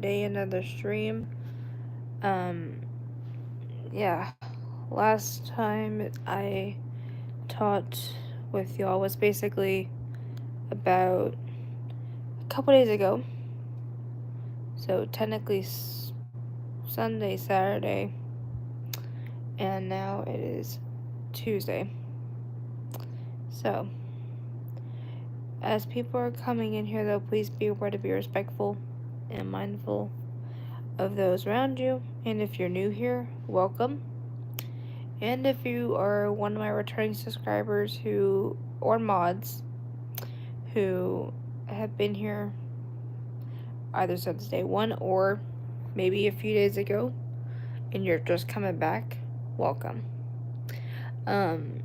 day, another stream. Um, yeah, last time I taught with y'all was basically about a couple days ago. So technically Sunday, Saturday, and now it is Tuesday. So, as people are coming in here, though, please be aware to be respectful and mindful of those around you. And if you're new here, welcome. And if you are one of my returning subscribers or mods who have been here either since day one or maybe a few days ago and you're just coming back, welcome. Um,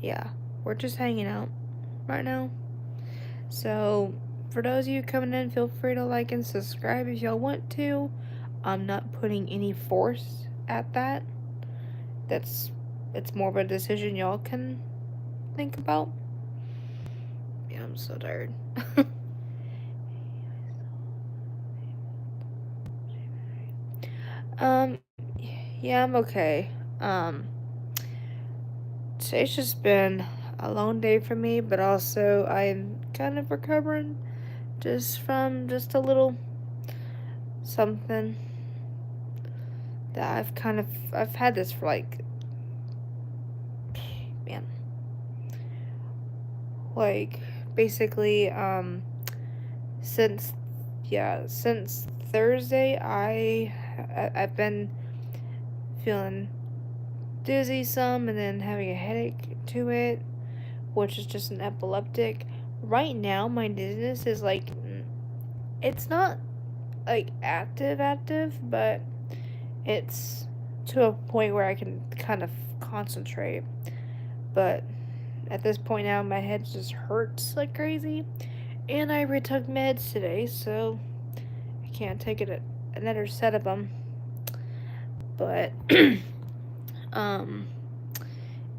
yeah, we're just hanging out right now. So, for those of you coming in, feel free to like and subscribe if y'all want to. I'm not putting any force at that. That's it's more of a decision y'all can think about. Yeah, I'm so tired. um, yeah, I'm okay. Um, Today's just been a long day for me, but also I'm kind of recovering just from just a little something that I've had this for man, like basically since since Thursday I've been feeling dizzy some and then having a headache to it, which is just an epileptic. Right now my dizziness is like it's not like active, but it's to a point where I can kind of concentrate. But at this point now my head just hurts like crazy. And I retook meds today, so I can't take another set of them. But um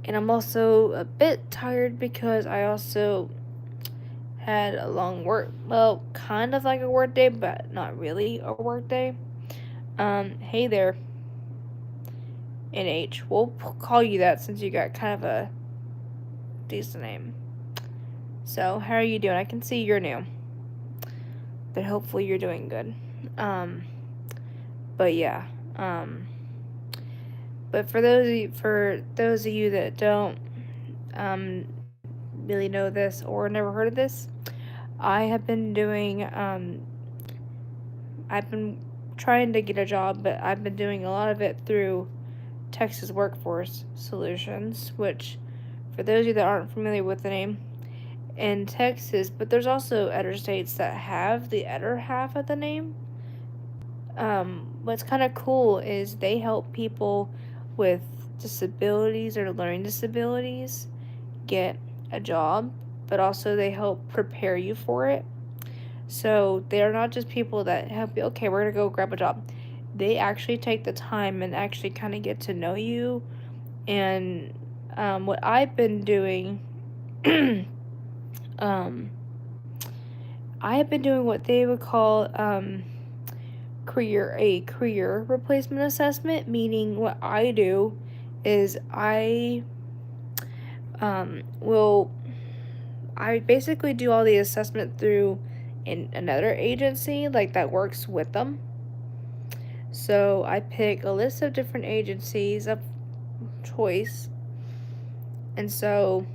and I'm also a bit tired because I also had a long work, well, kind of like a work day, but not really a work day. Hey there, NH. We'll call you that since you got kind of a decent name. So, how are you doing? I can see you're new, but hopefully you're doing good. Um, but yeah. But for those of you that don't um really know this or never heard of this, I have been doing I've been trying to get a job, but I've been doing a lot of it through Texas Workforce Solutions, which, for those of you that aren't familiar with the name, in Texas, but there's also other states that have the other half of the name. What's kind of cool is they help people with disabilities or learning disabilities get a job, but also they help prepare you for it. So they're not just people that help you, okay, we're going to go grab a job. They actually take the time and actually kind of get to know you. And what I've been doing, um, I have been doing what they would call career replacement assessment, meaning what I do is will I basically do all the assessment through in another agency like that works with them. So I pick a list of different agencies of choice, and so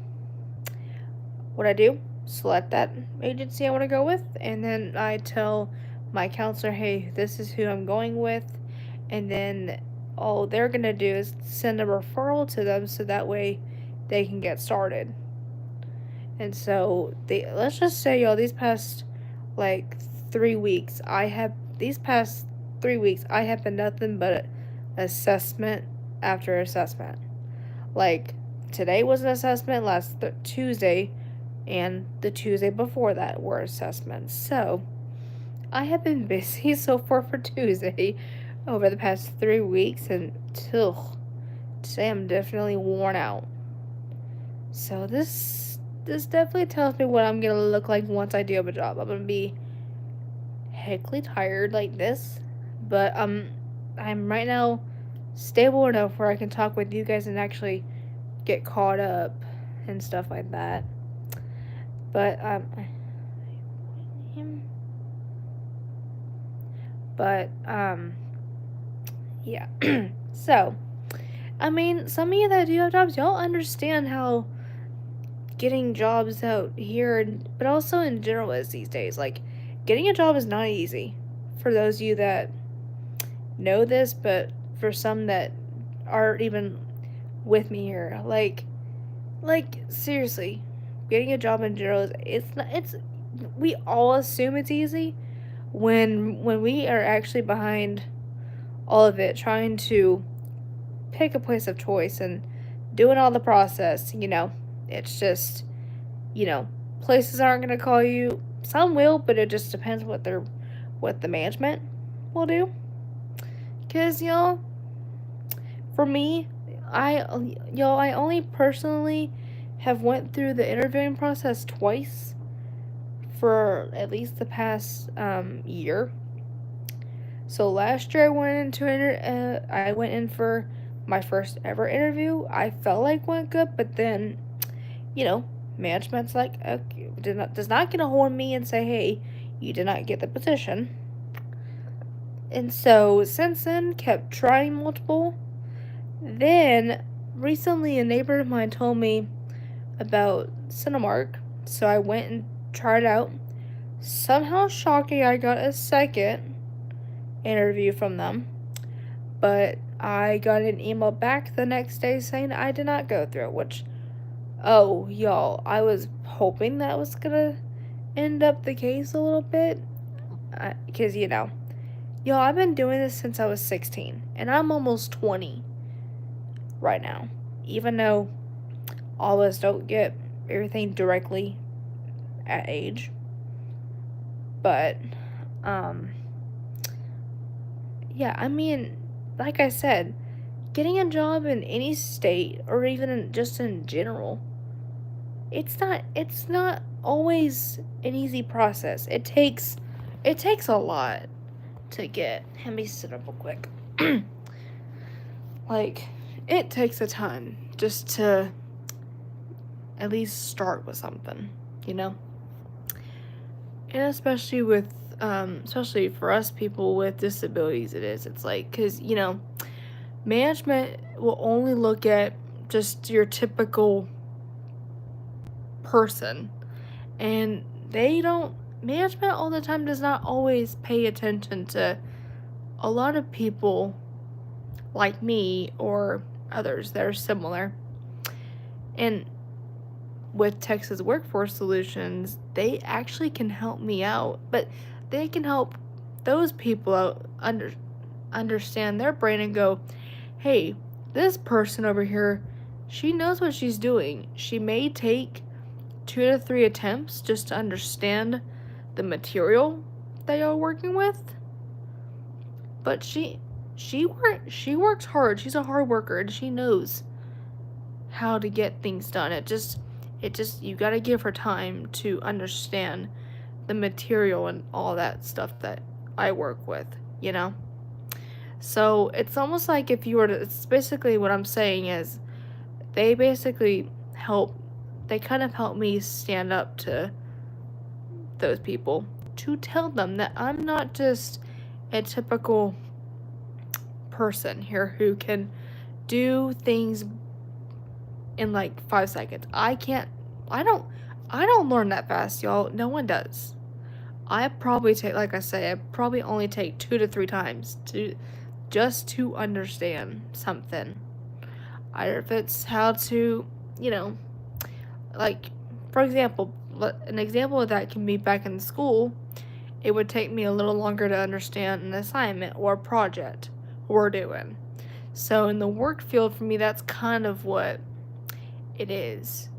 what I do, select that agency I want to go with, and then I tell my counselor, hey, this is who I'm going with, and then all they're gonna do is send a referral to them so that way they can get started. And so they let's just say y'all like 3 weeks these past 3 weeks I have been nothing but assessment after assessment. Like today was an assessment, Tuesday and the Tuesday before that were assessments. So I have been busy so far for Tuesday over the past 3 weeks, and today I'm definitely worn out. So this definitely tells me what I'm gonna look like once I do have a job. I'm gonna be heckly tired like this, but I'm right now stable enough where I can talk with you guys and actually get caught up and stuff like that. But but yeah. So, I mean, some of you that do have jobs, y'all understand how getting jobs out here, but also in general is these days. Like, getting a job is not easy. For those of you that know this, but for some that aren't even with me here, like seriously, getting a job in general is it's not it's we all assume it's easy when we are actually behind all of it, trying to pick a place of choice and doing all the process. It's just, you know, places aren't going to call you. Some will, but it just depends what the management will do. Cause for me, I I only personally have went through the interviewing process twice for at least the past year. So last year I went in for my first ever interview. I felt like went good, but then you know, management's like, okay, does not get a hold of me and say, hey, you did not get the position. And so since then, kept trying multiple. Then recently, a neighbor of mine told me about Cinemark, so I went and tried it out. Somehow shocking, I got a second interview from them, but I got an email back the next day saying I did not go through it, which, oh, y'all, I was hoping that was gonna end up the case a little bit. Because, y'all, I've been doing this since I was 16, and I'm almost 20 right now. Even though all of us don't get everything directly at age. But, yeah, I mean, like I said, getting a job in any state or even just in general, it's not always an easy process. It takes a lot to get. Let me sit up real quick. Like, it takes a ton just to at least start with something, you know? And especially for us people with disabilities, it's like, because, management will only look at just your typical person, and management all the time does not always pay attention to a lot of people like me or others that are similar. And with Texas Workforce Solutions, they actually can help me out, but they can help those people out understand their brain and go, hey, this person over here, she knows what she's doing. She may take 2 to 3 attempts just to understand the material that y'all working with, but she works hard. She's a hard worker, and she knows how to get things done. It just you got to give her time to understand the material and all that stuff that I work with, you know? So, it's almost like if you were to, it's basically what I'm saying is they basically they kind of help me stand up to those people to tell them that I'm not just a typical person here who can do things in like 5 seconds. I don't learn that fast, y'all. No one does. I probably take, like I say, I probably only take 2 to 3 times to understand something. Either if it's how to, like, for example, an example of that can be back in school. It would take me a little longer to understand an assignment or a project we're doing. So in the work field, for me, that's kind of what it is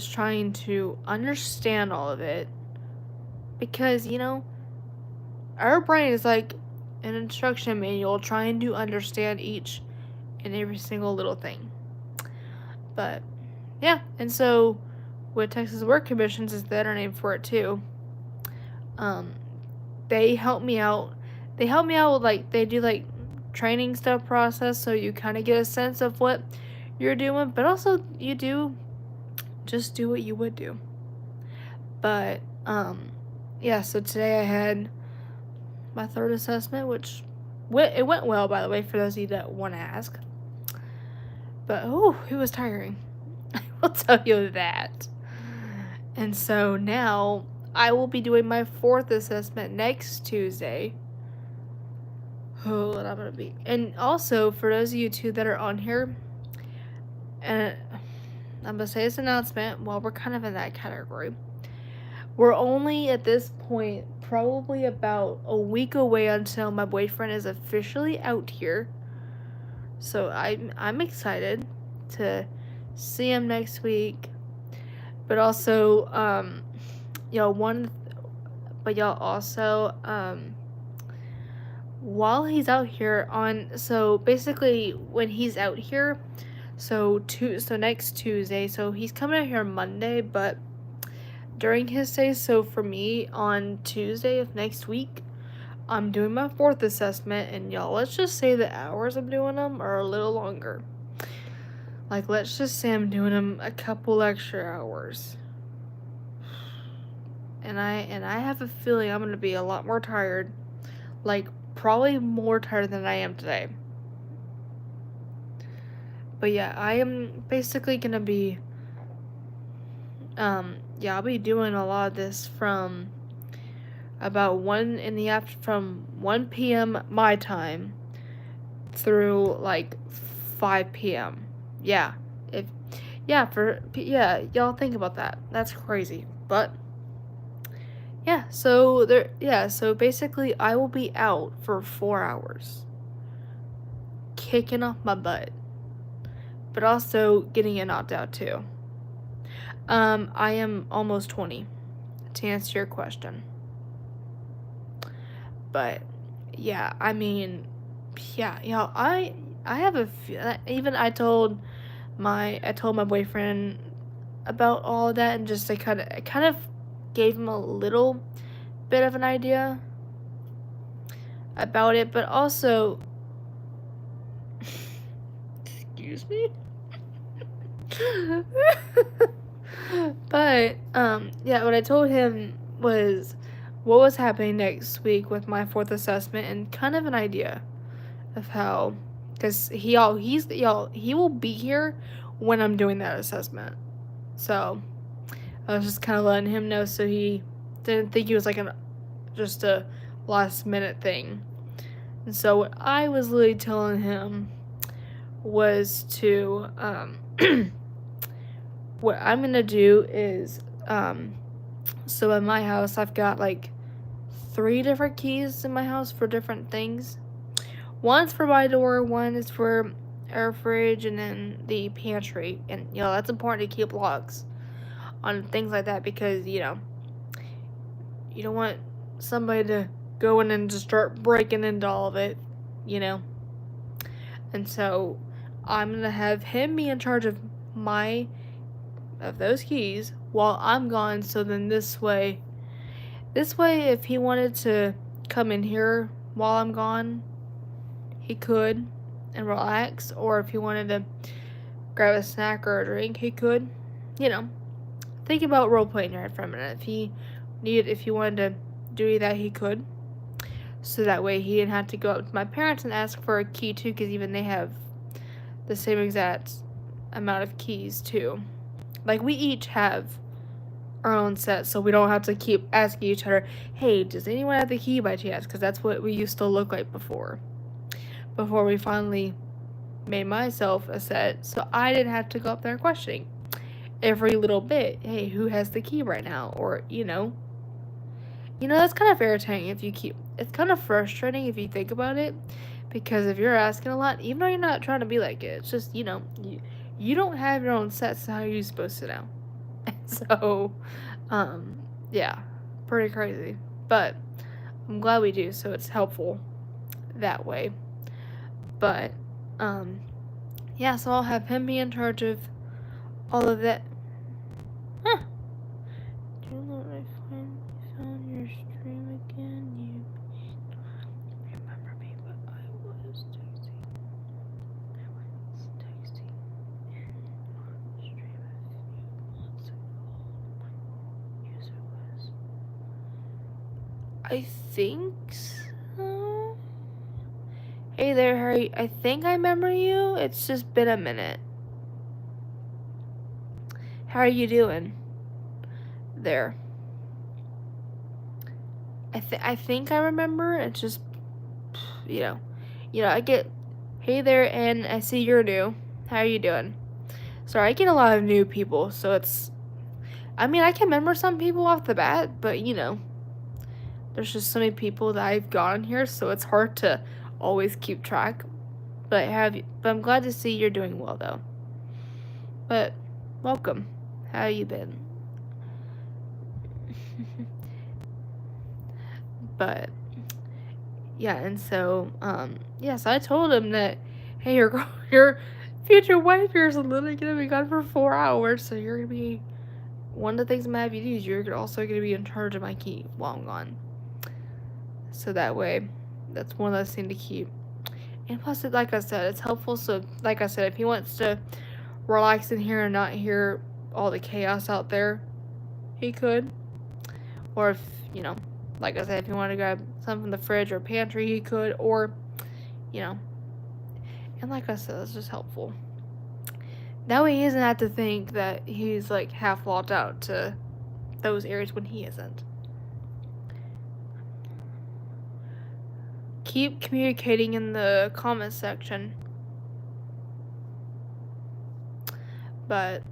trying to understand all of it, because our brain is like an instruction manual trying to understand each and every single little thing. But yeah, and so with Texas Work Commissions is the better name for it too. Um, they help me out. They help me out with, like, they do, like, training stuff process, so you kind of get a sense of what you're doing, but also you do just do what you would do. But yeah, so today I had my third assessment, which it went well, by the way, for those of you that want to ask. But oh, it was tiring. I will tell you that. And so now I will be doing my fourth assessment next Tuesday. Oh, and I'm gonna be. And also, for those of you too that are on here, and I'm gonna say this announcement while we're kind of in that category. We're only at this point probably about a week away until my boyfriend is officially out here. So I'm excited to see him next week. But also, y'all also, while he's out here so basically when he's out here, so next Tuesday, so he's coming out here Monday, but during his stay, so for me on Tuesday of next week, I'm doing my fourth assessment, and y'all, let's just say the hours I'm doing them are a little longer. Like, let's just say I'm doing them a couple extra hours. And I have a feeling I'm gonna be a lot more tired. Like, probably more tired than I am today. But yeah, I am basically gonna be I'll be doing a lot of this from about 1 p.m. my time through like 5 p.m. Yeah. Y'all think about that. That's crazy. But so basically I will be out for 4 hours kicking off my butt, but also getting it knocked out too. I am almost 20, to answer your question. But yeah, I mean, yeah, I have even I told my boyfriend about all of that, and just I kind of gave him a little bit of an idea about it, but also excuse me. But what I told him was what was happening next week with my fourth assessment, and kind of an idea of how, because he will be here when I'm doing that assessment. So I was just kind of letting him know so he didn't think it was like just a last minute thing. And so what I was literally telling him was to what I'm gonna do is so in my house I've got like 3 different keys in my house for different things. One's for my door, one is for our fridge, and then the pantry. And that's important to keep locks on things like that, because you don't want somebody to go in and just start breaking into all of it, And so I'm gonna have him be in charge of those keys while I'm gone, so then this way if he wanted to come in here while I'm gone, he could and relax, or if he wanted to grab a snack or a drink, he could. Think about role playing your head for a minute. If he wanted to do that, he could. So that way he didn't have to go up to my parents and ask for a key too, because even they have the same exact amount of keys too. Like, we each have our own set, so we don't have to keep asking each other, hey, does anyone have the key by chance? Because that's what we used to look like before we finally made myself a set, so I didn't have to go up there questioning every little bit, hey, who has the key right now? Or that's kind of irritating it's kind of frustrating if you think about it, because if you're asking a lot, even though you're not trying to be like it, it's just you don't have your own set, so how are you supposed to know? So yeah, pretty crazy, but I'm glad we do, so it's helpful that way. But so I'll have him be in charge of all of that. Do you know what I found your stream? I think so. Hey there, Harry. I think I remember you. It's just been a minute. How are you doing? There. I think I remember. It's just, you know, I get, hey there, and I see you're new. How are you doing? Sorry, I get a lot of new people, so it's, I mean, I can remember some people off the bat, but there's just so many people that I've got on here, so it's hard to always keep track. But I'm glad to see you're doing well though. But welcome. How you been? But yeah, and so so I told him that, hey, your future wife here is literally gonna be gone for 4 hours, so you're gonna be one of the things I'm gonna have you do is you're also gonna be in charge of my key while I'm gone. So that way, that's one less thing to keep. And plus, like I said, it's helpful. So, like I said, if he wants to relax in here and not hear all the chaos out there, he could. Or if, like I said, if he wanted to grab something from the fridge or pantry, he could. Or, and like I said, it's just helpful. That way he doesn't have to think that he's like half locked out to those areas when he isn't. Keep communicating in the comments section. But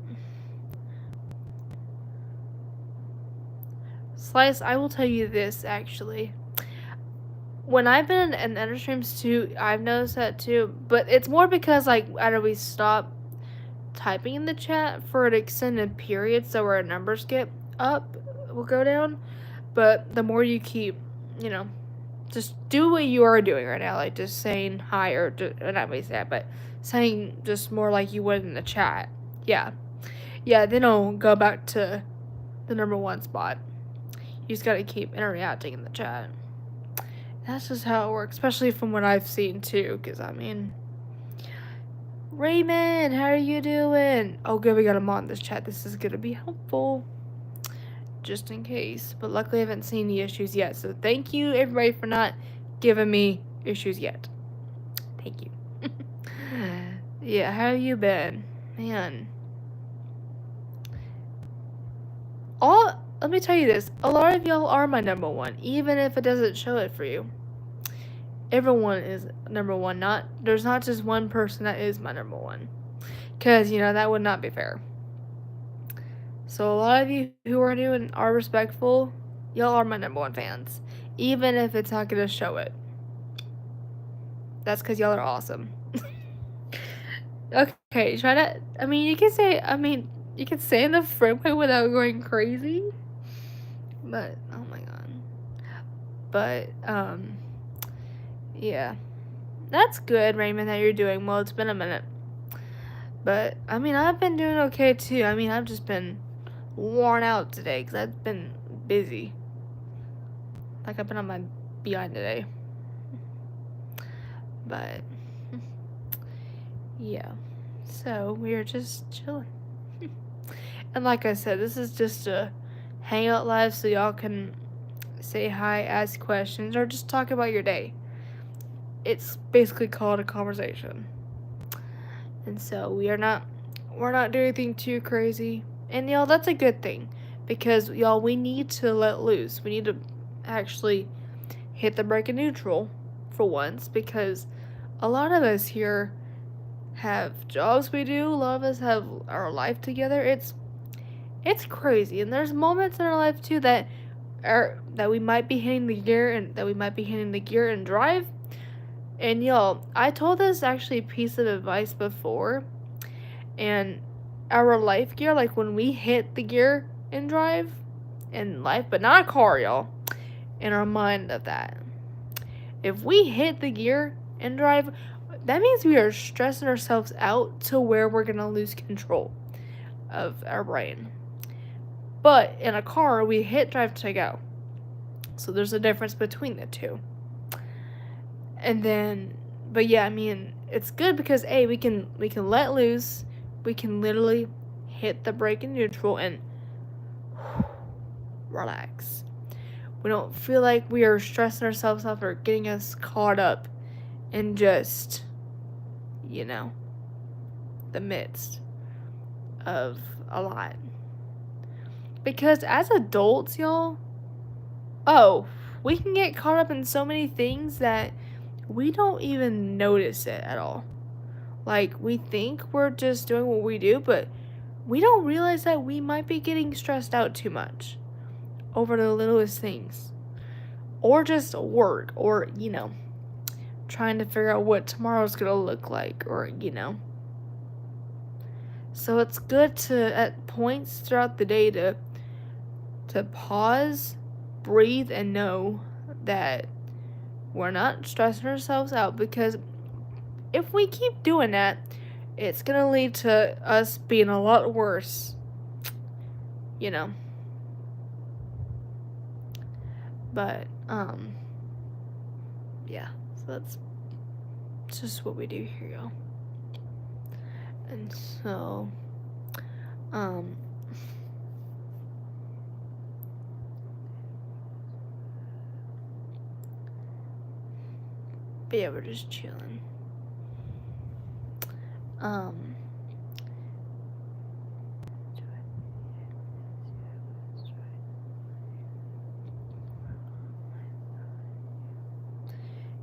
Slice, I will tell you this actually. When I've been in other streams too, I've noticed that too. But it's more because like after we stop typing in the chat for an extended period, so our numbers get up, will go down. But the more you keep, just do what you are doing right now, like just saying hi or not really that, but saying just more like you would in the chat. Yeah, then I'll go back to the number one spot. You just gotta keep interacting in the chat. That's just how it works, especially from what I've seen too. Cause I mean, Raymond, how are you doing? Oh, good, we got him on this chat. This is gonna be helpful, just in case. But luckily, I haven't seen any issues yet. So thank you, everybody, for not giving me issues yet. Thank you. Yeah, how have you been, man? Let me tell you this. A lot of y'all are my number one, even if it doesn't show it for you. Everyone is number one. There's not just one person that is my number one. Because, that would not be fair. So a lot of you who are new and are respectful, y'all are my number one fans. Even if it's not going to show it. That's because y'all are awesome. Okay, you can say in the frame way without going crazy. But, oh my god. But, yeah. That's good, Raymond, that you're doing well. It's been a minute. But, I've been doing okay, too. I've just been worn out today because I've been busy. Like, I've been on my behind today. But, yeah. So, we're just chilling. And like I said, this is just a hangout live so y'all can say hi, ask questions, or just talk about your day. It's basically called a conversation. And so we're not doing anything too crazy. And y'all, that's a good thing. Because y'all, we need to let loose. We need to actually hit the brake in neutral for once, because a lot of us here have jobs we do, a lot of us have our life together. It's crazy, and there's moments in our life too that we might be hitting the gear and drive. And y'all, I told this actually piece of advice before, and our life gear, like when we hit the gear and drive in life, but not a car, y'all, in our mind of that. If we hit the gear and drive, that means we are stressing ourselves out to where we're gonna lose control of our brain. But in a car, we hit drive to go. So there's a difference between the two. And then, but yeah, it's good because we can let loose. We can literally hit the brake in neutral and relax. We don't feel like we are stressing ourselves out or getting us caught up in just, you know, the midst of a lot. Because as adults, y'all, oh, we can get caught up in so many things that we don't even notice it at all. Like, we think we're just doing what we do, but we don't realize that we might be getting stressed out too much over the littlest things. Or just work, or, trying to figure out what tomorrow's gonna look like, or, So it's good to, at points throughout the day, to pause, breathe, and know that we're not stressing ourselves out, because if we keep doing that, it's gonna lead to us being a lot worse, But, yeah, so that's just what we do here, y'all. And so, but yeah, we're just chilling.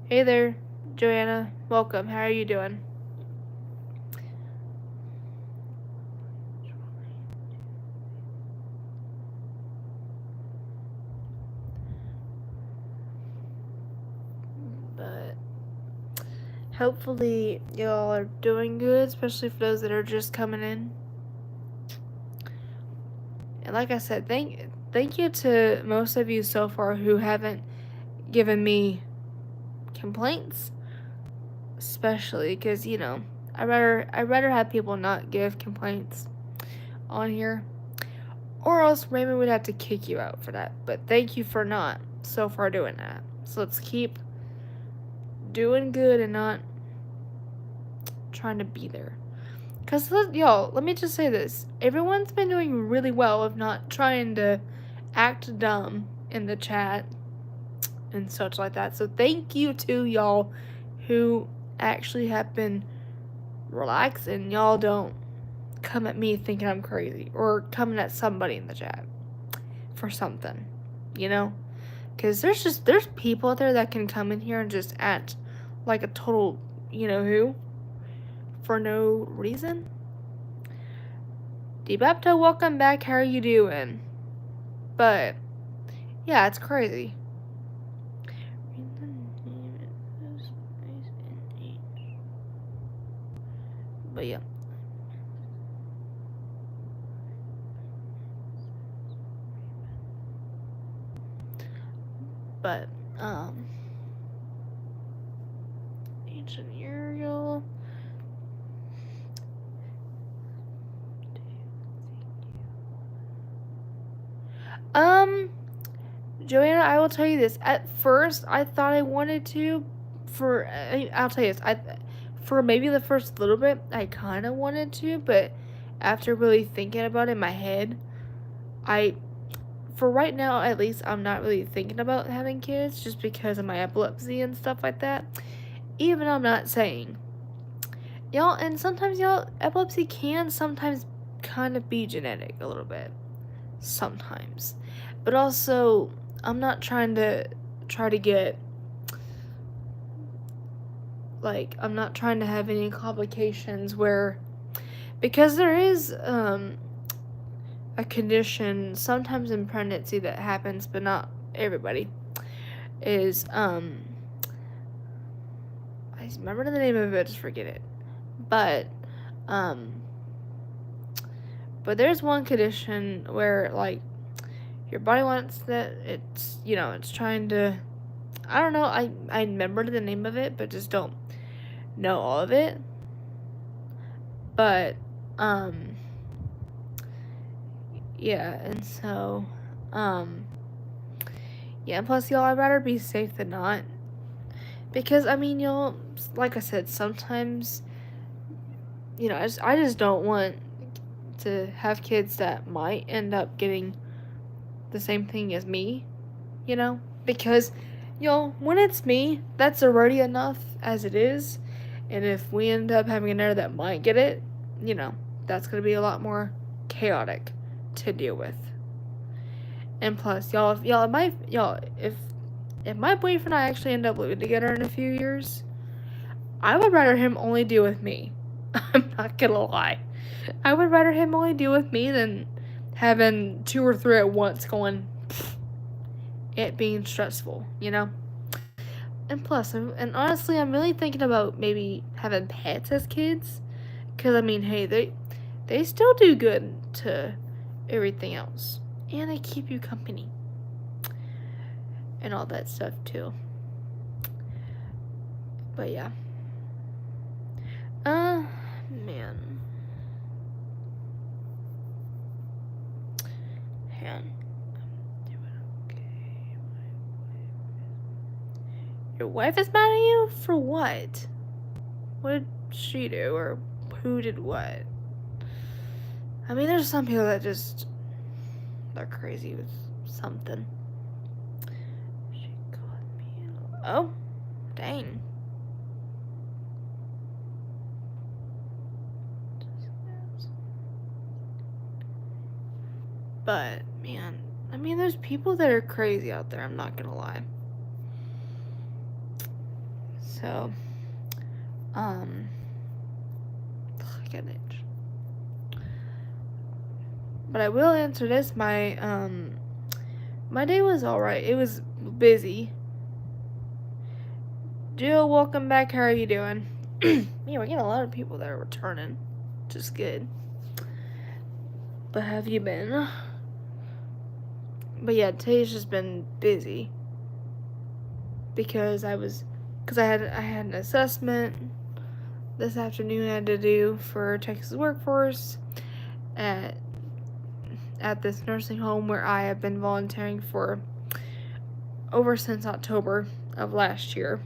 Hey there, Joanna. Welcome. How are you doing? But hopefully y'all are doing good, especially for those that are just coming in. And like I said, thank you to most of you so far who haven't given me complaints, especially because I rather have people not give complaints on here, or else maybe we'd have to kick you out for that. But thank you for not so far doing that. So let's keep doing good and not trying to be there. Because, y'all, let me just say this. Everyone's been doing really well of not trying to act dumb in the chat and such like that. So thank you to y'all who actually have been relaxed and y'all don't come at me thinking I'm crazy or coming at somebody in the chat for something, Because there's people out there that can come in here and just act like a total, who, for no reason. DeBapto, welcome back. How are you doing? But yeah, it's crazy. But yeah. But ancient Uriel. Joanna, I will tell you this. At first, I thought I wanted to. I'll tell you this. For maybe the first little bit, I kind of wanted to, but after really thinking about it in my head, for right now at least, I'm not really thinking about having kids just because of my epilepsy and stuff like that. Even though I'm not saying, y'all, and sometimes epilepsy can sometimes kind of be genetic a little bit, sometimes, but also I'm not trying to get, like, I'm not trying to have any complications because there is a condition sometimes in pregnancy that happens, but not everybody, is I remember the name of it, just forget it, but there's one condition where, like, your body wants that, it's trying to, I don't know, I remember the name of it, but just don't know all of it. But, yeah, and so, yeah, plus, y'all, I'd rather be safe than not. Because, y'all, like I said, sometimes, I just don't want to have kids that might end up getting the same thing as me, you know? Because, when it's me, that's already enough as it is. And if we end up having another that might get it, that's going to be a lot more chaotic to deal with. And plus, if my boyfriend and I actually end up living together in a few years, I would rather him only deal with me. I'm not gonna lie. I would rather him only deal with me than having 2 or 3 at once going, it being stressful, And plus, and honestly, I'm really thinking about maybe having pets as kids. Because, hey, they still do good to everything else. And they keep you company. And all that stuff, too. But, yeah. Man. Man. I'm doing okay. Your wife is mad at you? For what? What did she do? Or who did what? There's some people that just... they're crazy with something. She called me... Oh. Dang. But, man, there's people that are crazy out there, I'm not gonna lie. So, I get it. But I will answer this, my day was alright. It was busy. Jill, welcome back, how are you doing? Man, we're getting a lot of people that are returning, which is good. But have you been? But yeah, today's just been busy. Because I had an assessment this afternoon I had to do for Texas Workforce at this nursing home where I have been volunteering for over since October of last year.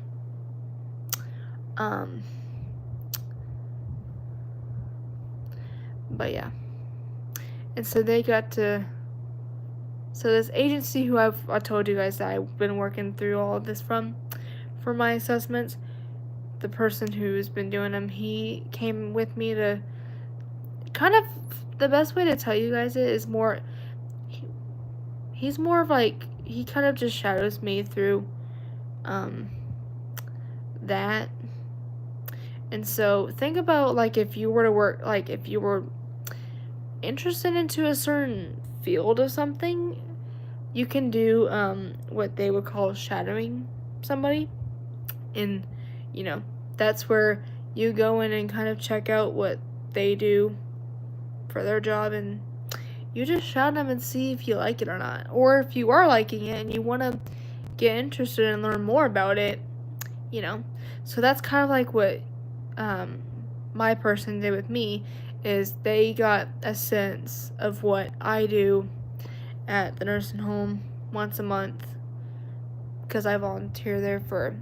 But yeah. And so they got to... So this agency who I told you guys that I've been working through all of this for my assessments, the person who's been doing them, he came with me to kind of... The best way to tell you guys it is more... He's more of like... He kind of just shadows me through that. And so think about like if you were to work, like if you were interested into a certain field of something, you can do what they would call shadowing somebody. And that's where you go in and kind of check out what they do for their job, and you just shadow them and see if you like it or not. Or if you are liking it and you want to get interested and learn more about it, So that's kind of like what my person did with me, is they got a sense of what I do at the nursing home once a month, because I volunteer there for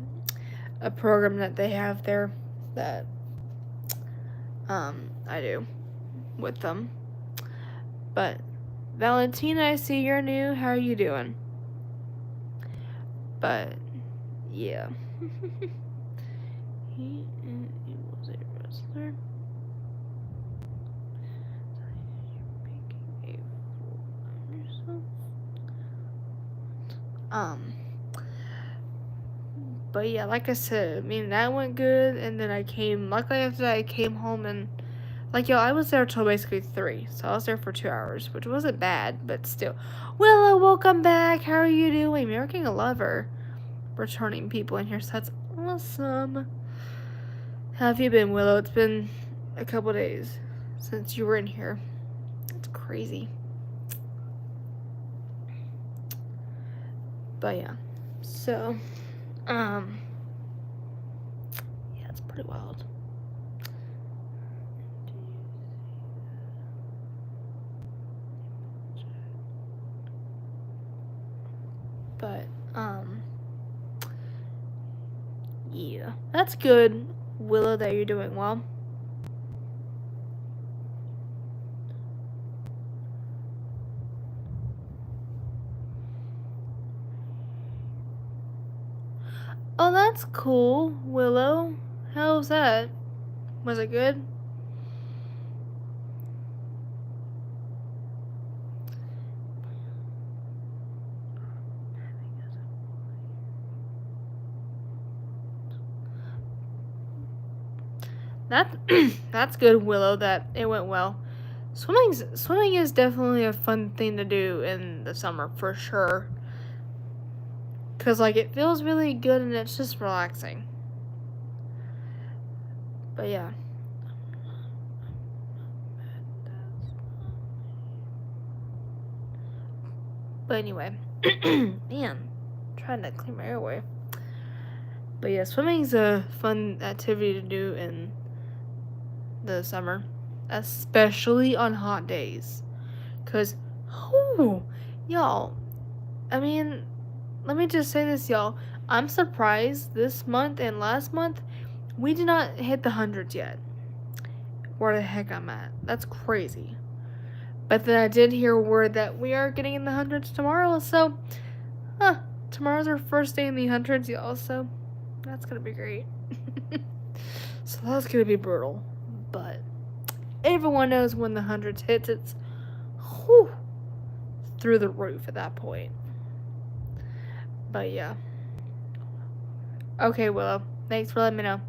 a program that they have there that I do with them. But Valentina, I see you're new. How are you doing? But yeah. He was a wrestler. But yeah, like I said, that went good, and then luckily after that I came home, and I was there till basically 3, so I was there for 2 hours, which wasn't bad, but still. Willow, welcome back, how are you doing? We're getting a lover returning people in here, so that's awesome. How have you been, Willow? It's been a couple days since you were in here. It's crazy. But yeah, so, yeah, it's pretty wild. But, yeah, that's good, Willow, that you're doing well. Oh, that's cool, Willow. How was that? Was it good? That that's good, Willow, that it went well. Swimming is definitely a fun thing to do in the summer for sure. Cause like it feels really good and it's just relaxing. But yeah. But anyway, man, trying to clear my airway. But yeah, swimming's a fun activity to do in the summer, especially on hot days. Cause, oh, y'all, I mean, let me just say this, y'all. I'm surprised this month and last month we did not hit the hundreds yet. Where the heck I'm at. That's crazy. But then I did hear word that we are getting in the hundreds tomorrow, so tomorrow's our first day in the hundreds, y'all, so that's gonna be great. So that's gonna be brutal. But everyone knows when the hundreds hits, it's whew, through the roof at that point. But yeah. Okay, Willow. Thanks for letting me know.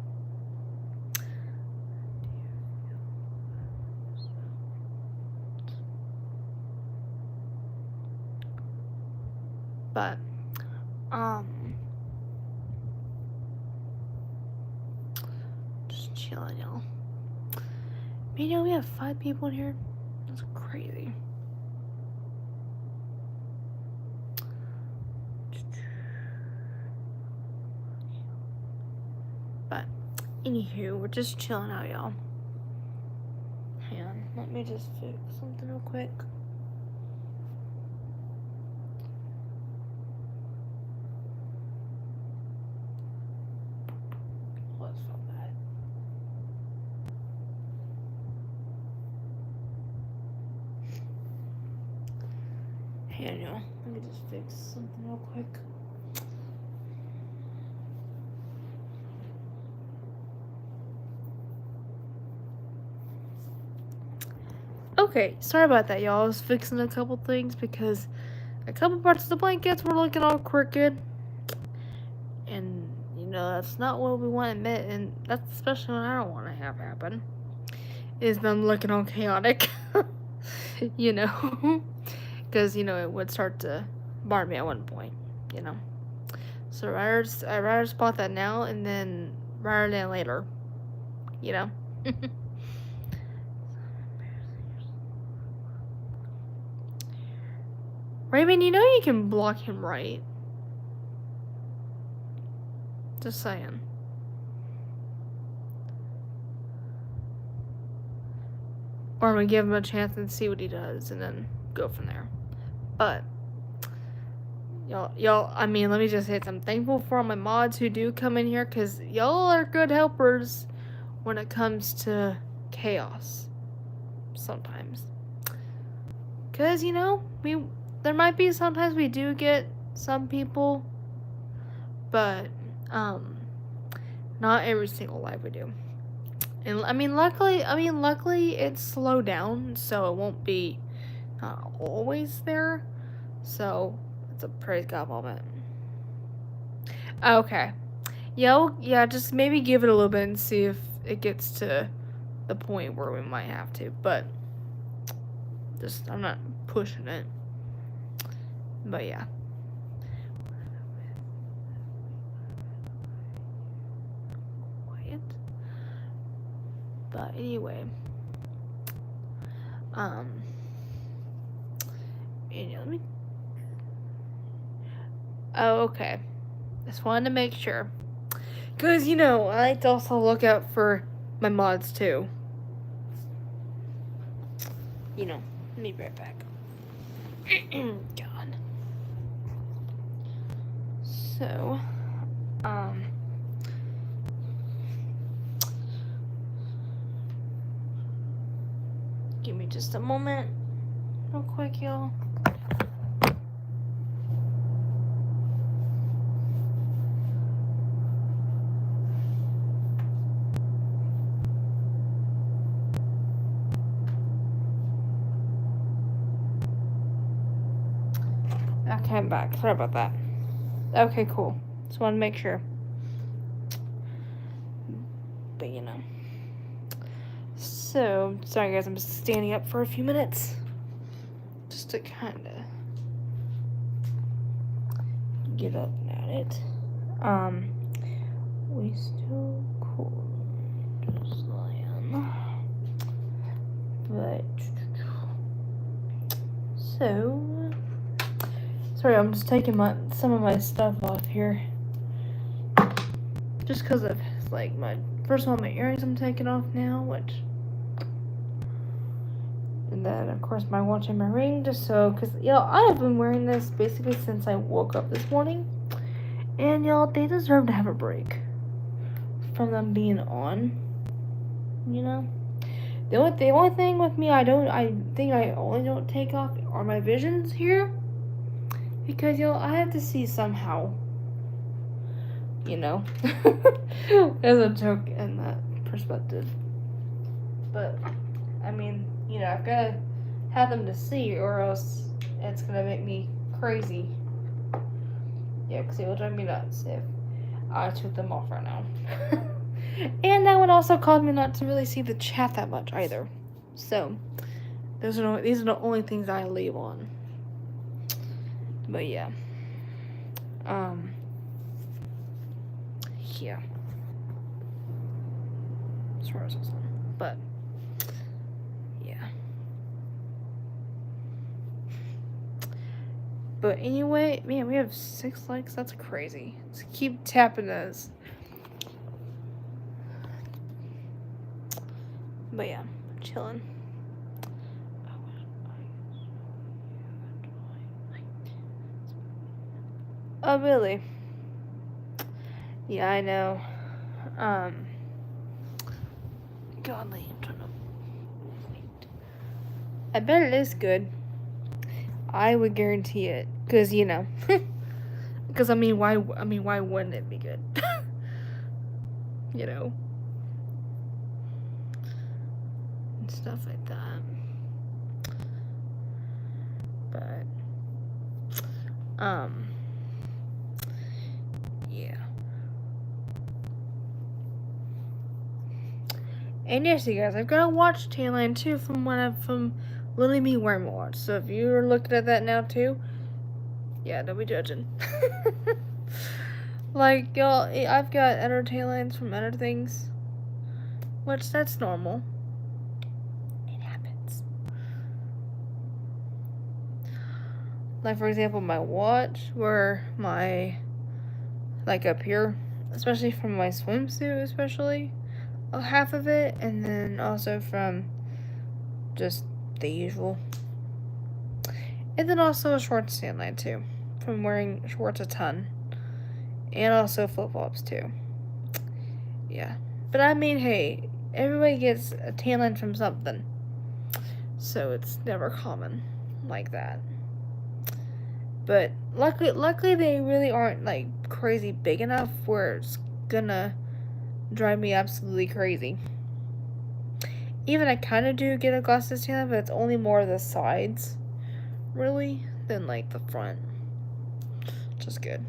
But just chilling, y'all. You know, we have 5 people in here. That's crazy. But anywho, we're just chilling out, y'all. Hang on, let me just fix something real quick. What's so bad? Hang on, y'all. Let me just fix something real quick. Okay, sorry about that, y'all. I was fixing a couple things because a couple parts of the blankets were looking all crooked. And, you know, that's not what we want to admit, and that's especially what I don't want to have happen, is them looking all chaotic. You know? Because, you know, it would start to bar me at one point, you know? So I'd rather spot that now and then rather than later, you know? Raymond, you know you can block him, right? Just saying. Or I'm gonna give him a chance and see what he does and then go from there. But y'all, I mean, let me just say I'm thankful for all my mods who do come in here, because y'all are good helpers when it comes to chaos. Sometimes. Because, you know, there might be sometimes we do get some people, but, not every single live we do. And, luckily it's slowed down, so it won't be always there. So, it's a praise God moment. Okay. Yeah, just maybe give it a little bit and see if it gets to the point where we might have to. But, I'm not pushing it. But yeah. Quiet. But anyway. Let me. Oh, okay. Just wanted to make sure. Because, you know, I like to also look out for my mods too. You know, let me be right back. God. So, give me just a moment, real quick, y'all. Okay, I'm back. Sorry about that. Okay, cool. Just want to make sure. But you know. So, sorry guys, I'm just standing up for a few minutes. Just to kind of get up at it. We still cool. Just lying. But, so, sorry, I'm just taking some of my stuff off here. Just because of, like, first of all, my earrings I'm taking off now, which, and then, of course, my watch and my ring, just so, because, I have been wearing this basically since I woke up this morning, and, they deserve to have a break from them being on, The only thing with me, I think I only don't take off are my visions here, because, I have to see somehow, as a joke in that perspective. But, I mean, I've got to have them to see, or else it's going to make me crazy. Yeah, because it will drive me nuts if I took them off right now. And that would also cause me not to really see the chat that much either. So, these are the only things I leave on. But yeah. Yeah. As far as this one. But, yeah. But anyway, man, we have 6 likes. That's crazy. Let's keep tapping those. But yeah, chilling. Oh, really? Yeah, I know. Godly, I'm trying to wait. I bet it is good. I would guarantee it, because because why wouldn't it be good? And stuff like that. But yeah. And yes, you guys, I've got a watch Tanline too from Lily Me Worm Watch. So if you're looking at that now too, yeah, don't be judging. Like, y'all, I've got other Tanlines from other things, which that's normal. It happens. Like, for example, my watch, where like up here, especially from my swimsuit, especially. Half of it, and then also from just the usual. And then also a shorts Tanline too, from wearing shorts a ton. And also flip-flops too. Yeah. But hey, everybody gets a Tanline from something. So it's never common like that. But luckily they really aren't like crazy big enough where it's gonna drive me absolutely crazy. Even I kind of do get a glasses Tanline, but it's only more the sides, really, than like the front. Which is good.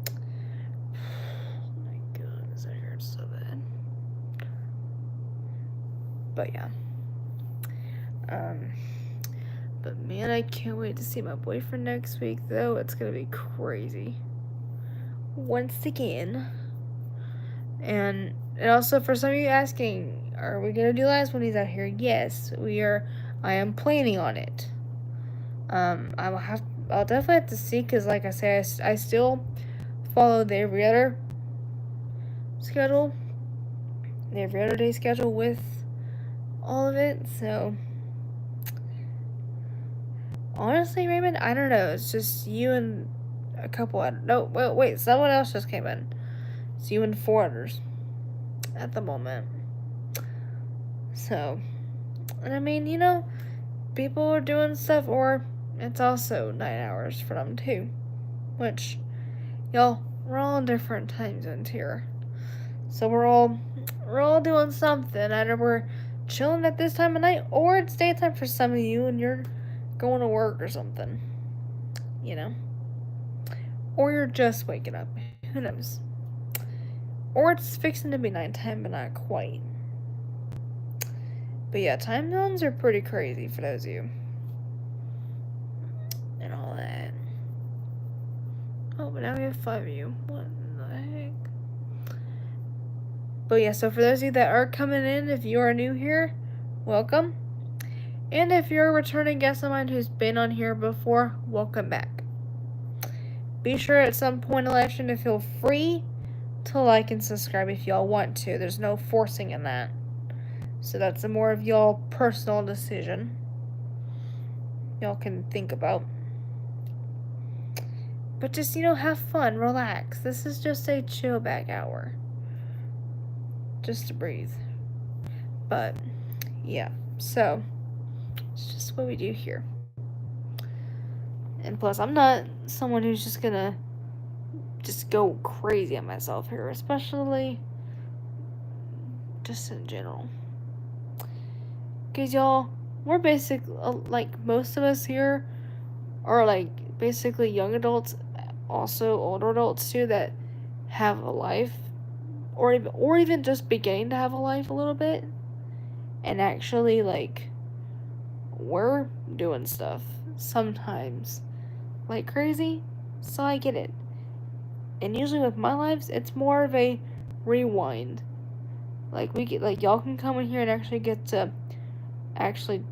Oh my goodness, that hurts so bad. But yeah. But man, I can't wait to see my boyfriend next week, though. It's gonna be crazy. Once again. And also, for some of you asking, are we gonna do lives when he's out here? Yes, we are. I am planning on it. I'll definitely have to see, because like I say, I still follow the every other schedule, the every other day schedule with all of it. So honestly, Raymond, I don't know. It's just you and a couple. Wait, someone else just came in. It's you and 4 others at the moment. So, and people are doing stuff, or it's also 9 hours for them too. Which, y'all, we're all in different time zones here. So we're all doing something. Either we're chilling at this time of night, or it's daytime for some of you and you're going to work or something. you know? Or you're just waking up. Who knows? Or it's fixing to be nighttime, but not quite. But yeah, time zones are pretty crazy for those of you. And all that. Oh, but now we have 5 of you. What the heck? But yeah, so for those of you that are coming in, if you are new here, welcome. And if you're a returning guest of mine who's been on here before, welcome back. Be sure at some point in the live stream to feel free to like and subscribe if y'all want to. There's no forcing in that. So that's a more of y'all personal decision. Y'all can think about. But just, have fun, relax. This is just a chill back hour. Just to breathe. But, yeah. So, it's just what we do here. And plus, I'm not someone who's just gonna just go crazy on myself here. Especially just in general. Because, y'all, we're basically, like, most of us here are, like, basically young adults, also older adults, too, that have a life, or even just beginning to have a life a little bit, and actually, like, we're doing stuff sometimes, like crazy, so I get it. And usually with my lives, it's more of a rewind. Like, y'all can come in here and actually get to actually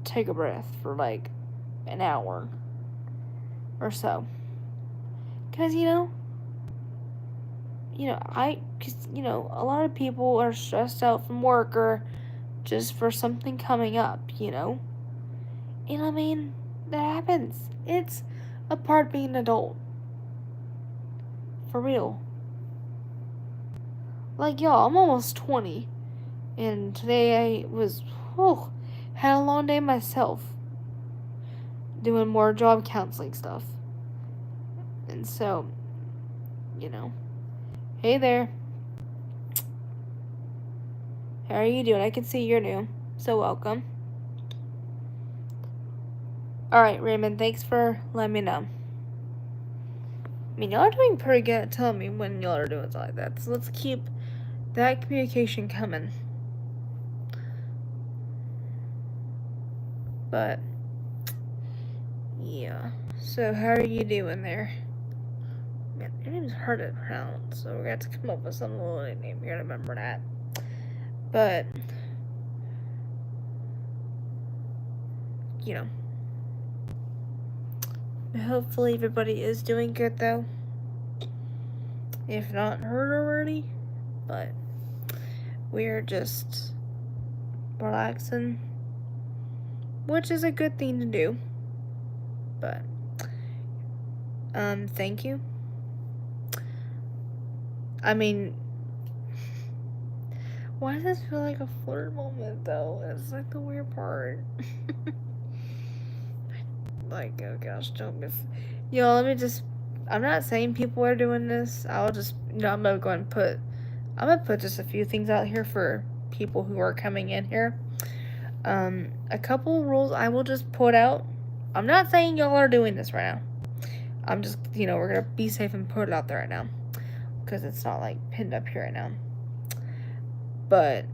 take a breath for, like, an hour or so. Because, a lot of people are stressed out from work or just for something coming up, And I mean, that happens. It's a part of being an adult. For real. Like, y'all, I'm almost 20. And today had a long day myself. Doing more job counseling stuff. And so, hey there. How are you doing? I can see you're new. So welcome. Alright, Raymond, thanks for letting me know. I mean, y'all are doing pretty good at telling me when y'all are doing something like that. So let's keep that communication coming. But, yeah. So, how are you doing there? Man, your name's hard to pronounce, so we're gonna have to come up with some little name here to remember that. But, hopefully everybody is doing good, though. If not heard already. But, we're just relaxing, which is a good thing to do. But, thank you. I mean, why does this feel like a flirt moment, though? It's like the weird part. Like, oh gosh, don't miss. Let me just. I'm not saying people are doing this. I'll just, I'm gonna put just a few things out here for people who are coming in here. A couple rules I will just put out. I'm not saying y'all are doing this right now. I'm just, we're gonna be safe and put it out there right now. Because it's not, like, pinned up here right now. But,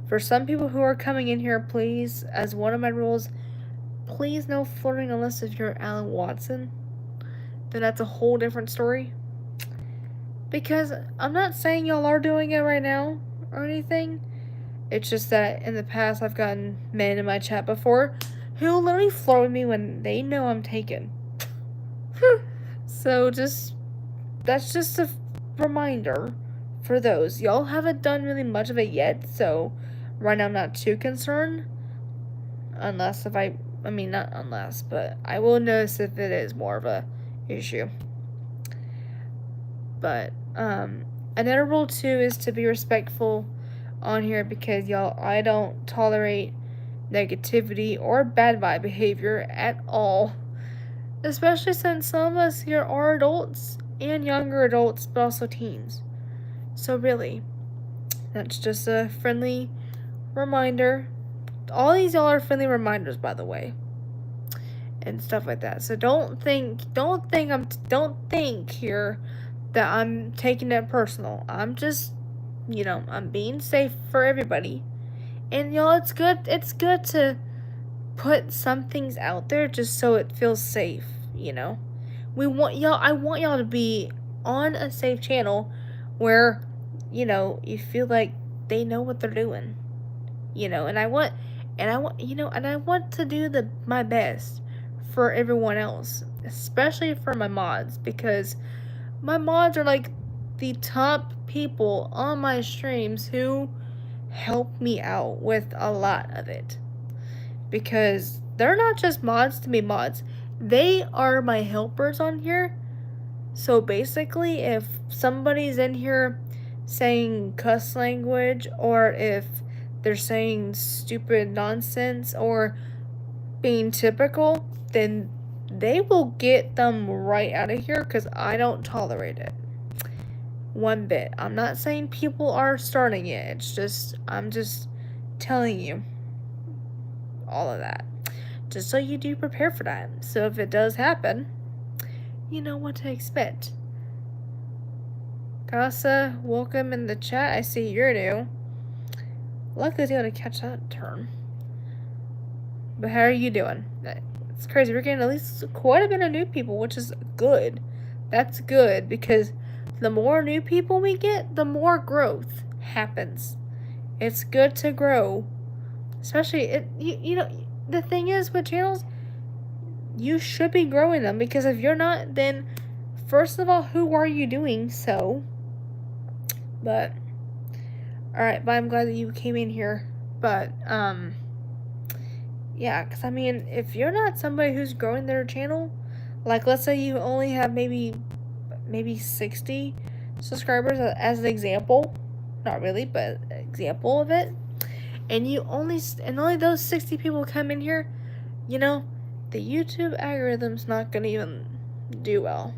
for some people who are coming in here, please, as one of my rules, please no flirting unless if you're Alan Watson. Then that's a whole different story. Because I'm not saying y'all are doing it right now or anything. It's just that in the past I've gotten men in my chat before who literally flirt with me when they know I'm taken. So that's just a reminder for those. Y'all haven't done really much of it yet, so right now I'm not too concerned. Unless not unless, but I will notice if it is more of a issue. But, another rule too is to be respectful on here because y'all, I don't tolerate negativity or bad vibe behavior at all. Especially since some of us here are adults and younger adults, but also teens. So really, that's just a friendly reminder. All these y'all are friendly reminders, by the way. and stuff like that. So don't think here that I'm taking it personal. I'm just, I'm being safe for everybody. And y'all, it's good to put some things out there just so it feels safe, you know. I want y'all to be on a safe channel where, you feel like they know what they're doing, and I want to do my best for everyone else, especially for my mods, because my mods are like the top people on my streams who help me out with a lot of it, because they're not just mods to be mods. They are my helpers on here. So basically, if somebody's in here saying cuss language, or if they're saying stupid nonsense or being typical, then they will get them right out of here, because I don't tolerate it one bit. I'm not saying people are starting it. I'm just telling you all of that, just so you do prepare for that. So if it does happen, you know what to expect. Casa, welcome in the chat. I see you're new. Luckily, I was able to catch that turn. But how are you doing? It's crazy. We're getting at least quite a bit of new people, which is good. That's good, because the more new people we get, the more growth happens. It's good to grow. Especially, the thing is with channels, you should be growing them, because if you're not, then first of all, who are you doing so? But alright, but I'm glad that you came in here. But yeah, because I mean, if you're not somebody who's growing their channel, like let's say you only have maybe 60 subscribers as an example, not really, but example of it, and only those 60 people come in here, the YouTube algorithm's not gonna even do well.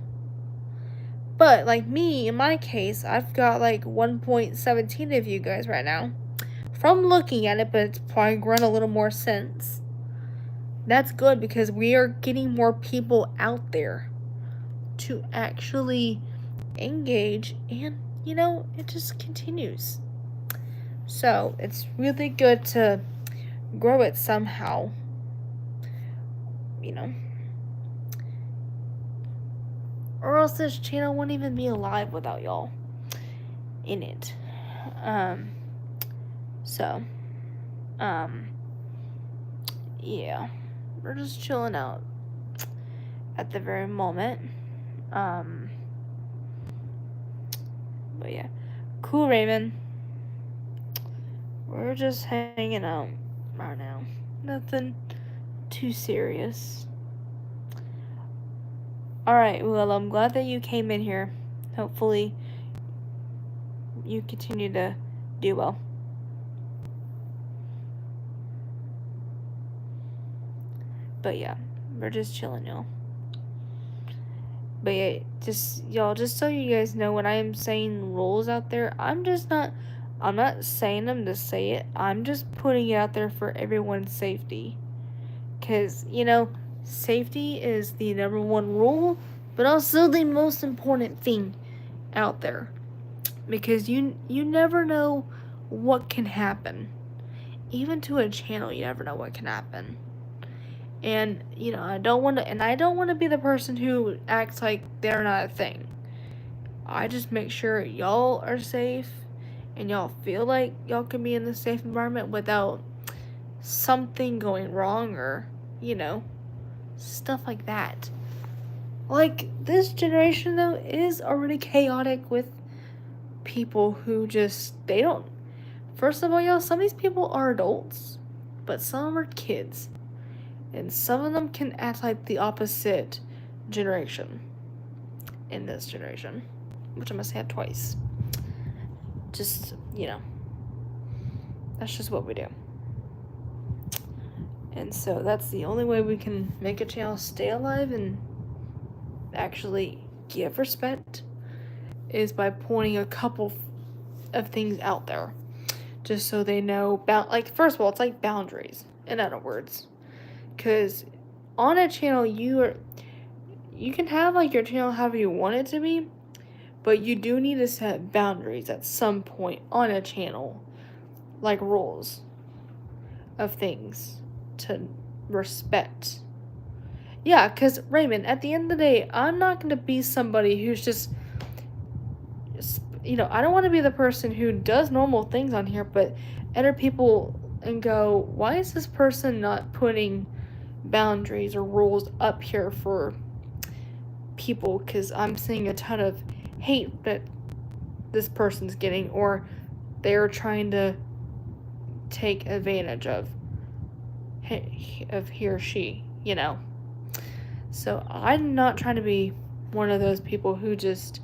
But like me, in my case, I've got like 1.17 of you guys right now from looking at it, but it's probably grown a little more since. That's good, because we are getting more people out there to actually engage, and it just continues. So it's really good to grow it somehow, or else this channel wouldn't even be alive without y'all in it. Yeah, we're just chilling out at the very moment. But yeah, cool, Raven. We're just hanging out right now. Nothing too serious. Alright, well, I'm glad that you came in here. Hopefully, you continue to do well. But yeah, we're just chilling, y'all. But yeah, just so you guys know, when I am saying rules out there, I'm not saying them to say it. I'm just putting it out there for everyone's safety. Because, safety is the number one rule, but also the most important thing out there. Because you never know what can happen. Even to a channel, you never know what can happen. And, I don't want to be the person who acts like they're not a thing. I just make sure y'all are safe and y'all feel like y'all can be in a safe environment without something going wrong, or, stuff like that. Like, this generation, though, is already chaotic with people who they don't. First of all, y'all, some of these people are adults, but some are kids. And some of them can act like the opposite generation in this generation, which I must have twice. Just, that's just what we do. And so that's the only way we can make a channel stay alive and actually give respect, is by pointing a couple of things out there, just so they know. First of all, it's like boundaries, in other words. Because on a channel, you can have like your channel however you want it to be, but you do need to set boundaries at some point on a channel, like rules of things to respect. Yeah, because Raymond, at the end of the day, I'm not going to be somebody who's just, I don't want to be the person who does normal things on here, but enter people and go, why is this person not putting boundaries or rules up here for people? Because I'm seeing a ton of hate that this person's getting, or they're trying to take advantage of he or she, So I'm not trying to be one of those people who just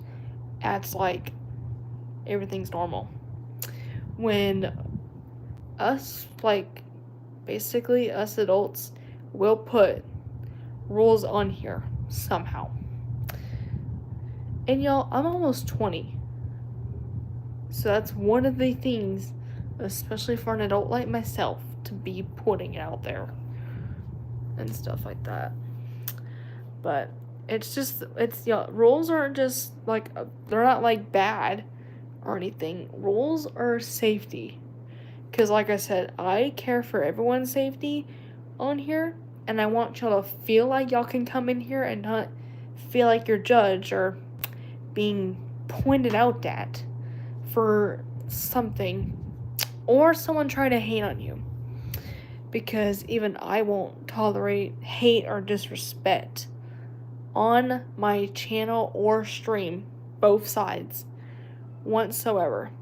acts like everything's normal. When basically us adults will put rules on here somehow. And y'all, I'm almost 20. So that's one of the things, especially for an adult like myself, to be putting it out there and stuff like that. But rules aren't just they're not like bad or anything. Rules are safety. Because like I said, I care for everyone's safety on here, and I want y'all to feel like y'all can come in here and not feel like you're judged or being pointed out at for something, or someone trying to hate on you. Because even I won't tolerate hate or disrespect on my channel or stream, both sides, whatsoever.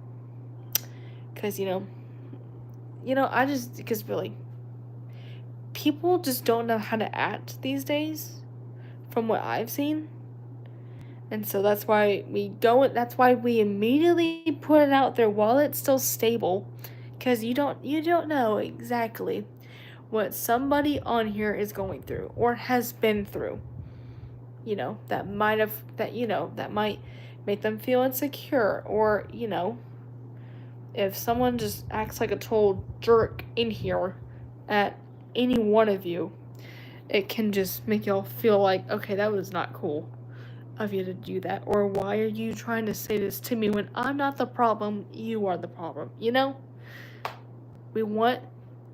Because, because really, people just don't know how to act these days, from what I've seen. And so that's why we immediately put it out there while it's still stable, because you don't know exactly what somebody on here is going through or has been through. That might make them feel insecure, or if someone just acts like a total jerk in here at any one of you, it can just make y'all feel like, okay, that was not cool of you to do that, or why are you trying to say this to me when I'm not the problem, you are the problem, We want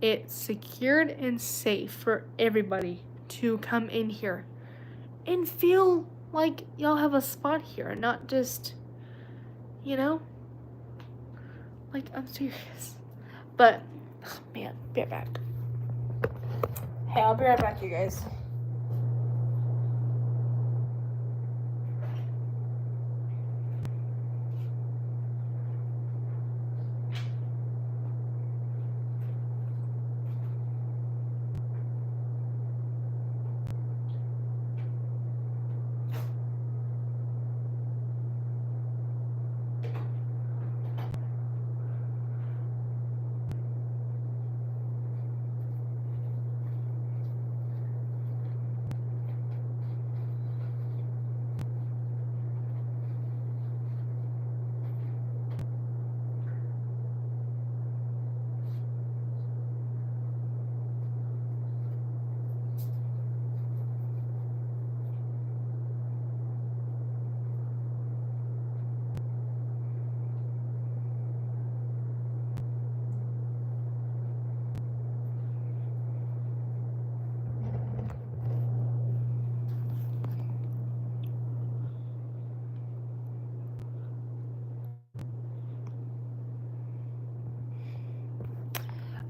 it secured and safe for everybody to come in here and feel like y'all have a spot here, and not just, I'm serious. But, oh man, be right back. Hey, I'll be right back, you guys.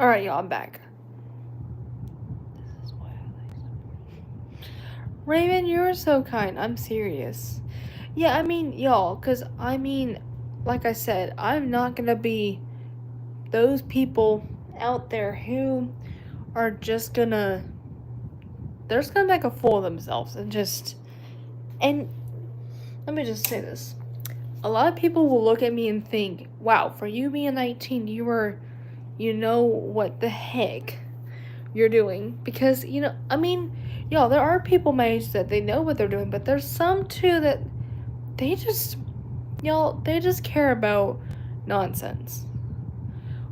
Alright, y'all, I'm back. This is why I like Raymond, you're so kind. I'm serious. Yeah, y'all, like I said, I'm not gonna be those people out there who are just they're just gonna make a fool of themselves and let me just say this. A lot of people will look at me and think, wow, for you being 19, you know what the heck you're doing. Because, y'all, there are people my age that they know what they're doing, but there's some too that they just care about nonsense.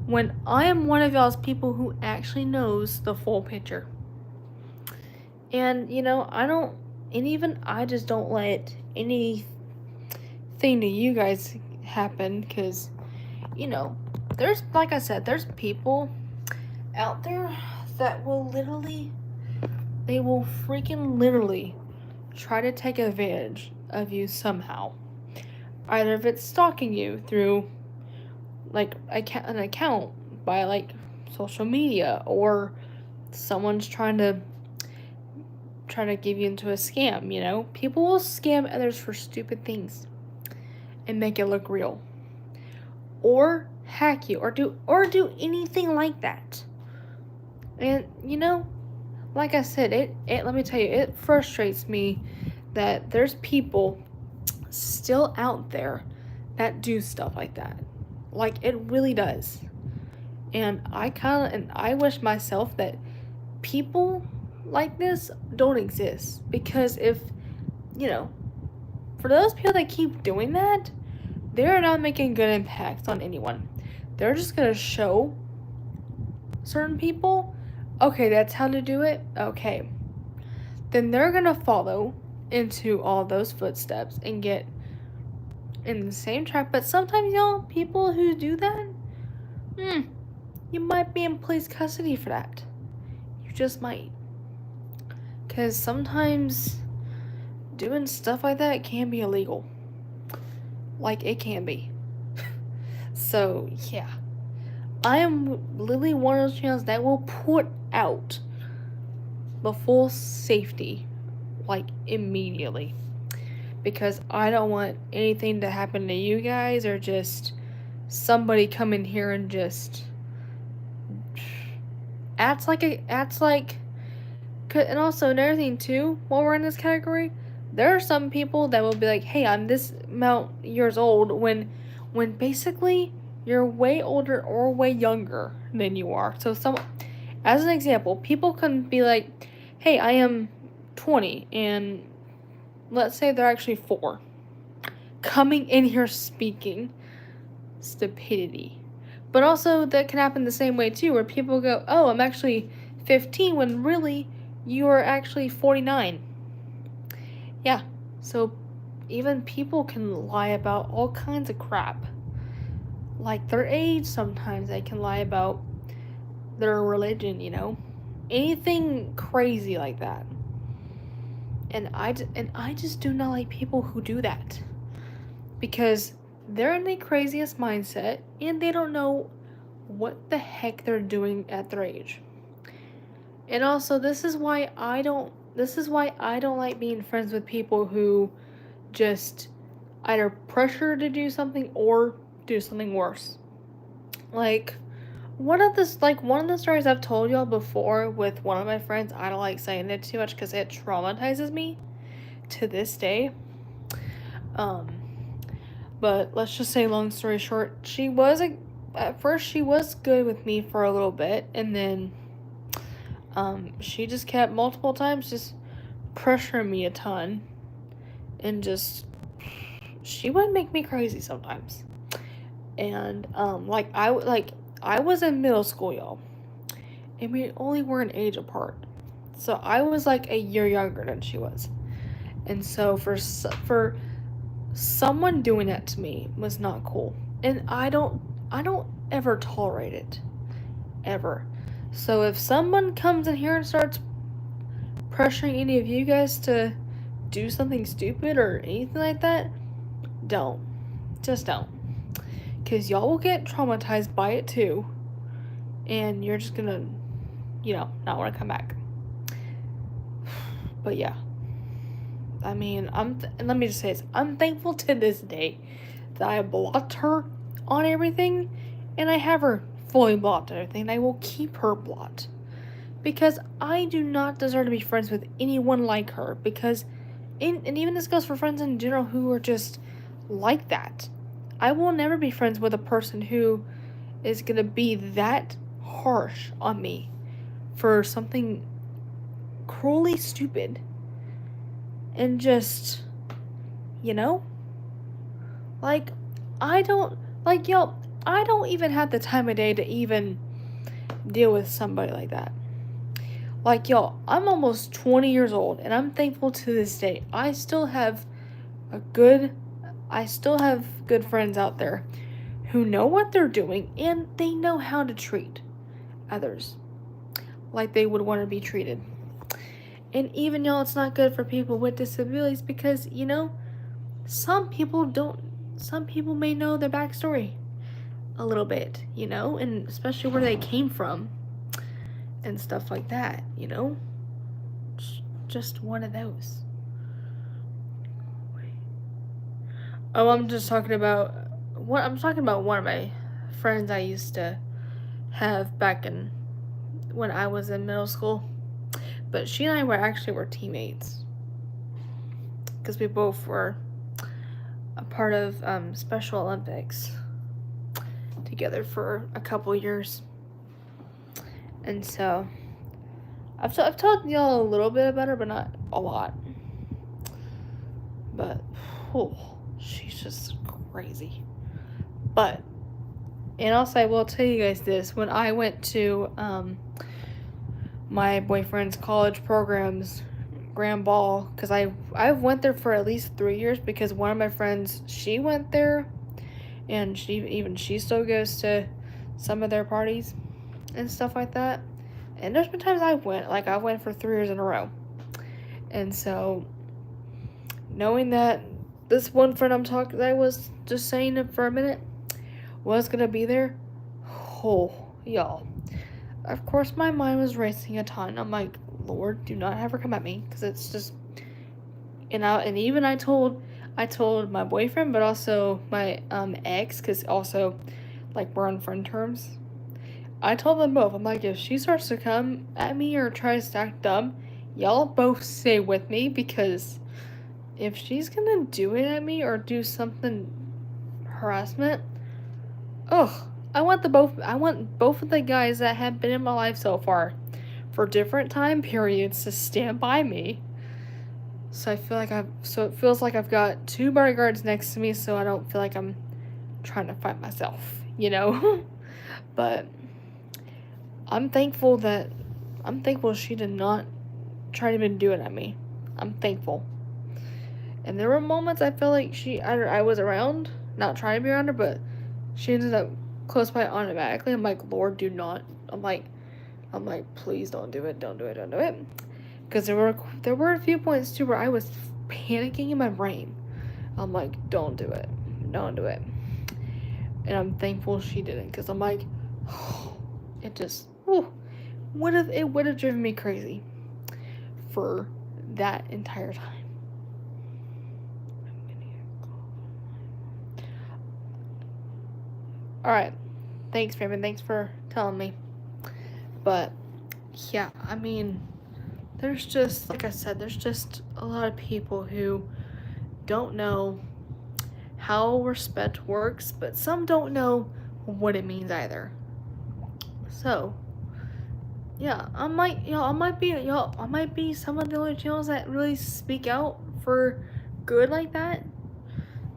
When I am one of y'all's people who actually knows the full picture. And, I don't, and even I just don't let anything to you guys happen because, you know, like I said, there's people out there that will they will freaking literally try to take advantage of you somehow. Either if it's stalking you through like an account by like social media, or someone's trying to give you into a scam. People will scam others for stupid things and make it look real, or hack you, or do anything like that. And like I said, it let me tell you, it frustrates me that there's people still out there that do stuff like that. Like, it really does. And I wish myself that people like this don't exist, because if, you know, for those people that keep doing that, they're not making good impacts on anyone. They're just going to show certain people, okay, that's how to do it. Okay. Then they're going to follow into all those footsteps and get in the same track. But sometimes, y'all, people who do that, you might be in police custody for that. You just might. Because sometimes doing stuff like that can be illegal. Like, it can be. So, yeah. I am literally one of those channels that will put out the full safety, like, immediately. Because I don't want anything to happen to you guys, or just somebody come in here and just acts like, and also another thing too, while we're in this category, there are some people that will be like, hey, I'm this amount years old, when basically you're way older or way younger than you are. So as an example, people can be like, hey, I am 20, and let's say they're actually 4, coming in here speaking stupidity. But also that can happen the same way too, where people go, oh, I'm actually 15, when really you are actually 49. Yeah, so even people can lie about all kinds of crap. Like their age, sometimes they can lie about their religion, anything crazy like that. And I just do not like people who do that, because they're in the craziest mindset and they don't know what the heck they're doing at their age. And also, this is why I don't like being friends with people who just either pressure to do something or do something worse. Like one of the stories I've told y'all before with one of my friends, I don't like saying it too much because it traumatizes me to this day. But let's just say, long story short, at first she was good with me for a little bit, and then she just kept multiple times just pressuring me a ton, and she would make me crazy sometimes. And I was in middle school, y'all, and we only were an age apart, so I was like a year younger than she was. And so for someone doing that to me was not cool, and I don't ever tolerate it, ever. So if someone comes in here and starts pressuring any of you guys to do something stupid or anything like that, just don't, because y'all will get traumatized by it too, and you're just gonna not want to come back. But yeah, I mean, let me just say this, I'm thankful to this day that I blocked her on everything, and I have her fully blocked and everything, and I will keep her blocked, because I do not deserve to be friends with anyone like her, because and even this goes for friends in general who are just like that. I will never be friends with a person who is gonna be that harsh on me for something cruelly stupid. And just, like, I don't even have the time of day to even deal with somebody like that. Like, y'all, I'm almost 20 years old, and I'm thankful to this day. I still have good friends out there who know what they're doing, and they know how to treat others like they would want to be treated. And even y'all, it's not good for people with disabilities because, some people don't, some people may know their backstory a little bit, and especially where they came from and stuff like that, Just one of those. Oh, I'm talking about one of my friends I used to have back in when I was in middle school. But she and I were teammates because we both were a part of Special Olympics together for a couple years. And so I've told y'all a little bit about her, but not a lot. But she's just crazy. And also I will tell you guys this: when I went to my boyfriend's college program's grand ball, because I went there for at least 3 years because one of my friends, she went there, and she still goes to some of their parties and stuff like that. And there's been times I went for 3 years in a row. And so knowing that this one friend that I was just saying it for a minute was gonna be there, y'all. Of course, my mind was racing a ton. I'm like, Lord, do not have her come at me, because it's just, I told my boyfriend, but also my ex, because also, like, we're on friend terms. I told them both. I'm like, if she starts to come at me or tries to act dumb, y'all both stay with me, because if she's gonna do it at me or do something harassment, I want both of the guys that have been in my life so far for different time periods to stand by me. So it feels like I've got 2 bodyguards next to me, so I don't feel like I'm trying to fight myself, But I'm thankful she did not try to even do it at me. I'm thankful. And there were moments I felt like I was around, not trying to be around her, but she ended up close by automatically. I'm like, Lord, do not. I'm like, please don't do it. Don't do it. Don't do it. Because there were a few points too where I was panicking in my brain. I'm like, don't do it. Don't do it. And I'm thankful she didn't, because I'm like, it just would have driven me crazy for that entire time. Alright. Thanks, Raymond. Thanks for telling me. But, yeah, I mean, there's just, like I said, there's just a lot of people who don't know how respect works, but some don't know what it means either. So, yeah, I might be some of the only channels that really speak out for good like that,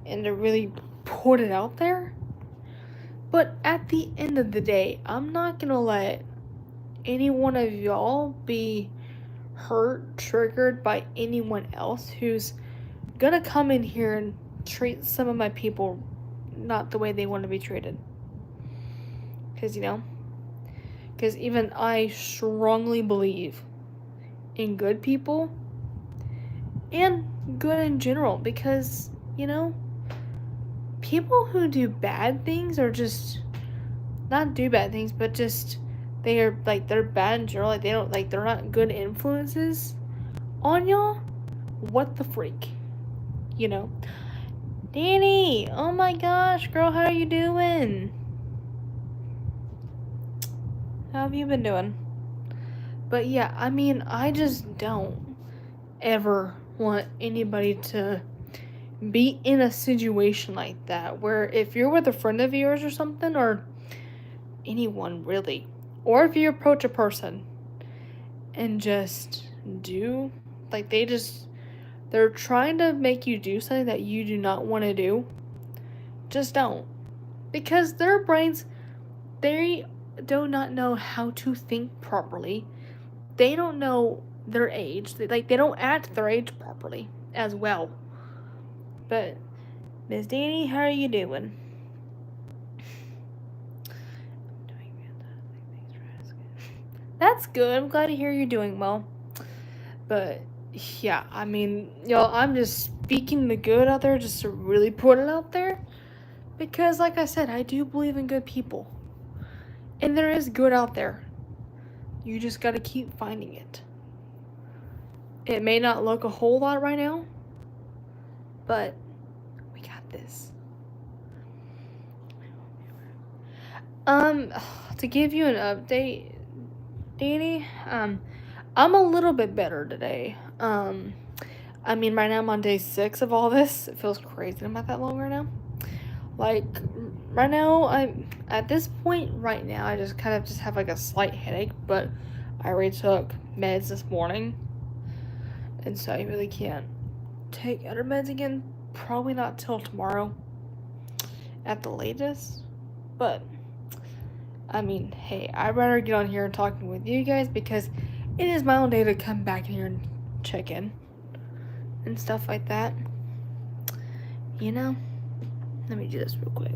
and to really put it out there. But at the end of the day, I'm not gonna let any one of y'all be hurt, triggered by anyone else who's gonna come in here and treat some of my people not the way they want to be treated. Because even I strongly believe in good people and good in general, because, people who do bad things or just not do bad things, but just they're bad in general, they're not good influences on y'all. What the freak? Danny, oh my gosh, girl, how are you doing? How have you been doing? But yeah, I mean, I just don't ever want anybody to be in a situation like that, where if you're with a friend of yours or something, or anyone really, or if you approach a person and just do, they're trying to make you do something that you do not want to do, just don't. Because their brains, they do not know how to think properly. they don't know their age. They don't act their age properly as well. But Miss Danny, how are you doing? I'm doing fantastic. Thanks for asking. That's good. I'm glad to hear you're doing well. But yeah, I mean, y'all, I'm just speaking the good out there, just to really put it out there. Because, like I said, I do believe in good people. And there is good out there. You just gotta keep finding it. It may not look a whole lot right now, but we got this. To give you an update, Danny, I'm a little bit better today. I mean, right now I'm on day 6 of all this. It feels crazy I'm at that long right now. Like, right now, I'm at this point right now, I just kind of just have like a slight headache, but I already took meds this morning, and so I really can't take other meds again. Probably not till tomorrow at the latest. But I mean, hey, I'd rather get on here and talking with you guys because it is my own day to come back in here and check in and stuff like that. You know? Let me do this real quick.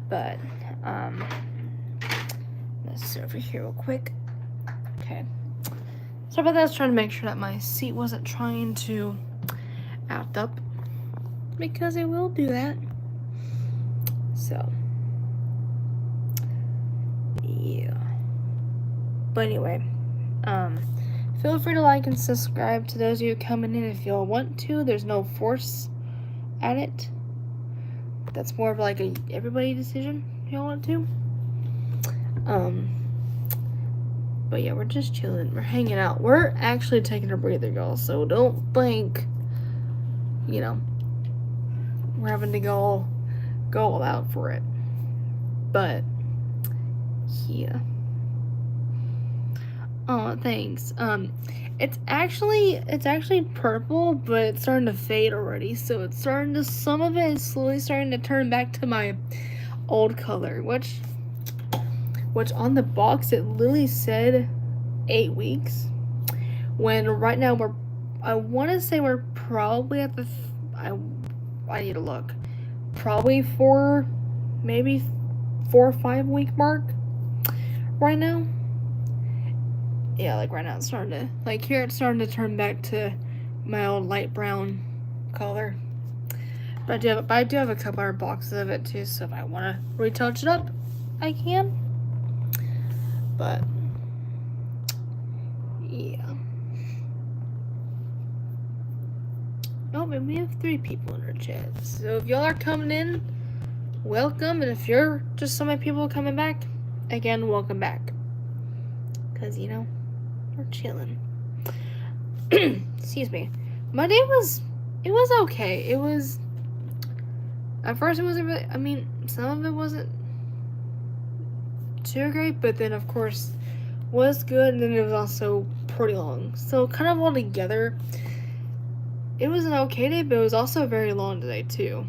But, let's sit over here real quick. Okay. Sorry about that. I was trying to make sure that my seat wasn't trying to act up, because it will do that. So, yeah. But anyway, feel free to like and subscribe to those of you coming in if y'all want to. There's no force at it. That's more of like a everybody decision if y'all want to. But yeah, we're just chilling. We're hanging out. We're actually taking a breather, y'all. So don't think, you know, we're having to go all out for it. But yeah. Oh, thanks. It's actually purple, but it's starting to fade already. So it's starting to, some of it is slowly starting to turn back to my old color, which on the box it literally said 8 weeks. When right now I want to say we're probably at the, I need to look. Probably maybe 4 or 5 week mark right now. Yeah, like right now it's starting to, like here it's starting to turn back to my old light brown color. But I do have a couple other boxes of it too, so if I want to retouch it up, I can. But yeah. Oh, and we have 3 people in our chat. So if y'all are coming in, welcome. And if you're just some of my people coming back, again, welcome back. Because, you know, we're chilling. Excuse me. My day was okay. It was, at first it wasn't really, I mean, some of it wasn't too great, but then of course was good, and then it was also pretty long. So kind of all together, it was an okay day, but it was also a very long day too.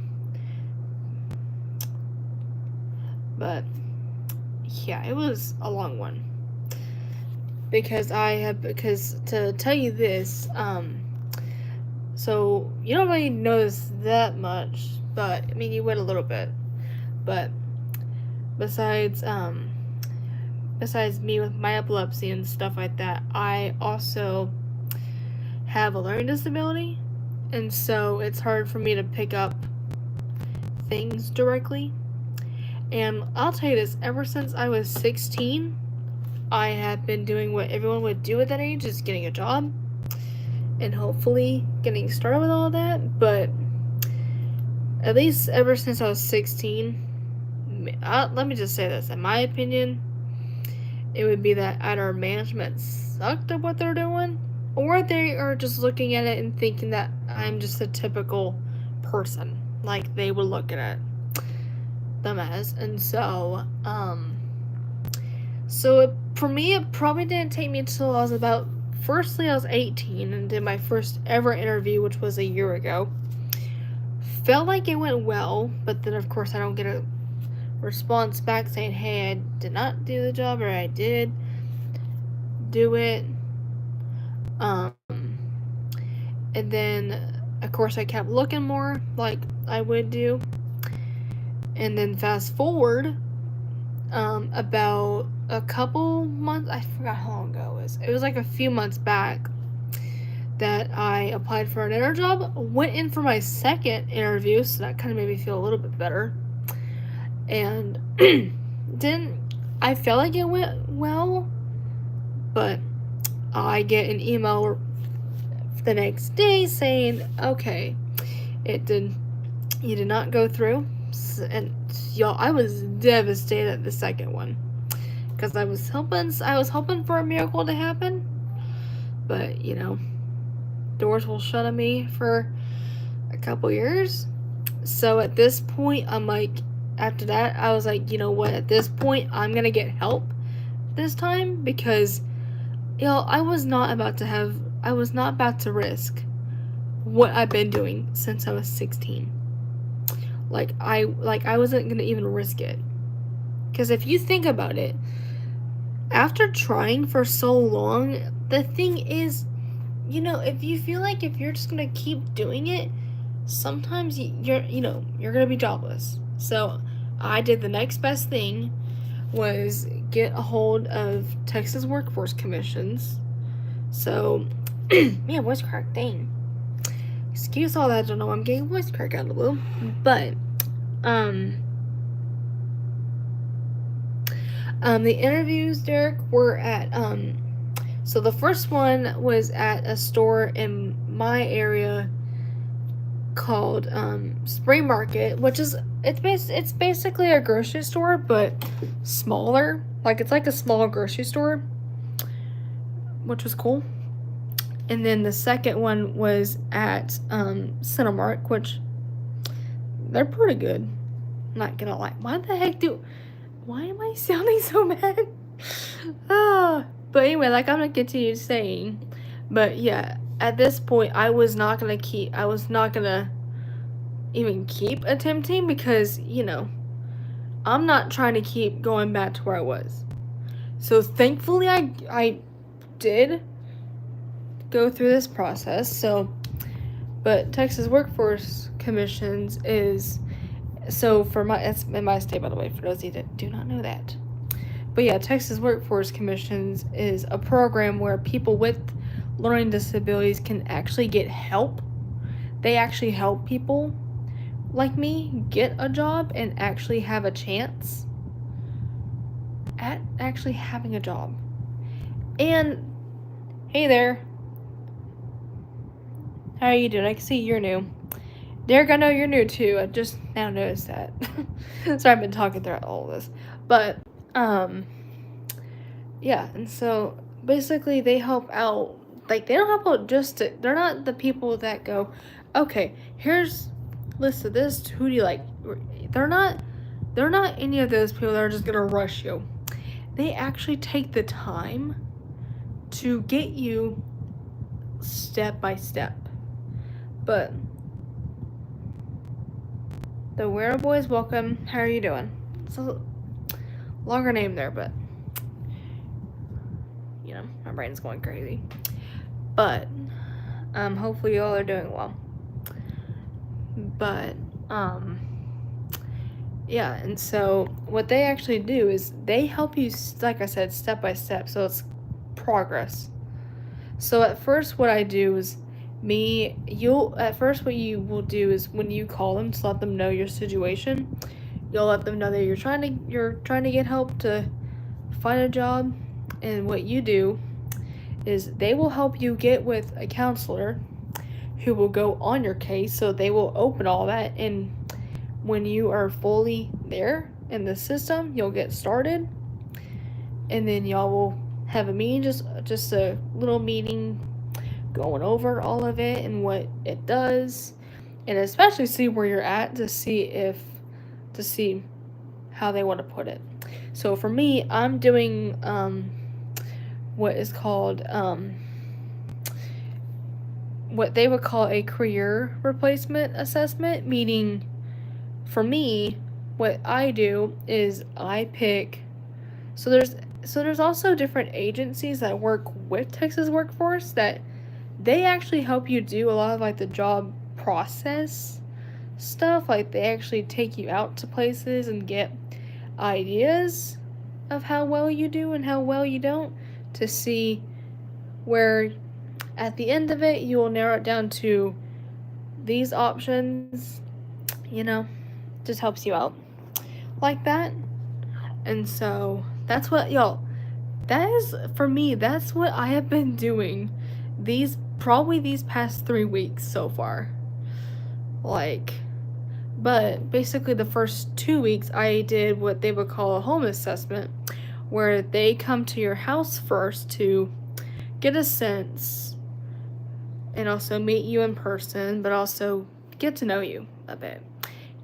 But yeah, it was a long one. Because to tell you this, so you don't really notice that much, but I mean you would a little bit. But besides me with my epilepsy and stuff like that, I also have a learning disability, and so it's hard for me to pick up things directly. And I'll tell you this, ever since I was 16, I have been doing what everyone would do at that age, is getting a job and hopefully getting started with all that. But at least ever since I was 16, let me just say this, in my opinion, it would be that either management sucked at what they're doing, or they are just looking at it and thinking that I'm just a typical person, like they would look at them as. And so, for me, it probably didn't take me until I was firstly I was 18 and did my first ever interview, which was a year ago. Felt like it went well, but then of course I don't get a response back saying, hey, I did not do the job, or I did. do it. And then, of course, I kept looking more like I would do. And then fast forward, about a couple months, I forgot how long ago it was. It was like a few months back that I applied for another job, went in for my second interview, so that kind of made me feel a little bit better. And I felt like it went well, but I get an email the next day saying, okay, you did not go through. And y'all, I was devastated at the second one, because I was hoping for a miracle to happen, but doors will shut on me for a couple years. So at this point, I'm like, after that, I was like, you know what, at this point, I'm gonna get help this time, because I was not about to risk what I've been doing since I was 16. I wasn't gonna even risk it. Because if you think about it, after trying for so long, the thing is, if you feel like if you're just gonna keep doing it, sometimes you're gonna be jobless. So I did the next best thing, was get a hold of Texas Workforce Commissions. So, man, voice crack, dang. Excuse all that, I don't know, I'm getting voice crack out of the blue. But, the interviews, Derek, were at, so the first one was at a store in my area called, Spring Market, which is, it's basically a grocery store, but smaller. It's like a small grocery store, which was cool. And then the second one was at, Cinemark, which they're pretty good. I'm not gonna lie. Why am I sounding so mad? But anyway, I'm gonna continue saying, but yeah, at this point, I was not gonna even keep attempting, because, I'm not trying to keep going back to where I was. So thankfully, I did go through this process. But Texas Workforce Commissions is, it's in my state, by the way, for those of you that do not know that. But yeah, Texas Workforce Commissions is a program where people with learning disabilities can actually get help. They actually help people like me get a job and actually have a chance at actually having a job. And hey there, how are you doing? I can see you're new. Derek, I know you're new too. I just now noticed that. So I've been talking throughout all of this. But, yeah, and so basically they help out. They don't help out they're not the people that go, okay, here's a list of this, who do you like? They're not any of those people that are just gonna rush you. They actually take the time to get you step by step. But the Weirdo Boys, welcome. How are you doing? It's a longer name there, but my brain's going crazy. But hopefully y'all are doing well. But yeah, and so what they actually do is they help you, like I said, step by step. So it's progress. So at first, what I do is what you will do is when you call them to let them know your situation, you'll let them know that you're trying to get help to find a job, and what you do is they will help you get with a counselor who will go on your case. So they will open all that, and when you are fully there in the system, you'll get started, and then y'all will have a meeting, just a little meeting, going over all of it and what it does, and especially see where you're at to see how they want to put it. So for me, I'm doing what is called what they would call a career replacement assessment, meaning for me, what I do is I pick, So there's also different agencies that work with Texas Workforce that they actually help you do a lot of like the job process stuff. Like they actually take you out to places and get ideas of how well you do and how well you don't, to see where at the end of it you will narrow it down to these options, you know, just helps you out like that. And so that's what, y'all, that is for me, that's what I have been doing these past 3 weeks so far. Like, but basically the first 2 weeks I did what they would call a home assessment, where they come to your house first to get a sense and also meet you in person, but also get to know you a bit.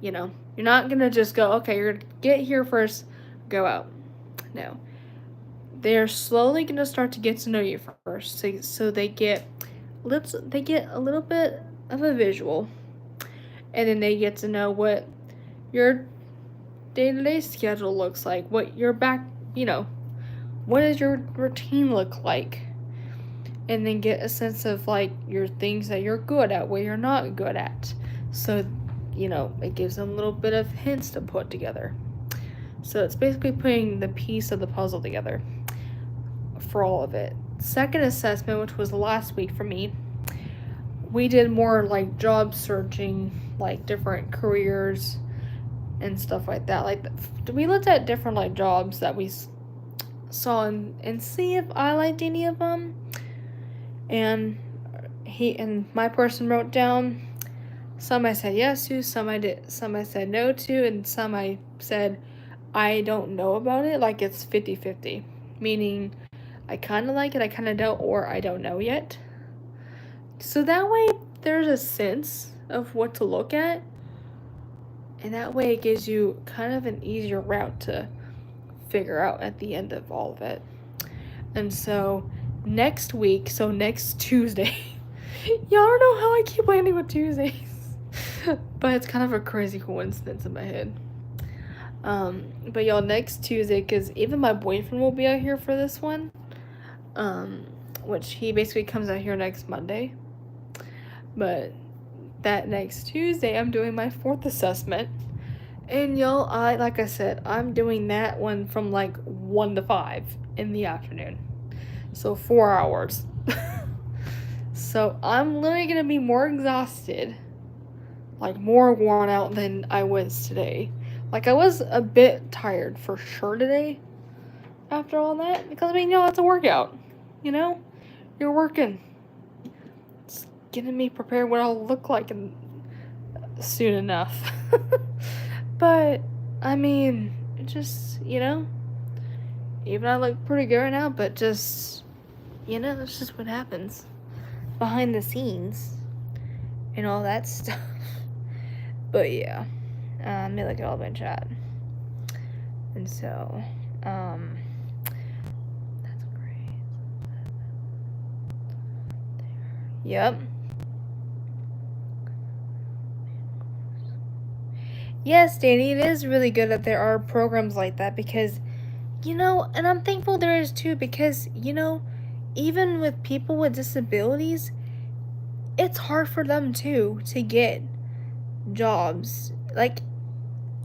You know, you're not gonna just go, okay, you're gonna get here first, go out. No. They're slowly gonna start to get to know you first, so they get a little bit of a visual, and then they get to know what your day-to-day schedule looks like, what your what does your routine look like, and then get a sense of like your things that you're good at, what you're not good at. So, it gives them a little bit of hints to put together. So it's basically putting the piece of the puzzle together for all of it. Second assessment, which was last week for me, we did more like job searching, like different careers and stuff like that. Like we looked at different like jobs that we saw and see if I liked any of them. And my person wrote down some I said yes to, some I said no to, and some I said I don't know about it. Like it's 50-50, meaning I kind of like it, I kind of don't, or I don't know yet. So that way there's a sense of what to look at, and that way it gives you kind of an easier route to figure out at the end of all of it. And so next week, so next Tuesday, y'all don't know how I keep landing with Tuesdays, but it's kind of a crazy coincidence in my head. But y'all, next Tuesday, because even my boyfriend will be out here for this one, which he basically comes out here next Monday. But that next Tuesday, I'm doing my 4th assessment. And y'all, like I said, I'm doing that one from like 1 to 5 in the afternoon. So 4 hours. So I'm literally going to be more exhausted, like more worn out than I was today. Like I was a bit tired for sure today after all that, because it's a workout, you're working. It's getting me prepared what I'll look like soon enough. But it just, even I look pretty good right now, but just, that's just what happens behind the scenes and all that stuff. But yeah, let me look at all my chat. And so, that's great. Yep. Yes, Danny, it is really good that there are programs like that, because, and I'm thankful there is too, because, even with people with disabilities, it's hard for them too to get jobs. Like,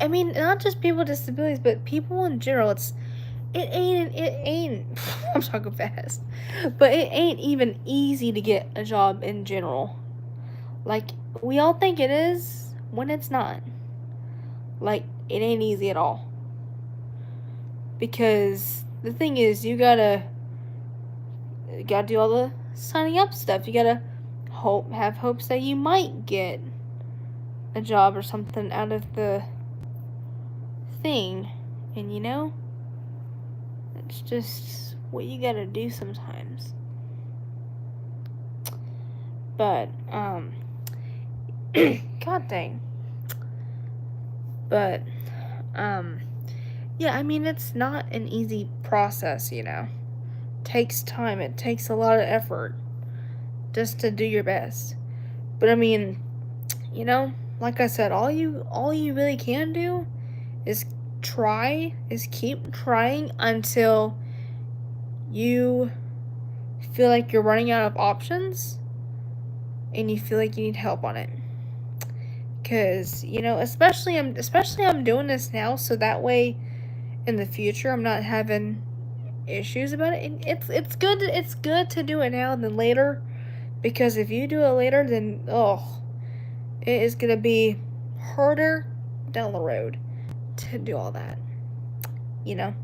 not just people with disabilities, but people in general. It ain't, I'm talking fast, but it ain't even easy to get a job in general. Like, we all think it is when it's not. Like, it ain't easy at all. Because the thing is, you gotta do all the signing up stuff. You gotta have hopes that you might get a job or something out of the thing. And it's just what you gotta do sometimes. But, god dang. But, yeah, it's not an easy process, takes time, it takes a lot of effort just to do your best. But like I said, all you really can do is keep trying until you feel like you're running out of options and you feel like you need help on it. Cause especially I'm doing this now, so that way in the future I'm not having issues about it. And it's good to do it now than later, because if you do it later, then it is gonna be harder down the road to do all that. You know,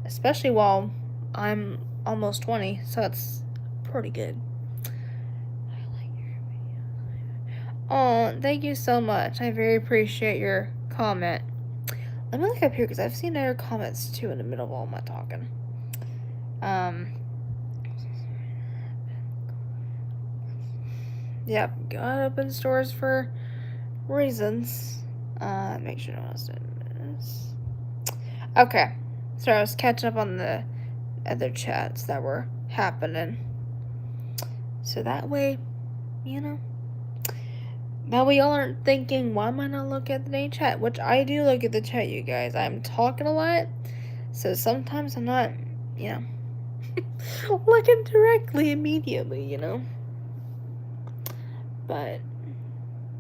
especially while I'm almost 20, so it's pretty good. Oh, thank you so much. I very appreciate your comment. Let me look up here because I've seen other comments too in the middle of all my talking. Yep, God open stores for reasons. Make sure no one else did this. Okay, so I was catching up on the other chats that were happening. So that way, that way y'all aren't thinking, why am I not looking at the main chat? Which I do look at the chat, you guys. I'm talking a lot, so sometimes I'm not, looking directly immediately, But,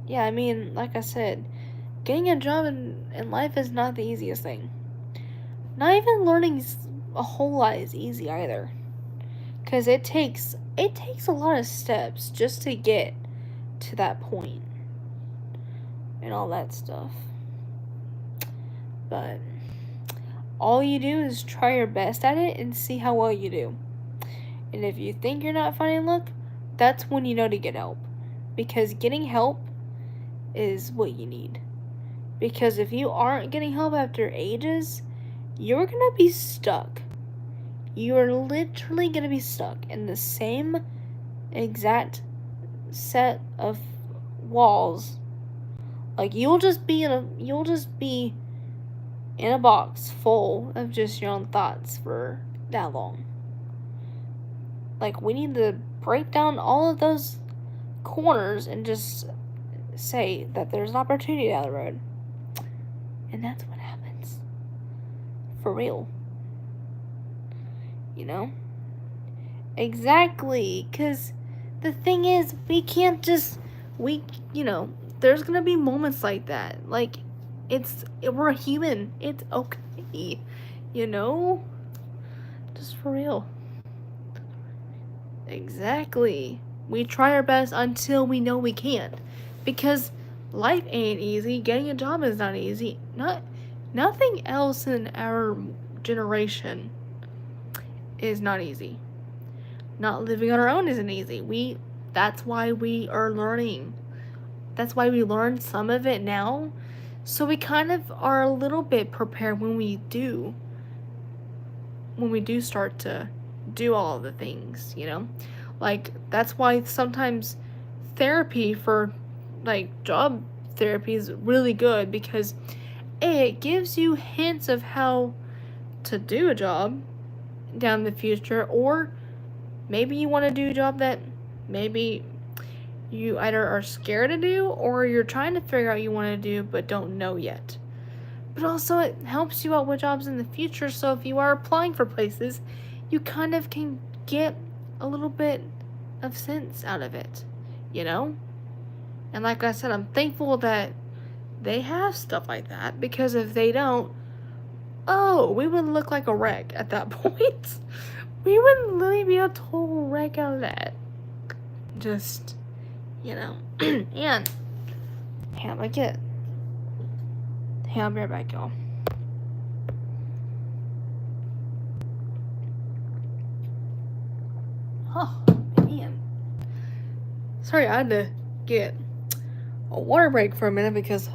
yeah, I mean, like I said, getting a job in life is not the easiest thing. Not even learning a whole lot is easy either. Because it takes a lot of steps just to get to that point. And all that stuff. But all you do is try your best at it and see how well you do. And if you think you're not finding luck, that's when you know to get help. Because getting help is what you need. Because if you aren't getting help after ages, you're gonna be stuck. You are literally gonna be stuck in the same exact set of walls. Like you'll just be in a box full of just your own thoughts for that long. Like we need to break down all of those corners and just say that there's an opportunity down the road. And that's what happens. For real. Exactly. Because the thing is, we can't just, there's going to be moments like that. Like, we're human. It's okay. Just for real. Exactly. We try our best until we know we can't. Because life ain't easy. Getting a job is not easy. Nothing else in our generation is not easy. Not living on our own isn't easy. That's why we are learning. That's why we learn some of it now. So we kind of are a little bit prepared when we do start to do all the things, Like, that's why sometimes therapy for, like, job therapy is really good, because it gives you hints of how to do a job down in the future, or maybe you want to do a job that maybe you either are scared to do or you're trying to figure out you want to do but don't know yet. But also it helps you out with jobs in the future, so if you are applying for places, you kind of can get a little bit of sense out of it, And like I said, I'm thankful that they have stuff like that, because if they don't, we would look like a wreck at that point. We would literally be a total wreck out of that. Just, and, I'll be right back, y'all. Oh, man. Sorry, I had to get a water break for a minute because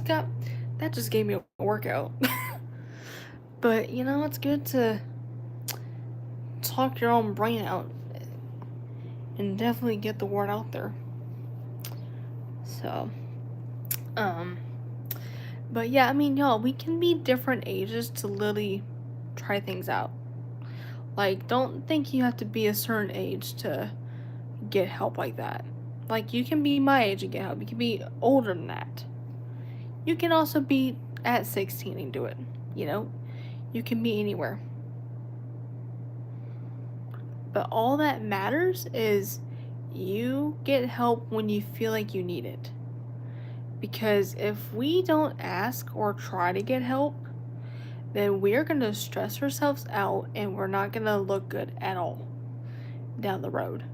that just gave me a workout. But, it's good to talk your own brain out and definitely get the word out there. So, but yeah, I mean, y'all, we can be different ages to literally try things out. Like, don't think you have to be a certain age to get help like that. Like, you can be my age and get help. You can be older than that. You can also be at 16 and do it, You can be anywhere. But all that matters is you get help when you feel like you need it. Because if we don't ask or try to get help, then we're going to stress ourselves out and we're not going to look good at all down the road.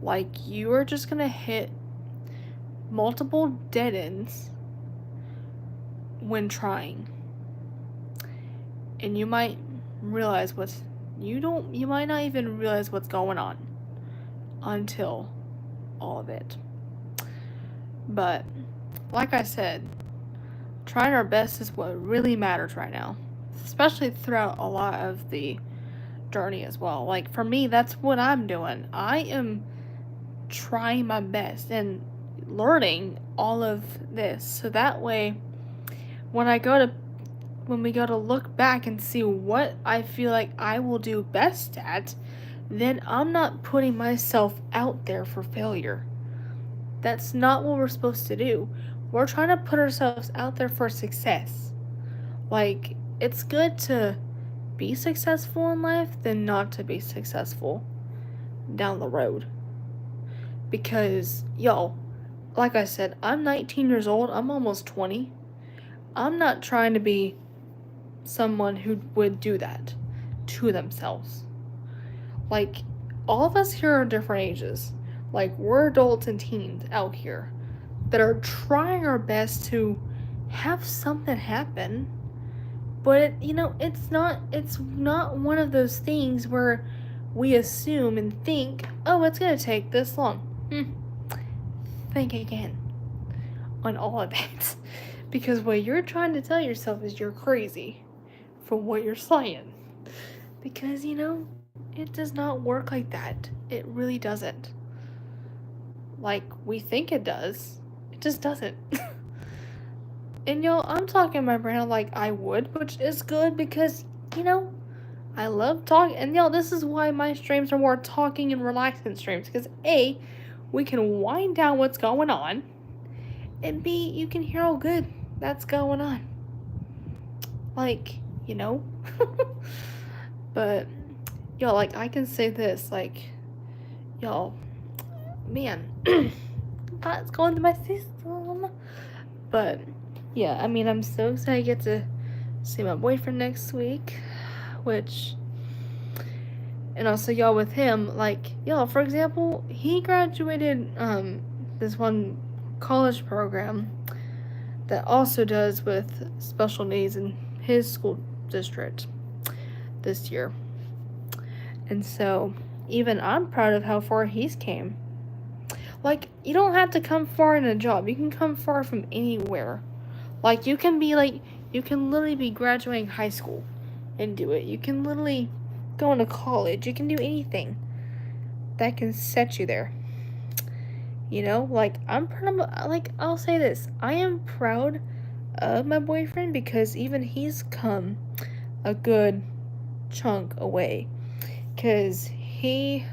Like, you are just going to hit multiple dead ends when trying. And you might realize you might not even realize what's going on until all of it. But like I said, trying our best is what really matters right now, especially throughout a lot of the journey as well. Like, for me, that's what I'm doing. I am trying my best and learning all of this, so that way when we go to look back and see what I feel like I will do best at, then I'm not putting myself out there for failure. That's not what we're supposed to do. We're trying to put ourselves out there for success. Like, it's good to be successful in life than not to be successful down the road. Because, yo, like I said, I'm 19 years old. I'm almost 20. I'm not trying to be someone who would do that to themselves. Like, all of us here are different ages. Like, we're adults and teens out here that are trying our best to have something happen. But it's not one of those things where we assume and think, oh, it's gonna take this long. Think again on all of that. Because what you're trying to tell yourself is you're crazy for what you're saying. Because, it does not work like that. It really doesn't. Like we think it does. It just doesn't. And I'm talking my brain like I would, which is good because, I love talking. And this is why my streams are more talking and relaxing streams. Because A, we can wind down what's going on. And B, you can hear how good that's going on. Like, But, like, I can say this, like, man, that's going to my system. But, yeah, I mean, I'm so excited to get to see my boyfriend next week, and also, with him, like, for example, he graduated, this one college program that also does with special needs in his school district this year. And so, even I'm proud of how far he's came. Like, you don't have to come far in a job. You can come far from anywhere. Like, you can literally be graduating high school and do it. You can literally go into college. You can do anything that can set you there. Like, I'm proud of, like, I'll say this. I am proud of my boyfriend because even he's come a good chunk away. Because to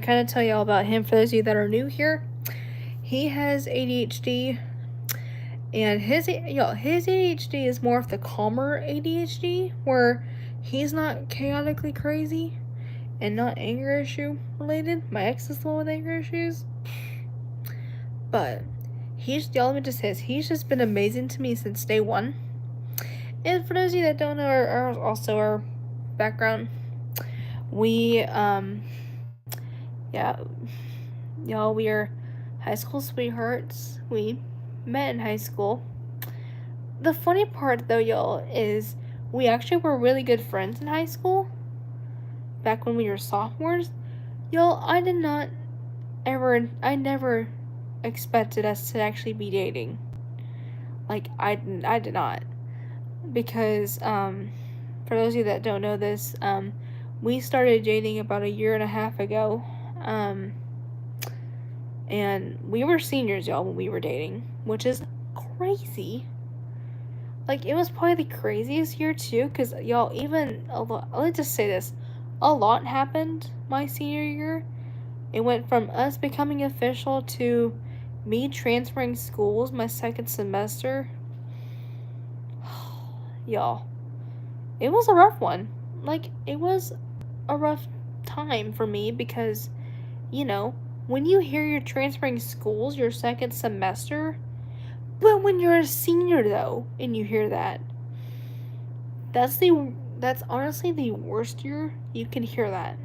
kind of tell y'all about him, for those of you that are new here, he has ADHD, and his ADHD is more of the calmer ADHD, where he's not chaotically crazy and not anger issue related. My ex is the one with anger issues, but let me just say this, he's just been amazing to me since day one. And for those of you that don't know our background, we we are high school sweethearts. We met in high school. The funny part though, y'all, is we actually were really good friends in high school back when we were sophomores. Y'all, I never expected us to actually be dating. Like, I did not. Because, for those of you that don't know this, we started dating about 1.5 years ago. And we were seniors, y'all, when we were dating, which is crazy. Like, it was probably the craziest year, too, because, y'all, let's just say this, a lot happened my senior year. It went from us becoming official to me transferring schools my second semester. Y'all, it was a rough one. Like, it was a rough time for me because, you know, when you hear you're transferring schools your second semester, but when you're a senior though, and you hear that, that's the that's honestly the worst year you can hear that.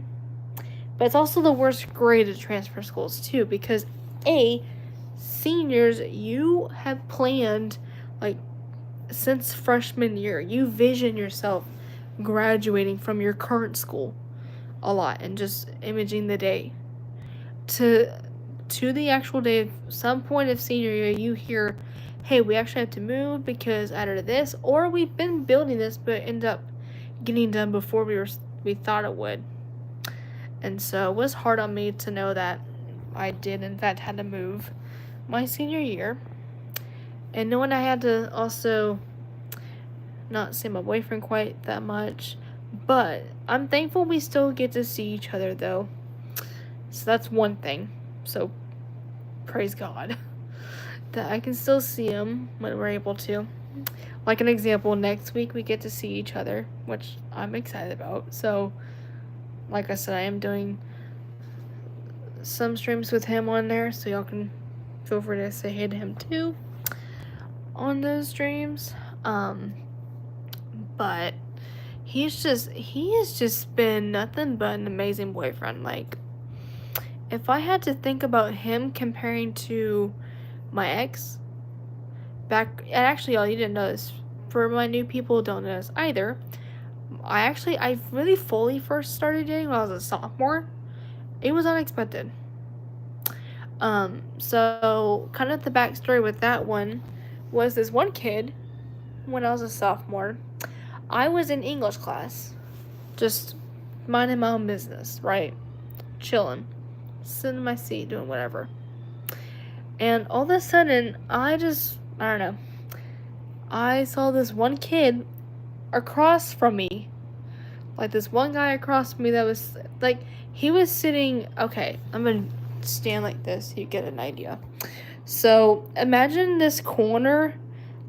But it's also the worst grade to transfer schools too because A, seniors, you have planned like since freshman year. You vision yourself graduating from your current school a lot and just imaging the day to the actual day of some point of senior year you hear, hey, we actually have to move because out of this, or we've been building this but end up getting done before we thought it would. And so it was hard on me to know that I did in fact had to move my senior year, and knowing I had to also not see my boyfriend quite that much. But I'm thankful we still get to see each other though, so that's one thing. So praise God that I can still see him when we're able to. Like an example, next week we get to see each other, which I'm excited about. So like I said, I am doing some streams with him on there, so y'all can feel free to say hey to him too on those streams. But he has just been nothing but an amazing boyfriend. Like, if I had to think about him comparing to my ex back, and actually, y'all, you didn't know this. For my new people who don't know this either, I really fully first started dating when I was a sophomore. It was unexpected. So kind of the backstory with that one was this one kid when I was a sophomore. I was in English class, just minding my own business, right? Chilling, sitting in my seat, doing whatever. And all of a sudden, I don't know, I saw this one kid across from me. Like, this one guy across from me that was, like, he was sitting, okay, I'm gonna stand like this so you get an idea. So, imagine this corner,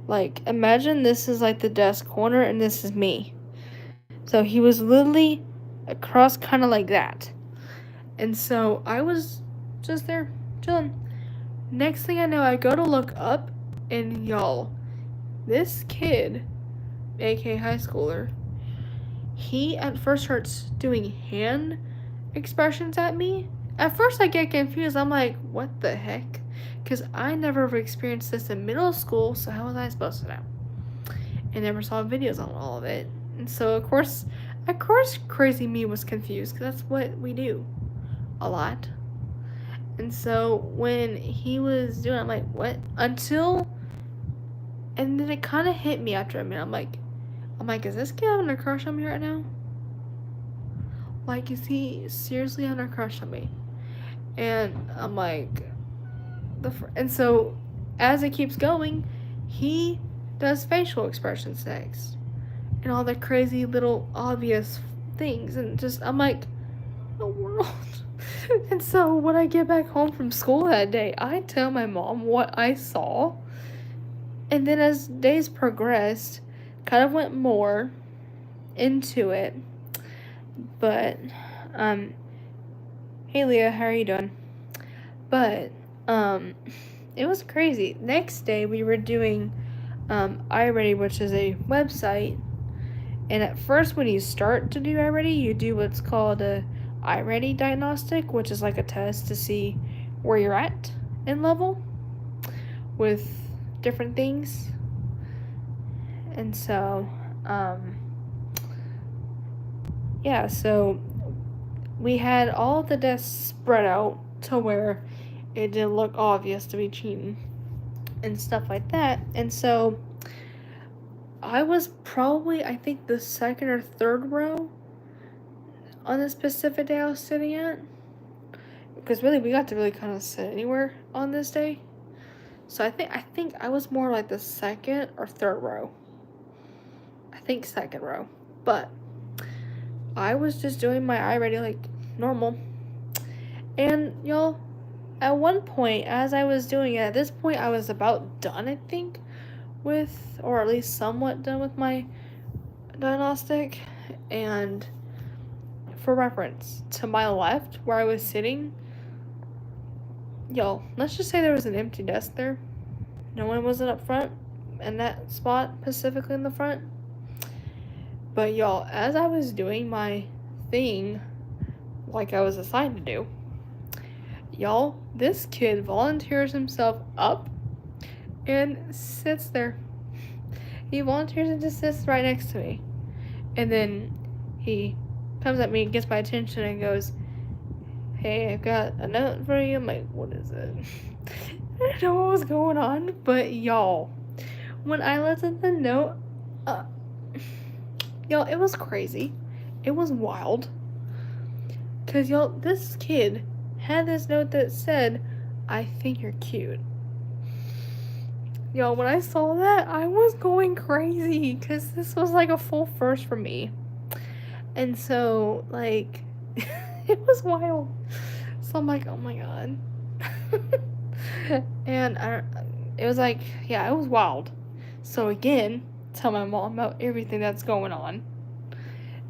like, imagine this is, like, the desk corner, and this is me. So, he was literally across kind of like that. And so, I was just there, chilling. Next thing I know, I go to look up, and y'all, this kid, aka high schooler, he at first starts doing hand expressions at me. At first I get confused. I'm like, what the heck? Because I never experienced this in middle school, so how was I supposed to know? I never saw videos on all of it. And so of course crazy me was confused, because that's what we do a lot. And so when he was doing it, I'm like, what? And then it kind of hit me after a minute. I'm like, is this kid having a crush on me right now? Like, is he seriously having a crush on me? And I'm like, and so as it keeps going, he does facial expressions next, and all the crazy little obvious things, and just I'm like, the world. And so when I get back home from school that day, I tell my mom what I saw, and then as days progressed, kind of went more into it. But hey Leah, how are you doing? But it was crazy. Next day we were doing iReady, which is a website. And at first, when you start to do iReady, you do what's called a iReady diagnostic, which is like a test to see where you're at in level with different things. And so, yeah, so we had all of the desks spread out to where it didn't look obvious to be cheating and stuff like that. And so I was probably, I think, the second or third row on the specific day I was sitting at. Because really, we got to really kind of sit anywhere on this day. So I think I was more like the second or third row. I think second row. But I was just doing my iReady like normal. And y'all, at one point, as I was doing it, at this point I was about done, I think, with, or at least somewhat done with my diagnostic. And for reference, to my left, where I was sitting, y'all, let's just say there was an empty desk there. No one wasn't up front in that spot, specifically in the front. But y'all, as I was doing my thing, like I was assigned to do, y'all, this kid volunteers himself up and sits there. He volunteers and just sits right next to me. And then he comes at me and gets my attention and goes, "Hey, I've got a note for you." I'm like, what is it? I don't know what was going on, but y'all, when I looked at the note, y'all, it was crazy. It was wild. Because, y'all, this kid had this note that said, "I think you're cute." Y'all, when I saw that, I was going crazy. Because this was like a full first for me. And so, like, it was wild. So I'm like, oh my god. And it was like, yeah, it was wild. So again, tell my mom about everything that's going on.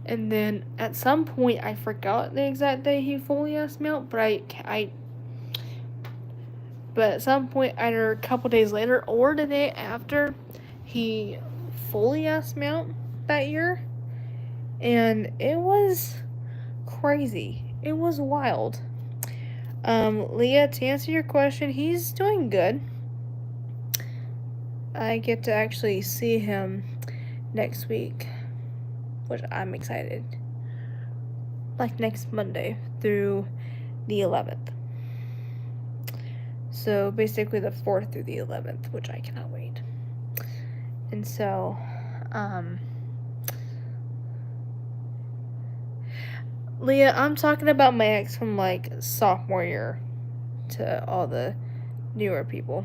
And then at some point, I forgot the exact day he fully asked me out, but at some point, either a couple days later or the day after, he fully asked me out that year. And it was crazy. It was wild. Leah, to answer your question, he's doing good. I get to actually see him next week, which I'm excited. Like next Monday through the 11th. So basically the 4th through the 11th, which I cannot wait. And so, Leah, I'm talking about my ex from like sophomore year to all the newer people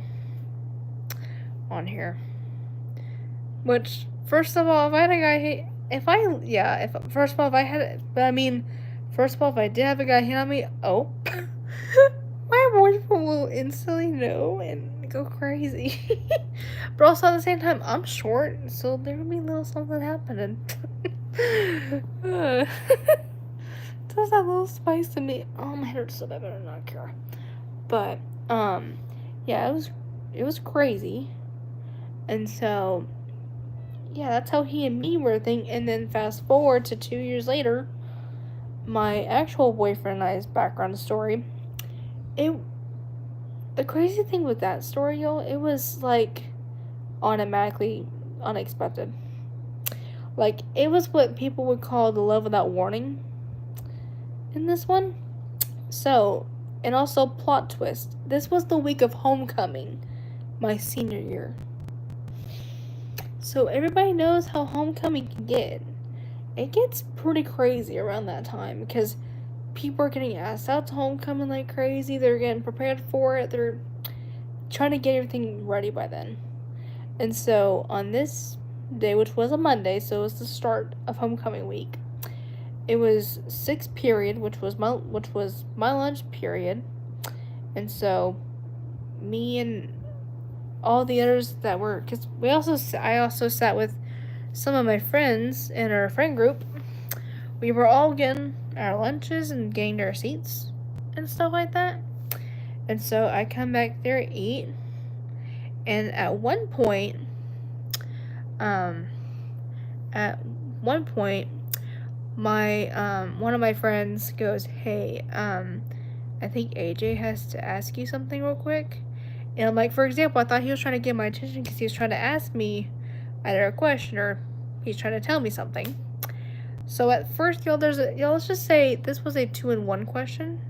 on here. Which, first of all, if I had a guy if I did have a guy hit on me, oh, my boyfriend will instantly know and go crazy. But also at the same time, I'm short, so there would be a little something happening. Does that little spice to me? Oh, my head hurts so bad, but I do not care. But, yeah, it was crazy. And so, yeah, that's how he and me were a thing. And then fast forward to 2 years later, my actual boyfriend and I's background story. The crazy thing with that story, y'all, it was like automatically unexpected. Like, it was what people would call the love without warning in this one. So, and also plot twist. This was the week of homecoming, my senior year. So everybody knows how homecoming can get. It gets pretty crazy around that time because people are getting asked out to homecoming like crazy. They're getting prepared for it. They're trying to get everything ready by then. And so on this day, which was a Monday, so it was the start of homecoming week, it was 6th period, which was my lunch period. And so me and all the others that were, because I also sat with some of my friends in our friend group. We were all getting our lunches and getting our seats and stuff like that. And so I come back there to eat. And at one point, my one of my friends goes, "Hey, I think AJ has to ask you something real quick." And I'm like, for example, I thought he was trying to get my attention because he was trying to ask me either a question or he's trying to tell me something. So at first, let's just say this was a 2-in-1 question.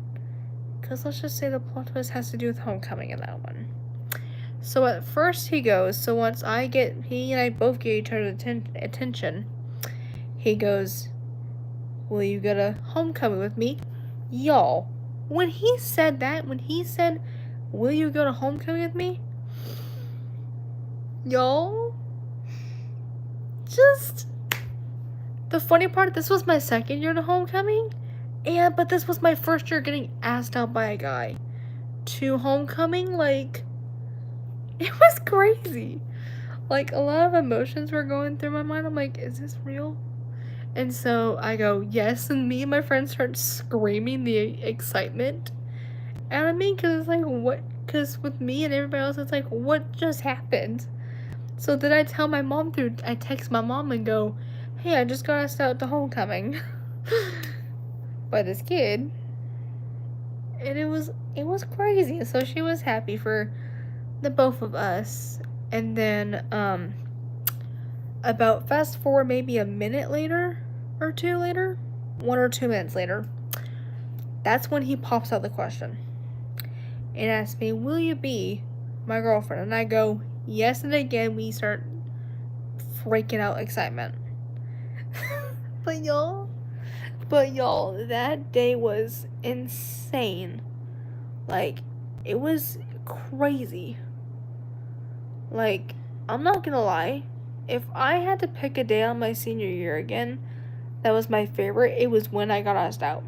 Because let's just say the plot twist has to do with homecoming in that one. So at first he goes, so once he and I both get each other's attention, he goes, "Will you go to homecoming with me?" Y'all, when he said, "Will you go to homecoming with me?" Y'all, just, the funny part, this was my second year to homecoming, but this was my first year getting asked out by a guy to homecoming. Like, it was crazy. Like, a lot of emotions were going through my mind. I'm like, is this real? And so I go, yes, and me and my friends start screaming the excitement out of me, because it's like, what? Because with me and everybody else, it's like, what just happened? So then I tell my mom I text my mom and go, hey, I just got asked out to homecoming by this kid. And it was crazy. So she was happy for the both of us. And then about fast forward maybe a minute later or two later, 1 or 2 minutes later, that's when he pops out the question and asks me, will you be my girlfriend? And I go, yes, and again we start freaking out excitement. but y'all, that day was insane. Like, it was crazy. Like, I'm not gonna lie, if I had to pick a day on my senior year again that was my favorite, it was when I got asked out.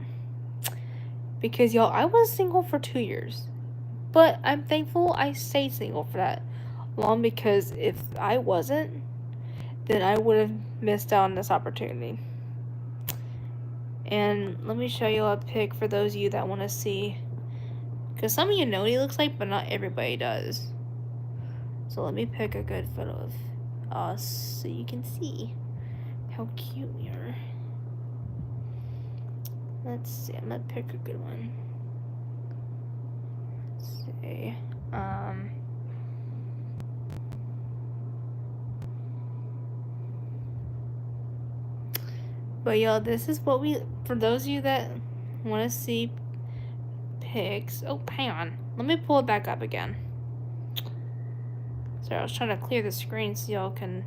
Because, y'all, I was single for 2 years. But I'm thankful I stayed single for that long, because if I wasn't, then I would have missed out on this opportunity. And let me show you a pic for those of you that want to see. Because some of you know what he looks like, but not everybody does. So let me pick a good photo of us so you can see how cute we are. Let's see, I'm gonna pick a good one. Let's see. But y'all, this is what for those of you that want to see pics. Oh, hang on. Let me pull it back up again. Sorry, I was trying to clear the screen so y'all can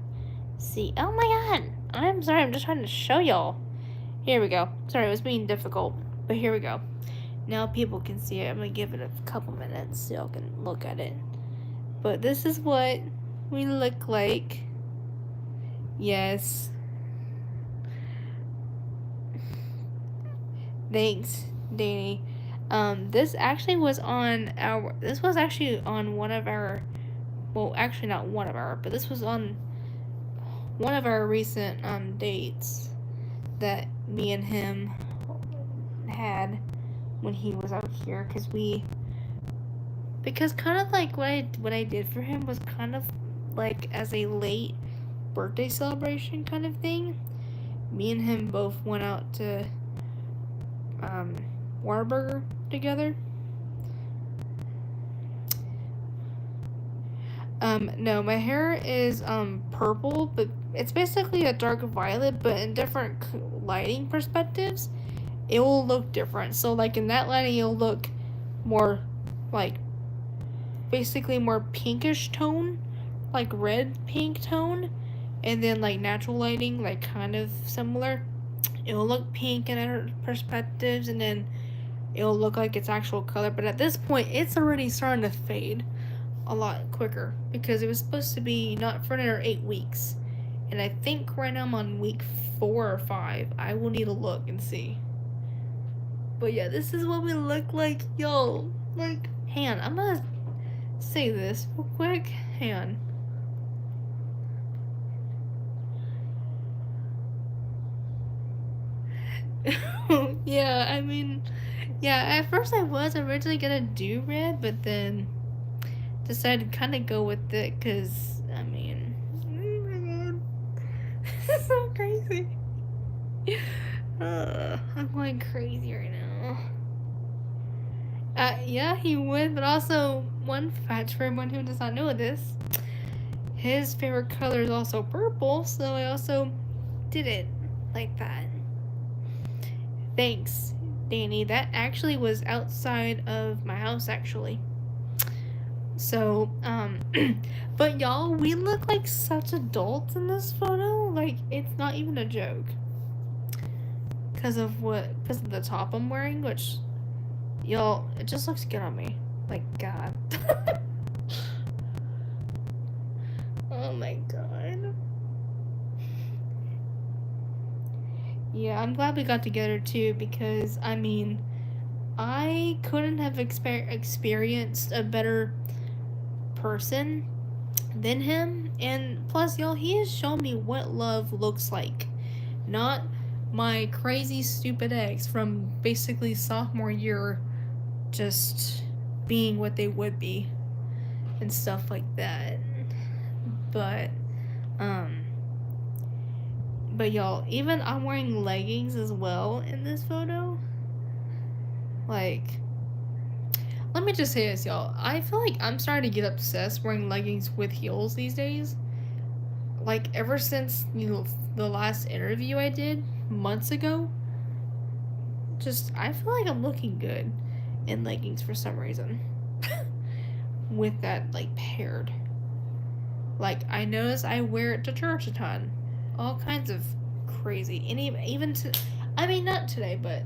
see. Oh my god! I'm sorry, I'm just trying to show y'all. Here we go. Sorry, it was being difficult, but here we go. Now people can see it. I'm gonna give it a couple minutes so y'all can look at it. But this is what we look like. Yes. Thanks, Danny. This was actually on one of our, well, actually not one of our, but this was on one of our recent dates that me and him had when he was out here, because kind of like what I did for him was kind of like as a late birthday celebration kind of thing. Me and him both went out to Whataburger together. No, my hair is purple, but it's basically a dark violet, but in different lighting perspectives, it will look different. So like in that lighting, it'll look more like basically more pinkish tone, like red pink tone, and then like natural lighting, like kind of similar, it'll look pink in other perspectives, and then it'll look like it's actual color. But at this point, it's already starting to fade a lot quicker, because it was supposed to be not for another 8 weeks, and I think right now I'm on week 4 or 5. I will need to look and see. But yeah, this is what we look like, yo. Like, hang on, I'm gonna say this real quick. Hang on. Yeah, I mean, yeah, at first I was originally gonna do red, but then decided to kind of go with it, because, I mean, oh my god. This is so crazy. I'm going crazy right now. Yeah, he would, but also, one fact for everyone who does not know this, his favorite color is also purple, so I also did it like that. Thanks, Danny. That actually was outside of my house, actually. So, but y'all, we look like such adults in this photo. Like, it's not even a joke. Because of the top I'm wearing, which, y'all, it just looks good on me. Like, God. Oh my god. Yeah, I'm glad we got together too, because, I mean, I couldn't have experienced a better person than him. And plus, y'all, he has shown me what love looks like. Not my crazy stupid ex from basically sophomore year just being what they would be and stuff like that. But um but y'all, even I'm wearing leggings as well in this photo. Like, let me just say this, y'all. I feel like I'm starting to get obsessed wearing leggings with heels these days. Like, ever since, the last interview I did months ago, just, I feel like I'm looking good in leggings for some reason. With that, like, paired. Like, I notice I wear it to church a ton. All kinds of crazy. And even to, I mean, not today, but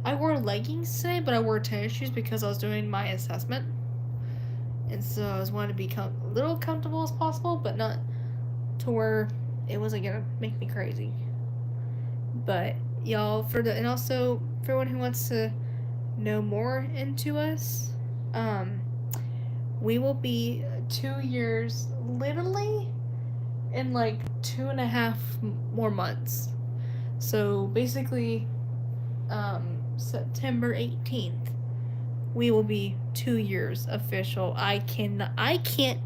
I wore leggings today, but I wore tennis shoes because I was doing my assessment. And so I was wanting to be a little comfortable as possible, but not to where it wasn't gonna make me crazy. But y'all, and also for anyone who wants to know more into us, we will be 2 years literally in like 2.5 more months. So basically, September 18th, we will be 2 years official. I can't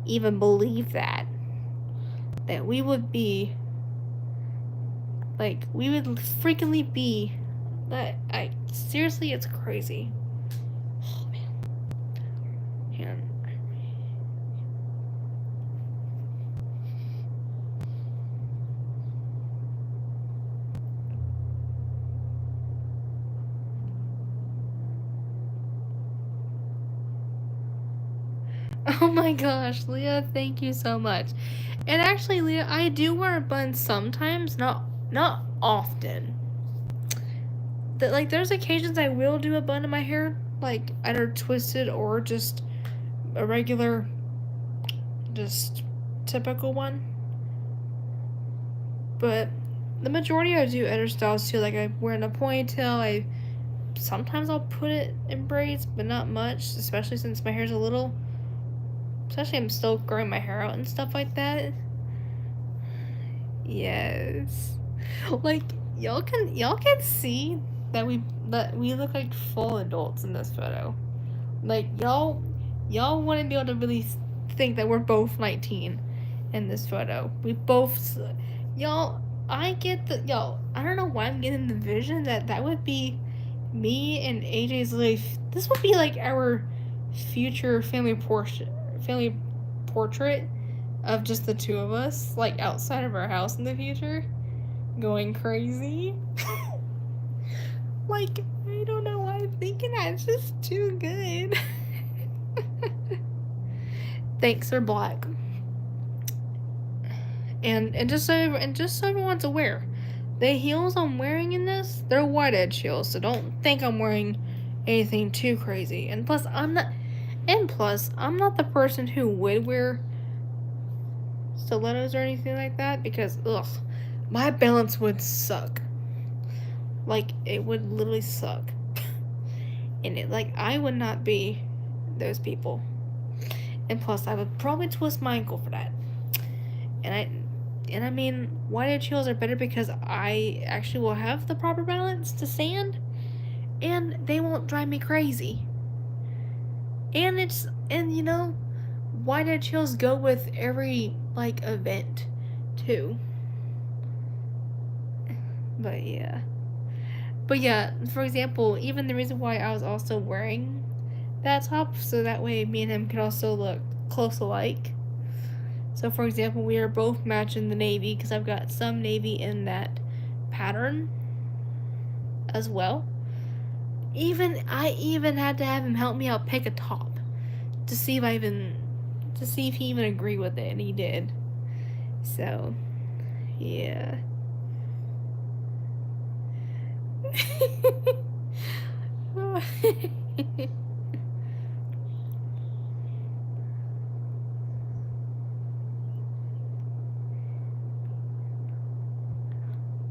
even believe that we would be, like, we would freakingly be, seriously, it's crazy. Oh man. And oh my gosh, Leah, thank you so much. And actually, Leah, I do wear a bun sometimes, not often. Like, there's occasions I will do a bun in my hair, like either twisted or just a regular, just typical one. But the majority I do other styles too. Like, I wear in a ponytail. Sometimes I'll put it in braids, but not much, especially since my hair's a little. Especially I'm still growing my hair out and stuff like that. Yes. Like, y'all can see that we look like full adults in this photo. Like, y'all wouldn't be able to really think that we're both 19 in this photo. We both, y'all, I don't know why I'm getting the vision that would be me and AJ's life. This would be like our future family portrait of just the two of us, like outside of our house in the future, going crazy. Like, I don't know why I'm thinking that. It's just too good. Thanks, they're black. And just so everyone's aware, the heels I'm wearing in this, they're wide edge heels, so don't think I'm wearing anything too crazy. And plus, I'm not the person who would wear stilettos or anything like that, because my balance would suck. Like, it would literally suck. And I would not be those people. And plus, I would probably twist my ankle for that. And I mean, wide edge heels are better because I actually will have the proper balance to stand, and they won't drive me crazy. And wide edge heels go with every, like, event too. But yeah, for example, even the reason why I was also wearing that top, so that way me and him could also look close alike. So for example, we are both matching the navy because I've got some navy in that pattern as well. I even had to have him help me out pick a top to see if he even agreed with it, and he did. So, yeah.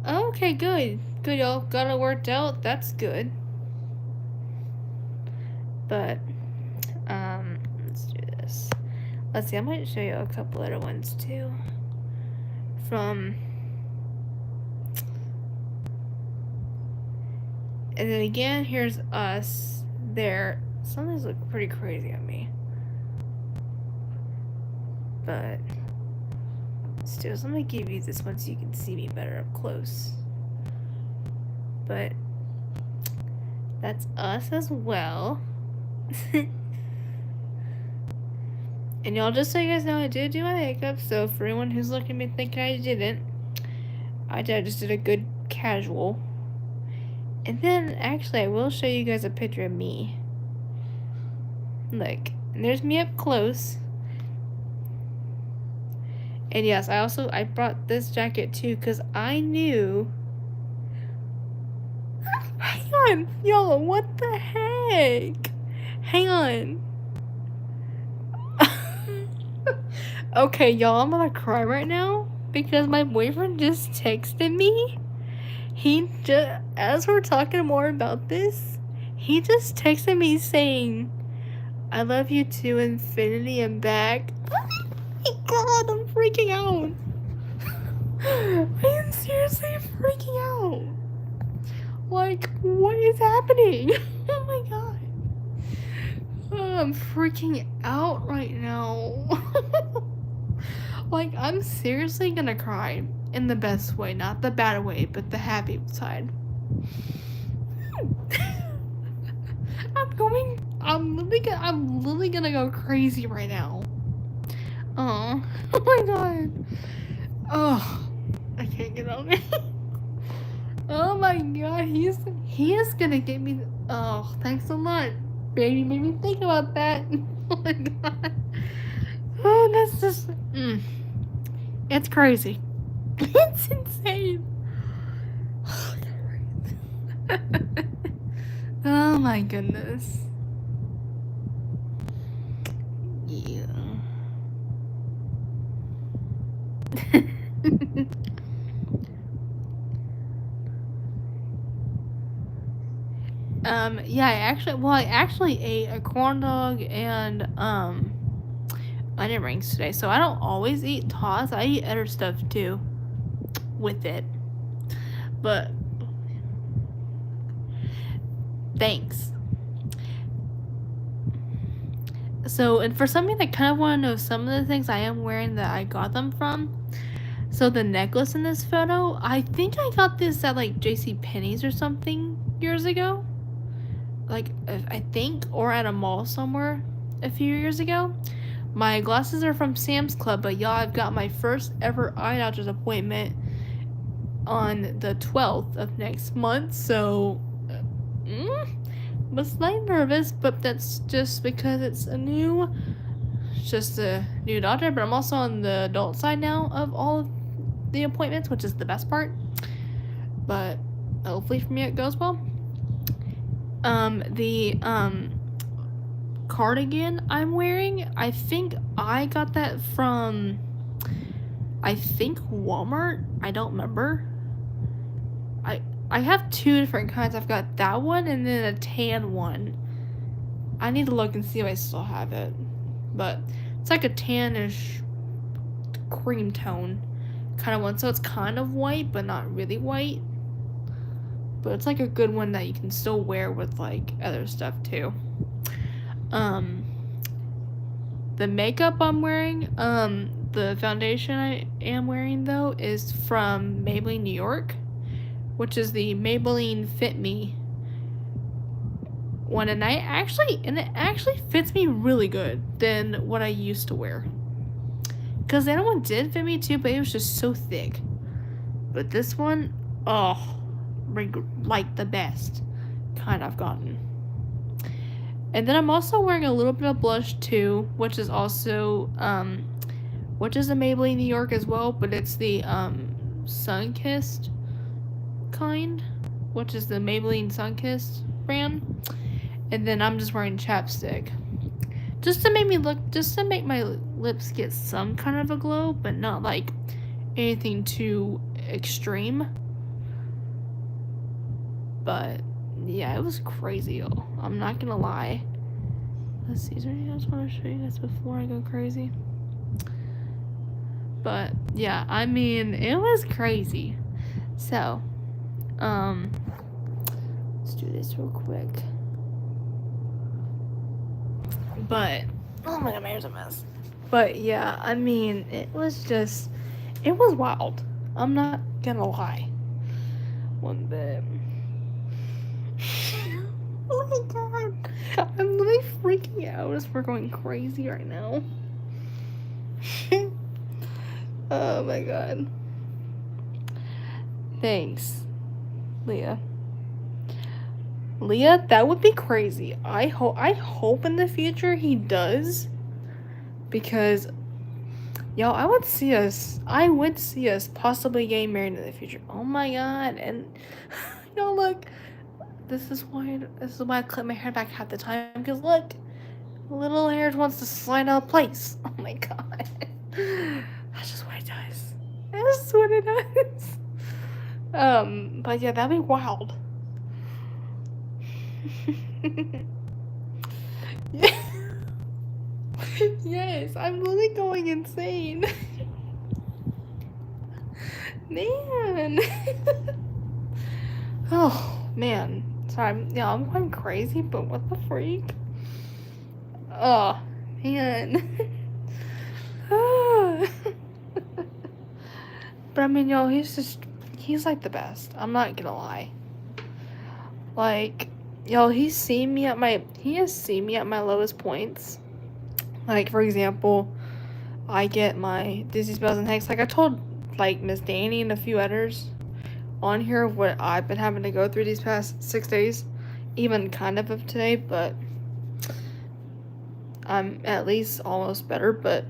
Okay, good. Good, y'all got it worked out. That's good. But, let's do this. Let's see, I might show you a couple other ones too. From And then again, here's us there. Some of these look pretty crazy on me. But still, so I'm gonna give you this one so you can see me better up close. But that's us as well. And y'all, just so you guys know, I did do my makeup, so for anyone who's looking at me thinking I didn't, I just did a good casual. And then, actually, I will show you guys a picture of me. Look, and there's me up close. And yes, I brought this jacket too, because I knew... Hang on, y'all, what the heck? Hang on. Okay, y'all, I'm gonna cry right now because my boyfriend just texted me. As we're talking more about this, he just texted me saying, I love you to infinity and back. Oh my god, I'm freaking out. I am seriously freaking out. Like, what is happening? Oh my god. Oh, I'm freaking out right now. Like, I'm seriously gonna cry in the best way, not the bad way, but the happy side. I'm literally gonna go crazy right now. Oh my god. Oh, I can't get on it. Oh my god, he is gonna get me. Oh, thanks a lot, baby. Made me think about that. Oh my god. Oh, that's just. It's crazy. It's insane. Oh my goodness. Yeah. Yeah, I actually ate a corn dog and onion rings today. So I don't always eat toss. I eat other stuff too with it. But thanks. So, and for somebody that kind of want to know some of the things I am wearing that I got them from. So the necklace in this photo, I think I got this at like JCPenney's or something years ago. Like, I think, or at a mall somewhere a few years ago. My glasses are from Sam's Club, but y'all, I've got my first ever eye doctor's appointment on the 12th of next month, so I'm slightly nervous, but that's just because it's just a new doctor, but I'm also on the adult side now of all of the appointments, which is the best part, but hopefully for me it goes well. The cardigan I'm wearing, I think I got that from, Walmart. I don't remember. I have two different kinds. I've got that one and then a tan one. I need to look and see if I still have it. But it's like a tannish cream tone kind of one. So it's kind of white, but not really white. But it's like a good one that you can still wear with like other stuff too. The makeup I'm wearing, the foundation I am wearing though is from Maybelline New York, which is the Maybelline Fit Me one, and it actually fits me really good than what I used to wear. Cause the other one did fit me too, but it was just so thick. But this one, like the best kind I've gotten. And then I'm also wearing a little bit of blush too, which is also which is a Maybelline New York as well, but it's the Sunkissed kind, which is the Maybelline Sunkissed brand. And then I'm just wearing chapstick just to make my lips get some kind of a glow, but not like anything too extreme. But yeah, it was crazy, y'all. I'm not gonna lie. Let's see, is there anything else I want to show you guys before I go crazy? But yeah, I mean, it was crazy. So Let's do this real quick. But, oh my god, my hair's a mess. But yeah, I mean, it was wild. I'm not gonna lie. One bit. Oh my god. I'm literally freaking out as we're going crazy right now. Oh my god. Thanks, Leah. Leah, that would be crazy. I hope in the future he does. Because y'all, I would see us possibly getting married in the future. Oh my god. And y'all, look, this is why I clip my hair back half the time, because look, little hair wants to slide out of place. Oh my god. That's just what it does. That's what it does. But yeah, that'd be wild. Yes, I'm really going insane. Man. Oh, man. Sorry, I'm going crazy, but what the freak? Oh, man. But I mean, y'all, he's like the best. I'm not gonna lie. Like, y'all, he has seen me at my lowest points. Like, for example, I get my dizzy spells and hex. Like, I told, like, Miss Danny and a few others on here of what I've been having to go through these past 6 days. Even kind of today, but I'm at least almost better, but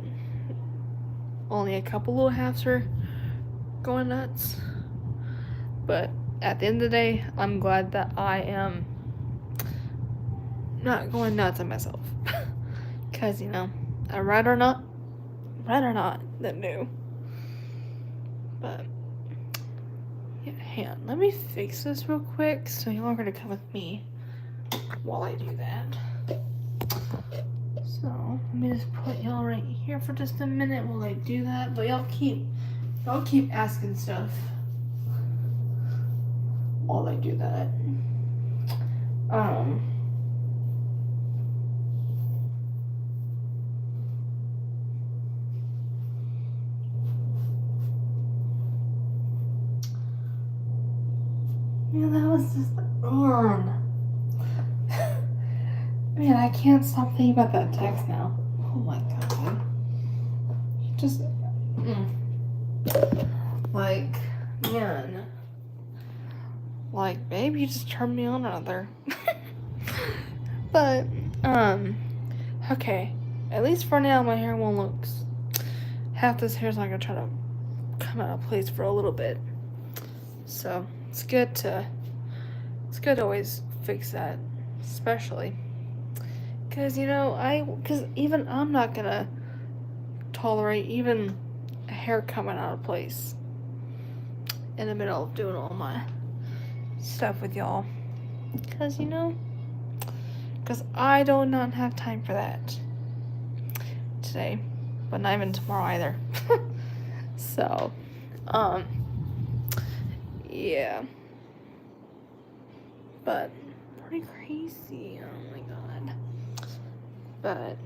only a couple little halves are going nuts. But at the end of the day, I'm glad that I am not going nuts on myself. Because, I'd rather not than do. But, yeah, hang on. Let me fix this real quick so y'all are going to come with me while I do that. So, let me just put y'all right here for just a minute while I do that. But y'all keep asking stuff while I do that. Man, that was just on. Man, I can't stop thinking about that text now. Oh my god. Just, like, man. Like, babe, you just turned me on another. But, okay. At least for now, my hair won't look. Half this hair's not gonna try to come out of place for a little bit. So, it's good to always fix that. Especially. Because, because even I'm not gonna tolerate even a hair coming out of place in the middle of doing all my stuff with y'all. Because, because I do not have time for that today, but not even tomorrow either. So, yeah. But, pretty crazy. Oh my god. But,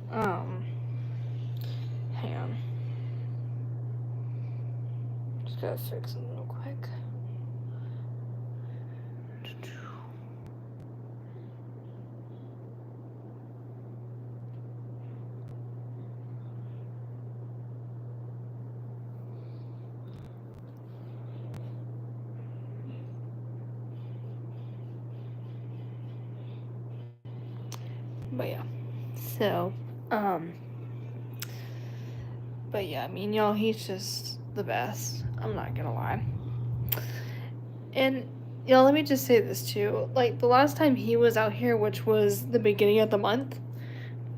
hang on. Just gotta fix it real quick. But yeah, so, but yeah, I mean, y'all, he's just the best. I'm not gonna lie. And, y'all, let me just say this too. Like, the last time he was out here, which was the beginning of the month,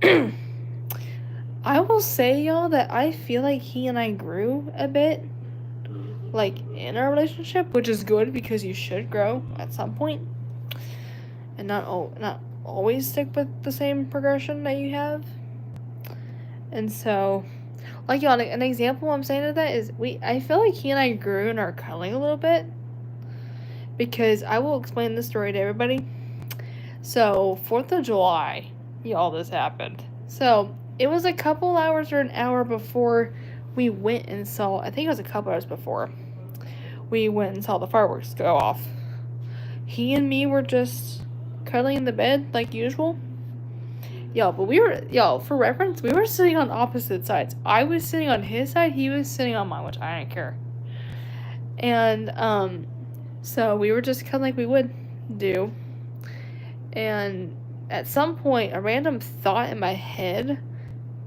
I will say, y'all, that I feel like he and I grew a bit, like, in our relationship, which is good because you should grow at some point. And not always stick with the same progression that you have. And so, like, y'all, an example I'm saying of that is I feel like he and I grew in our cuddling a little bit, because I will explain this story to everybody. So 4th of July, y'all, this happened. So it was a couple hours or an hour before we went and saw. I think it was a couple hours before we went and saw the fireworks go off. He and me were just cuddling in the bed like usual. Y'all, for reference, we were sitting on opposite sides. I was sitting on his side, he was sitting on mine, which I didn't care. And, so we were just kind of like we would do. And at some point, a random thought in my head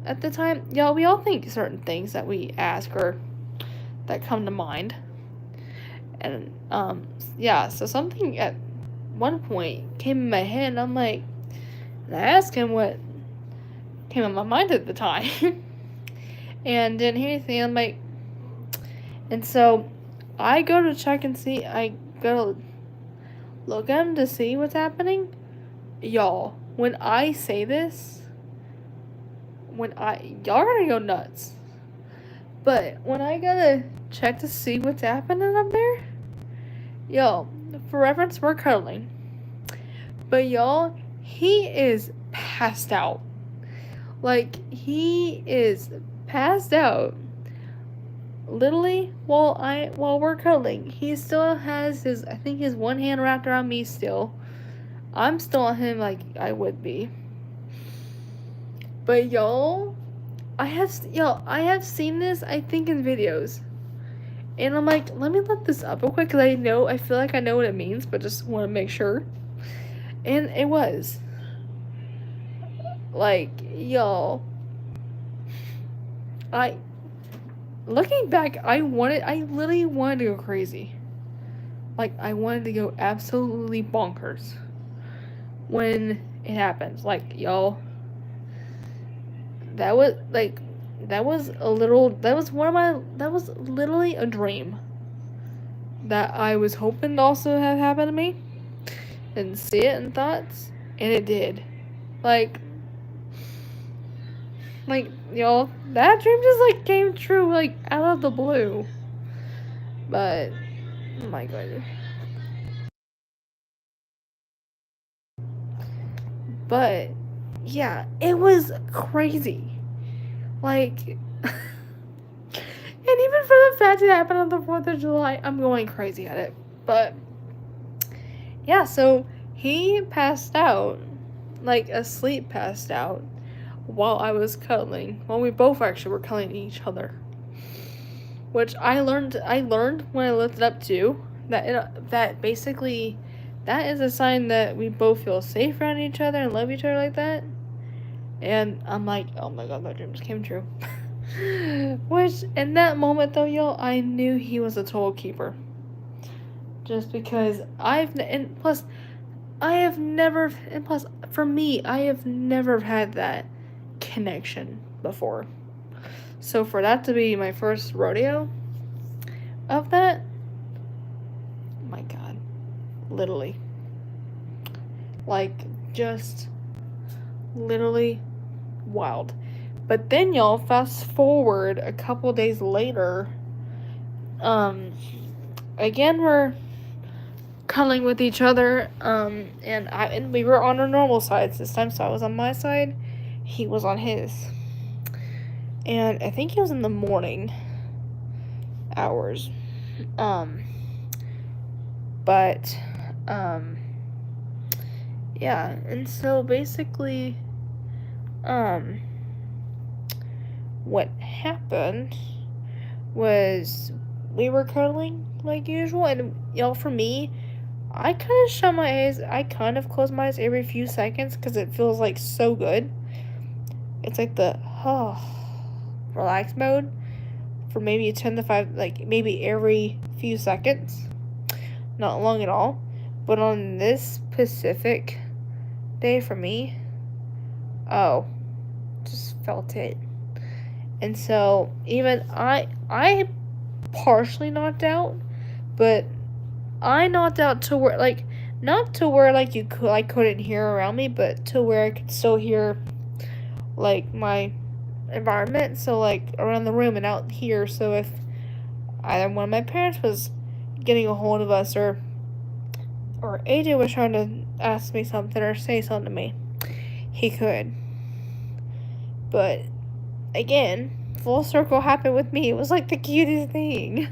at the time, y'all, we all think certain things that we ask or that come to mind. And, yeah, so something at one point came in my head, and I'm like, and I asked him what came in my mind at the time. And didn't hear anything. I'm like, and so I go to check and see, I go to look at him to see what's happening. Y'all, when I say this, y'all are gonna go nuts. But when I gotta check to see what's happening up there, y'all, for reference, we're cuddling. But y'all, he is passed out. Like, he is passed out. Literally, while we're cuddling, he still has his one hand wrapped around me still. I'm still on him like I would be. But y'all, I have seen this, I think, in videos. And I'm like, let me look this up real quick, because I feel like I know what it means, but just want to make sure. And it was. Like, y'all, looking back, I literally wanted to go crazy. Like, I wanted to go absolutely bonkers when it happens. Like, y'all, that was literally a dream that I was hoping to also have happened to me, and see it in thoughts, and it did. Like, y'all, that dream just, like, came true, like, out of the blue. But, oh my god. But, yeah, it was crazy. Like, and even for the fact it happened on the 4th of July, I'm going crazy at it. But, yeah, so he passed out, like, asleep passed out, while I was cuddling. Well, we both actually were cuddling each other. Which I learned when I looked it up too, that basically, that is a sign that we both feel safe around each other and love each other like that. And I'm like, oh my god, that dream just came true. Which, in that moment though, y'all, I knew he was a total keeper. Just because for me, I have never had that connection before. So for that to be my first rodeo of that, oh my god, literally. Like, just literally wild. But then, y'all, fast forward a couple days later, again, we're cuddling with each other, and we were on our normal sides this time, so I was on my side, he was on his. And I think it was in the morning hours. But, yeah, and so basically, what happened was we were cuddling like usual, and y'all, for me, I kind of shut my eyes, I kind of close my eyes every few seconds, because it feels like so good. It's like the, relax mode for maybe 10 to 5, like maybe every few seconds. Not long at all. But on this specific day for me, just felt it. And so even I partially knocked out, but I knocked out to where, like, not to where, like, I couldn't hear around me, but to where I could still hear, like, my environment, so, like, around the room and out here. So if either one of my parents was getting a hold of us, or AJ was trying to ask me something or say something to me, he could. But again, full circle happened with me. It was like the cutest thing.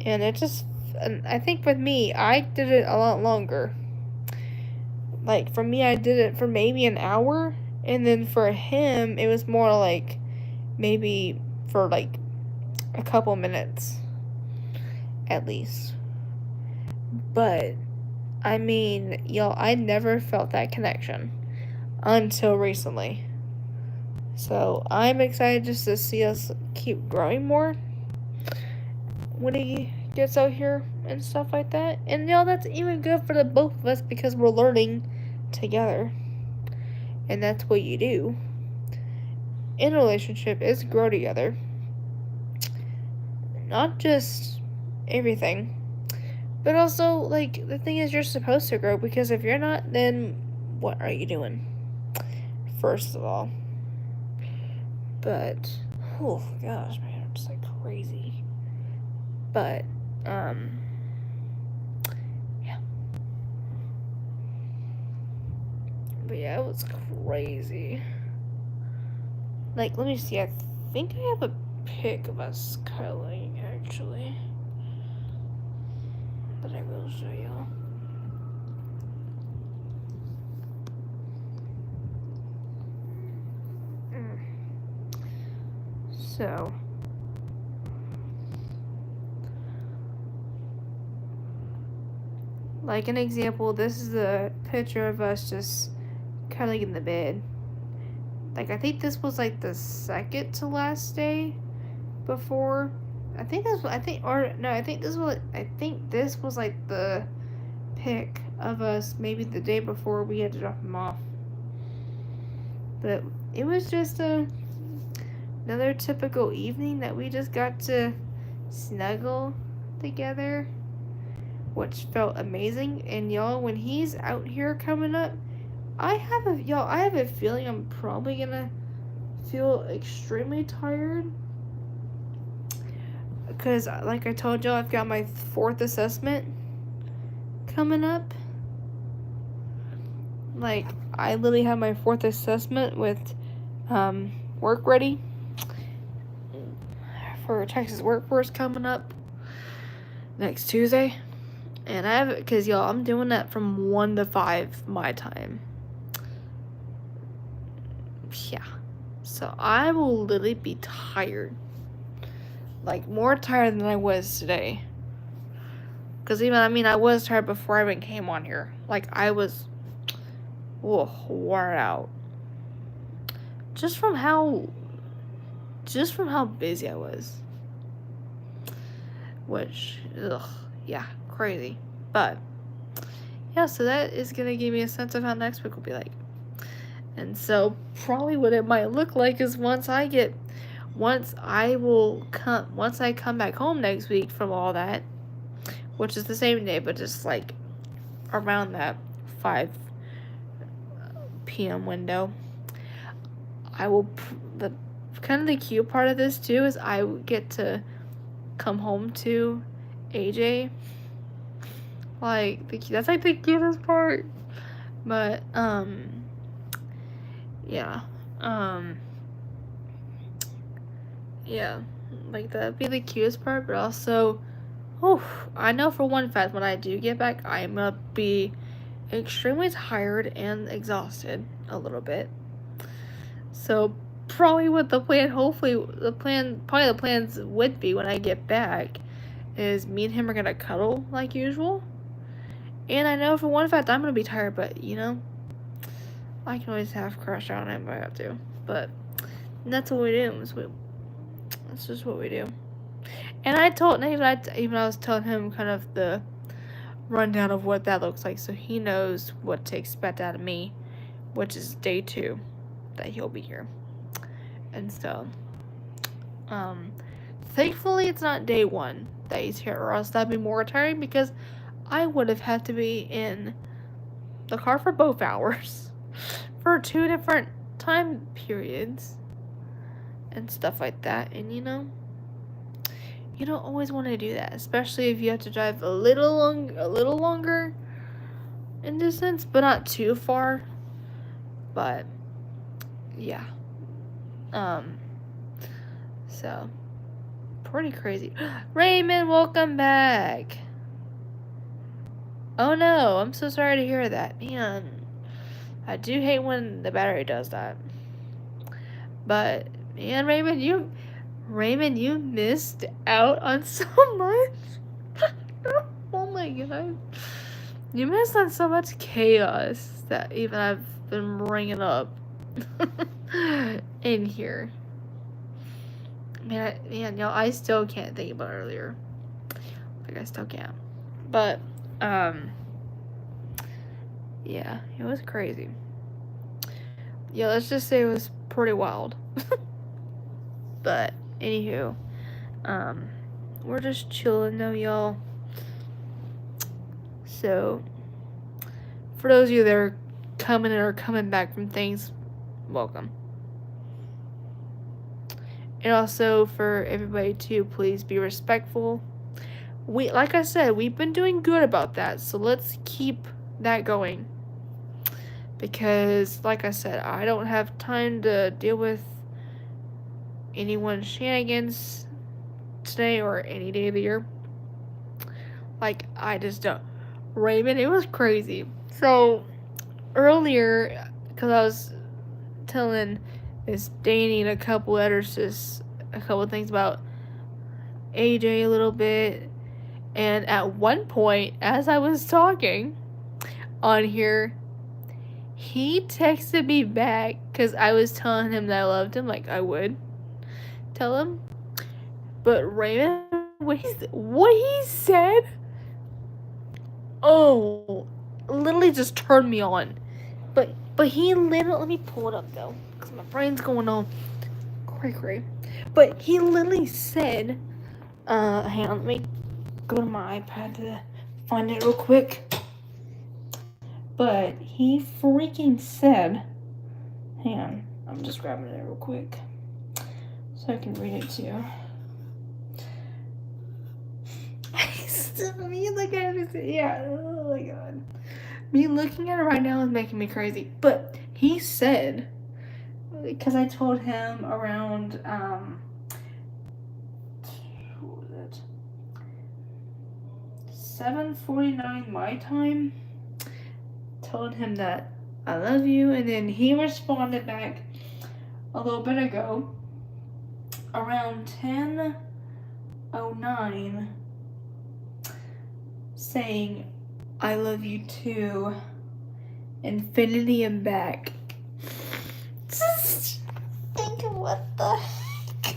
And I think with me, I did it a lot longer. Like, for me, I did it for maybe an hour. And then for him, it was more like maybe for like a couple minutes at least. But I mean, y'all, I never felt that connection until recently. So I'm excited just to see us keep growing more when he gets out here and stuff like that. And y'all, that's even good for the both of us because we're learning together. And that's what you do in a relationship, is grow together. Not just everything, but also, like, the thing is, you're supposed to grow, because if you're not, then what are you doing? First of all. But, oh gosh, man, I'm just like crazy. But, yeah. But yeah, it was crazy. Like, let me see, I think I have a pic of us cuddling, actually. But I will show y'all. So, like an example, this is a picture of us just cuddling in the bed. Like, I think this was like the second to last day before. I think this was like the pic of us maybe the day before we had to drop him off. But it was just another typical evening that we just got to snuggle together, which felt amazing. And y'all, when he's out here coming up, I have a feeling I'm probably gonna feel extremely tired, because like I told y'all, I've got my 4th assessment coming up. Like, I literally have my 4th assessment with work ready for Texas Workforce coming up next Tuesday. And because y'all, I'm doing that from 1 to 5 my time. Yeah. So I will literally be tired. Like, more tired than I was today. Because I was tired before I even came on here. Like, I was worn out. Just from how busy I was. Which, yeah, crazy. But, yeah, so that is going to give me a sense of how next week will be like. And so, probably what it might look like is once I come back home next week from all that, which is the same day, but just like around that 5 p.m. window, the cute part of this too is I get to come home to AJ. Like, that's like the cutest part. But yeah, yeah, like, that'd be the cutest part. But also, I know for one fact, when I do get back, I'm gonna be extremely tired and exhausted a little bit. So probably what the plans would be when I get back is me and him are gonna cuddle like usual. And I know for one fact I'm gonna be tired, but I can always have crush on him if I have to. But that's what we do. That's just what we do. And I told Nate, I was telling him kind of the rundown of what that looks like, so he knows what to expect out of me, which is day 2 that he'll be here. And so, thankfully it's not day 1 that he's here, or else that'd be more tiring, because I would have had to be in the car for both hours for 2 different time periods and stuff like that. And you don't always want to do that, especially if you have to drive a little longer. in distance, but not too far. But yeah. So pretty crazy. Raymond, welcome back. Oh no, I'm so sorry to hear that. Man, I do hate when the battery does that. But man, Raymond, you missed out on so much. Oh my god. You missed on so much chaos that even I've been bringing up in here. Man, y'all, I still can't think about earlier. Like, I still can't. But, yeah, it was crazy. Yeah, let's just say it was pretty wild. But, anywho, we're just chilling though, y'all. So, for those of you that are coming back from things, welcome. And also for everybody to please be respectful. Like I said, we've been doing good about that, so let's keep that going. Because, like I said, I don't have time to deal with anyone's shenanigans today or any day of the year. Like, I just don't. Raymond, it was crazy. So, earlier, because I was telling Miss Danny and a couple others just a couple things about AJ a little bit, and at one point, as I was talking on here, he texted me back because I was telling him that I loved him, like I would tell him. But Raymond, what he said, oh, literally just turned me on. But he literally, let me pull it up though, because my brain's going on cray. But he literally said, hang on, let me go to my iPad to find it real quick. But he freaking said, hang on, I'm just grabbing it real quick so I can read it to you. Me looking at it, yeah, oh my god. Me looking at it right now is making me crazy. But he said, because I told him around, what was it? 7:49 my time. Told him that I love you, and then he responded back a little bit ago around 10:09 saying I love you too, infinity and back. Just think of what the heck.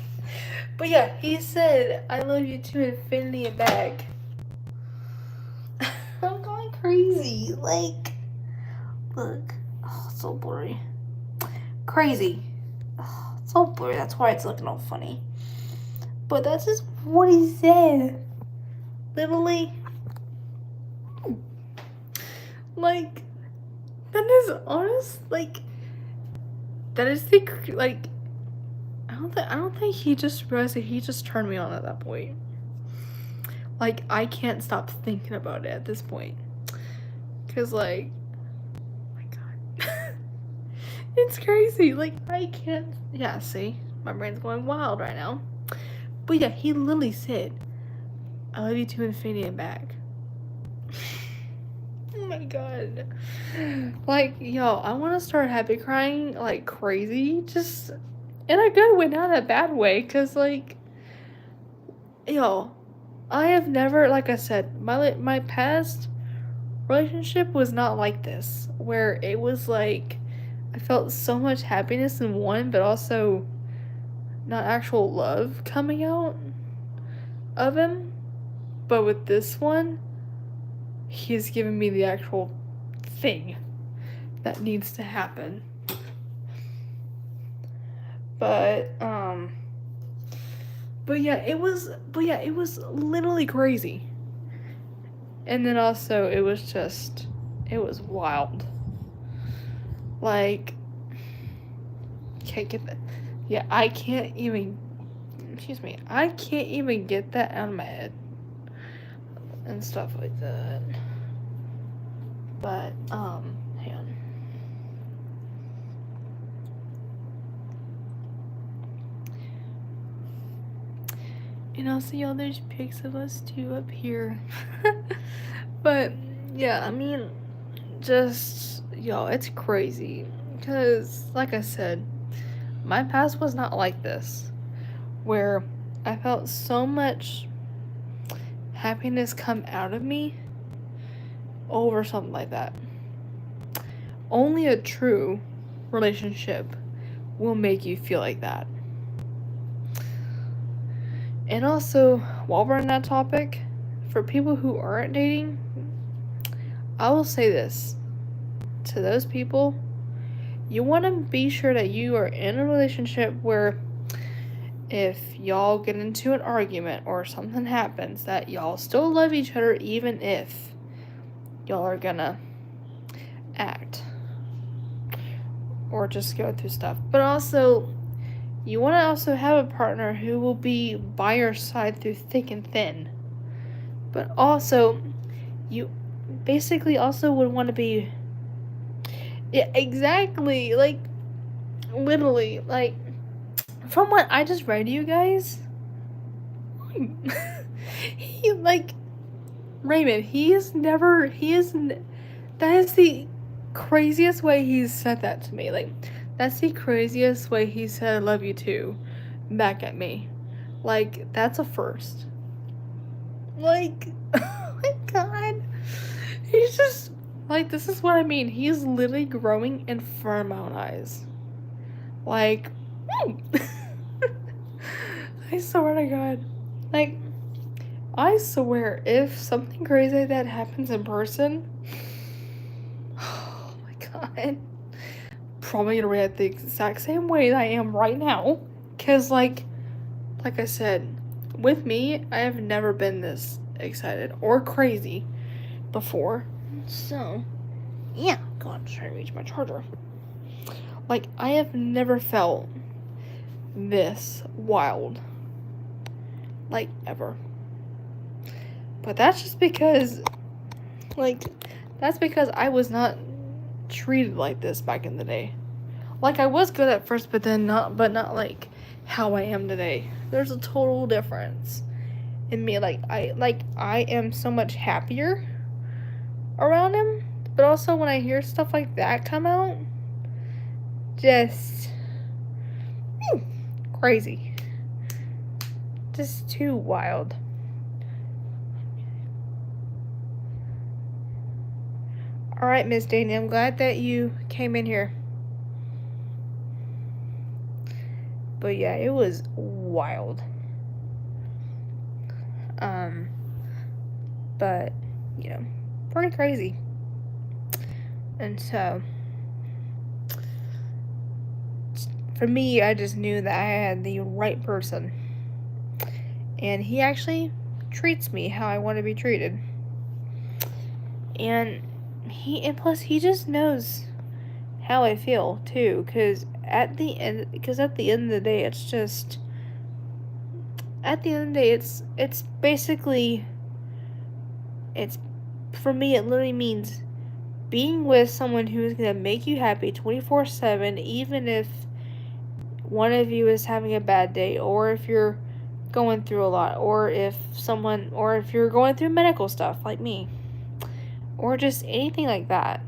But yeah, he said I love you too, infinity and back. I'm going crazy. Like, look, oh, it's so blurry. Crazy. Oh, it's so blurry. That's why it's looking all funny. But that's just what he said. Literally. Like, that is honest. Like, that is the like. I don't think he just realized that he just turned me on at that point. Like, I can't stop thinking about it at this point. Cause like, oh my god, it's crazy. Like, I can't. Yeah, see, my brain's going wild right now. But yeah, he literally said, "I love you to infinity and back." Oh my god. Like, yo, I want to start happy crying like crazy. Just in a good way, not a bad way. Because, like, yo, I have never, like I said, my past relationship was not like this. Where it was like, I felt so much happiness in one, but also not actual love coming out of him. But with this one, he's giving me the actual thing that needs to happen. But yeah, it was literally crazy. And then also it was wild. Like, can't get that. Yeah, I can't even get that out of my head and stuff like that. But, hang on. And also, y'all, there's pics of us too up here. But, yeah, I mean, just, y'all, it's crazy. Because, like I said, my past was not like this. Where I felt so much happiness come out of me over something like that. Only a true relationship will make you feel like that. And also, while we're on that topic, for people who aren't dating, I will say this to those people: you want to be sure that you are in a relationship where if y'all get into an argument or something happens, that y'all still love each other even if y'all are gonna act or just go through stuff. But also, you want to also have a partner who will be by your side through thick and thin. But also, you basically also would want to be. Yeah, exactly. Like, literally. Like, from what I just read to you guys, he, like, Raymond, that is the craziest way he's said that to me. Like, that's the craziest way he said I love you too back at me. Like, that's a first. Like, oh my god. He's just, like, this is what I mean. He's literally growing in front of my own eyes. Like, I swear to God. Like, I swear, if something crazy like that happens in person, oh my god, probably gonna react the exact same way that I am right now. Cause like I said, with me, I have never been this excited or crazy before. So, yeah, God, I'm trying to reach my charger. Like, I have never felt this wild, like, ever. But that's just because, like, that's because I was not treated like this back in the day. Like, I was good at first, but not like how I am today. There's a total difference in me. Like, I am so much happier around him, but also when I hear stuff like that come out, just crazy. Just too wild. Alright, Miss Dana, I'm glad that you came in here. But yeah, it was wild. But, you know, pretty crazy. And so, for me, I just knew that I had the right person. And he actually treats me how I want to be treated. And plus he just knows how I feel too, because at the end of the day, it's just, at the end of the day, it's basically, it's, for me, it literally means being with someone who is going to make you happy 24/7, even if one of you is having a bad day, or if you're going through a lot, or if you're going through medical stuff like me, or just anything like that.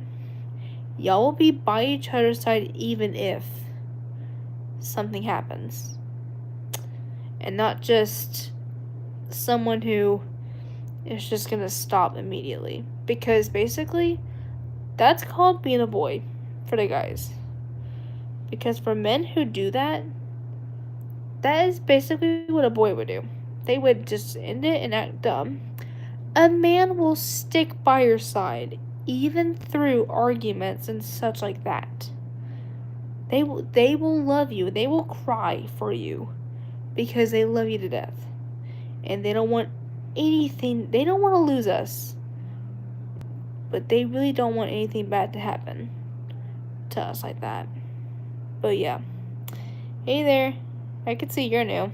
Y'all will be by each other's side even if something happens. And not just someone who is just gonna stop immediately. Because basically, that's called being a boy for the guys. Because for men who do that, that is basically what a boy would do. They would just end it and act dumb. A man will stick by your side, even through arguments and such like that. They will love you. They will cry for you because they love you to death. And they don't want anything, they don't want to lose us. But they really don't want anything bad to happen to us like that. But yeah. Hey there. I can see you're new.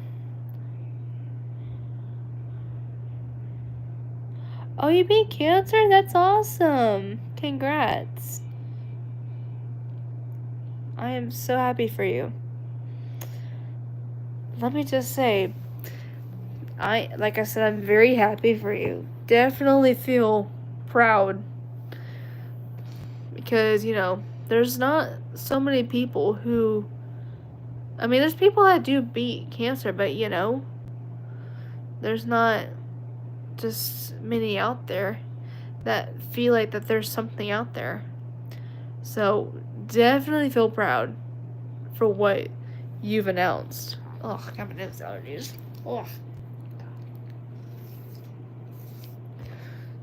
Oh, you beat Cancer? That's awesome. Congrats. I am so happy for you. Let me just say, like I said, I'm very happy for you. Definitely feel proud because, there's not so many people who, there's people that do beat cancer, but, there's not just many out there that feel like that there's something out there. So definitely feel proud for what you've announced. Oh, I got my nose allergies. Oh.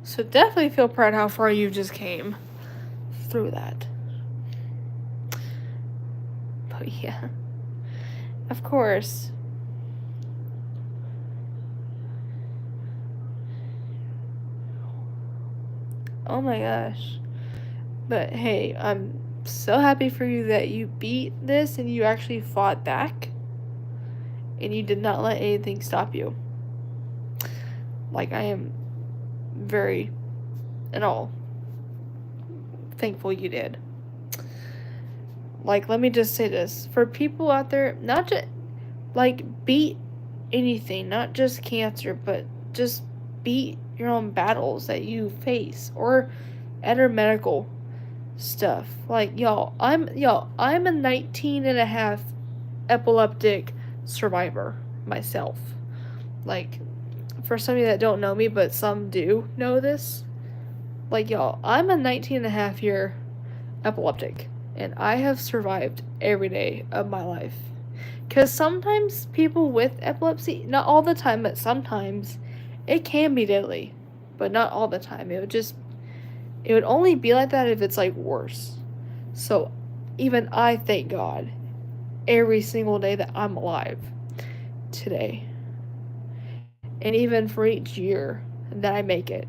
So definitely feel proud how far you just came through that. But yeah, of course. Oh my gosh. But hey, I'm so happy for you that you beat this and you actually fought back. And you did not let anything stop you. Like, I am very, and all, thankful you did. Like, let me just say this. For people out there, not just, beat anything, not just cancer, but just beat your own battles that you face, or other medical stuff. Like, I'm a 19 and a half epileptic survivor myself. Like, for some of you that don't know me, but some do know this, like, I'm a 19 and a half year epileptic, and I have survived every day of my life. Because sometimes people with epilepsy, not all the time, but sometimes, it can be deadly. But not all the time. It would only be like that if it's, like, worse. So, even I thank God every single day that I'm alive today. And even for each year that I make it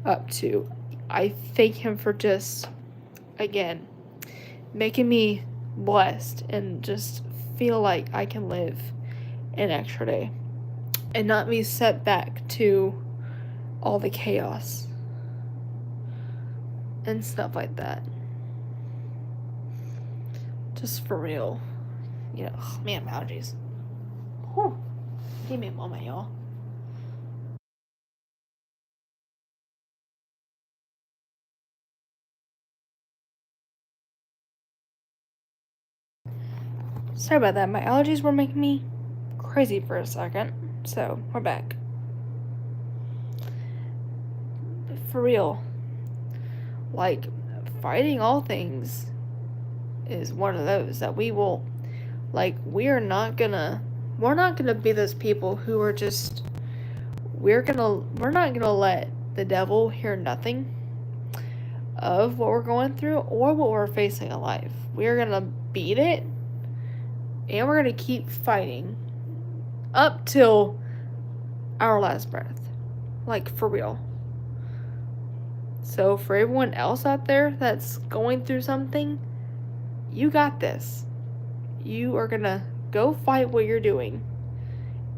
up to, I thank Him for just, again, making me blessed and just feel like I can live an extra day and not be set back to all the chaos and stuff like that. Just for real. Man, allergies. Whew. Give me a moment, y'all. Sorry about that. My allergies were making me crazy for a second. So, we're back. But for real. Like, fighting all things is one of those that we will, like, we're not gonna be those people who are just, we're not gonna let the devil hear nothing of what we're going through or what we're facing in life. We're gonna beat it, and we're gonna keep fighting up till our last breath. Like, for real. So for everyone else out there that's going through something, you got this. You are gonna go fight what you're doing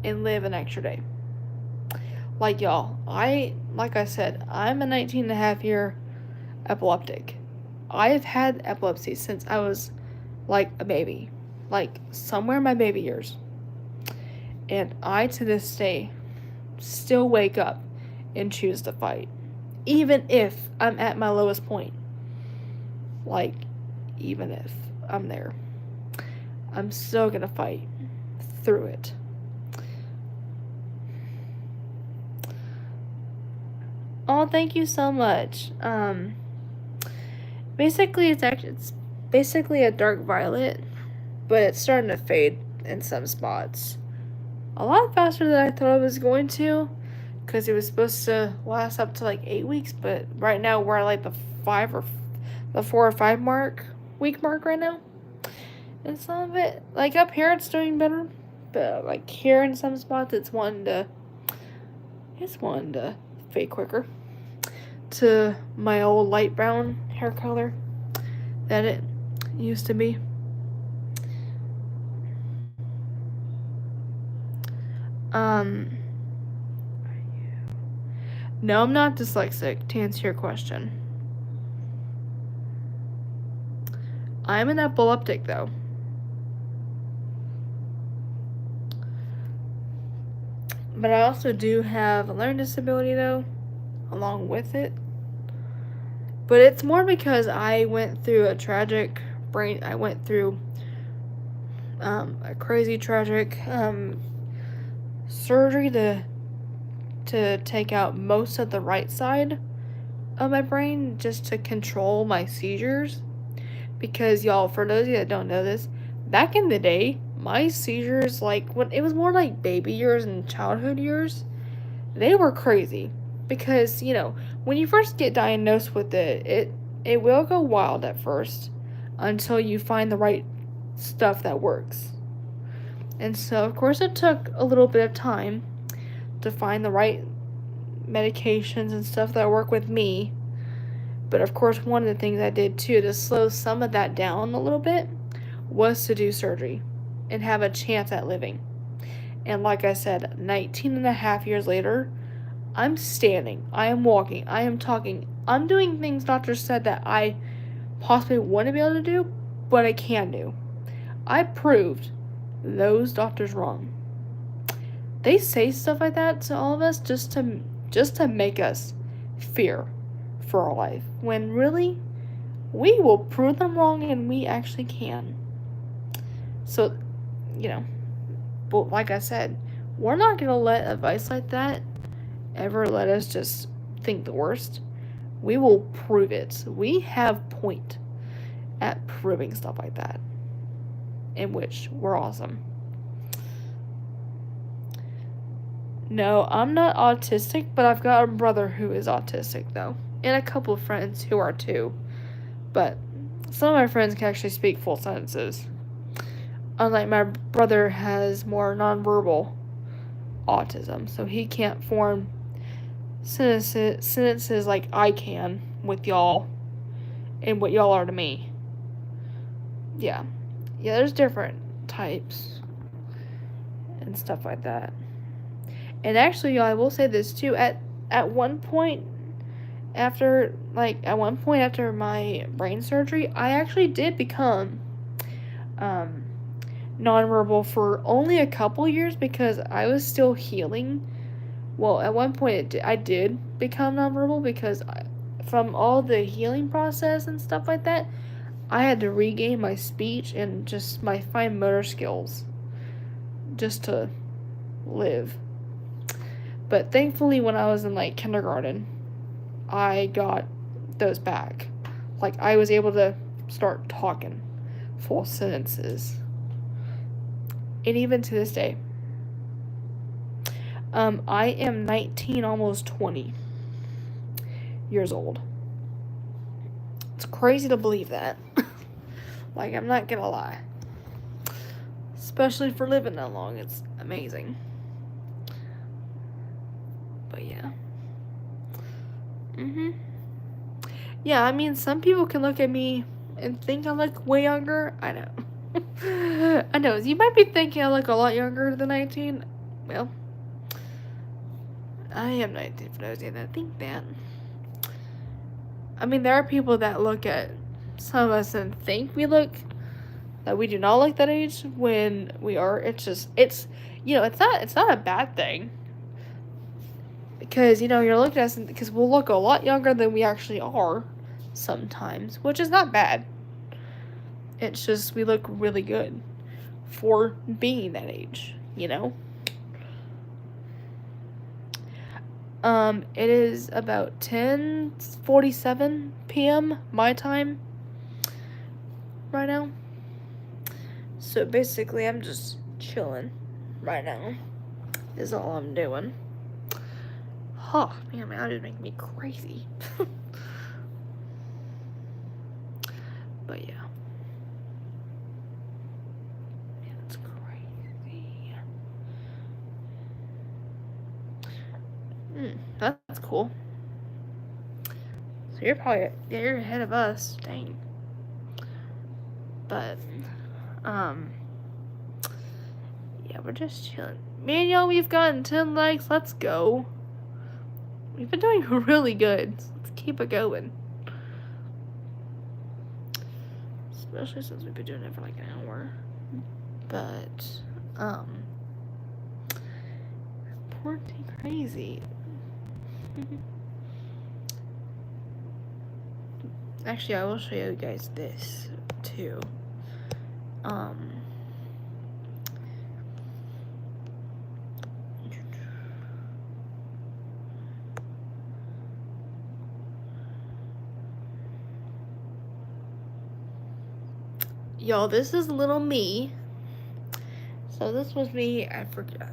and live an extra day. Like, y'all, like I said, I'm a 19 and a half year epileptic. I've had epilepsy since I was like a baby, like somewhere in my baby years. And I, to this day, still wake up and choose to fight. Even if I'm at my lowest point. Like, even if I'm there. I'm still gonna fight through it. Oh, thank you so much. Basically, it's basically a dark violet, but it's starting to fade in some spots. A lot faster than I thought it was going to, because it was supposed to last up to like 8 weeks, but right now we're at like the 4 or 5 week mark right now. And some of it, like up here, it's doing better, but like here in some spots, it's wanting to fade quicker to my old light brown hair color that it used to be. No, I'm not dyslexic, to answer your question. I'm an epileptic though. But I also do have a learning disability though, along with it. But it's more because I went through I went through a crazy tragic surgery to take out most of the right side of my brain just to control my seizures. Because y'all, for those of you that don't know this, back in the day, my seizures, like when it was more like baby years and childhood years, they were crazy. Because, when you first get diagnosed with it will go wild at first until you find the right stuff that works. And so, of course, it took a little bit of time to find the right medications and stuff that work with me. But of course, one of the things I did too to slow some of that down a little bit was to do surgery and have a chance at living. And like I said, 19 and a half years later, I'm standing, I am walking, I am talking, I'm doing things doctors said that I possibly wouldn't be able to do, but I can do. I proved those doctors wrong. They say stuff like that to all of us just to make us fear for our life, when really we will prove them wrong and we actually can. So, but like I said, we're not going to let advice like that ever let us just think the worst. We will prove it. We have point at proving stuff like that, in which we're awesome. No, I'm not autistic, but I've got a brother who is autistic though, and a couple of friends who are too. But some of my friends can actually speak full sentences. Unlike my brother has more nonverbal autism, so he can't form sentences like I can with y'all and what y'all are to me. Yeah, there's different types and stuff like that. And actually, y'all, I will say this too. At one point after my brain surgery, I actually did become nonverbal for only a couple years because I was still healing. Well, at one point I did become nonverbal because from all the healing process and stuff like that, I had to regain my speech and just my fine motor skills just to live. But thankfully, when I was in kindergarten, I got those back. I was able to start talking full sentences. And even to this day, I am 19, almost 20 years old. It's crazy to believe that. I'm not gonna lie. Especially for living that long, it's amazing. But yeah. Yeah, I mean, some people can look at me and think I look way younger. I know. I know. You might be thinking I look a lot younger than 19. Well, I am 19 for those that think that. I mean, there are people that look at some of us and think that we do not look that age when we are. It's not a bad thing. Because, you're looking at us because we'll look a lot younger than we actually are sometimes, which is not bad. It's just we look really good for being that age, It is about 10:47 p.m. my time right now. So basically, I'm just chilling right now. Is all I'm doing. Oh, man, that would make me crazy. But yeah. Man, it's crazy. That's cool. So you're ahead of us. Dang. But, yeah, we're just chilling. Man, y'all, we've gotten 10 likes. Let's go. We've been doing really good. So let's keep it going. especially since we've been doing it for like an hour. But, pretty crazy. Actually, I will show you guys this too. Y'all, this is little me. So this was me, I forgot.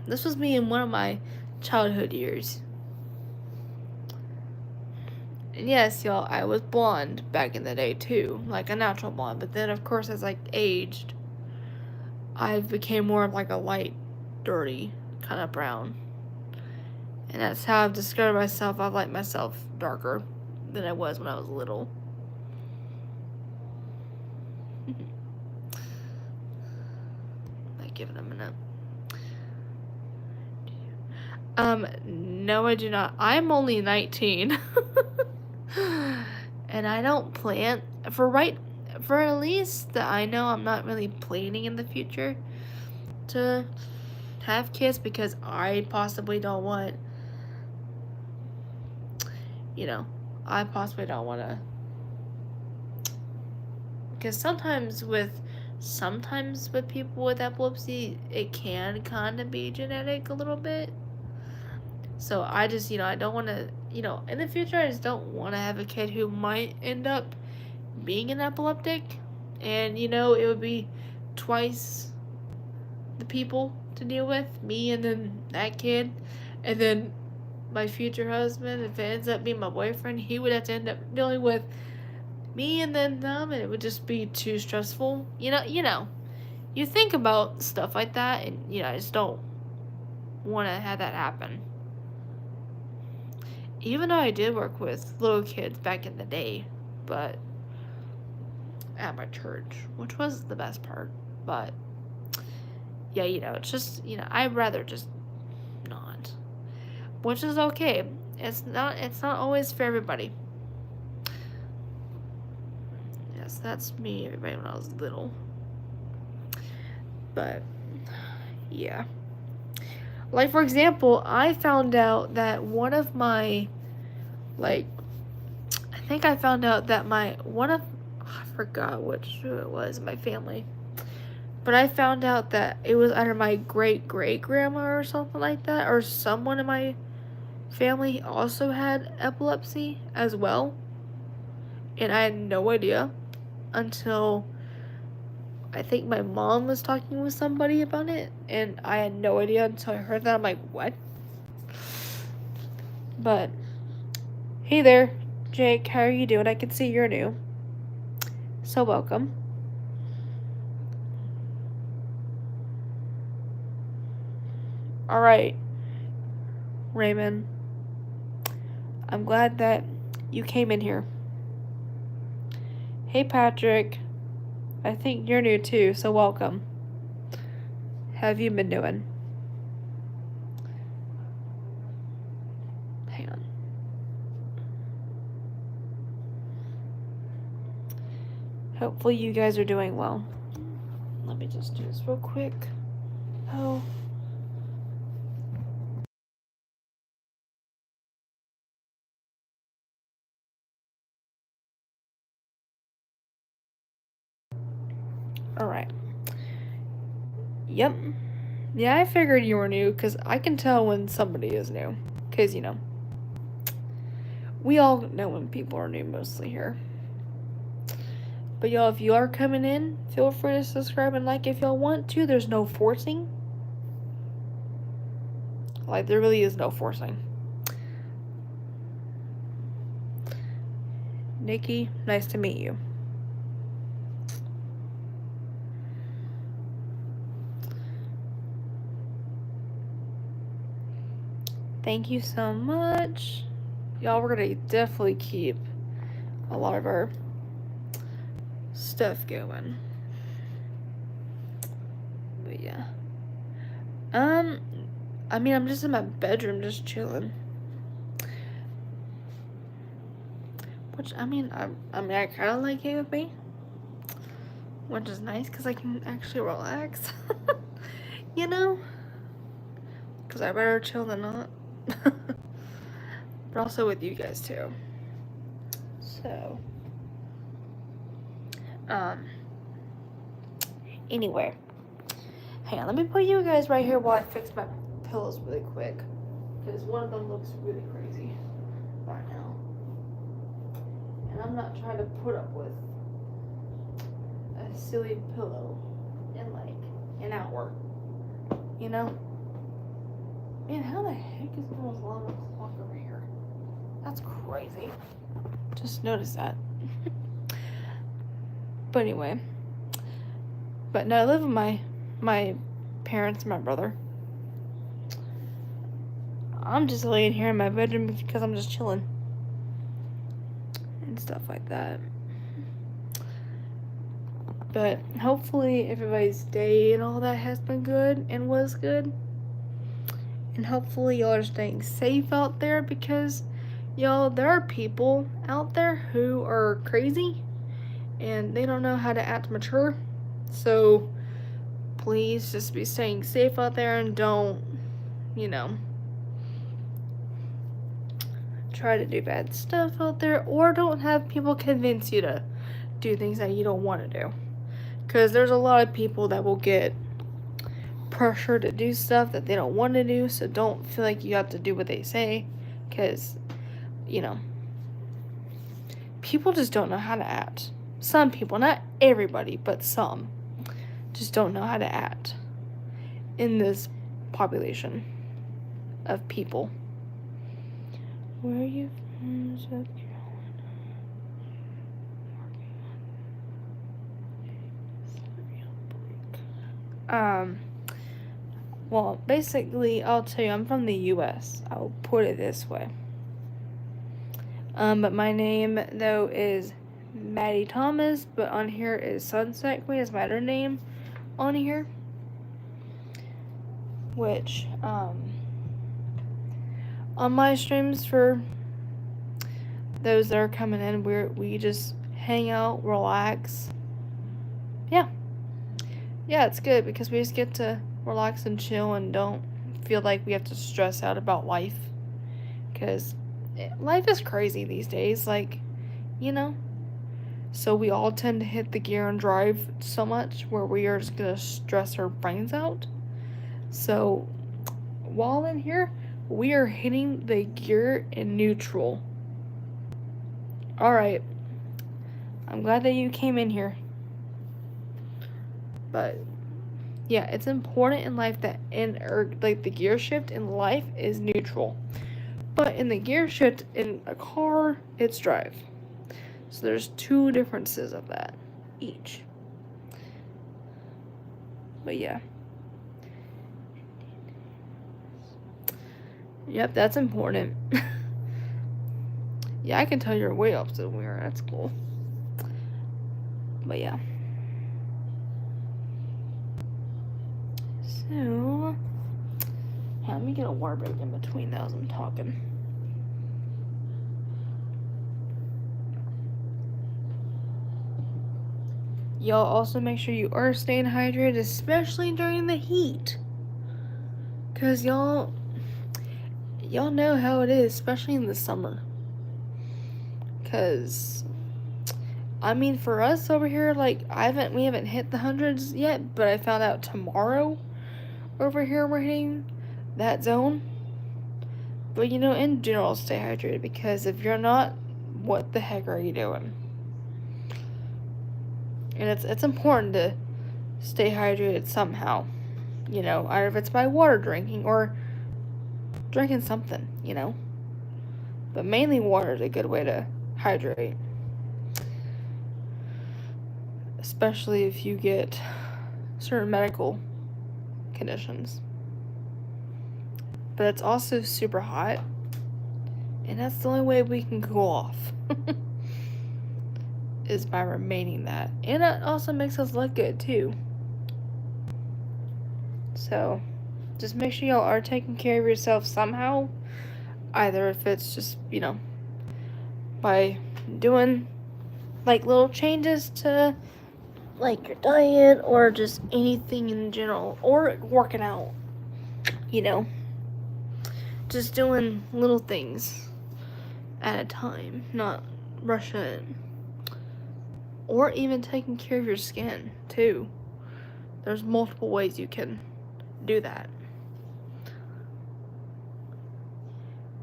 This was me in one of my childhood years. And yes, y'all, I was blonde back in the day too, like a natural blonde. But then, of course, as I aged, I became more of like a light, dirty kind of brown. And that's how I've discovered myself. I've liked myself darker than I was when I was little. Might give it a minute. No, I do not. I'm only 19. And I don't plan for at least that I know I'm not really planning in the future to have kids, because I possibly don't want, I possibly don't want to, because sometimes with people with epilepsy, it can kind of be genetic a little bit. So I just, I don't want to, in the future, I just don't want to have a kid who might end up being an epileptic. And, it would be twice the people to deal with, me and then that kid. And then my future husband, if it ends up being my boyfriend, he would have to end up dealing with me and then them, and it would just be too stressful. You think about stuff like that, and, I just don't want to have that happen. Even though I did work with little kids back in the day, but at my church, which was the best part. But yeah, it's just, I'd rather just not, which is okay. It's not always for everybody. Yes, that's me, everybody, when I was little. But yeah. Like, for example, I found out that one of my, I forgot who it was in my family, but I found out that it was either my great-great-grandma or something like that, or someone in my family also had epilepsy as well, and I had no idea until I think my mom was talking with somebody about it, and I had no idea until I heard that. I'm like, what? But, hey there, Jake, how are you doing? I can see you're new. So welcome. Alright, Raymond. I'm glad that you came in here. Hey, Patrick. I think you're new too, so welcome. How have you been doing? Hang on. Hopefully you guys are doing well. Let me just do this real quick. Oh. Alright. Yep. Yeah, I figured you were new, because I can tell when somebody is new. Because, we all know when people are new mostly here. But y'all, if you are coming in, feel free to subscribe and like if y'all want to. There's no forcing. Like, there really is no forcing. Nikki, nice to meet you. Thank you so much. Y'all, we're gonna definitely keep a lot of our stuff going. But yeah. I'm just in my bedroom just chilling. Which, I kind of like it with me. which is nice because I can actually relax. You know? Because I better chill than not. But also with you guys too. So, anyway. Hang on, let me put you guys right here while I fix my pillows really quick. Because one of them looks really crazy right now. And I'm not trying to put up with a silly pillow and like an hour. You know? Man, how the heck is almost 11 o'clock over here? That's crazy. Just noticed that. But anyway. But no, I live with my parents and my brother. I'm just laying here in my bedroom because I'm just chilling. And stuff like that. But hopefully everybody's day and all that has been good and was good. And hopefully y'all are staying safe out there because, y'all, there are people out there who are crazy and they don't know how to act mature. So please just be staying safe out there and don't, try to do bad stuff out there, or don't have people convince you to do things that you don't want to do. Because there's a lot of people that will get pressure to do stuff that they don't want to do, so don't feel like you have to do what they say, because, people just don't know how to act. Some people, not everybody, but some, just don't know how to act in this population of people. Where are you from? South Carolina. Well, basically, I'll tell you, I'm from the U.S. I'll put it this way. But my name, though, is Maddie Thomas, but on here is Sunset Queen is my other name on here. Which, on my streams, for those that are coming in, we just hang out, relax. Yeah, it's good because we just get to relax and chill and don't feel like we have to stress out about life. Because life is crazy these days, so we all tend to hit the gear and drive so much where we are just gonna stress our brains out. So while in here, we are hitting the gear in neutral. Alright. I'm glad that you came in here. But yeah, it's important in life that the gear shift in life is neutral. But in the gear shift in a car, it's drive. So there's two differences of that each. But yeah. Yep, that's important. Yeah, I can tell you're way up somewhere. That's cool. But yeah. So, let me get a water break in between those I'm talking. Y'all also make sure you are staying hydrated, especially during the heat. Because y'all know how it is, especially in the summer. Because, for us over here, we haven't hit the hundreds yet, but I found out tomorrow over here we're hitting that zone. But in general, stay hydrated, because if you're not, what the heck are you doing? And it's important to stay hydrated somehow. Either if it's by water drinking or drinking something, But mainly water is a good way to hydrate. Especially if you get certain medical conditions. But it's also super hot. And that's the only way we can cool off. Is by remaining that. And it also makes us look good too. So, just make sure y'all are taking care of yourself somehow. Either if it's just, by doing, little changes to like your diet or just anything in general, or working out, you know, just doing little things at a time, not rushing it. Or even taking care of your skin too. There's multiple ways you can do that.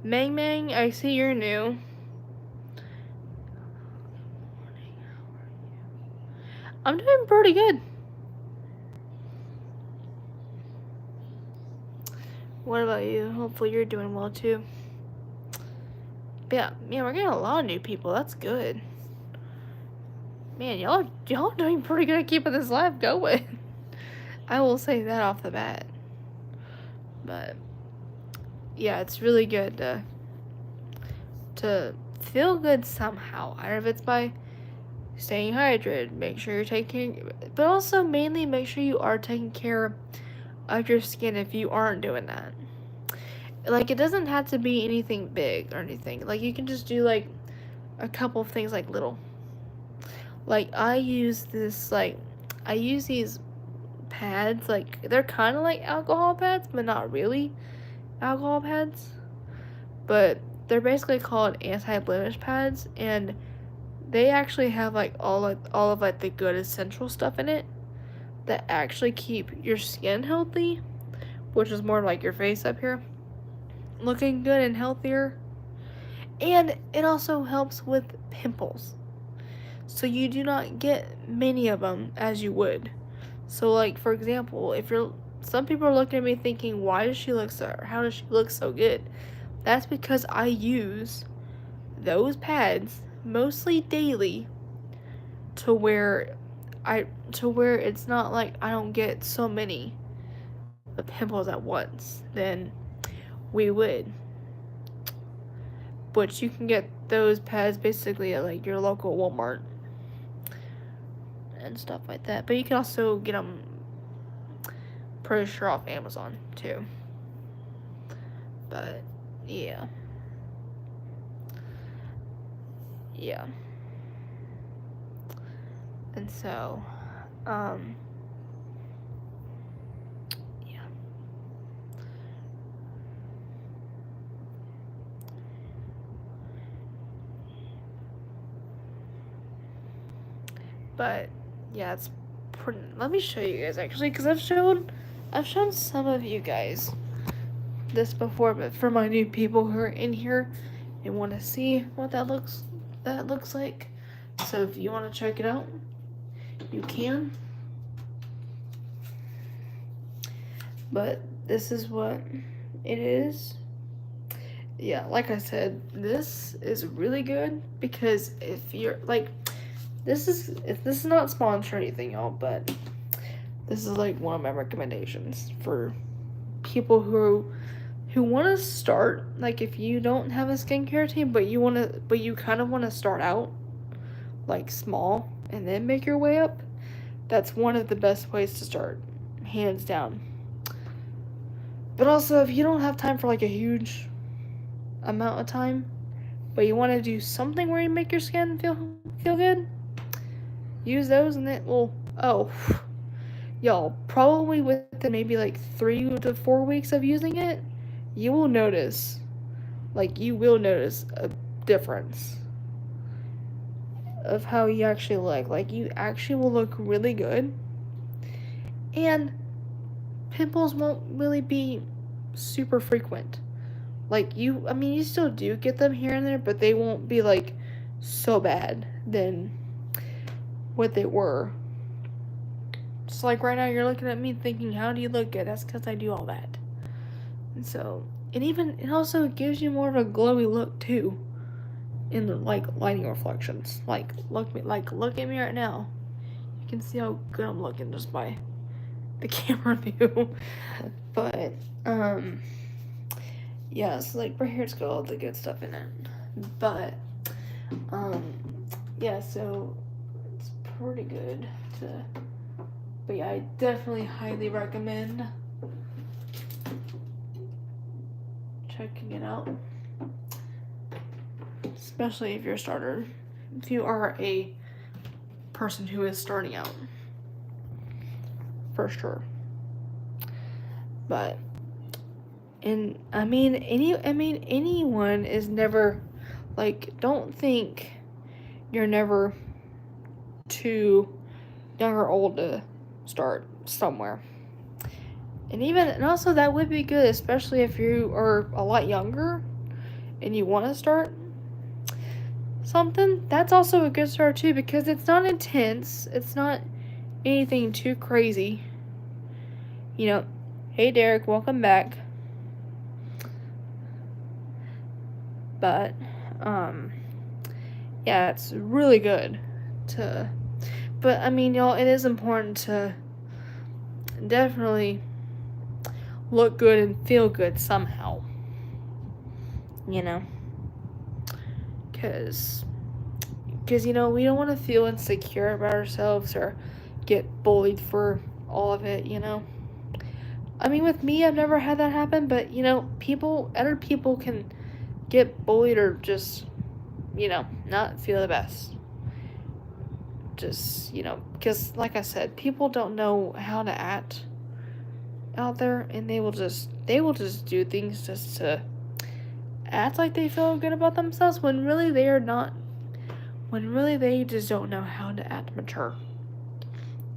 Mang Mang, I see you're new. I'm doing pretty good. What about you? Hopefully you're doing well too. But yeah, we're getting a lot of new people. That's good. Man, y'all doing pretty good at keeping this live going. I will say that off the bat. But yeah, it's really good to feel good somehow. I don't know if it's by staying hydrated, make sure you're taking, but also mainly make sure you are taking care of your skin if you aren't doing that. Like, it doesn't have to be anything big or anything. Like, you can just do like a couple of things, like little. Like, I use these pads, like they're kind of like alcohol pads, but not really alcohol pads. But they're basically called anti-blemish pads, and they actually have like all of like the good essential stuff in it that actually keep your skin healthy, which is more like your face up here, looking good and healthier. And it also helps with pimples, so you do not get many of them as you would. So, like, for example, if you're, some people are looking at me thinking, why does she look so, how does she look so good? That's because I use those pads mostly daily to where it's not like I don't get so many the pimples at once then we would. But you can get those pads basically at like your local Walmart and stuff like that. But you can also get them pretty sure off Amazon too. But yeah. And so yeah. But yeah, it's pretty, let me show you guys actually, because I've shown some of you guys this before, but for my new people who are in here and want to see what that looks like, so if you want to check it out, you can. But this is what it is. Yeah, like I said, this is really good because if you're like, this is not sponsored or anything, y'all, but this is like one of my recommendations for people who want to start. Like, if you don't have a skincare routine, but you kind of want to start out like small and then make your way up, that's one of the best ways to start, hands down. But also, if you don't have time for like a huge amount of time, but you want to do something where you make your skin feel good, use those, and it will, y'all, probably within maybe like 3 to 4 weeks of using it, you will notice a difference of how you actually look. Like, you actually will look really good, and pimples won't really be super frequent. Like, you still do get them here and there, but they won't be like so bad than what they were. Just like right now, you're looking at me thinking, how do you look good? That's because I do all that. And so, it also gives you more of a glowy look too, in the like lighting reflections. Like, look at me right now. You can see how good I'm looking just by the camera view. But yeah, so like right here it's got all the good stuff in it. But yeah, so it's pretty good to, but yeah, I definitely highly recommend checking it out, especially if you're a starter, if you are a person who is starting out. for sure. But anyone is never, like, don't think you're never too young or old to start somewhere. And also that would be good, especially if you are a lot younger and you want to start something. That's also a good start too, because it's not intense. It's not anything too crazy. Hey Derek, welcome back. But yeah, it's really good but y'all, it is important to definitely look good and feel good somehow. Because we don't want to feel insecure about ourselves or get bullied for all of it. With me, I've never had that happen, but other people can get bullied or just not feel the best. Just because like I said, people don't know how to act out there, and they will just do things just to act like they feel good about themselves, when really they are not, when really they just don't know how to act mature.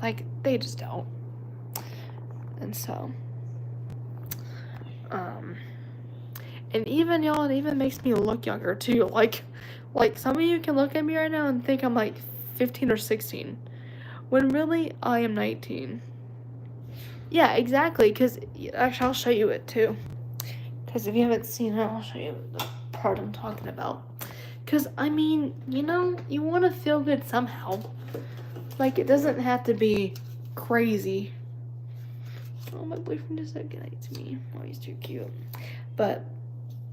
Like, they just don't. And so and even y'all, it even makes me look younger too. Like some of you can look at me right now and think I'm like 15 or 16, when really I am 19. Yeah, exactly, because actually I'll show you it too. Because if you haven't seen it, I'll show you the part I'm talking about. Because, you want to feel good somehow. Like, it doesn't have to be crazy. Oh, my boyfriend just said goodnight to me. Oh, he's too cute. But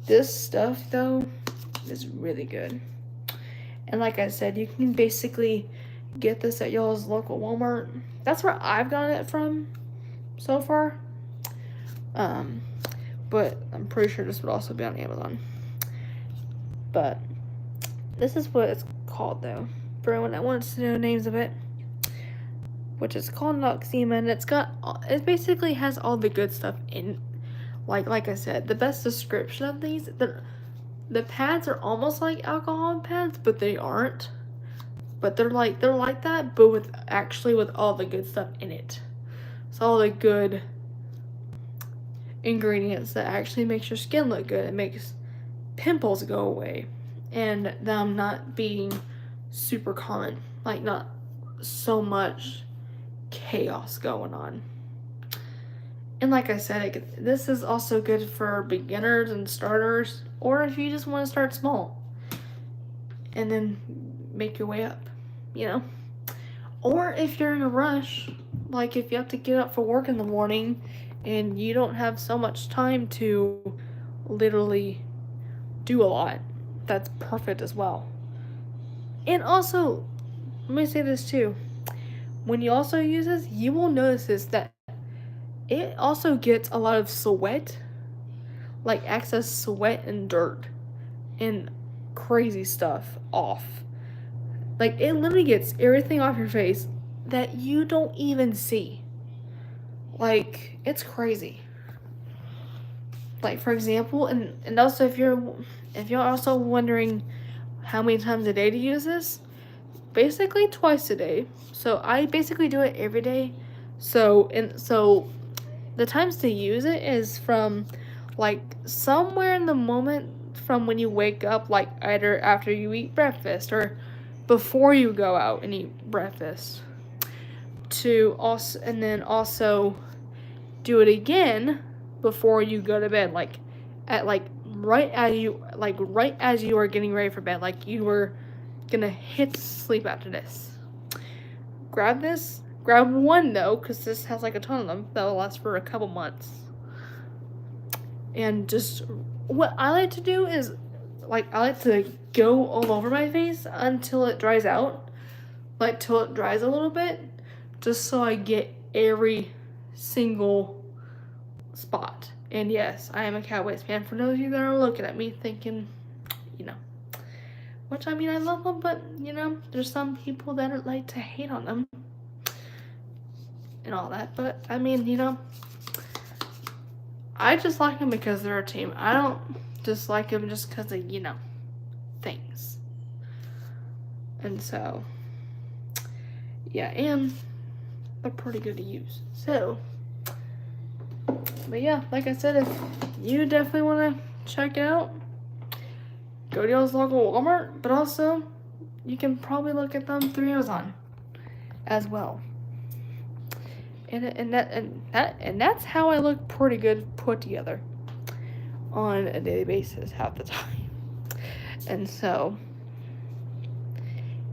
this stuff, though, is really good. And like I said, you can basically get this at y'all's local Walmart. That's where I've gotten it from so far. But I'm pretty sure this would also be on Amazon. But this is what it's called, though, for anyone that wants to know names of it. Which is called Noxzema, and it basically has all the good stuff in. Like I said, the best description of these, the pads are almost like alcohol pads, but they aren't. But they're like that, but with all the good stuff in it. So all the good ingredients that actually makes your skin look good. It makes pimples go away, and them not being super common, like not so much chaos going on. And like I said, this is also good for beginners and starters, or if you just want to start small and then make your way up, or if you're in a rush, like if you have to get up for work in the morning and you don't have so much time to literally do a lot, that's perfect as well. And also, let me say this too, when you also use this, you will notice that it also gets a lot of sweat, like excess sweat and dirt and crazy stuff off. Like, it literally gets everything off your face that you don't even see. Like, it's crazy. Like, for example, and also if you're also wondering how many times a day to use this, basically twice a day. So I basically do it every day. So the times to use it is from like somewhere in the moment from when you wake up, like either after you eat breakfast or before you go out and eat breakfast, and then also do it again before you go to bed, like at right as you are getting ready for bed, like you were gonna hit sleep after this. Grab one though, because this has like a ton of them that will last for a couple months. And just what I like to do is I like to go all over my face until it dries out, like till it dries a little bit, just so I get every single spot. And yes, I am a Cowboys fan, for those of you that are looking at me thinking, which I love them, but there's some people that like to hate on them. and all that. But I mean, you know, I just like them because they're a team. I don't just like them just because of, you know, things. And so, yeah, and they're pretty good to use. So, but yeah, like I said, if you definitely want to check it out, go to y'all's local Walmart, but also you can probably look at them through Amazon as well. And that's how I look pretty good put together on a daily basis half the time. And so,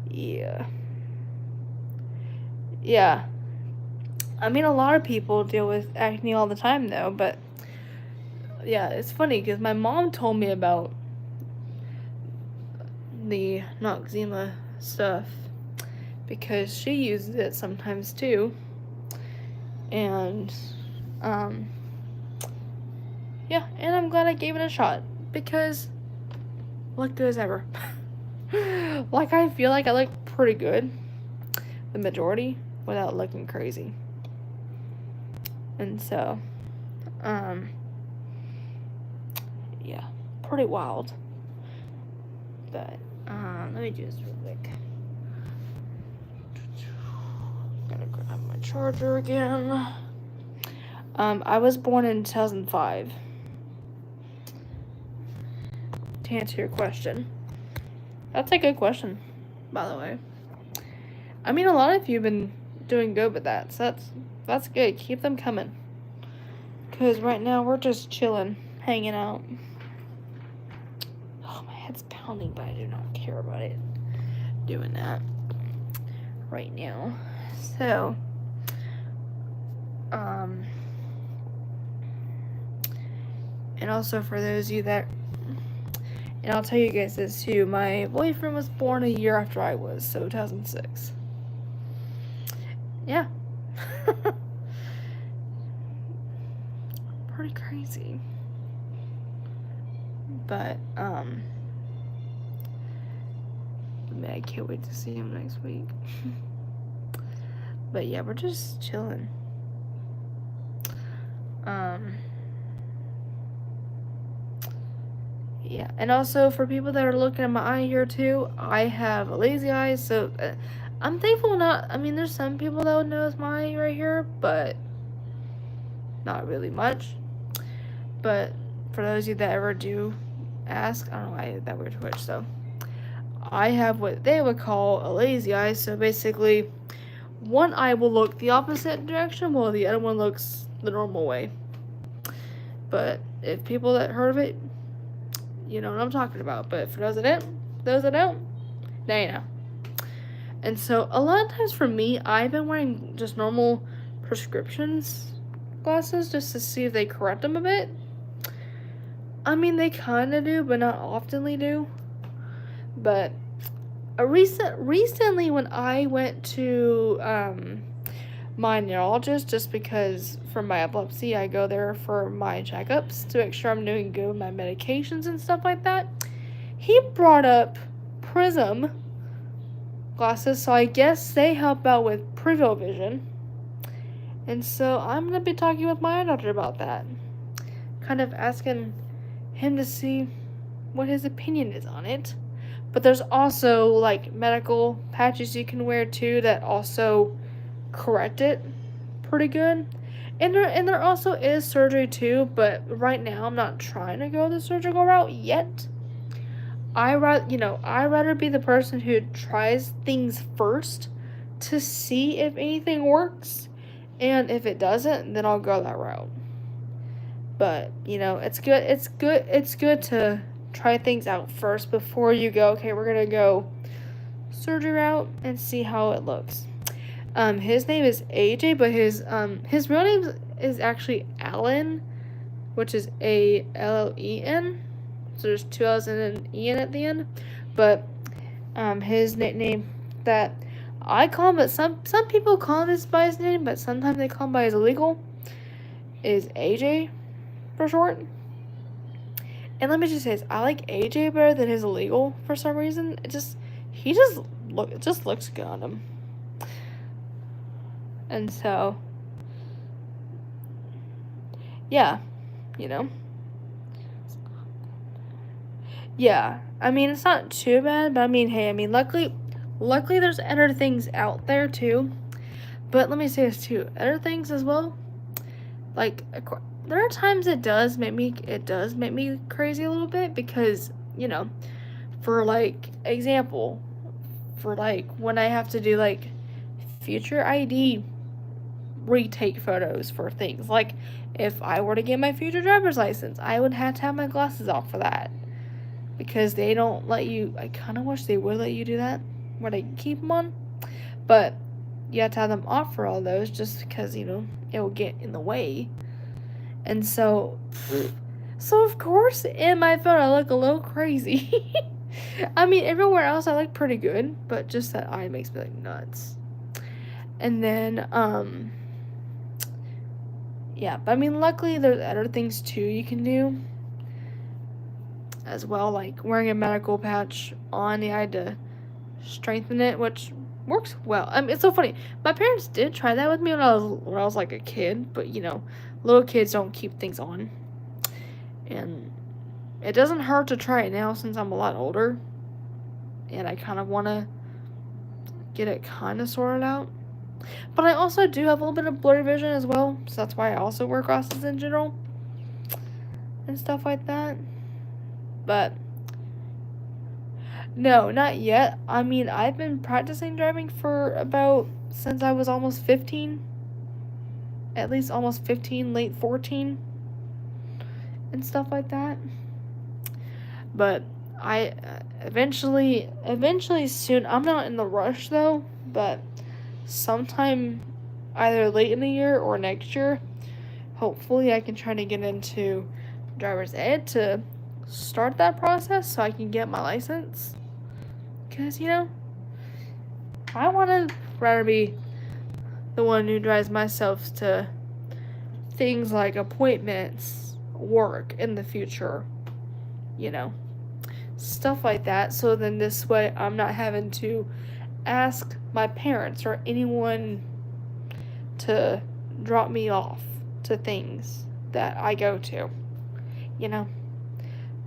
yeah. I mean, a lot of people deal with acne all the time, though, but yeah, it's funny because my mom told me about the Noxzema stuff because she uses it sometimes too. And, yeah, and I'm glad I gave it a shot because look good as ever. Like, I feel like I look pretty good, the majority, without looking crazy. And so, yeah, pretty wild. But, let me do this real quick. Gotta grab my charger again. I was born in 2005. To answer your question. That's a good question, by the way. I mean, a lot of you have been doing good with that, so that's good. Keep them coming. Because right now, we're just chilling, hanging out. Oh, my head's pounding, but I do not care about it doing that right now. So, and also for those of you that, and I'll tell you guys this too, my boyfriend was born a year after I was, so 2006. Yeah. Pretty crazy. But, man, I can't wait to see him next week. But yeah, we're just chilling. Yeah, and also for people that are looking at my eye here too, I have a lazy eye, so I'm thankful there's some people that would notice my eye right here, but not really much. But for those of you that ever do ask, I don't know why I did that weird twitch, so I have what they would call a lazy eye, so basically one eye will look the opposite direction while the other one looks the normal way. But if people that heard of it, you know what I'm talking about. But for those that don't, now you know. And so a lot of times for me, I've been wearing just normal prescriptions glasses just to see if they correct them a bit. I mean, they kind of do, but not oftenly do. But recently when I went to my neurologist, just because for my epilepsy I go there for my checkups to make sure I'm doing good with my medications and stuff like that, he brought up Prism glasses, so I guess they help out with peripheral vision. And so I'm going to be talking with my eye doctor about that, kind of asking him to see what his opinion is on it. But there's also like medical patches you can wear too that also correct it pretty good. And there also is surgery too, but right now I'm not trying to go the surgical route yet. I rather be the person who tries things first to see if anything works, and if it doesn't, then I'll go that route. But, you know, it's good to try things out first before you go, okay, we're gonna go surgery route and see how it looks. His name is AJ, but his real name is actually Allen, which is Allen. So there's 2 L's and an E at the end. But his nickname that I call him, but some people call him this by his name, but sometimes they call him by his legal, is AJ for short. And let me just say this, I like AJ better than his illegal for some reason. It just looks good on him. And so, yeah, you know. Yeah, I mean, it's not too bad, but I mean, hey, I mean, luckily there's other things out there too. But let me say this too, other things as well. Like, there are times it does make me crazy a little bit because, you know, for like example, for like when I have to do like future ID retake photos for things. Like, if I were to get my future driver's license, I would have to have my glasses off for that. Because they don't let you, I kind of wish they would let you do that, where they keep them on. But you have to have them off for all those just because, you know, it will get in the way. And so of course, in my phone, I look a little crazy. I mean, everywhere else I look pretty good, but just that eye makes me like nuts. And then, yeah, but I mean, luckily there's other things too you can do as well, like wearing a medical patch on the eye to strengthen it, which works well. I mean, it's so funny. My parents did try that with me when I was like a kid, but you know, little kids don't keep things on, and it doesn't hurt to try it now since I'm a lot older, and I kind of want to get it kind of sorted out. But I also do have a little bit of blurry vision as well, so that's why I also wear glasses in general and stuff like that. But no, not yet. I mean, I've been practicing driving for about since I was almost 15. At least almost 15, late 14 and stuff like that. But I eventually soon, I'm not in the rush though, but sometime either late in the year or next year, hopefully I can try to get into driver's ed to start that process so I can get my license. Because, you know, I want to rather be the one who drives myself to things like appointments, work in the future, you know, stuff like that. So then this way I'm not having to ask my parents or anyone to drop me off to things that I go to, you know.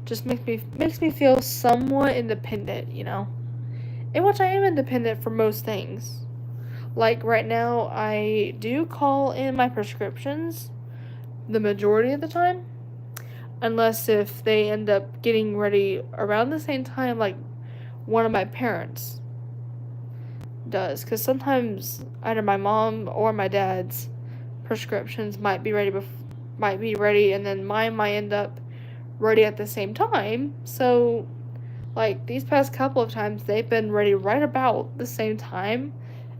Just makes me feel somewhat independent, you know. In which I am independent for most things. Like right now, I do call in my prescriptions the majority of the time. Unless if they end up getting ready around the same time like one of my parents does. Because sometimes either my mom or my dad's prescriptions might be ready and then mine might end up ready at the same time. So like these past couple of times they've been ready right about the same time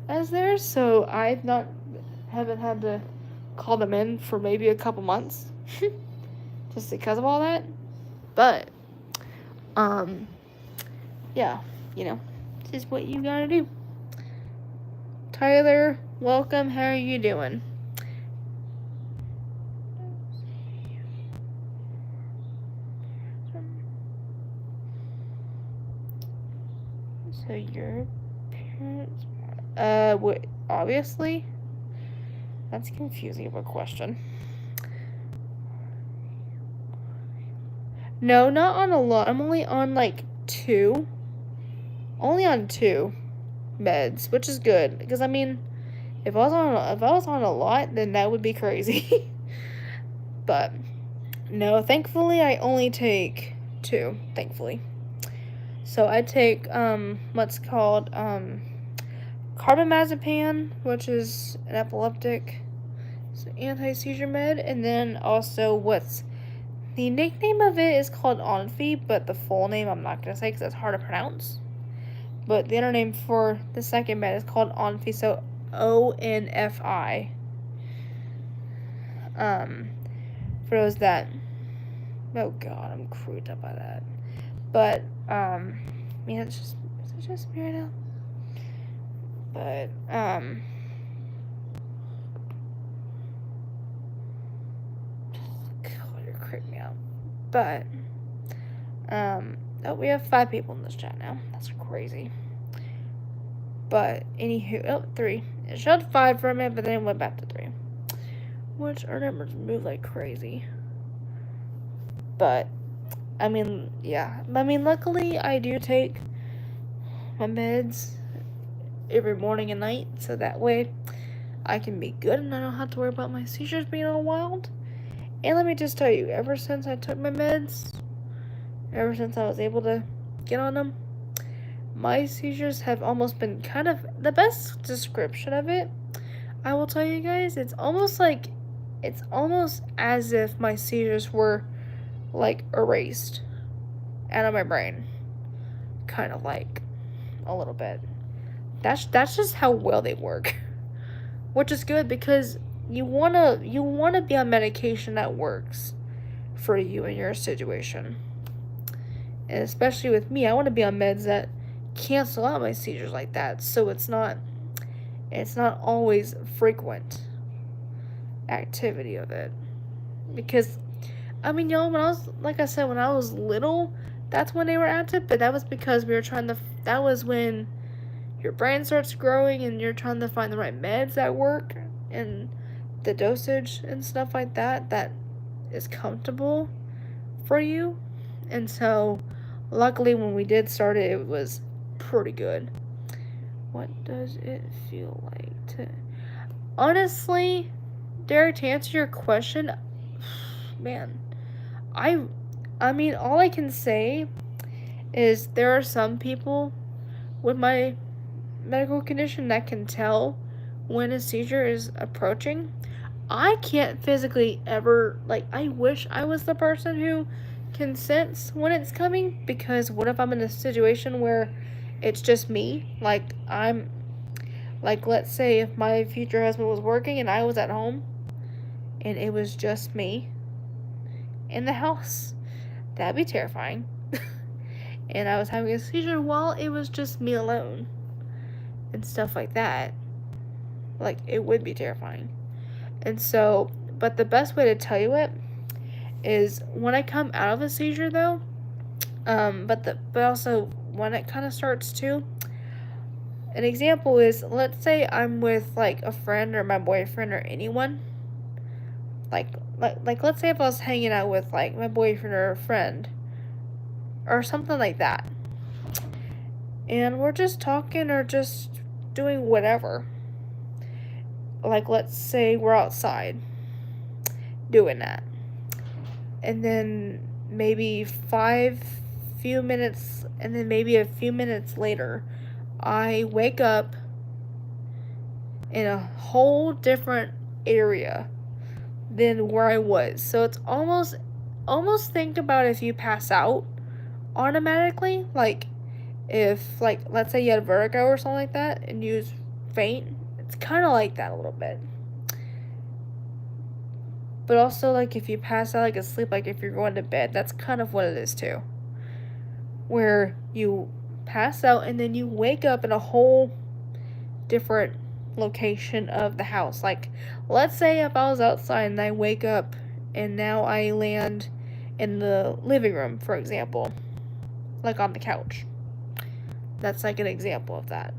as theirs, so haven't had to call them in for maybe a couple months just because of all that. But yeah, you know, this is what you gotta do. Tyler, welcome. How are you doing? So your parents, what? Obviously, that's confusing of a question. No, not on a lot. I'm only on like two. Only on two meds, which is good because I mean, if I was on a lot, then that would be crazy. But no, thankfully I only take two. Thankfully. So I take what's called carbamazepam, which is an epileptic anti-seizure med, and then also what's the nickname of it is called Onfi, but the full name I'm not gonna say because it's hard to pronounce. But the other name for the second med is called Onfi, so ONFI. For those that, oh god, I'm screwed up by that. But yeah, is it just me right now? But God, you're creeping me out. But oh, we have 5 people in this chat now. That's crazy. But anywho, 3. It showed 5 for a minute, but then it went back to 3. which our numbers move like crazy. But I mean, yeah. I mean, luckily I do take my meds every morning and night, so that way I can be good and I don't have to worry about my seizures being all wild. And let me just tell you, ever since I took my meds, ever since I was able to get on them, my seizures have almost been kind of the best description of it. I will tell you guys, it's almost as if my seizures were like erased out of my brain. Kind of like a little bit. That's just how well they work. Which is good because you wanna be on medication that works for you in your situation. And especially with me, I want to be on meds that cancel out my seizures like that, so it's not always frequent activity of it. Because I mean, y'all, when I was, like I said, when I was little, that's when they were active, but that was because we were trying to, that was when your brain starts growing and you're trying to find the right meds that work and the dosage and stuff like that that is comfortable for you. And so, luckily, when we did start it, it was pretty good. What does it feel like to. Honestly, Derek, to answer your question, man, I mean, all I can say is there are some people with my medical condition that can tell when a seizure is approaching. I can't physically ever, like, I wish I was the person who can sense when it's coming, because what if I'm in a situation where it's just me? Like, let's say if my future husband was working and I was at home and it was just me in the house. That'd be terrifying. And I was having a seizure while it was just me alone. And stuff like that. Like, it would be terrifying. And so, but the best way to tell you it is when I come out of a seizure, though, but also when it kind of starts too. An example is, let's say I'm with, like, a friend or my boyfriend or anyone. Like let's say if I was hanging out with, like, my boyfriend or a friend or something like that, and we're just talking or just doing whatever. Like, let's say we're outside doing that, and then maybe a few minutes later, I wake up in a whole different area than where I was. So it's almost think about if you pass out automatically, like if, like, let's say you had vertigo or something like that and you faint. It's kind of like that a little bit. But also, like, if you pass out, like, asleep, like if you're going to bed, that's kind of what it is too, where you pass out and then you wake up in a whole different location of the house. Like, let's say if I was outside and I wake up and now I land in the living room, for example, like on the couch. That's like an example of that.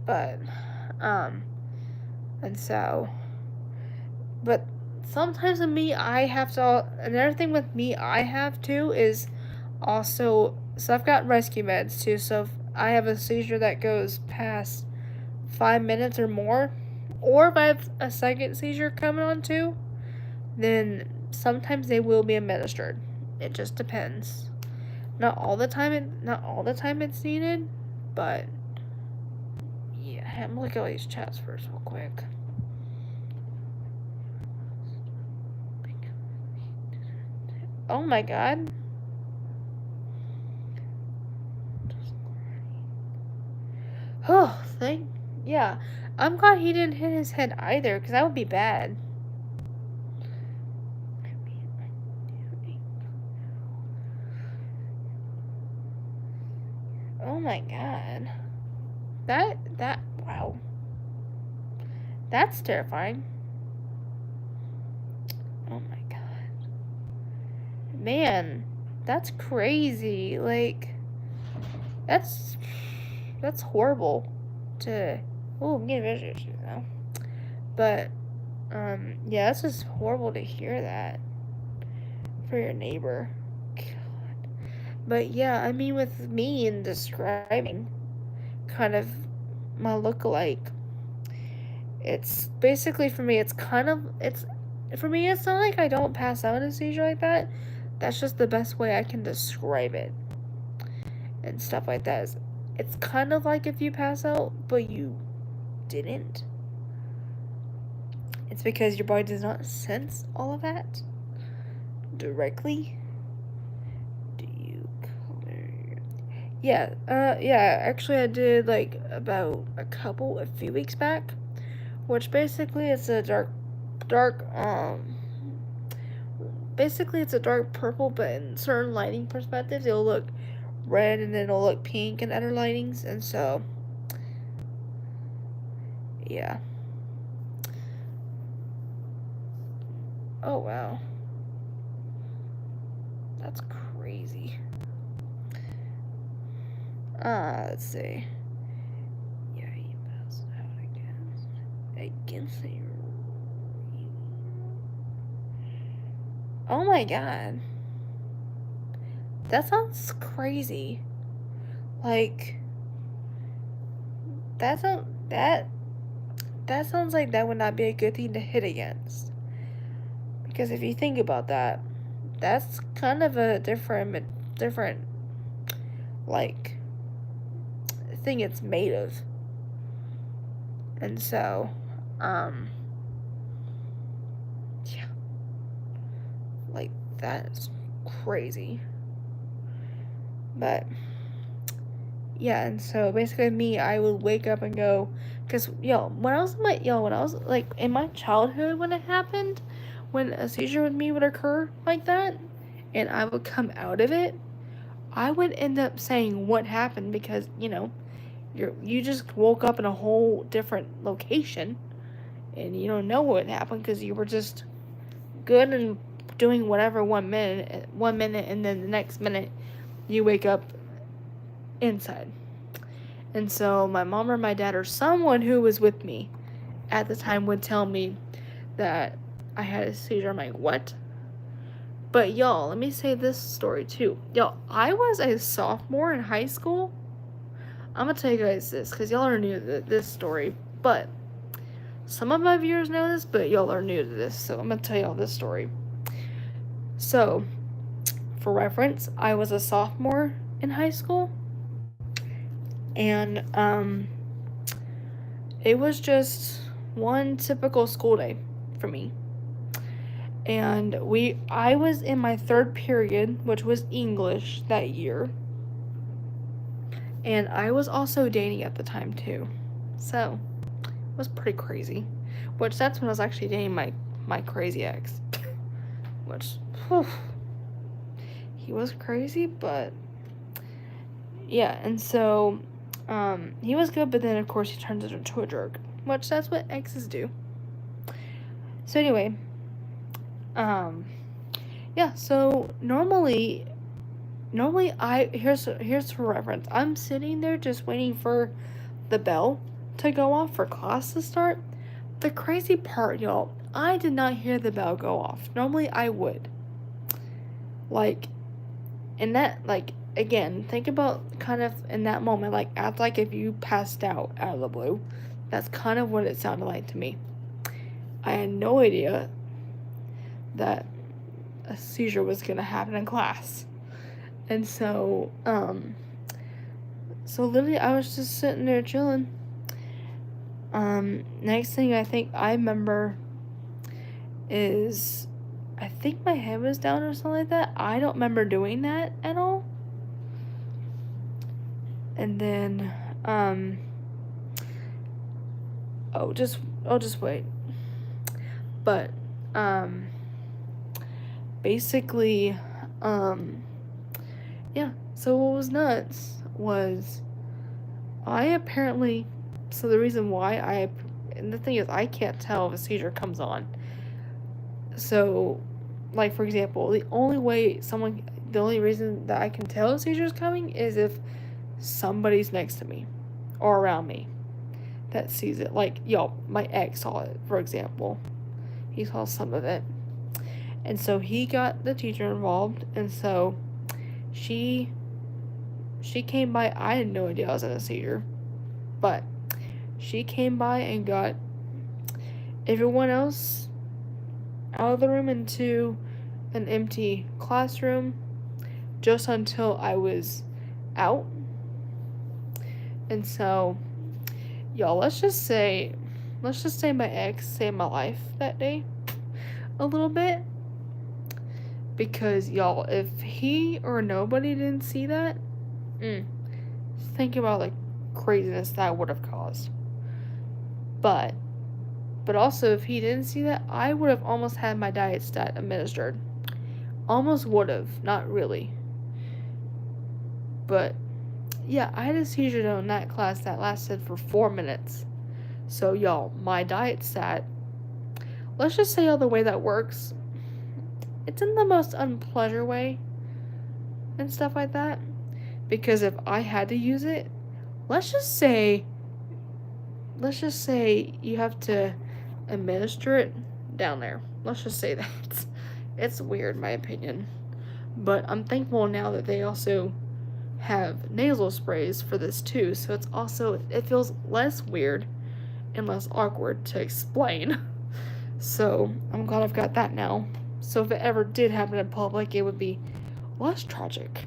But and so, but sometimes with me, I have to, another thing with me I have too is also, so I've got rescue meds too, so if I have a seizure that goes past 5 minutes or more, or if I have a second seizure coming on too, then sometimes they will be administered. It just depends. Not all the time it's needed, but yeah, I'm gonna look at all these chats first real quick. Oh my god. Oh, yeah. I'm glad he didn't hit his head either, because that would be bad. Oh my god. Wow. That's terrifying. Oh my god. Man, that's crazy. Like, that's horrible to. Oh, I'm getting visual issues now. But yeah, it's just horrible to hear that for your neighbor. God. But yeah, I mean, with me in describing kind of my lookalike, it's basically for me. It's for me. It's not like I don't pass out in a seizure like that. That's just the best way I can describe it and stuff like that. It's kind of like if you pass out, but you didn't. It's because your body does not sense all of that directly. Do you color? Yeah. Actually, I did like about a few weeks back, which basically it's a dark. Basically it's a dark purple, but in certain lighting perspectives, it'll look red and then it'll look pink in other lightings, and so yeah. Oh wow, that's crazy. Let's see. Yeah, he passed out against the. Oh my god, that sounds crazy. Like that sound that sounds like that would not be a good thing to hit against. Because if you think about that, that's kind of a different like thing it's made of. And so, yeah, like that's crazy. But yeah, and so basically me, I would wake up and go, cause when I was like in my childhood when it happened, when a seizure with me would occur like that, and I would come out of it, I would end up saying what happened because you just woke up in a whole different location, and you don't know what happened because you were just good and doing whatever 1 minute, and then the next minute you wake up inside. And so my mom or my dad or someone who was with me at the time would tell me that I had a seizure. I'm like, what? But y'all, let me say this story too. Y'all, I was a sophomore in high school. I'm gonna tell you guys this because y'all are new to this story. But some of my viewers know this, but y'all are new to this. So I'm gonna tell y'all this story. So, for reference, I was a sophomore in high school. And it was just one typical school day for me. And I was in my third period, which was English that year. And I was also dating at the time too. So, it was pretty crazy. Which that's when I was actually dating my crazy ex. Which, whew, he was crazy, but yeah, and so he was good, but then of course he turns into a jerk, which that's what exes do. So anyway, yeah. So normally here's for reference. I'm sitting there just waiting for the bell to go off for class to start. The crazy part, y'all, I did not hear the bell go off. Normally I would. Like, and that again, think about kind of in that moment, like act like if you passed out of the blue. That's kind of what it sounded like to me. I had no idea that a seizure was gonna happen in class. And so, so literally I was just sitting there chilling. Next thing I think I remember is I think my head was down or something like that. I don't remember doing that at all. And then, I'll just wait. But, basically, yeah. So what was nuts was I apparently, so the reason why and the thing is I can't tell if a seizure comes on. So, like for example, the only reason that I can tell a seizure is coming is if somebody's next to me or around me. that sees it. Like, y'all, my ex saw it, for example. He saw some of it. And so he got the teacher involved, and so she came by. I had no idea I was in a seizure, but she came by and got everyone else out of the room into an empty classroom just until I was out. And so, y'all, let's just say my ex saved my life that day a little bit. Because, y'all, if he or nobody didn't see that, think about the craziness that would have caused. But also, if he didn't see that, I would have almost had my diet stat administered. Almost would have, not really. But, yeah, I had a seizure though in that class that lasted for 4 minutes. So, y'all, my diet stat, let's just say all the way that works, it's in the most unpleasant way and stuff like that. Because if I had to use it, let's just say you have to administer it down there. Let's just say that. It's weird, in my opinion. But I'm thankful now that they also have nasal sprays for this too. So it feels less weird and less awkward to explain. So I'm glad I've got that now. So if it ever did happen in public, it would be less tragic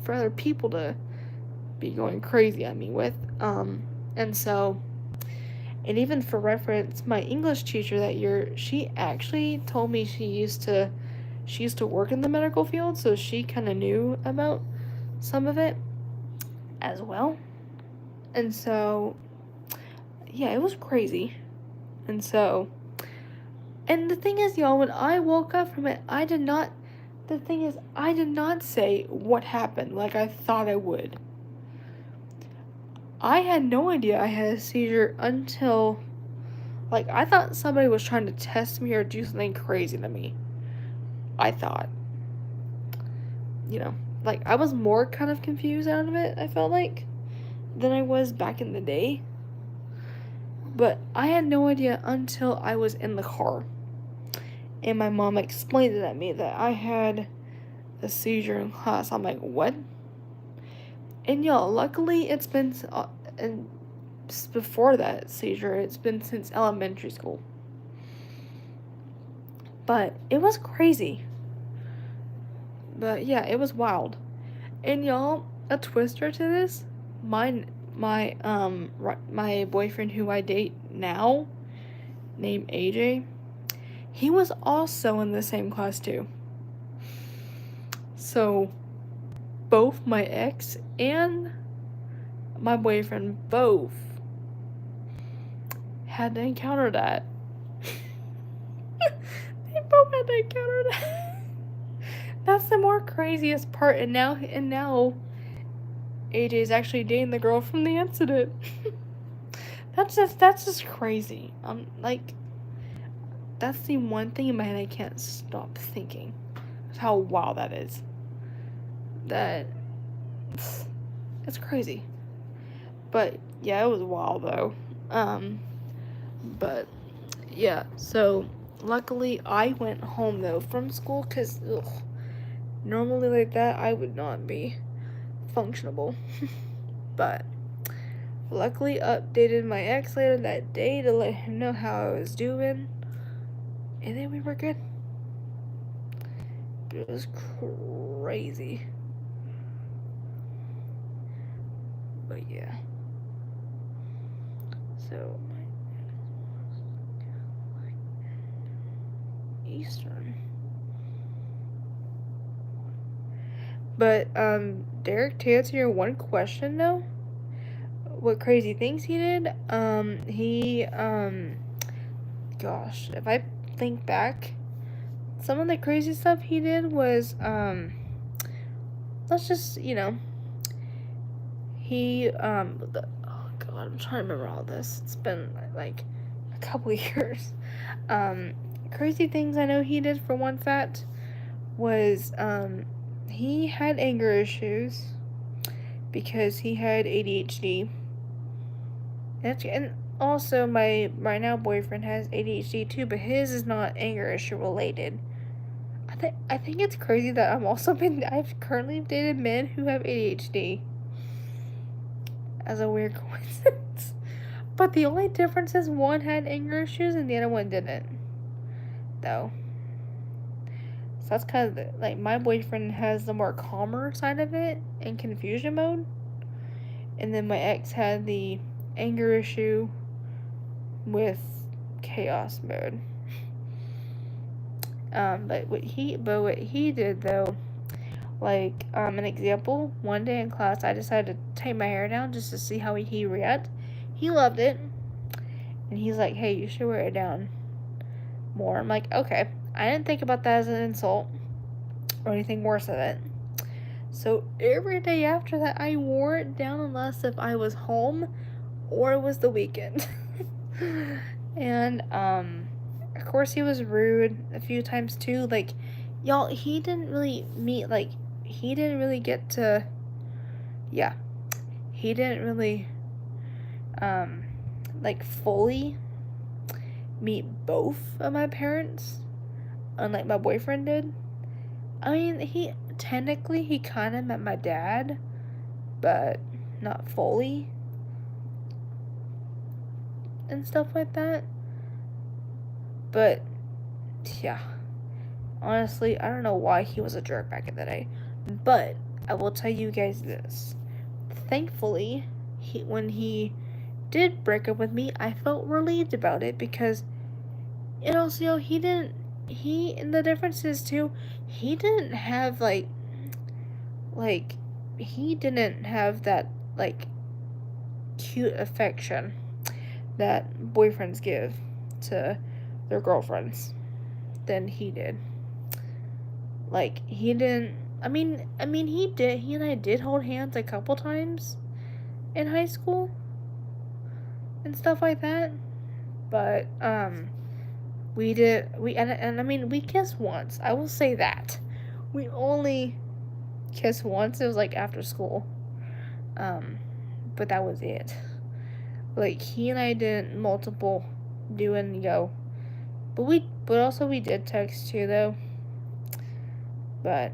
for other people to be going crazy at me with. And so, and even for reference, my English teacher that year, she actually told me she used to work in the medical field, so she kind of knew about some of it as well. And so, yeah, it was crazy. And so, and the thing is, y'all, when I woke up from it, I did not say what happened like I thought I would. I had no idea I had a seizure until, I thought somebody was trying to test me or do something crazy to me. I thought. I was more kind of confused out of it, I felt like, than I was back in the day. But I had no idea until I was in the car. And my mom explained it to me that I had a seizure in class. I'm like, what? And y'all, luckily it's been, and before that seizure, it's been since elementary school. But it was crazy. But yeah, it was wild. And y'all, a twister to this, my boyfriend who I date now, named AJ, he was also in the same class too. So, both my ex and my boyfriend both had to encounter that. They both had to encounter that. That's the more craziest part. And now AJ is actually dating the girl from the incident. That's just crazy. That's the one thing in my head I can't stop thinking. How wild that is. It's crazy. But yeah, it was wild though. But yeah, so luckily I went home though from school because normally like that I would not be functionable. But luckily updated my ex later that day to let him know how I was doing, and then we were good. But it was crazy. But yeah. So Eastern. But Derek, to answer your one question though, what crazy things he did, gosh, if I think back, some of the crazy stuff he did was let's just, he oh god, I'm trying to remember all this. It's been like a couple years. Crazy things I know he did for one fact was he had anger issues because he had ADHD. And also, my right now boyfriend has ADHD too, but his is not anger issue related. I think it's crazy that I've currently dated men who have ADHD as a weird coincidence. But the only difference is one had anger issues and the other one didn't. Though. So that's kind of like my boyfriend has the more calmer side of it in confusion mode. And then my ex had the anger issue with chaos mode. But what he did though, like an example, one day in class I decided to take my hair down just to see how he react. He loved it, and he's like, "Hey, you should wear it down more." I'm like, "Okay." I didn't think about that as an insult or anything worse of it. So every day after that, I wore it down unless if I was home or it was the weekend. And of course he was rude a few times too. Like, y'all, he didn't really get to, yeah, he didn't really like fully meet both of my parents, unlike my boyfriend did. I mean, he kind of met my dad, but not fully and stuff like that. But yeah, honestly, I don't know why he was a jerk back in the day. But I will tell you guys this. Thankfully, when he did break up with me, I felt relieved about it because, and also, and the difference is too, he didn't have like, he didn't have that, like, cute affection that boyfriends give to their girlfriends than he did. Like, he didn't, he did, he and I did hold hands a couple times in high school and stuff like that, but, we kissed once, I will say that. We only kissed once, it was, like, after school, but that was it. Like, he and I did multiple do and go, but also we did text too, though, but,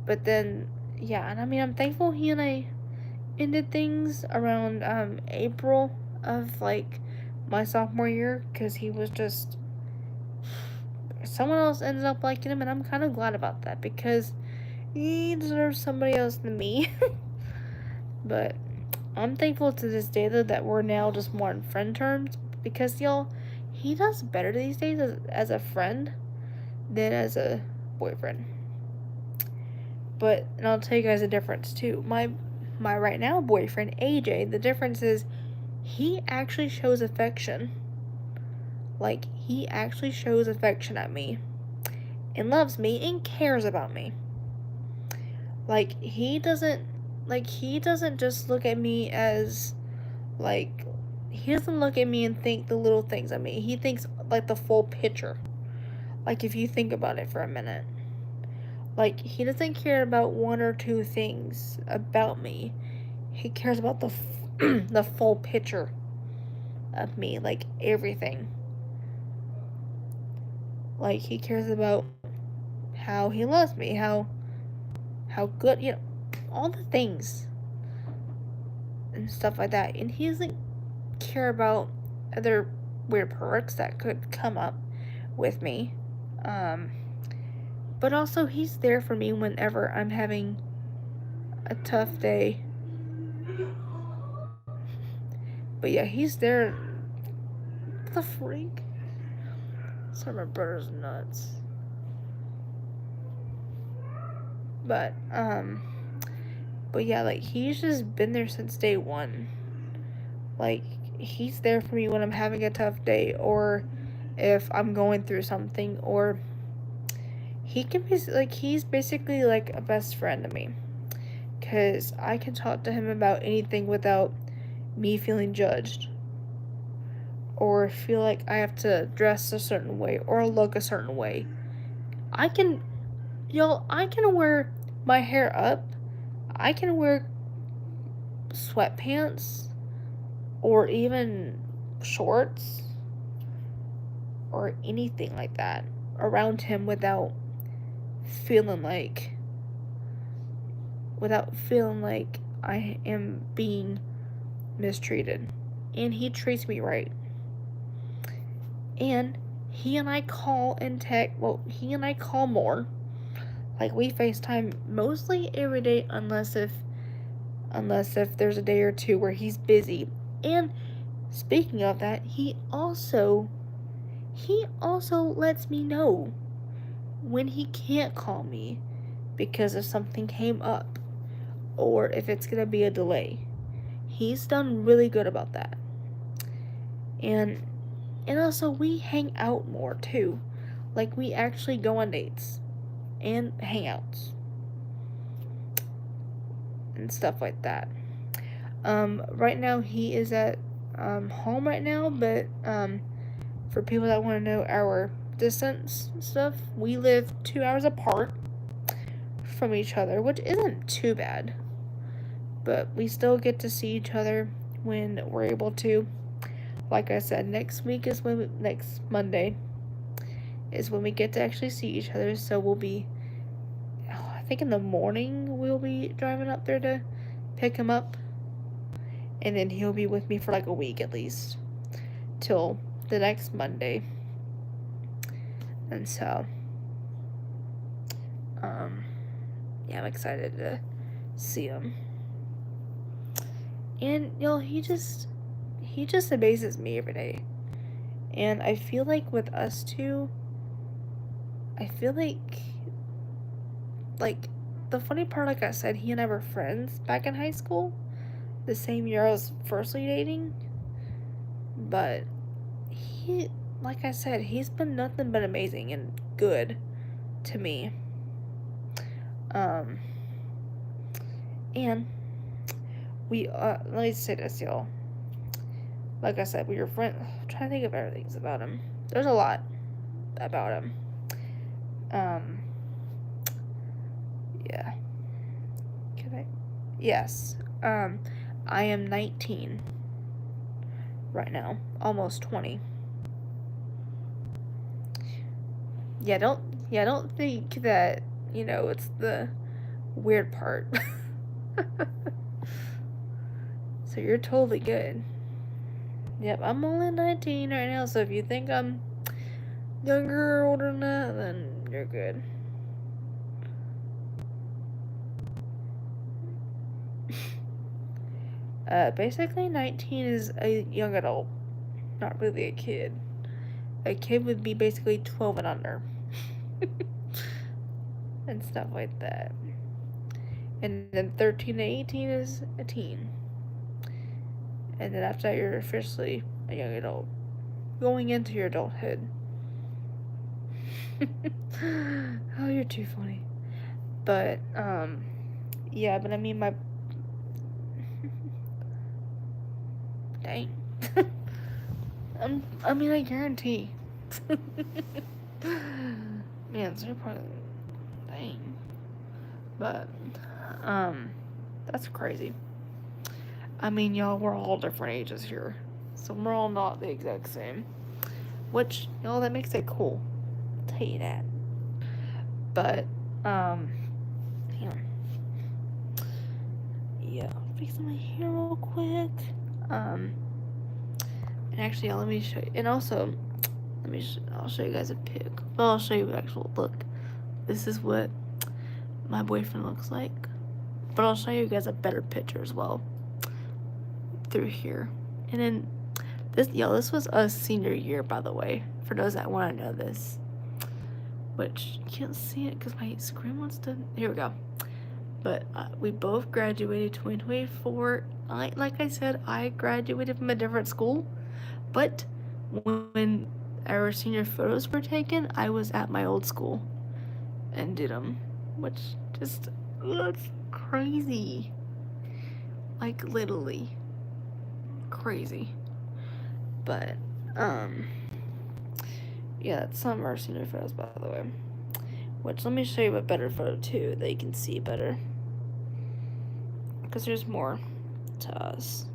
but then, yeah, and I'm thankful he and I ended things around, April of, like, my sophomore year, because he was just, someone else ended up liking him, and I'm kind of glad about that, because he deserves somebody else than me. But I'm thankful to this day, though, that we're now just more on friend terms, because, y'all, he does better these days as a friend than as a boyfriend. But, and I'll tell you guys the difference, too. My right now boyfriend, AJ, the difference is he actually shows affection. Like, he actually shows affection at me and loves me and cares about me. Like, he doesn't just look at me as, like, he doesn't look at me and think the little things of me. He thinks, like, the full picture. Like, if you think about it for a minute. Like, he doesn't care about one or two things about me. He cares about the full picture of me, like, everything. Like, he cares about how he loves me, how good, all the things and stuff like that. And he doesn't care about other weird perks that could come up with me. But also, he's there for me whenever I'm having a tough day. But yeah, he's there. What the freak? Some of my brother's nuts. But yeah, like, he's just been there since day one. Like, he's there for me when I'm having a tough day, or if I'm going through something, or he can be, like, he's basically like a best friend to me. Because I can talk to him about anything without me feeling judged. Or feel like I have to dress a certain way, or look a certain way. I can wear my hair up. I can wear sweatpants or even shorts or anything like that around him feeling like without feeling like I am being mistreated. And he treats me right. And he and I call and text. Well, he and I call more. Like, we FaceTime mostly every day, unless if there's a day or two where he's busy. And speaking of that, he also lets me know when he can't call me because if something came up or if it's gonna be a delay. He's done really good about that. And also we hang out more too. Like, we actually go on dates and hangouts and stuff like that. Right now he is at home right now, but for people that want to know our distance stuff, we live 2 hours apart from each other, which isn't too bad. But we still get to see each other when we're able to. Like I said, next Monday is when we get to actually see each other. So we'll be, I think in the morning we'll be driving up there to pick him up. And then he'll be with me for like a week at least. Till the next Monday. And so, yeah, I'm excited to see him. And, he just amazes me every day. And I feel like with us two, I feel like, the funny part, like I said, he and I were friends back in high school, the same year I was firstly dating. But like I said, he's been nothing but amazing and good to me. And we, let me say this, y'all. Like I said, we were friends. I'm trying to think of everything about him. There's a lot about him. Yeah. Yes. I am 19 right now. Almost 20. Yeah, don't think that, it's the weird part. So you're totally good. Yep, I'm only 19 right now, so if you think I'm younger or older than that, then you're good. Basically 19 is a young adult, not really a kid. A kid would be basically 12 and under. And stuff like that. And then 13 to 18 is a teen. And then after that, you're officially a young adult. Going into your adulthood. Oh, you're too funny. But, yeah, but I mean, dang. I guarantee. Man, so you're probably, dang. But, that's crazy. I mean, y'all, we're all different ages here. So we're all not the exact same. Which, that makes it cool. I'll tell you that. But, yeah, fixing my hair real quick. And actually, let me show you. And also, I'll show you guys a pic. Well, I'll show you an actual look. This is what my boyfriend looks like. But I'll show you guys a better picture as well. Through here. And then, this was a senior year, by the way. For those that want to know this. Which, you can't see it because my screen wants to... Here we go. But we both graduated 2024. Like I said, I graduated from a different school. But when our senior photos were taken, I was at my old school. And did them. Which just... That's crazy. Like, literally. Crazy. But, yeah, that's some of our senior photos, by the way. Which, let me show you a better photo, too, that you can see better. Because there's more to us.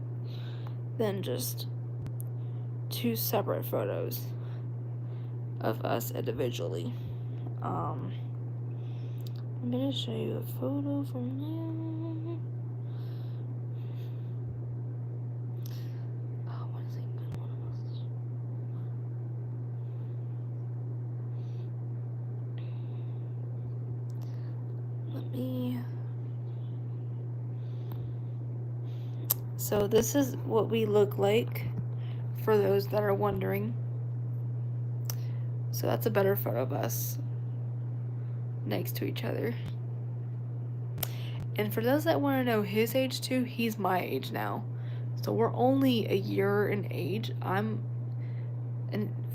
than just two separate photos of us individually. I'm gonna show you a photo from there. Oh, what is it? Let me. So this is what we look like, for those that are wondering. So that's a better photo of us next to each other. And for those that want to know his age too, he's my age now. So we're only a year in age. And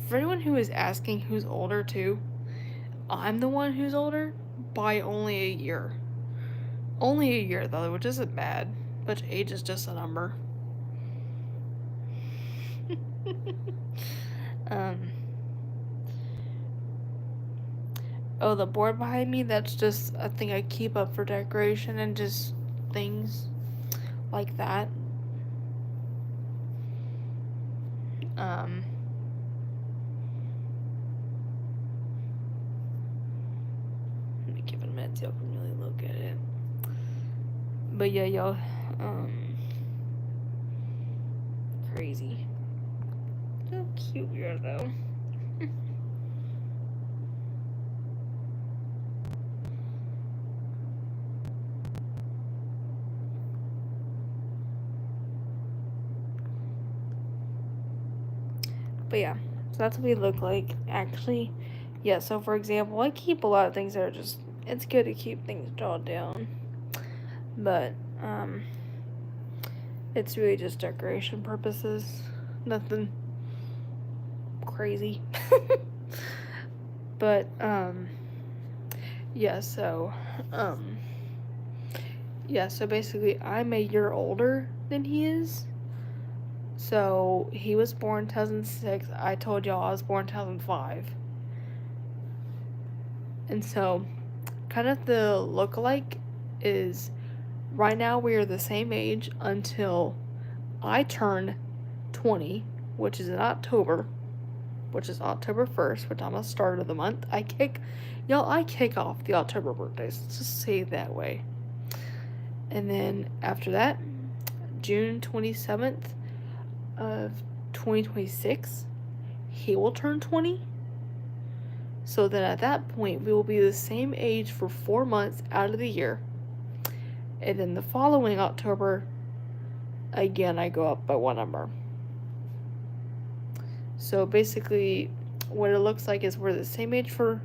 for anyone who is asking who's older too, I'm the one who's older by only a year. Only a year though, which isn't bad, but age is just a number. Oh, the board behind me, that's just a thing I keep up for decoration and just things like that. Let me give it a minute so y'all can really look at it. But yeah, y'all, crazy. So cute we are though. But yeah, so that's what we look like. Actually, yeah, so for example, I keep a lot of things that are just, it's good to keep things jotted down. But, it's really just decoration purposes. Nothing crazy. But, yeah, so, yeah, so basically I'm a year older than he is. So he was born 2006. I told y'all I was born 2005. And so kind of the look-alike is right now we are the same age until I turn 20, which is in October, which is October 1st, which I'm the start of the month. I kick off the October birthdays. Let's just say it that way. And then after that, June 27th of 2026, he will turn 20. So then at that point, we will be the same age for 4 months out of the year. And then the following October, again, I go up by one number. So basically, what it looks like is we're the same age for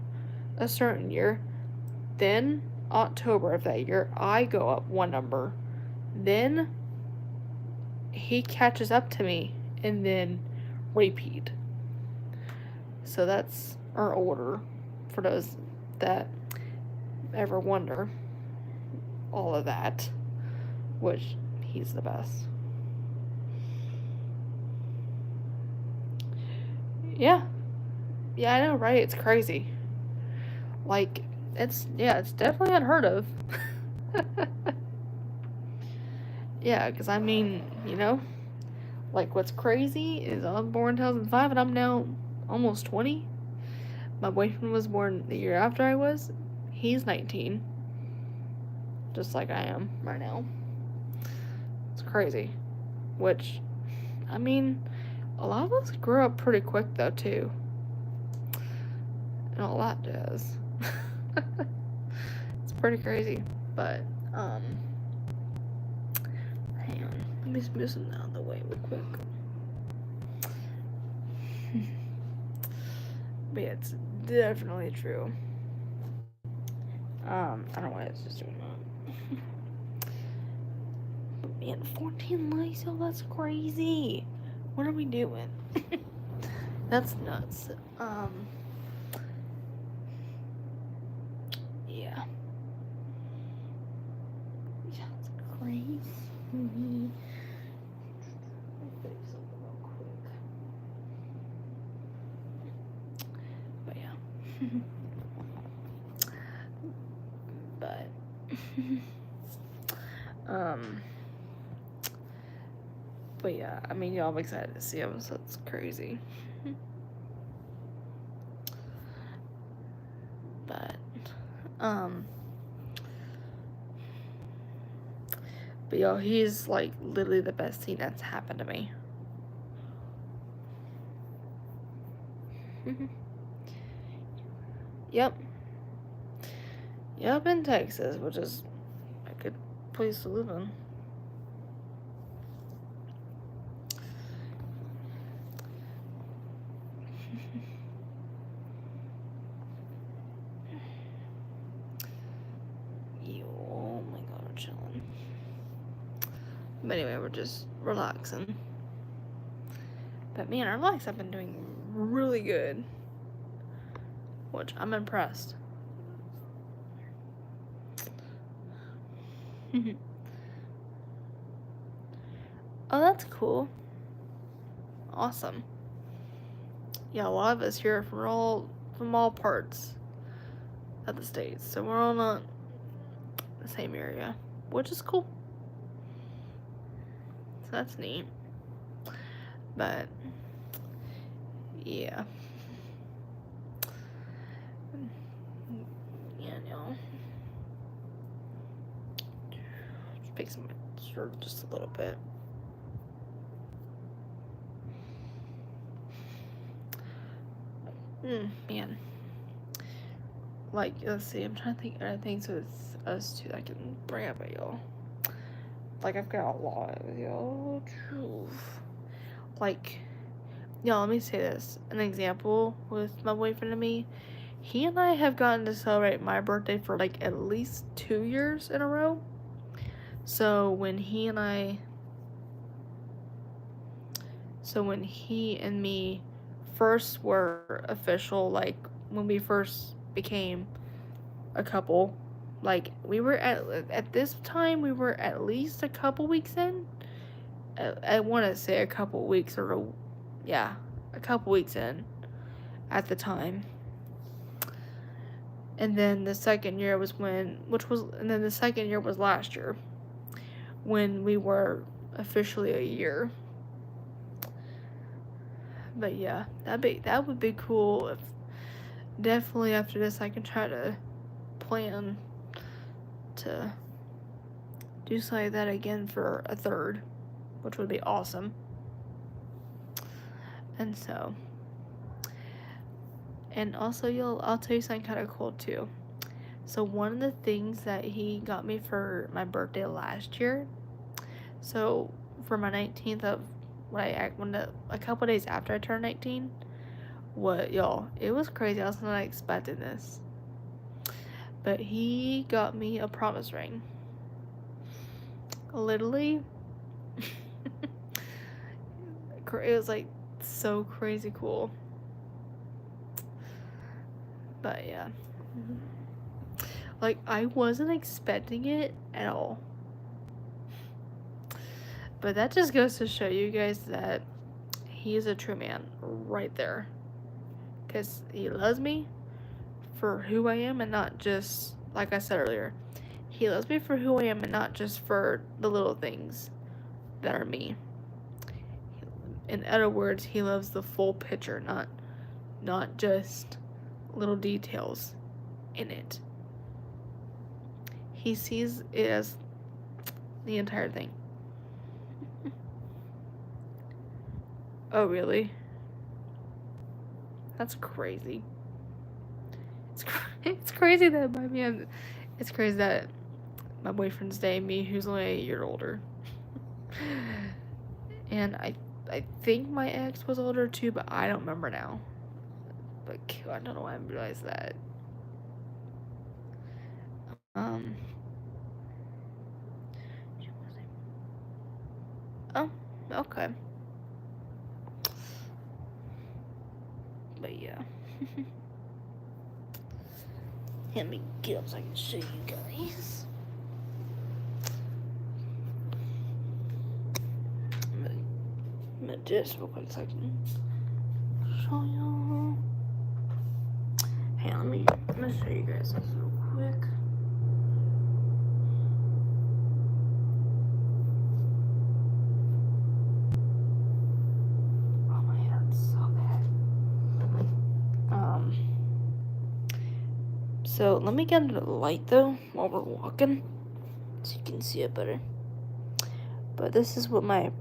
a certain year. Then, October of that year, I go up one number. Then, he catches up to me, and then repeat. So that's our order, for those that ever wonder all of that, which he's the best. Yeah, I know, right? It's crazy. Like, it's definitely unheard of. Yeah, because I mean, like, what's crazy is I was born in 2005 and I'm now almost 20. My boyfriend was born the year after I was. He's 19. Just like I am right now. It's crazy. Which, I mean, a lot of us grew up pretty quick though, too. And a lot does. It's pretty crazy. But, hang on. Let me just move something out of the way real quick. But yeah, it's definitely true. I don't know why it's just doing that. But man, 14 likes, oh, that's crazy. What are we doing? That's nuts. Yeah. Yeah, it's crazy. But yeah. But But yeah, I mean, y'all, I'm excited to see him, so it's crazy. But, um, but y'all, he's like literally the best thing that's happened to me. Yep. Yep, in Texas, which is a good place to live in. Oh my god, we're chilling. But anyway, we're just relaxing. But man, our lives have been doing really good, which I'm impressed. Oh, that's cool. Awesome. Yeah, a lot of us here are from all parts of the states, so we're all not the same area, which is cool. So that's neat. But yeah. Yeah, no. Just fix my shirt just a little bit. Man. Like, let's see, I'm trying to think of other things with us two that I can bring up at y'all. Like, I've got a lot of y'all. Like, y'all, let me say this. An example with my boyfriend and me. He and I have gotten to celebrate my birthday for like at least 2 years in a row. So when he and me first were official, like when we first became a couple, like we were at this time we were at least a couple weeks in. I want to say a couple weeks a couple weeks in at the time. And then the second year was the second year was last year when we were officially a year. But yeah, that would be cool. If definitely after this I can try to plan to do something like that again for a third, which would be awesome. And so, and also I'll tell you something kind of cool too. So one of the things that he got me for my birthday last year, so for my 19th of a couple days after I turned 19, it was crazy. I was not expecting this. But he got me a promise ring. Literally, it was like so crazy cool. But yeah. Like, I wasn't expecting it at all. But that just goes to show you guys that he is a true man right there. Because he loves me for who I am and not just, like I said earlier, he loves me for who I am and not just for the little things that are me. In other words, he loves the full picture, not just little details in it. He sees it as the entire thing. Oh, really? That's crazy. It's crazy that it's crazy that my boyfriend's dating me, who's only a year older. And I think my ex was older too, but I don't remember now. But I don't know why I realized that. Oh, okay. But yeah. Let me get up so I can show you guys. Just real quick so I can show y'all. Hey, let me show you guys this real quick. So let me get into the light though while we're walking so you can see it better. But this is what my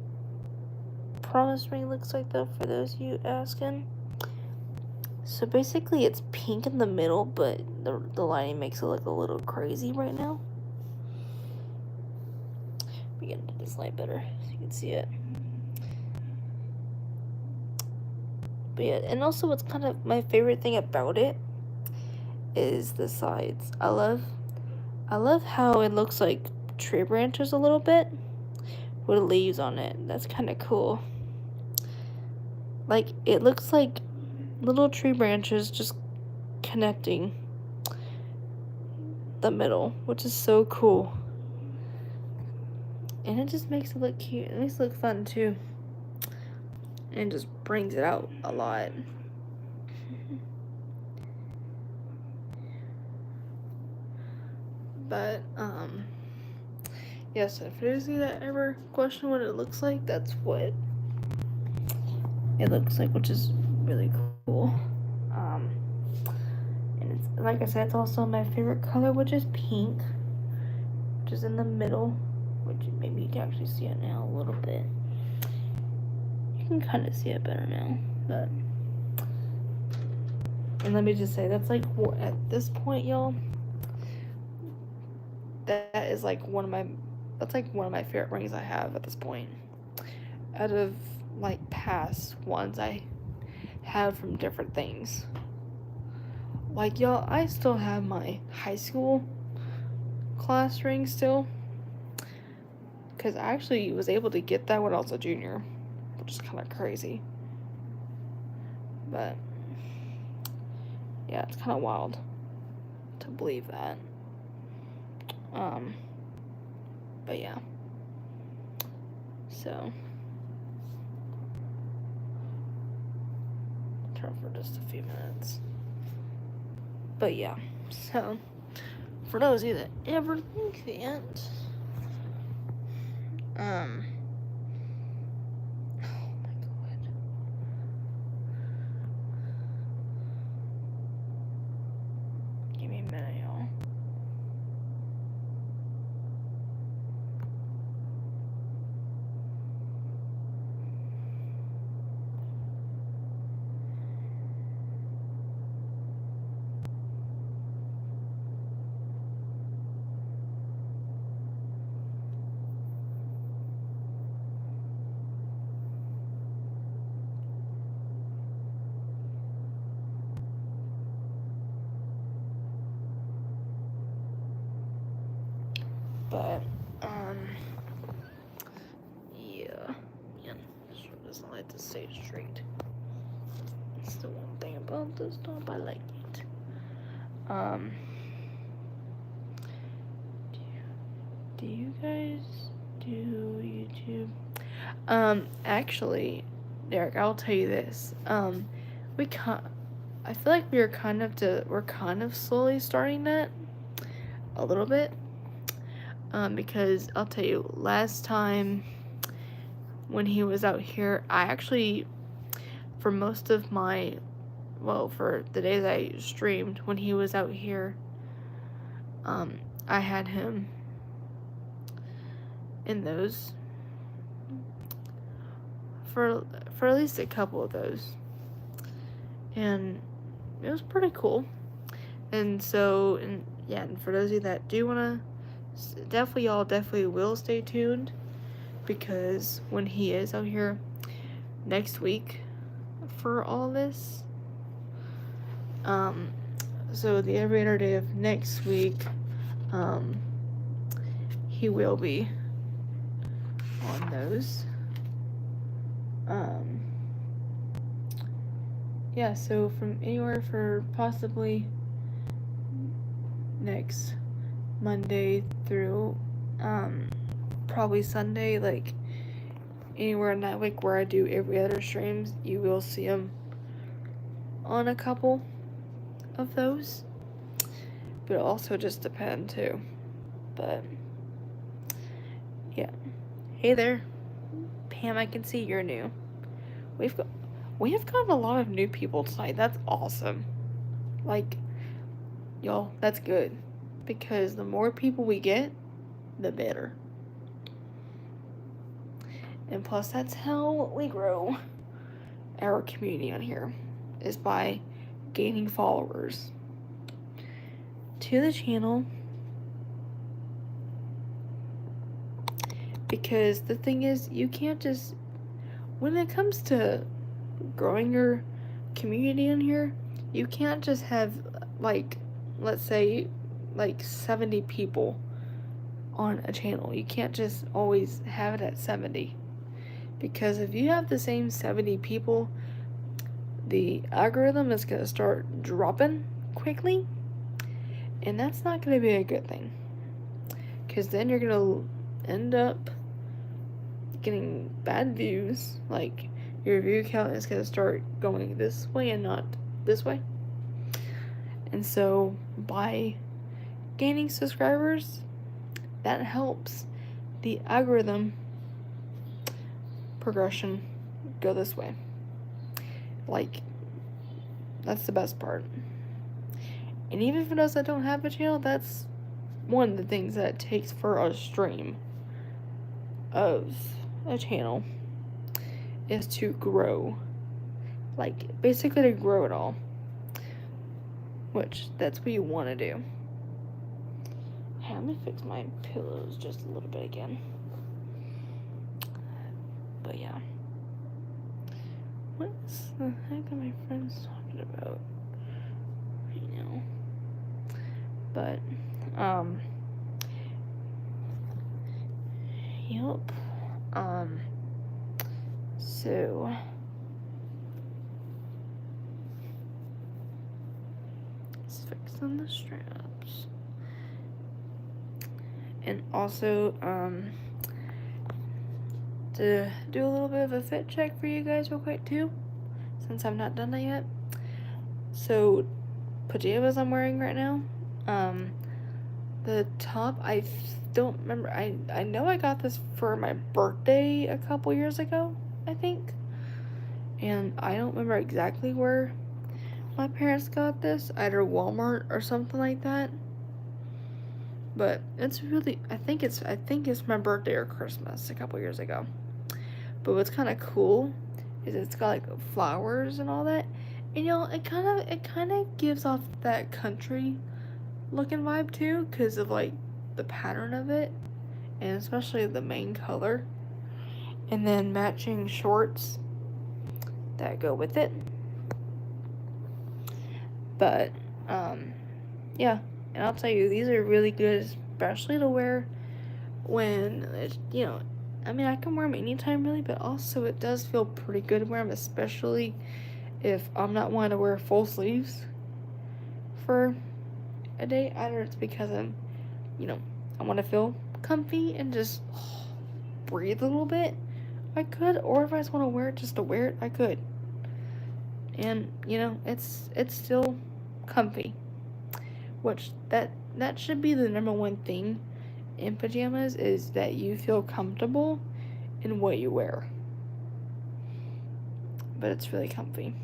promise ring looks like though, for those of you asking. So basically it's pink in the middle, but the lighting makes it look a little crazy right now. Let me get into this light better so you can see it. But yeah, and also what's kind of my favorite thing about it is the sides. I love how it looks like tree branches a little bit with leaves on it. That's kind of cool. Like, it looks like little tree branches just connecting the middle, which is so cool. And it just makes it look cute. It makes it look fun too. And just brings it out a lot. But, yes, if there's any that ever question what it looks like, that's what it looks like, which is really cool. And it's, like I said, it's also my favorite color, which is pink, which is in the middle, which maybe you can actually see it now a little bit. You can kind of see it better now, but, and let me just say, that's like, at this point, y'all, that is like that's like one of my favorite rings I have at this point. Out of like past ones I have from different things. Like, y'all, I still have my high school class ring still. Because I actually was able to get that when I was a junior. Which is kind of crazy. But, yeah, it's kind of wild to believe that. But yeah. So, turn for just a few minutes. But yeah, so for those of you that ever think that, oh my god. Give me a minute, y'all. But, yeah. Sure doesn't like to stay straight. That's the one thing about this top, I like it. Do you guys do YouTube? Actually, Derek, I'll tell you this. I feel like we're kind of slowly starting that a little bit. Because I'll tell you, last time when he was out here, I actually, for most of for the days I streamed when he was out here, I had him in those for at least a couple of those, and it was pretty cool. And so, and for those of you that do want to, definitely will stay tuned, because when he is out here next week for all this, so the every other day of next week, he will be on those. So from anywhere for possibly next Monday through probably Sunday, like anywhere in that week where I do every other streams, you will see him on a couple of those. But it also just depends too. But yeah. Hey there, Pam, I can see you're new. We have gotten a lot of new people tonight. That's awesome. Like, Y'all, that's good. Because the more people we get, the better. And plus, that's how we grow our community on here, is by gaining followers to the channel. Because the thing is, you can't just, when it comes to growing your community in here, you can't just have, like, let's say, like 70 people on a channel. You can't just always have it at 70. Because if you have the same 70 people, the algorithm is going to start dropping quickly. And that's not going to be a good thing. Because then you're going to end up getting bad views. Like, your view count is going to start going this way and not this way. And so, by gaining subscribers, that helps the algorithm progression go this way. Like, that's the best part. And even for those that don't have a channel, that's one of the things that it takes for a stream of a channel, is to grow. Like, basically to grow it all. Which, that's what you want to do. Hey, let me fix my pillows just a little bit again. But yeah. What the heck are my friends talking about right now? But, yep. So, let's fix on the straps. And also, to do a little bit of a fit check for you guys real quick too, since I've not done that yet. So, pajamas I'm wearing right now, the top, I don't remember, I know I got this for my birthday a couple years ago, I think, and I don't remember exactly where my parents got this, either Walmart or something like that, but it's really, I think it's my birthday or Christmas a couple years ago. But what's kind of cool is it's got like flowers and all that, and it kind of gives off that country looking vibe too, because of like the pattern of it, and especially the main color, and then matching shorts that go with it. But yeah, and I'll tell you, these are really good, especially to wear when it's, I mean, I can wear them anytime really, but also it does feel pretty good to wear them, especially if I'm not wanting to wear full sleeves for a day. Either it's because I want to feel comfy and just breathe a little bit, I could, or if I just want to wear it just to wear it, I could. And it's still comfy, which that should be the number one thing in pajamas, is that you feel comfortable in what you wear. But it's really comfy.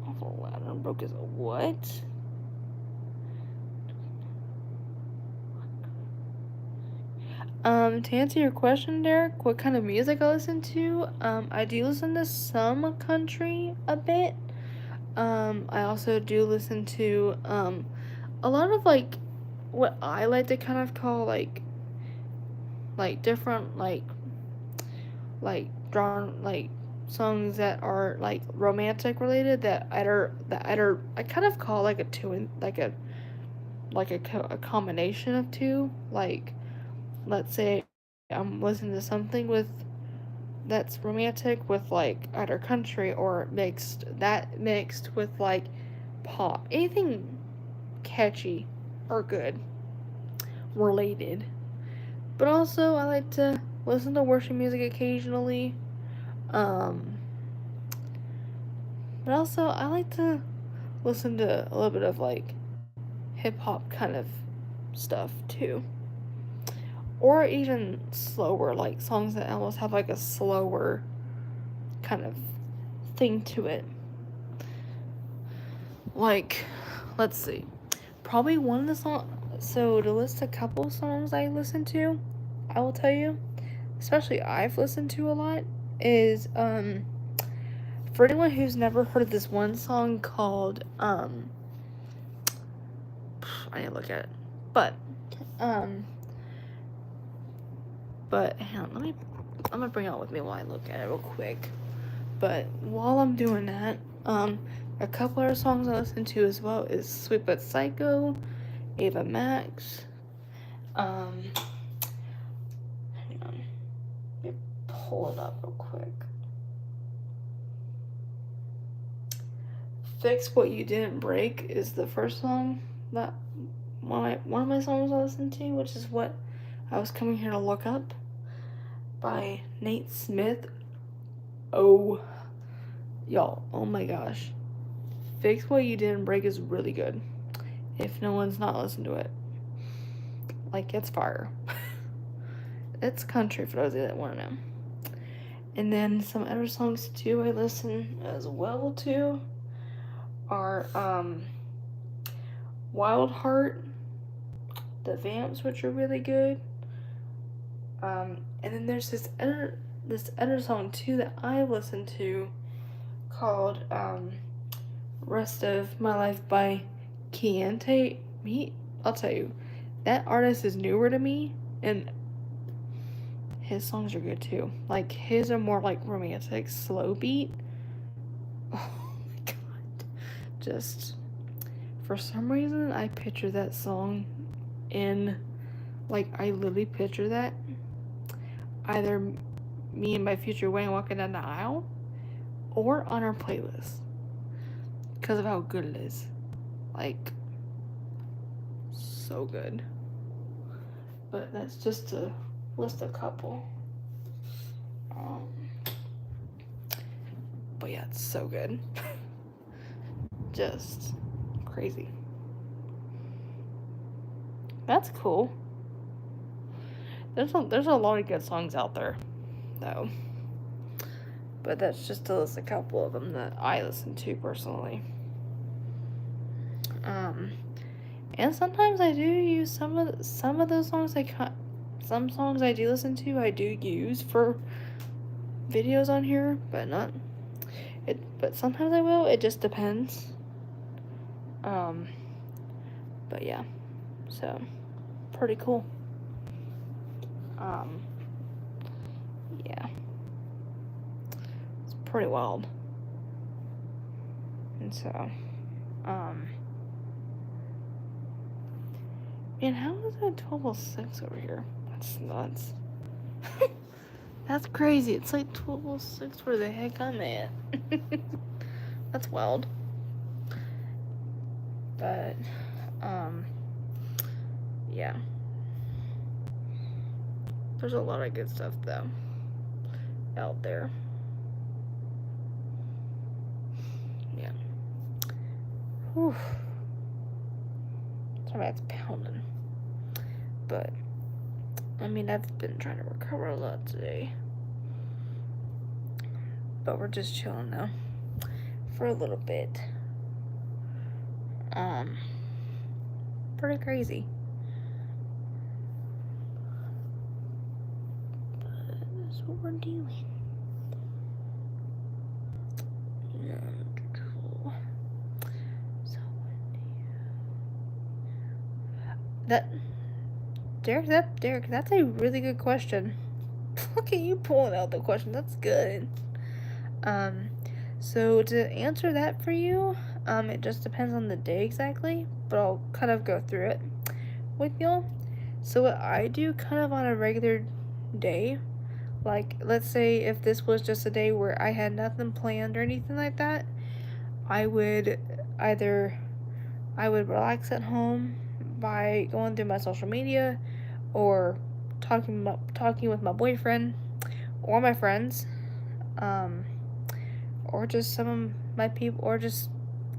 Awful loud and broke his what? To answer your question, Derek, what kind of music I listen to? I do listen to some country a bit. I also do listen to a lot of like what I like to kind of call like different like drawn like songs that are like romantic related, that either I kind of call like a two, like a combination of two. Like, let's say I'm listening to something with that's romantic with like either country, or mixed with like pop, anything catchy or good related. But also I like to listen to worship music occasionally. Um but also I like to listen to a little bit of like hip hop kind of stuff too. Or even slower, like songs that almost have like a slower kind of thing to it. Like, let's see. Probably one of the songs. So, to list a couple songs I listen to, I will tell you, especially I've listened to a lot, is, for anyone who's never heard of this one song called, I need to look at it. But hang on, I'm gonna bring it out with me while I look at it real quick. But while I'm doing that, a couple other songs I listen to as well is Sweet But Psycho, Ava Max, hang on, let me pull it up real quick. Fix What You Didn't Break is the first song that one of my songs I listen to, which is what I was coming here to look up, by Nate Smith. Oh, y'all, oh my gosh. Fix What You Didn't Break is really good. If no one's not listened to it. Like, it's fire. It's country for those of you that want to know. And then some other songs too I listen as well to are Wild Heart, The Vamps, which are really good. And then there's this other song too that I listen to called Rest of My Life by Keante. I'll tell you, that artist is newer to me, and his songs are good too. Like, his are more like romantic, slow beat. Oh my god. Just, for some reason, I picture that song in, like, I literally picture that either me and my future Wayne walking down the aisle or on our playlist because of how good it is. Like, so good. But that's just to list a couple. But yeah, it's so good. Just crazy. That's cool. There's a lot of good songs out there, though. But that's just to list a couple of them that I listen to personally. And sometimes I do use some of those songs. Some songs I do listen to, I do use for videos on here, but not it. But sometimes I will. It just depends. But yeah, so pretty cool. Yeah, it's pretty wild. And so, man, how is that 12:06 over here? That's nuts. That's crazy. It's like 12:06 where the heck I'm at. That's wild. But, yeah. There's a lot of good stuff, though, out there. Yeah. Whew. Sorry, it's pounding. But, I mean, I've been trying to recover a lot today. But we're just chilling now for a little bit. Pretty crazy. But that's what we're doing. So Derek, that's a really good question. Look at you pulling out the question. That's good. So to answer that for you, it just depends on the day exactly, but I'll kind of go through it with y'all. So what I do kind of on a regular day, like, let's say if this was just a day where I had nothing planned or anything like that, I would relax at home by going through my social media or talking with my boyfriend or my friends, or just some of my people, or just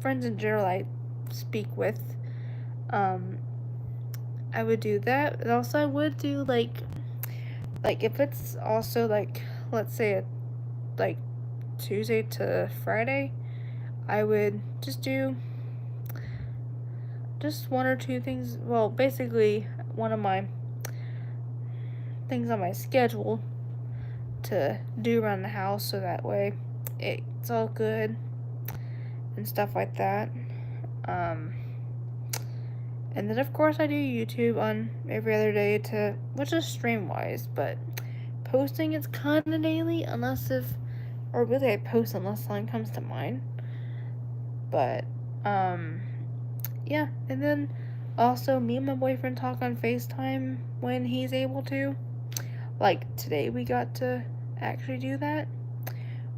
friends in general I speak with. I would do that. And also I would do like if it's also like, let's say like Tuesday to Friday, I would just do just one or two things. Well, basically one of my things on my schedule to do around the house, so that way it's all good and stuff like that. Um, and then of course I do YouTube on every other day to, which is stream wise, but posting it's kind of daily unless if, or really I post unless something comes to mind. But yeah, and then also me and my boyfriend talk on FaceTime when he's able to. Like today we got to actually do that,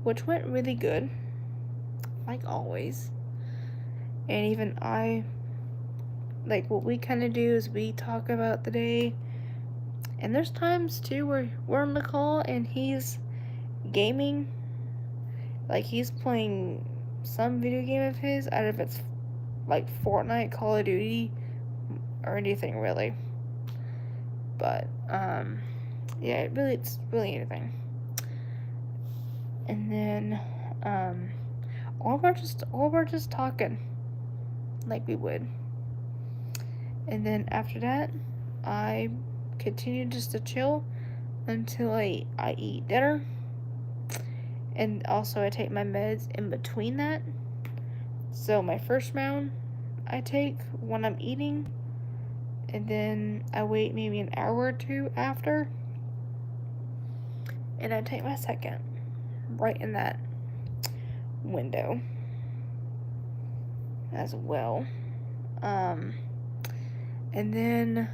which went really good, like always. And even like what we kind of do is we talk about the day. And there's times too where we're on the call and he's gaming. Like he's playing some video game of his, out of it's like Fortnite, Call of Duty, or anything really. But yeah, it's really anything. And then or we're just talking like we would. And then after that, I continue just to chill until I eat dinner. And also I take my meds in between that. So my first round I take when I'm eating, and then I wait maybe an hour or two after, and I take my second right in that window as well. And then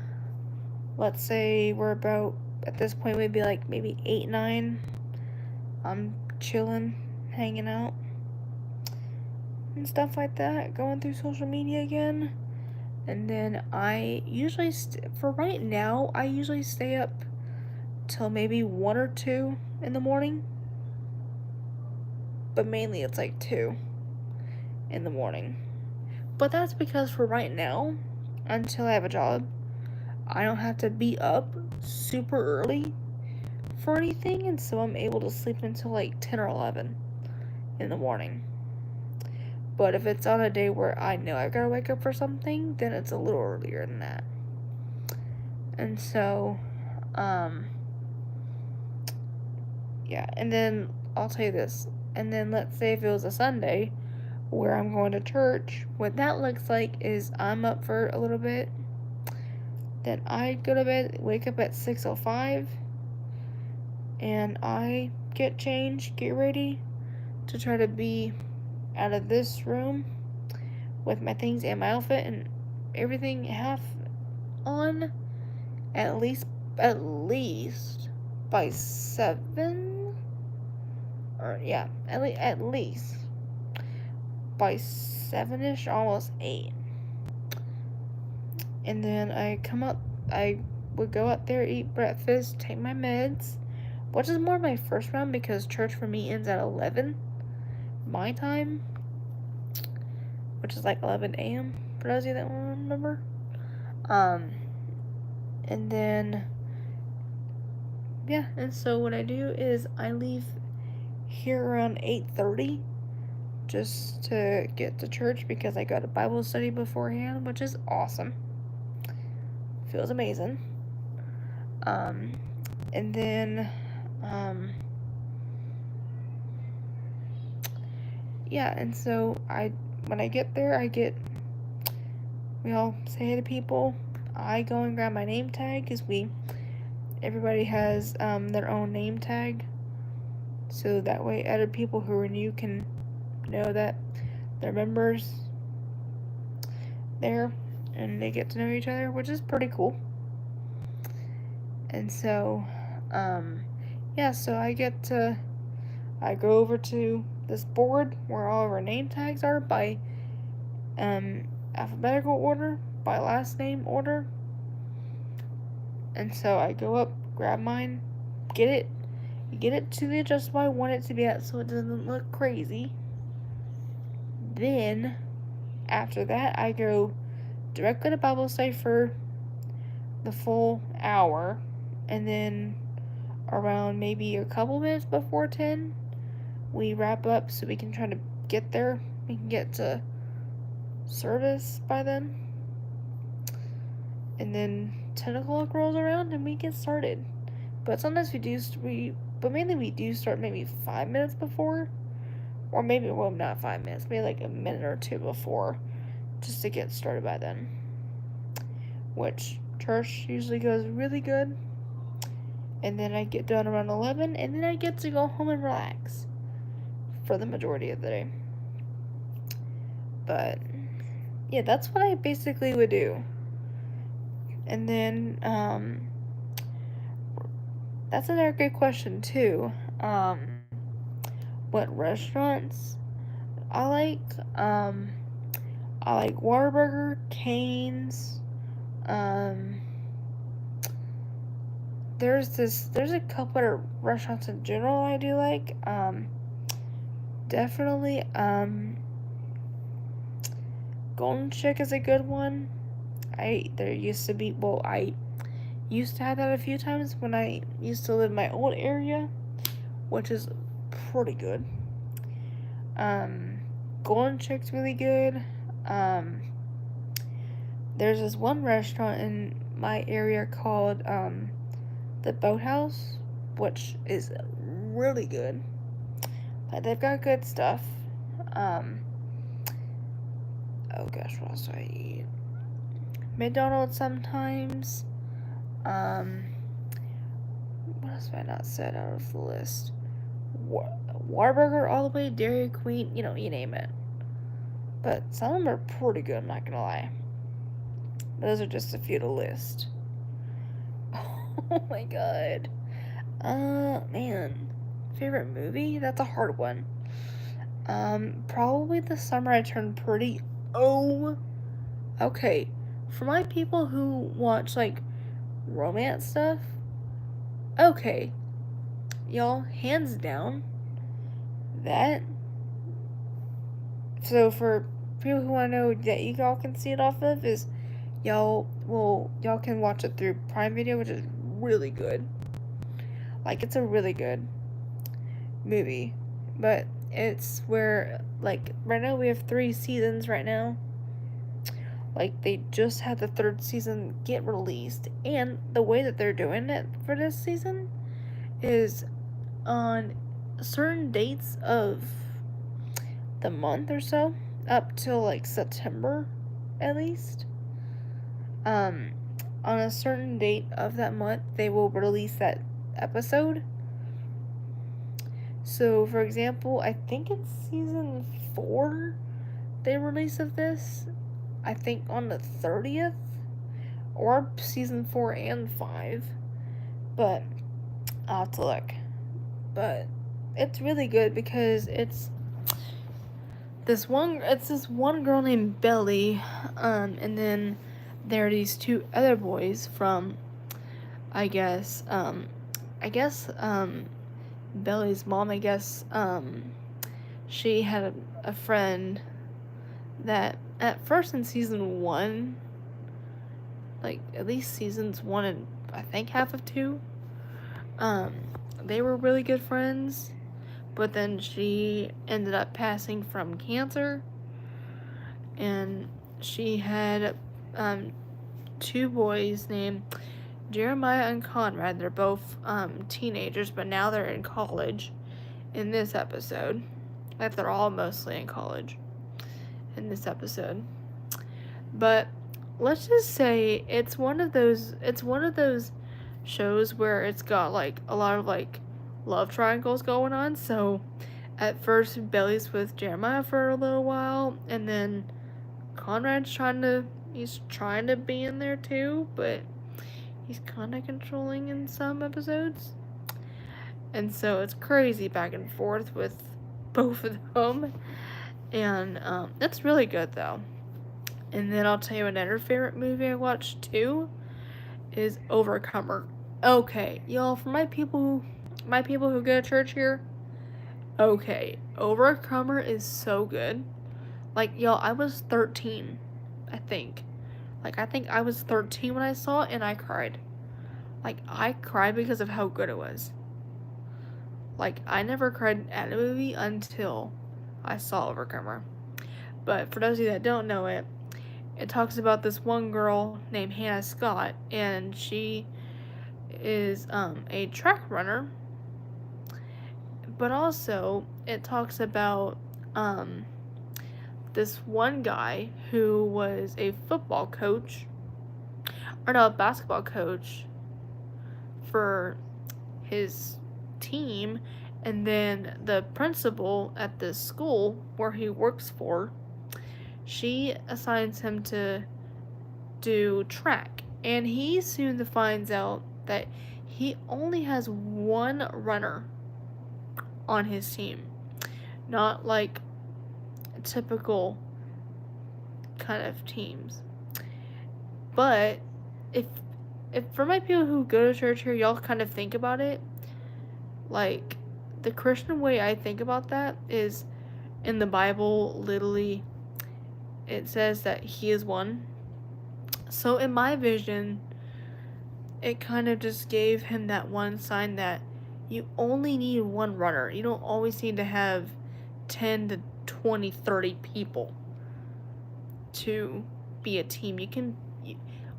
let's say we're about, at this point we'd be like maybe 8, 9. I'm chilling, hanging out and stuff like that, going through social media again. And then I usually for right now I usually stay up till maybe 1 or 2 in the morning, but mainly it's like 2 in the morning. But that's because for right now, until I have a job, I don't have to be up super early for anything, and so I'm able to sleep until like 10 or 11 in the morning. But if it's on a day where I know I gotta wake up for something, then it's a little earlier than that. And so, yeah, and then I'll tell you this, and then let's say if it was a Sunday where I'm going to church, what that looks like is I'm up for a little bit, then I go to bed, wake up at 6:05, and I get changed, get ready to try to be out of this room with my things and my outfit and everything half on at least by 7, or yeah, at least by 7ish, almost 8. And then I would go out there, eat breakfast, take my meds, which is more my first round because church for me ends at 11 my time, which is like 11 a.m. for those of you that want to remember. And then yeah, and so what I do is I leave here around 8:30 just to get to church because I got a Bible study beforehand, which is awesome. Feels amazing. And then yeah, and so when I get there, we all say hey to people. I go and grab my name tag because everybody has their own name tag, so that way other people who are new can know that they're members there, and they get to know each other, which is pretty cool. And so yeah, so I go over to this board where all of our name tags are by alphabetical order, by last name order. And so I go up, grab mine, get it to the adjustable I want it to be at so it doesn't look crazy. Then after that I go directly to Bible study for the full hour, and then around maybe a couple minutes before 10, we wrap up so we can try to get there. We can get to service by then. And then 10 o'clock rolls around and we get started. But sometimes mainly we do start maybe 5 minutes before. Or maybe, well, not 5 minutes, maybe like a minute or two before, just to get started by then. Which church usually goes really good. And then I get done around 11, and then I get to go home and relax for the majority of the day. But yeah, that's what I basically would do. And then that's another good question too. What restaurants I like? I like Whataburger, Cane's. There's a couple of restaurants in general I do like. Definitely Golden Chick is a good one. I used to have that a few times when I used to live in my old area, which is pretty good. Golden Chick's really good. There's this one restaurant in my area called the Boathouse, which is really good. Like, they've got good stuff. Oh gosh, what else do I eat? McDonald's sometimes. What else have I not said out of the list? Whataburger all the way, Dairy Queen, you name it. But some of them are pretty good, I'm not gonna lie. Those are just a few to list. Oh my god. Man. Favorite movie? That's a hard one. Probably The Summer I Turned Pretty. Oh. Okay. For my people who watch, like, romance stuff, okay. Y'all, hands down, that. So for people who want to know that y'all can see it off of is y'all can watch it through Prime Video, which is really good. Like, it's a really good movie. But it's where, like, right now we have 3 seasons right now. Like, they just had the 3rd season get released. And the way that they're doing it for this season is on certain dates of the month or so, up till, like, September, at least. On a certain date of that month, they will release that episode. So, for example, I think it's season 4 they release of this. I think on the 30th, or season 4 and 5, but I'll have to look. But it's really good because it's this one girl named Belly, and then there are these 2 other boys from, I guess Belly's mom, she had a friend that at first in season 1, like at least seasons 1 and I think half of 2, they were really good friends, but then she ended up passing from cancer, and she had 2 boys named Jeremiah and Conrad. They're both teenagers, but now they're in college in this episode. Like, they're all mostly in college in this episode. But let's just say it's one of those shows where it's got, like, a lot of, like, love triangles going on. So at first Belly's with Jeremiah for a little while, and then Conrad's trying to be in there too, but he's kind of controlling in some episodes. And so it's crazy back and forth with both of them. And it's really good, though. And then I'll tell you another favorite movie I watched, too, is Overcomer. Okay, y'all, for my people who go to church here, okay, Overcomer is so good. Like, y'all, I was 13, I think. Like, I think I was 13 when I saw it, and I cried. Like, I cried because of how good it was. Like, I never cried at a movie until I saw Overcomer. But for those of you that don't know it, it talks about this one girl named Hannah Scott, and she is a track runner. But also, it talks about this one guy who was a football coach, or no, a basketball coach for his team, and then the principal at the school where he works for, she assigns him to do track, and he soon finds out that he only has one runner on his team, not like typical kind of teams. But if for my people who go to church here, y'all kind of think about it, like, the Christian way I think about that is, in the Bible, literally, it says that he is one. So in my vision, it kind of just gave him that one sign that you only need one runner. You don't always need to have 10 to 20, 30 people to be a team.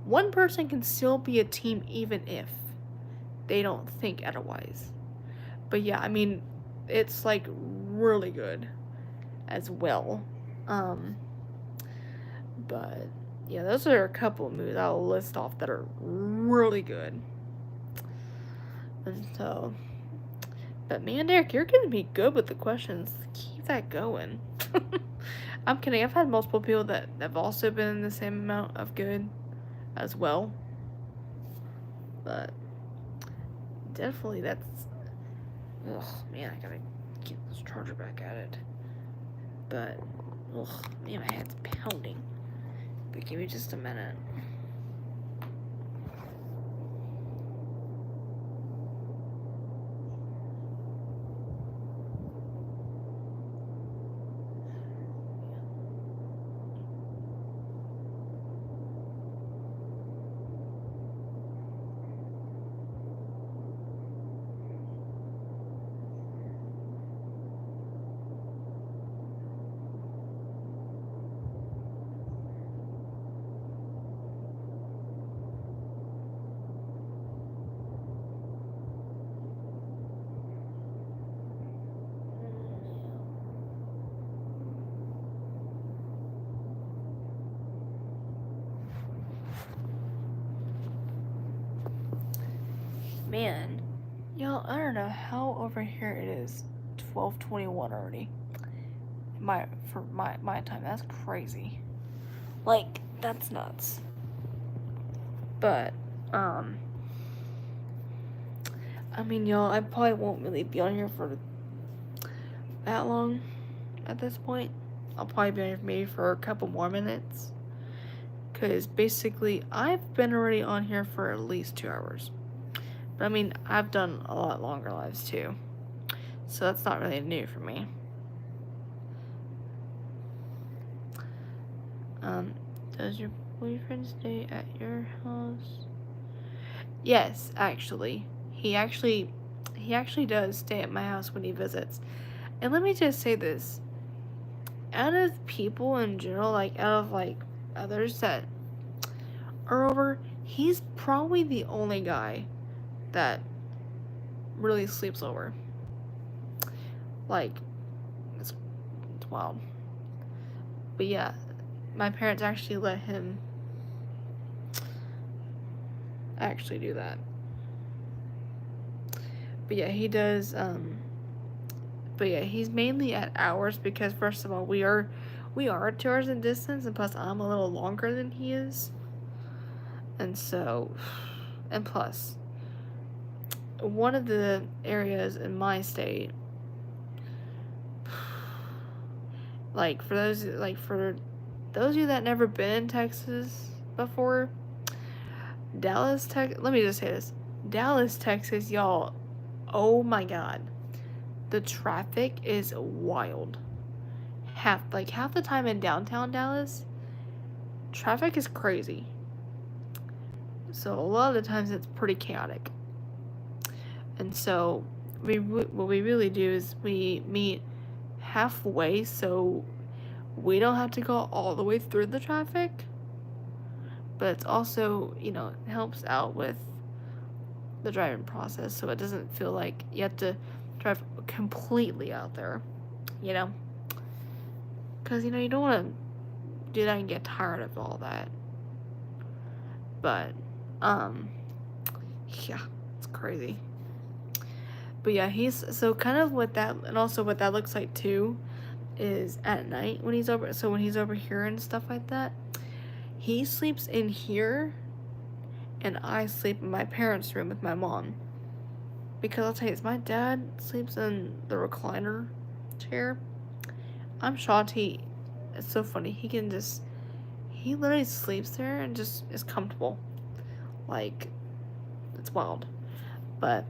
One person can still be a team even if they don't think otherwise. But yeah, I mean, it's like really good as well. But yeah, those are a couple of movies I'll list off that are really good. And so, but man, Derek, you're gonna be good with the questions. Keep that going. I'm kidding. I've had multiple people that have also been in the same amount of good as well. But definitely that's... Ugh, man, I gotta get this charger back at it. But, ugh, man, my head's pounding. But give me just a minute. Man, y'all, I don't know how over here it is 12:21 already. For my time, that's crazy. Like, that's nuts. But I mean, y'all, I probably won't really be on here for that long at this point. I'll probably be on here maybe for a couple more minutes, because basically I've been already on here for at least 2 hours. But I mean, I've done a lot longer lives too, so that's not really new for me. Does your boyfriend stay at your house? Yes, actually. He actually does stay at my house when he visits. And let me just say this. Out of people in general, like out of like others that are over, he's probably the only guy that really sleeps over. Like, it's wild. But yeah, my parents actually let him actually do that. But yeah, he does, but yeah, he's mainly at ours because, first of all, we are 2 hours in distance, and plus I'm a little longer than he is. And so, and plus, one of the areas in my state, like, for those of you that never been in Texas before, let me just say this. Dallas, Texas, y'all, oh my God. The traffic is wild. Half the time in downtown Dallas, traffic is crazy. So a lot of the times it's pretty chaotic. And so what we really do is we meet halfway, so we don't have to go all the way through the traffic. But it's also, you know, it helps out with the driving process, so it doesn't feel like you have to drive completely out there, you know? Because, you know, you don't want to do that and get tired of all that. But, yeah, it's crazy. But yeah, he's, so kind of what that, and also what that looks like too, is at night when he's over, so when he's over here and stuff like that, he sleeps in here, and I sleep in my parents' room with my mom. Because I'll tell you, my dad sleeps in the recliner chair. I'm shocked it's so funny, he literally sleeps there and just is comfortable. Like, it's wild. But,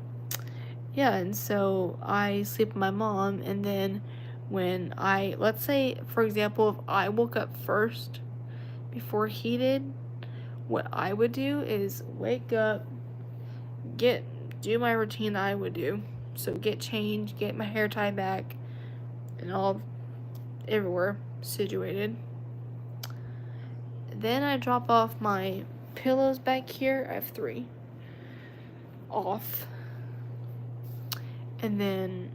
yeah, and so I sleep with my mom, and then when let's say, for example, if I woke up first before he did, what I would do is wake up, do my routine I would do. So get changed, get my hair tied back, and all everywhere situated. Then I drop off my pillows back here. I have 3 off. And then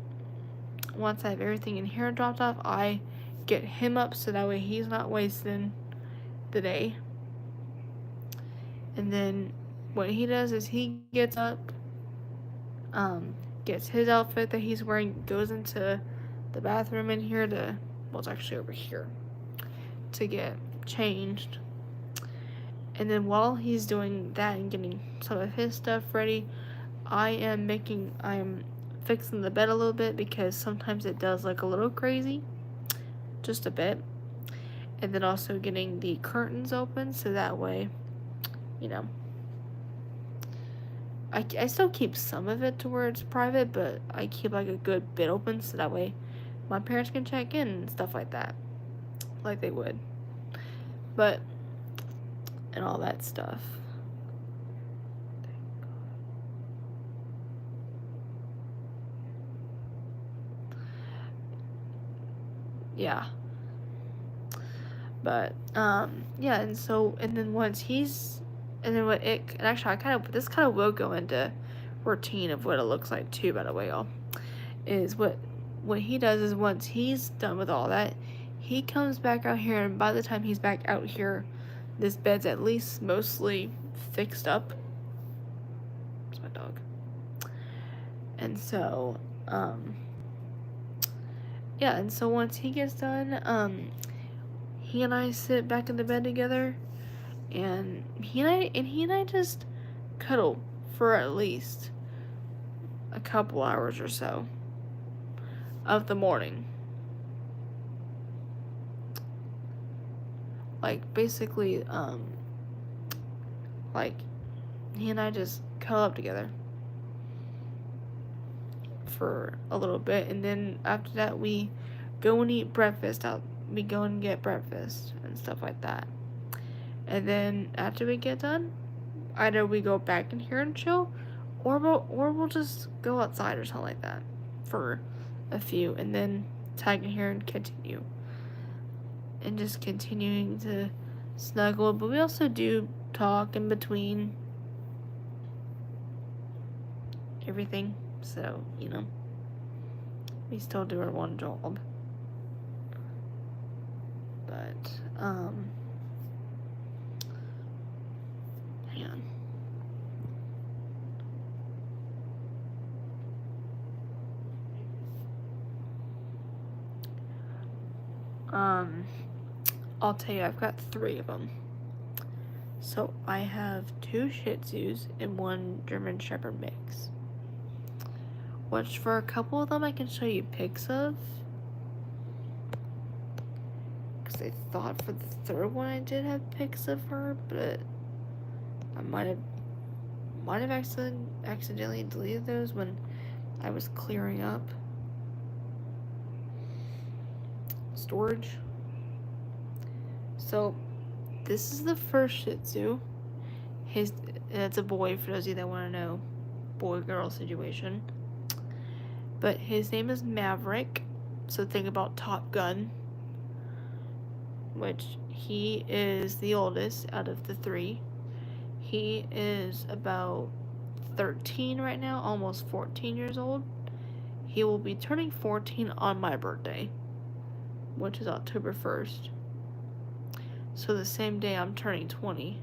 once I have everything in here dropped off, I get him up so that way he's not wasting the day. And then what he does is he gets up, gets his outfit that he's wearing, goes into the bathroom in here it's actually over here, to get changed. And then while he's doing that and getting some of his stuff ready, I am fixing the bed a little bit, because sometimes it does look a little crazy, just a bit. And then also getting the curtains open, so that way, you know, I still keep some of it to where it's private, but I keep like a good bit open, so that way my parents can check in and stuff like that, like they would. But, and all that stuff. Yeah. But, yeah, and then once he's, and then and actually this kind of will go into routine of what it looks like too, by the way, y'all, is what he does is once he's done with all that, he comes back out here, and by the time he's back out here, this bed's at least mostly fixed up. It's my dog. And so, yeah, and so once he gets done, he and I sit back in the bed together, and he and I just cuddle for at least a couple hours or so of the morning. Like, basically, like, he and I just cuddle up together for a little bit, and then after that we go and eat breakfast out. We go and get breakfast and stuff like that. And then after we get done, either we go back in here and chill, or we'll just go outside or something like that for a few, and then tag in here and continue. And just continuing to snuggle, but we also do talk in between everything, so, you know, we still do our one job. But, hang on. I'll tell you, I've got 3 of them. So I have 2 Shih Tzus and 1 German Shepherd mix. Which for a couple of them I can show you pics of. Because I thought for the 3rd one I did have pics of her, but I might have accidentally deleted those when I was clearing up storage. So this is the first Shih Tzu. It's a boy, for those of you that want to know, boy-girl situation. But his name is Maverick, so think about Top Gun, which he is the oldest out of the three. He is about 13 right now, almost 14 years old. He will be turning 14 on my birthday, which is October 1st. So the same day I'm turning 20.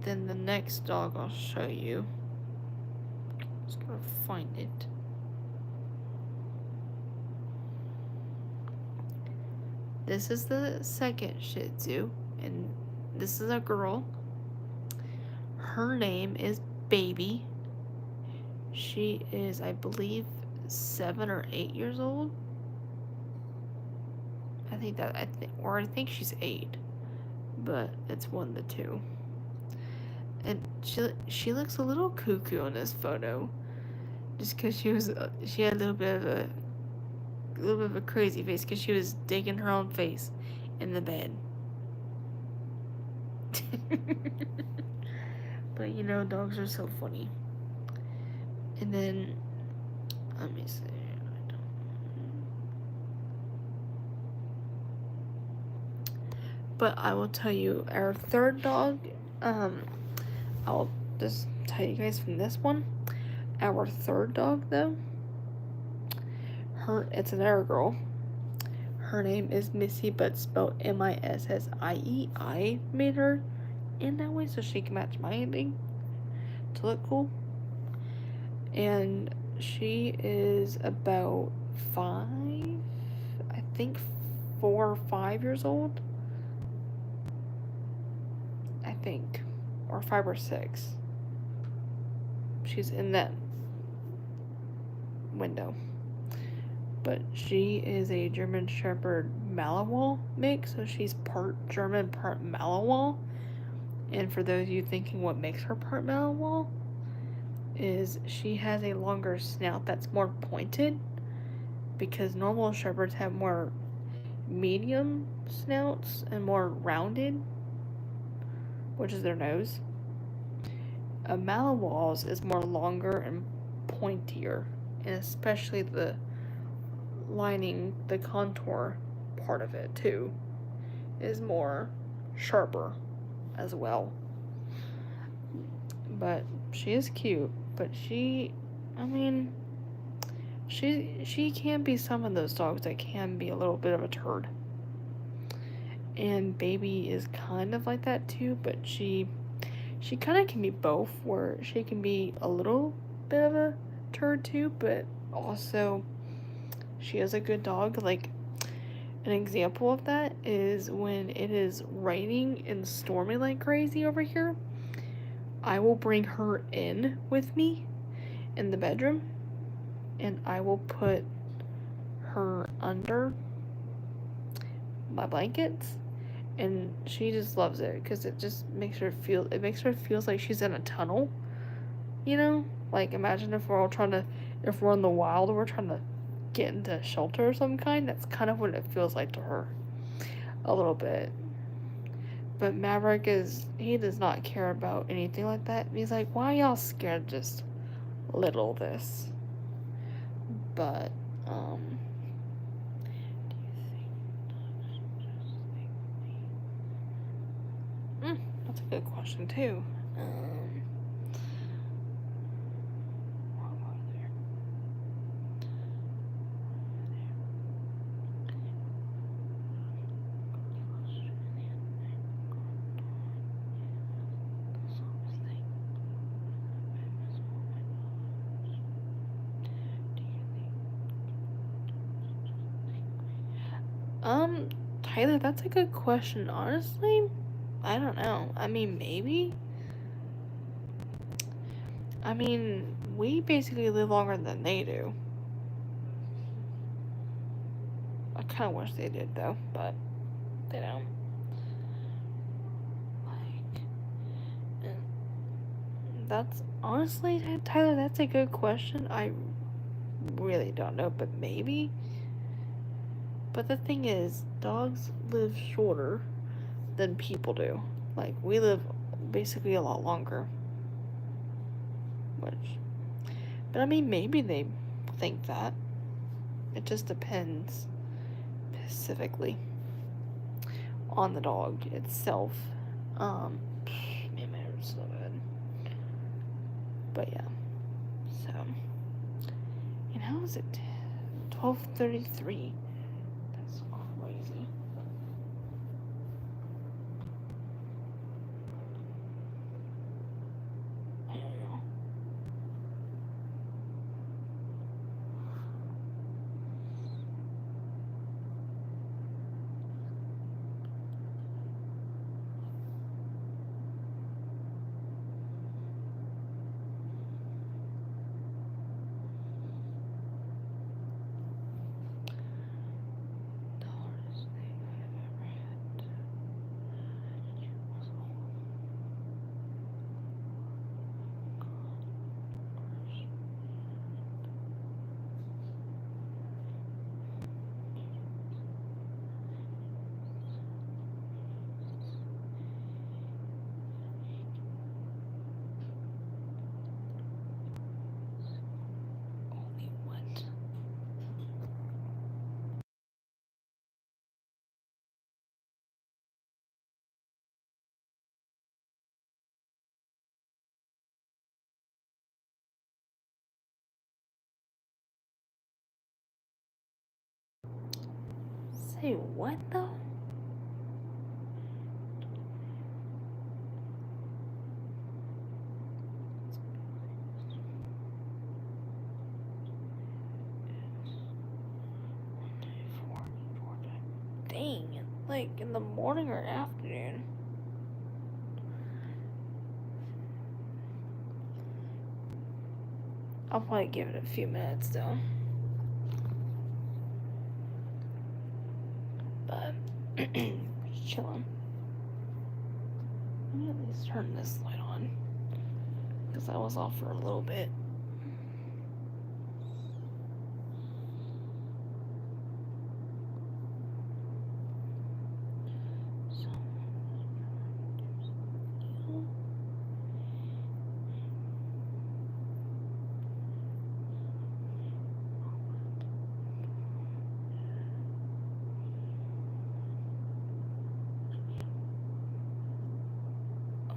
Then the next dog I'll show you. Just gotta find it. This is the second Shih Tzu, and this is a girl. Her name is Baby. She is, I believe, 7 or 8 years old. I think she's 8, but it's one of the two. And she looks a little cuckoo in this photo, just because she had a little bit of a crazy face because she was digging her own face in the bed. But you know, dogs are so funny. And then let me see. But I will tell you, our third dog, I'll just tell you guys from this one. Our third dog, though, it's another girl. Her name is Missy, but spelled Missii. I made her in that way so she can match my ending to look cool. And she is about 5, I think 4 or 5 years old. I think, or 5 or 6. She's in that window. But she is a German Shepherd Malinois mix, so she's part German, part Malinois. And for those of you thinking what makes her part Malinois, is she has a longer snout that's more pointed, because normal Shepherds have more medium snouts and more rounded, which is their nose. A Malinois is more longer and pointier, and especially the lining, the contour part of it too, is more sharper as well. But she is cute, but she can be some of those dogs that can be a little bit of a turd. And Baby is kind of like that too, but she kind of can be both, where she can be a little bit of a turd too, but also she is a good dog. Like, an example of that is when it is raining and storming like crazy over here, I will bring her in with me in the bedroom, and I will put her under my blankets, and she just loves it because it just makes her feel like she's in a tunnel, you know? Like, imagine if we're in the wild and we're trying to get into shelter of some kind. That's kind of what it feels like to her, a little bit. But Maverick he does not care about anything like that. He's like, why y'all scared just little this? But that's a good question too. Tyler, that's a good question. Honestly, I don't know. I mean, maybe. I mean, we basically live longer than they do. I kind of wish they did, though, but they don't. Like, that's honestly, Tyler, that's a good question. I really don't know, but maybe. But the thing is, dogs live shorter than people do. Like, we live basically a lot longer. But I mean, maybe they think that. It just depends specifically on the dog itself. Man, my hair's so bad. But yeah. So, and how is it? 12:33. That's crazy. I don't know. The hardest thing I've ever had. Only what? Say what though? Dang, like in the morning or afternoon. I'll probably give it a few minutes though. But just chilling. Let me at least turn this light on, because I was off for a little bit. So,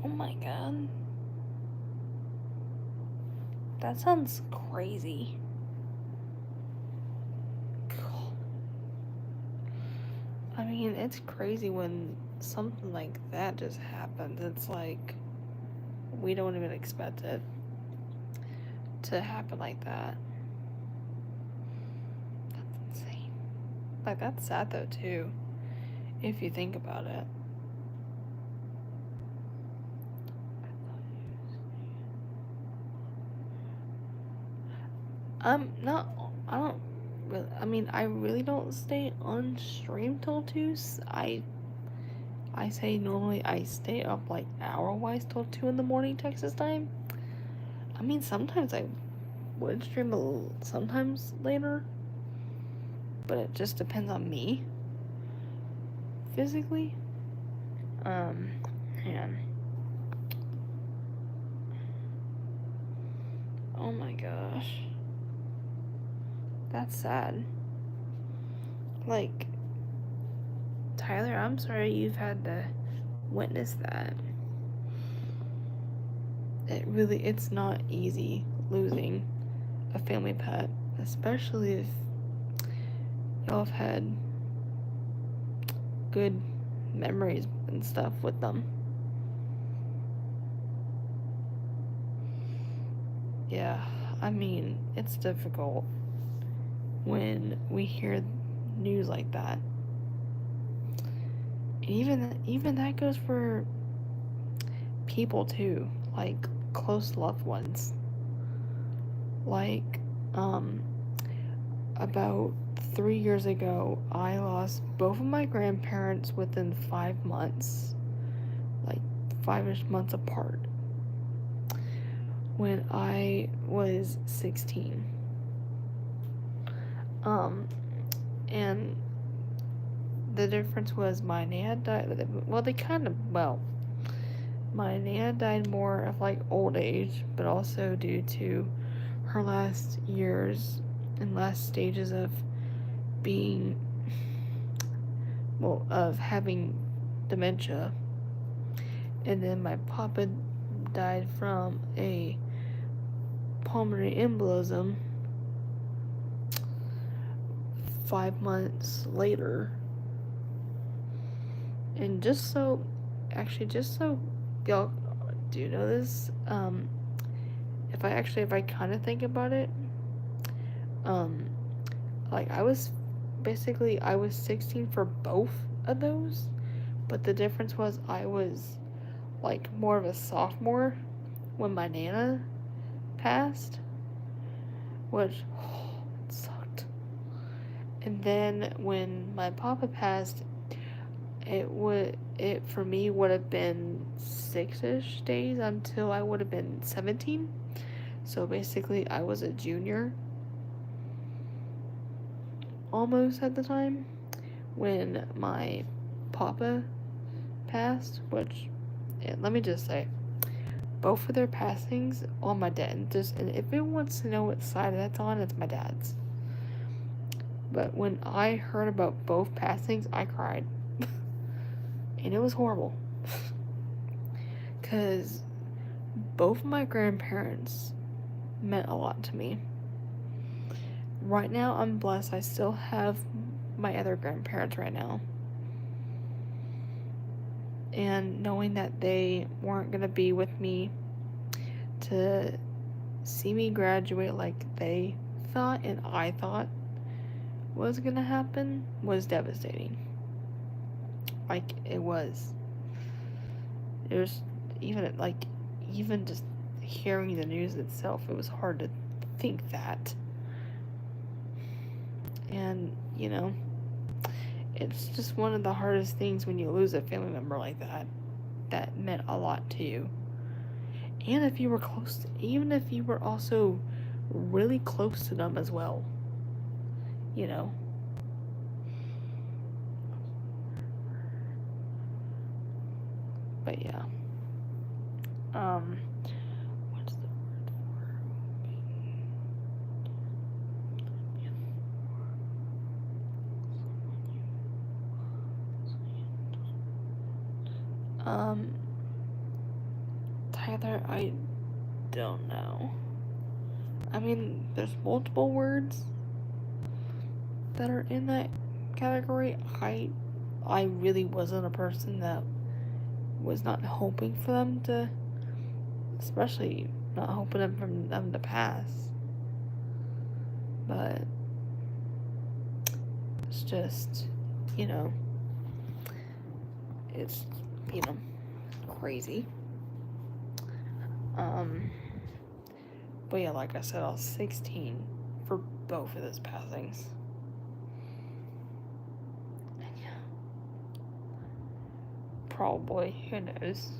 oh my god. That sounds crazy. I mean, it's crazy when something like that just happens. It's like we don't even expect it to happen like that. That's insane. Like, that's sad though, too, if you think about it. Not, I don't really, I mean, I really don't stay on stream till 2. I say normally I stay up like hour-wise till 2 in the morning Texas time. I mean, sometimes I would stream a little, sometimes later, but it just depends on me physically. Man. Oh my gosh. That's sad. Like, Tyler, I'm sorry you've had to witness that. It's not easy losing a family pet, especially if y'all have had good memories and stuff with them. Yeah, I mean, it's difficult when we hear news like that. Even that goes for people too, like close loved ones. Like, about 3 years ago, I lost both of my grandparents within 5 months, like 5-ish months apart, when I was 16. And the difference was my Nana died. Well, my Nana died more of like old age, but also due to her last years and last stages of being, of having dementia. And then my papa died from a pulmonary embolism 5 months later. And just so y'all do know this, if I kind of think about it, like I was 16 for both of those, but the difference was I was like more of a sophomore when my Nana passed, which it sucked. And then when my papa passed, it for me would have been 6-ish days until I would have been 17. So basically I was a junior almost at the time when my papa passed, which, let me just say, both of their passings on my dad, and if it wants to know what side that's on, it's my dad's. But when I heard about both passings, I cried. And it was horrible. Because both of my grandparents meant a lot to me. Right now, I'm blessed. I still have my other grandparents right now. And knowing that they weren't going to be with me to see me graduate like they thought and I thought was going to happen was devastating. Like, it was even just hearing the news itself, it was hard to think that. And, it's just one of the hardest things when you lose a family member like that meant a lot to you. And if you were even if you were also really close to them as well, But yeah. What's the word for Tyler, I don't know. I mean, there's multiple words that are in that category. I really wasn't a person that was not hoping for them to, especially not hoping for them to pass. But it's just, it's, crazy. But yeah, like I said, I was 16 for both of those passings. And yeah. Probably, who knows?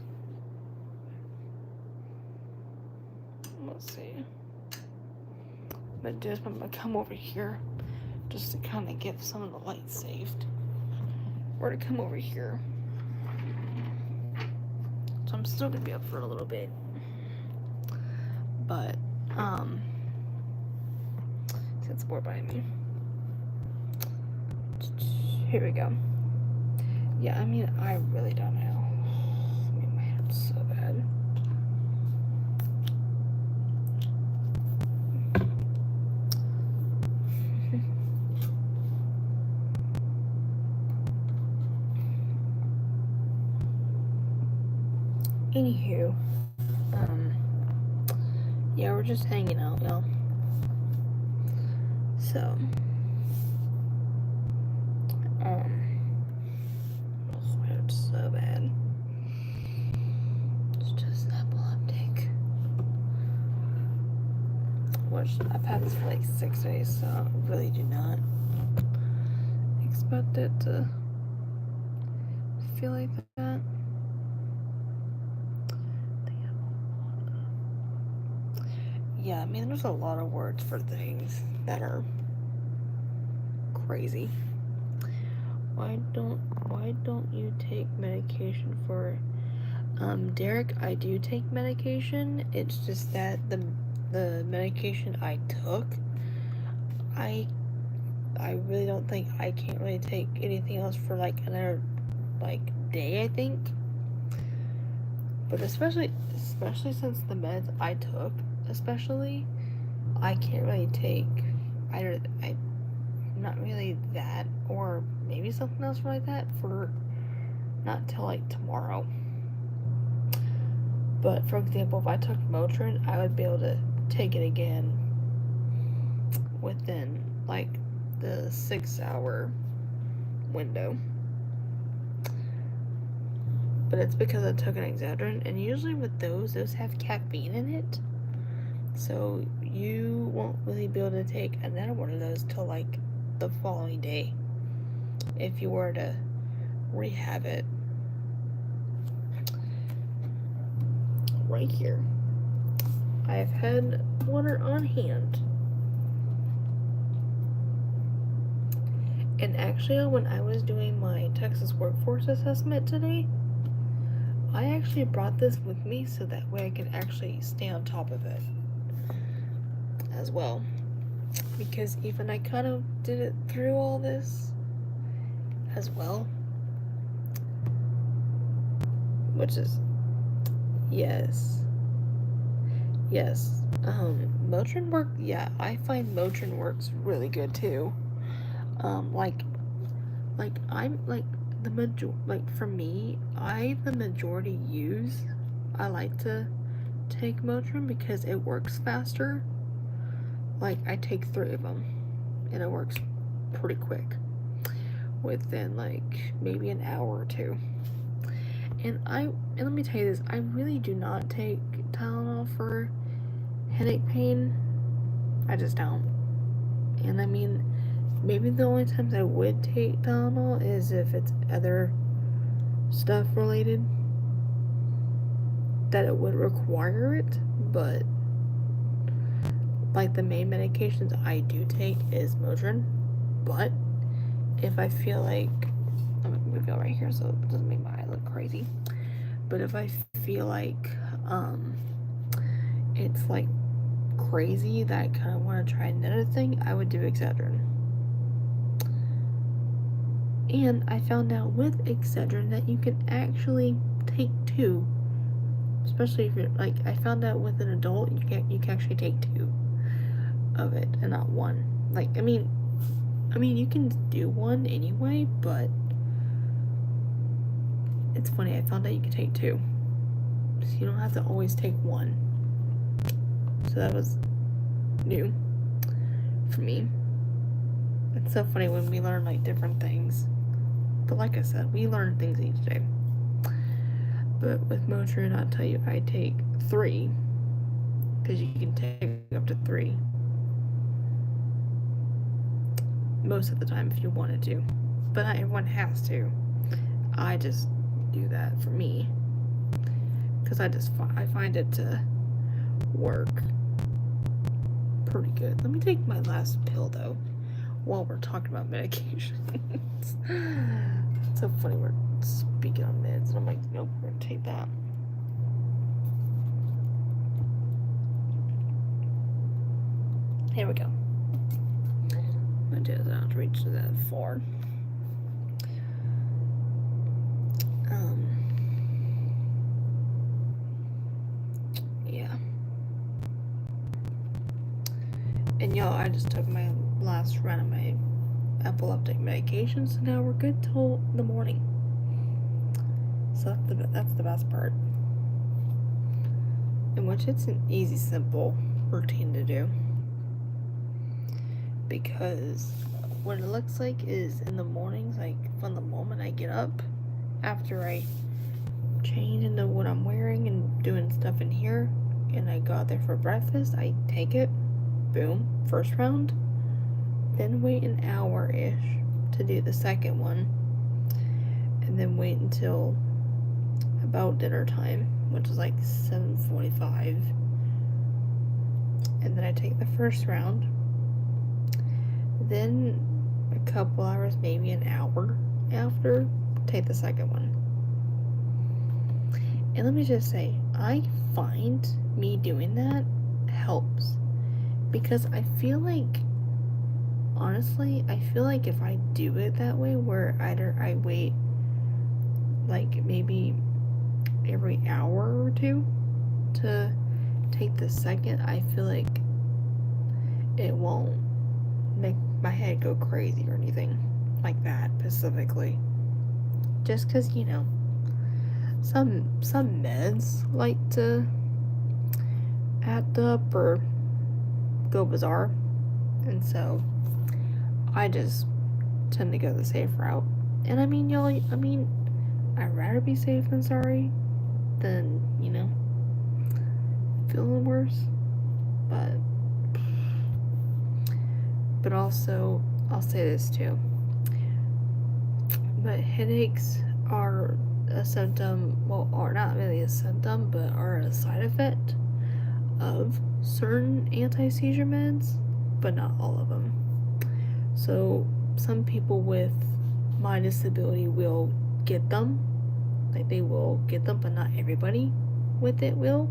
Let's see. But I'm gonna come over here just to kind of get some of the light saved. Or to come over here. So I'm still gonna be up for a little bit. But, since more behind me. Here we go. Yeah, I mean, I really don't know. I mean, my head's so bad. Anywho, yeah, we're just hanging out, y'all. So, my head's so bad. It's just epileptic. Which I've had this for like 6 days, so I really do not expect it to feel like that. Yeah, I mean, there's a lot of words for things that are crazy. why don't you take medication for Derek? I do take medication. It's just that the medication I took, I really don't think I can't really take anything else for like another like day, I think. But especially since the meds I took, especially, I can't really take either. I not really that, or maybe something else like that for not till like tomorrow. But for example, if I took Motrin, I would be able to take it again within like the 6-hour window. But it's because I took an Excedrin, and usually with those have caffeine in it. So you won't really be able to take another one of those till like the following day if you were to rehab it. Right here, I've had water on hand. And actually, when I was doing my Texas workforce assessment today, I actually brought this with me so that way I can actually stay on top of it as well. Because even I kind of did it through all this as well. Which is, yes. Motrin work, yeah, I find Motrin works really good too. I'm like for me, the majority use, I like to take Motrin because it works faster. Like, I take 3 of them, and it works pretty quick, within like maybe an hour or 2. And let me tell you this, I really do not take Tylenol for headache pain. I just don't. And I mean, maybe the only times I would take Tylenol is if it's other stuff related that it would require it, but like the main medications I do take is Motrin. But if I feel like, I'm gonna move it right here so it doesn't make my eye look crazy. But if I feel like it's like crazy that I kind of want to try another thing, I would do Excedrin. And I found out with Excedrin that you can actually take 2, especially if you're like, I found out with an adult you can actually take 2 of it and not 1. Like, I mean you can do 1 anyway, but it's funny, I found out you can take 2, so you don't have to always take 1. So that was new for me. It's so funny when we learn like different things. But like I said, we learn things each day. But with Motrin, I'll tell you, I take 3. Because you can take up to 3. Most of the time if you wanted to. But not everyone has to. I just do that for me. Because I find it to work pretty good. Let me take my last pill though, while we're talking about medications. It's so funny, we're speaking on meds, and I'm like, nope, we're gonna take that. Here we go. I'm gonna do that to reach to that 4. Yeah. And y'all, I just took my last round of my epileptic medication, so now we're good till the morning. So that's the best part. In which it's an easy, simple routine to do. Because what it looks like is in the mornings, like from the moment I get up, after I change into what I'm wearing and doing stuff in here, and I go out there for breakfast, I take it, boom, first round, then wait an hour-ish to do the second one, and then wait until about dinner time, which is like 7:45, and then I take the first round, then a couple hours, maybe an hour, after, take the second one. And let me just say, I find me doing that helps. Because I feel like, honestly, I feel like if I do it that way, where either I wait like maybe every hour or two to take the second, I feel like it won't make my head go crazy or anything like that specifically. Just because, you know, some meds like to act up or go bizarre, and so I just tend to go the safe route. And I mean, y'all, I'd rather be safe than sorry than, you know, feeling worse. But also, I'll say this too. But headaches are a symptom, well, are not really a symptom, but are a side effect of certain anti-seizure meds, but not all of them. So some people with my disability will get them, like they will get them, but not everybody with it will.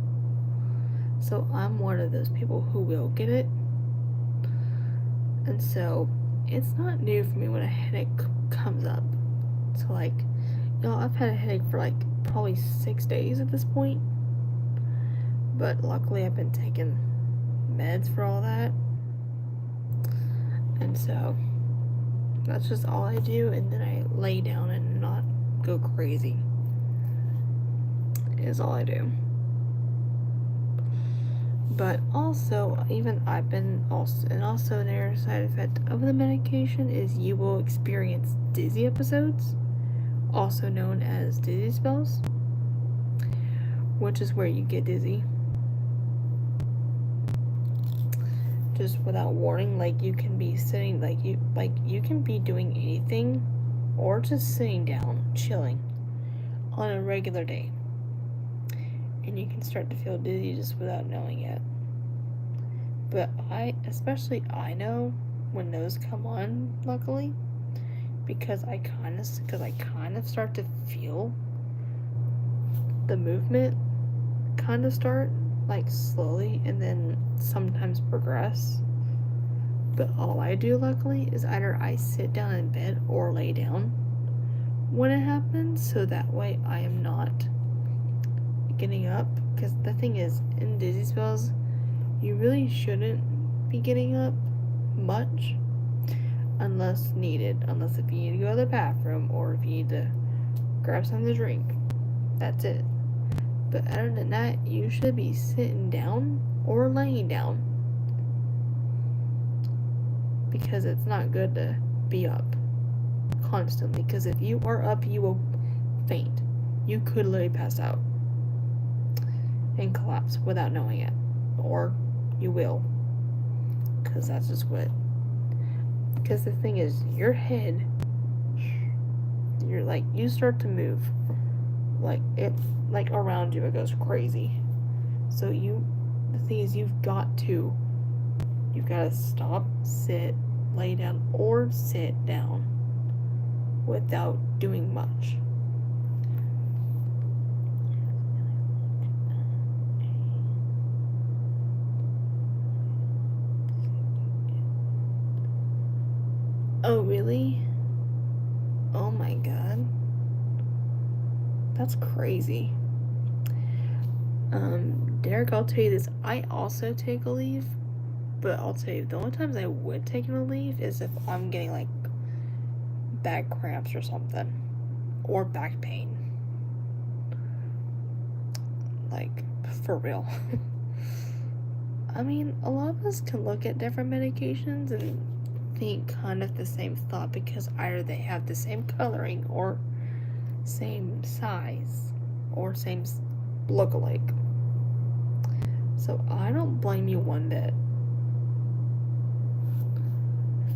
So I'm one of those people who will get it. And so it's not new for me when a headache comes up. So like, y'all, I've had a headache for like probably 6 days at this point. But luckily I've been taking meds for all that. And so that's just all I do, and then I lay down and not go crazy. Is all I do. But also, even I've been also, and also another side effect of the medication is you will experience dizzy episodes, also known as dizzy spells, which is where you get dizzy just without warning. Like you can be sitting, you can be doing anything, or just sitting down chilling on a regular day, and you can start to feel dizzy just without knowing it. But I know when those come on, luckily, because I kind of start to feel the movement kind of start, like, slowly, and then sometimes progress. But all I do, luckily, is either I sit down in bed or lay down when it happens, so that way I am not getting up. Because the thing is, in dizzy spells, you really shouldn't be getting up much unless needed. Unless if you need to go to the bathroom or if you need to grab something to drink. That's it. But other than that, you should be sitting down or laying down. Because it's not good to be up constantly. Because if you are up, you will faint. You could literally pass out and collapse without knowing it. Or you will. Because that's just what. Because the thing is, your head, you start to move. Around you, it goes crazy. So the thing is, you've got to stop, sit, lay down, or sit down without doing much. Oh, really? Oh my god. That's crazy. Derek, I'll tell you this. I also take a leave, but I'll tell you, the only times I would take a leave is if I'm getting, like, back cramps or something. Or back pain. Like, for real. I mean, a lot of us can look at different medications and think kind of the same thought, because either they have the same coloring or same size or same look-alike. So I don't blame you one bit.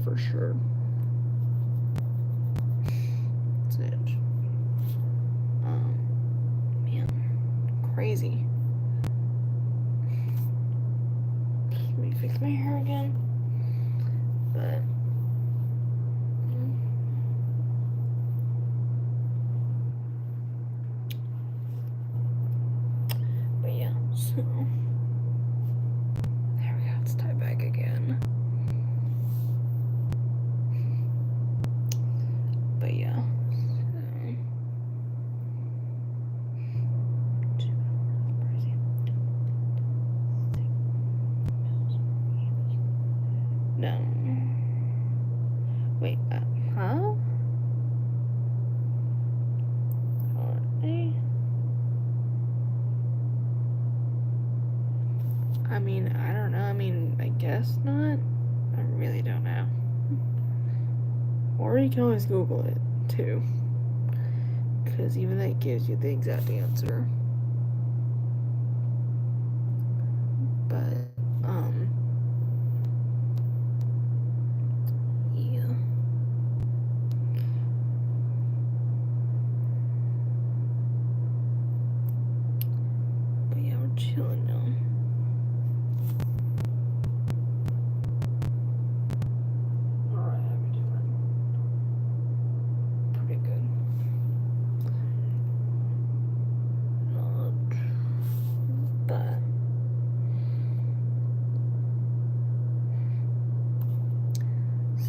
For sure. That's it. Man. Crazy. Let me fix my hair again. But So there we go, it's tied back again. But yeah. No. Wait, huh? I mean, I don't know. I mean, I guess not. I really don't know. Or you can always Google it, too. Because even that gives you the exact answer. But, yeah. But yeah, we're chilling now. Alright, how we doing? Pretty good. Not bad.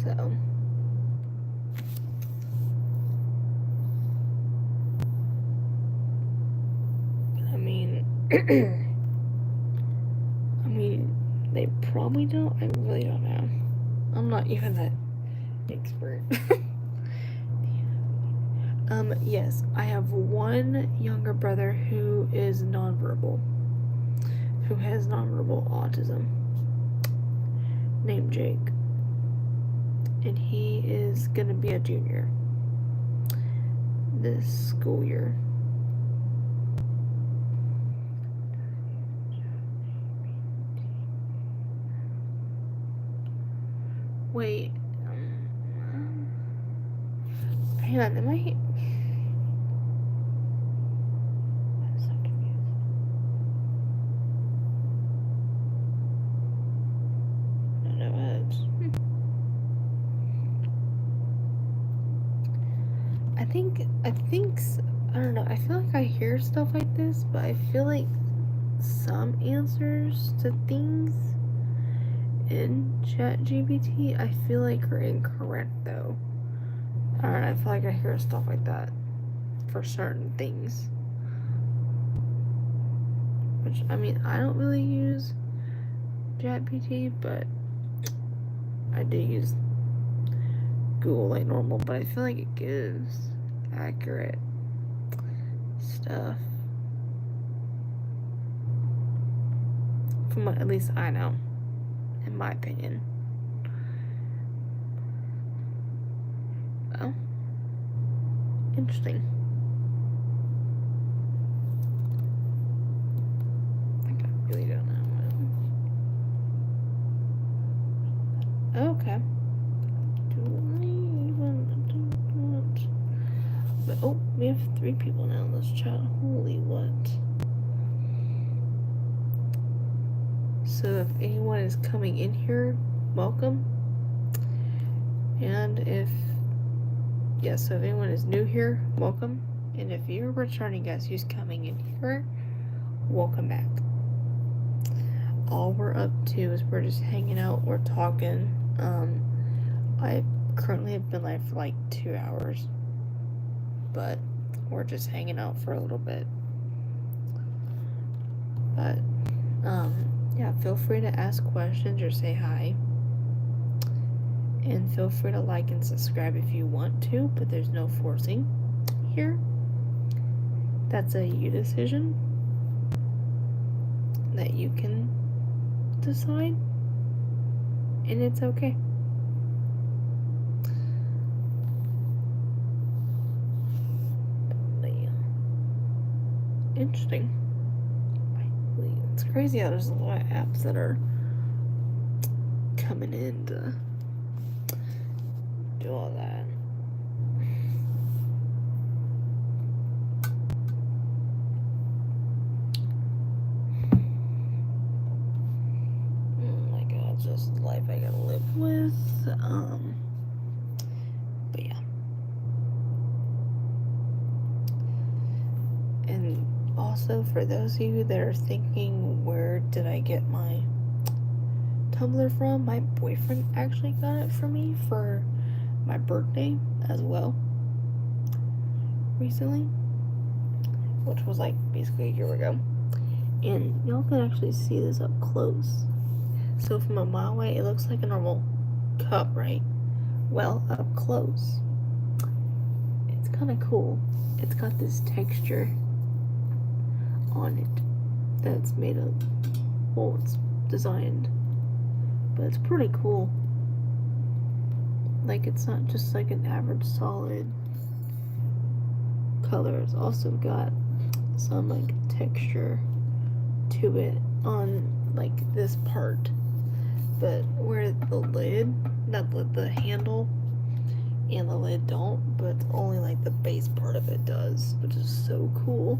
So, I mean, they probably don't. I really don't know. I'm not even that expert. Yes, I have one younger brother who is nonverbal, who has nonverbal autism, named Jake. And he is gonna be a junior this school year. Wait, hang on, am I? I'm so confused. No heads. I don't know. I feel like I hear stuff like this, but I feel like some answers to things in ChatGPT I feel like are incorrect though. I don't know, I feel like I hear stuff like that for certain things. Which, I mean, I don't really use ChatGPT, but I do use Google like normal, but I feel like it gives accurate stuff. From what at least I know, in my opinion. Oh. Interesting. I really don't know. Okay. But, oh, we have 3 people now in this chat. Holy what? So if anyone is coming in here, welcome. And if so if anyone is new here, welcome. And if you're a returning guest who's coming in here, welcome back. All we're up to is we're just hanging out, we're talking. I currently have been live for like 2 hours, but we're just hanging out for a little bit. But yeah, feel free to ask questions or say hi. And feel free to like and subscribe if you want to, but there's no forcing here. That's a you decision that you can decide, and it's okay. But yeah. Interesting. It's crazy how there's a lot of apps that are coming in to do all that. Oh my god, it's just life I gotta live with. But yeah. And also, for those of you that are thinking, where did I get my Tumblr from? My boyfriend actually got it for me for my birthday as well recently, which was like basically a year ago. And y'all can actually see this up close. So from a mile away, it looks like a normal cup, right? Well, up close, it's kind of cool. It's got this texture on it that's made of, well, it's designed, but it's pretty cool. Like, it's not just like an average solid color. It's also got some like texture to it on like this part, but where the lid, not the handle and the lid don't, but only like the base part of it does, which is so cool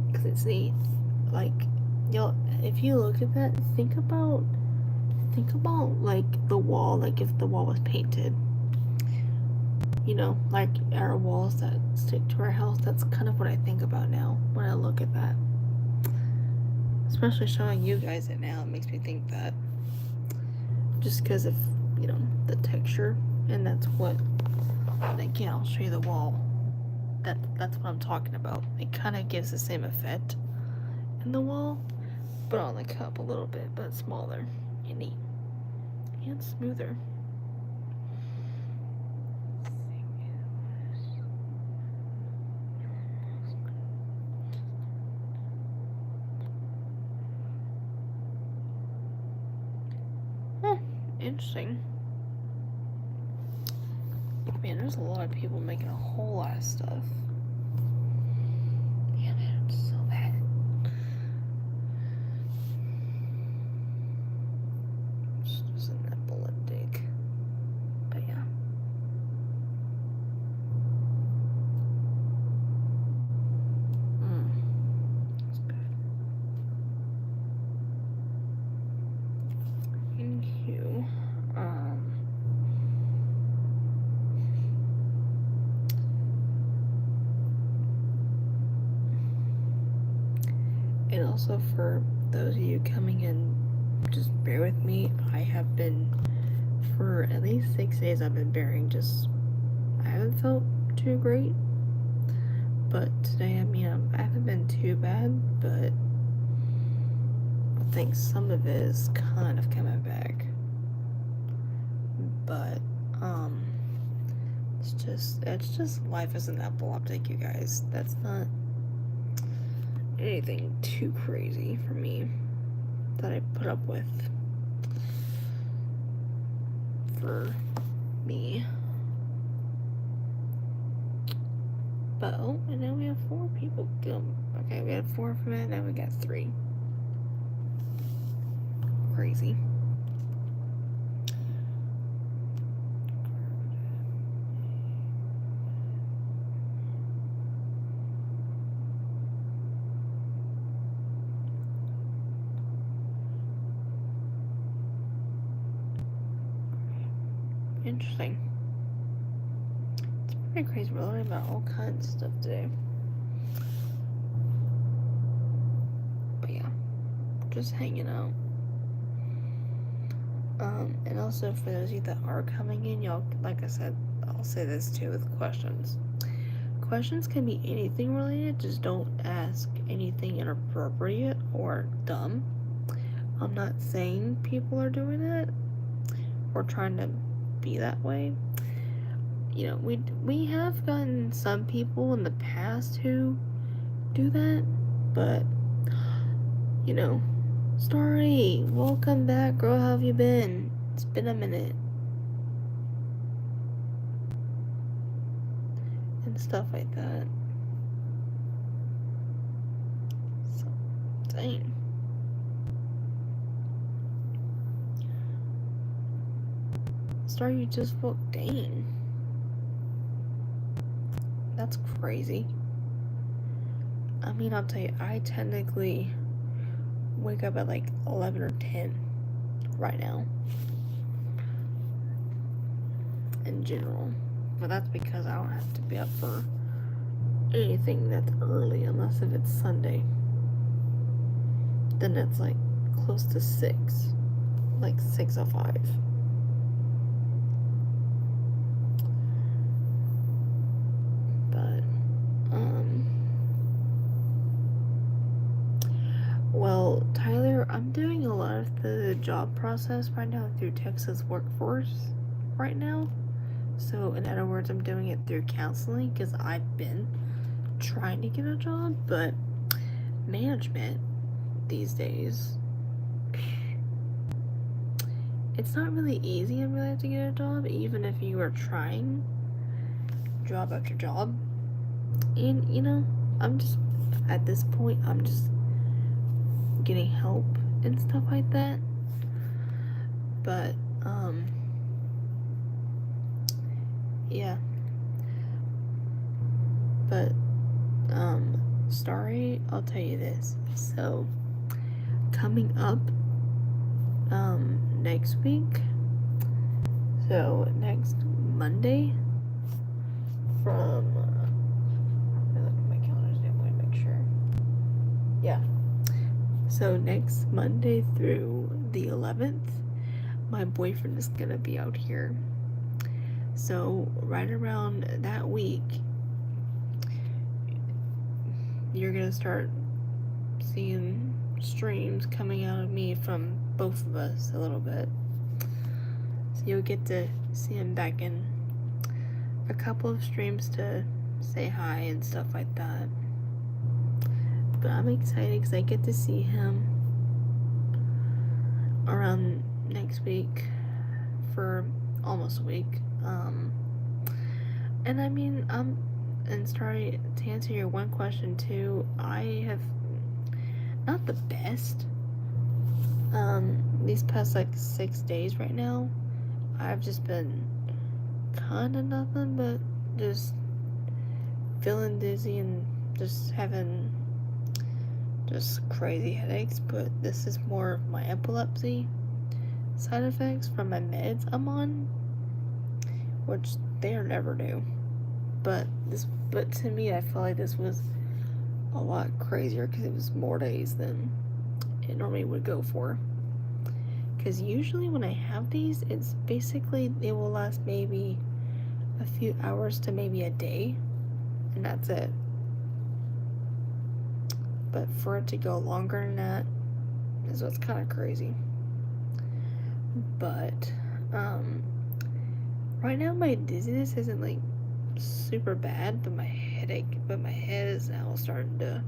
because it's neat. Like, y'all, if you look at that, think about like the wall, like if the wall was painted, you know, like our walls that stick to our house. That's kind of what I think about now when I look at that. Especially showing you guys it now, it makes me think that, just because of, you know, the texture. And that's what, again, I'll show you the wall. That's what I'm talking about. It kind of gives the same effect in the wall, but on the cup a little bit, but smaller and neat and smoother. Interesting. Man, there's a lot of people making a whole lot of stuff. Man, it's so bad. Just an epileptic. But yeah. That's good. Thank you. And also, for those of you coming in, just bear with me. I have been, for at least 6 days, I've been bearing just, I haven't felt too great. But today, I mean, I haven't been too bad, but I think some of it is kind of coming back. But, it's just life as an epileptic, you guys. That's not anything too crazy for me that I put up with for me. But oh, and now we have 4 people. Okay, we had 4 from it, now we got 3. Crazy. Interesting. It's pretty crazy. We're learning about all kinds of stuff today. But yeah, just hanging out. And also for those of you that are coming in, y'all, like I said, I'll say this too with questions. Questions can be anything related, just don't ask anything inappropriate or dumb. I'm not saying people are doing it or trying to be that way. You know, we have gotten some people in the past who do that, but you know, Starry, welcome back, girl. How have you been? It's been a minute. And stuff like that. So, dang. Star, you just woke. Dang. That's crazy. I mean, I'll tell you, I technically wake up at like 11 or 10 right now. In general. But that's because I don't have to be up for anything that's early, unless if it's Sunday. Then it's like close to 6, like 6:05. But well, Tyler, I'm doing a lot of the job process right now through Texas Workforce right now. So in other words, I'm doing it through counseling because I've been trying to get a job, but management these days, it's not really easy in real life to get a job, even if you are trying job after job. And you know, I'm just at this point, I'm just getting help and stuff like that. But yeah. But Starry, I'll tell you this. So coming up next week, so next Monday from let me look at my calendar standpoint to make sure. Yeah. So next Monday through the 11th, my boyfriend is gonna be out here. So right around that week, you're gonna start seeing streams coming out of me from both of us a little bit. So you'll get to see him back in a couple of streams to say hi and stuff like that. But I'm excited because I get to see him around next week for almost a week. And I mean, and sorry to answer your one question too, I have not the best. These past like 6 days right now, I've just been kind of nothing but just feeling dizzy and just having just crazy headaches. But this is more of my epilepsy side effects from my meds I'm on, which they are never new. But to me, I feel like this was a lot crazier because it was more days than it normally would go for. Because usually when I have these, it's basically they will last maybe a few hours to maybe a day, and that's it. But for it to go longer than that is what's kind of crazy. But right now my dizziness isn't like super bad, but my head is now starting to.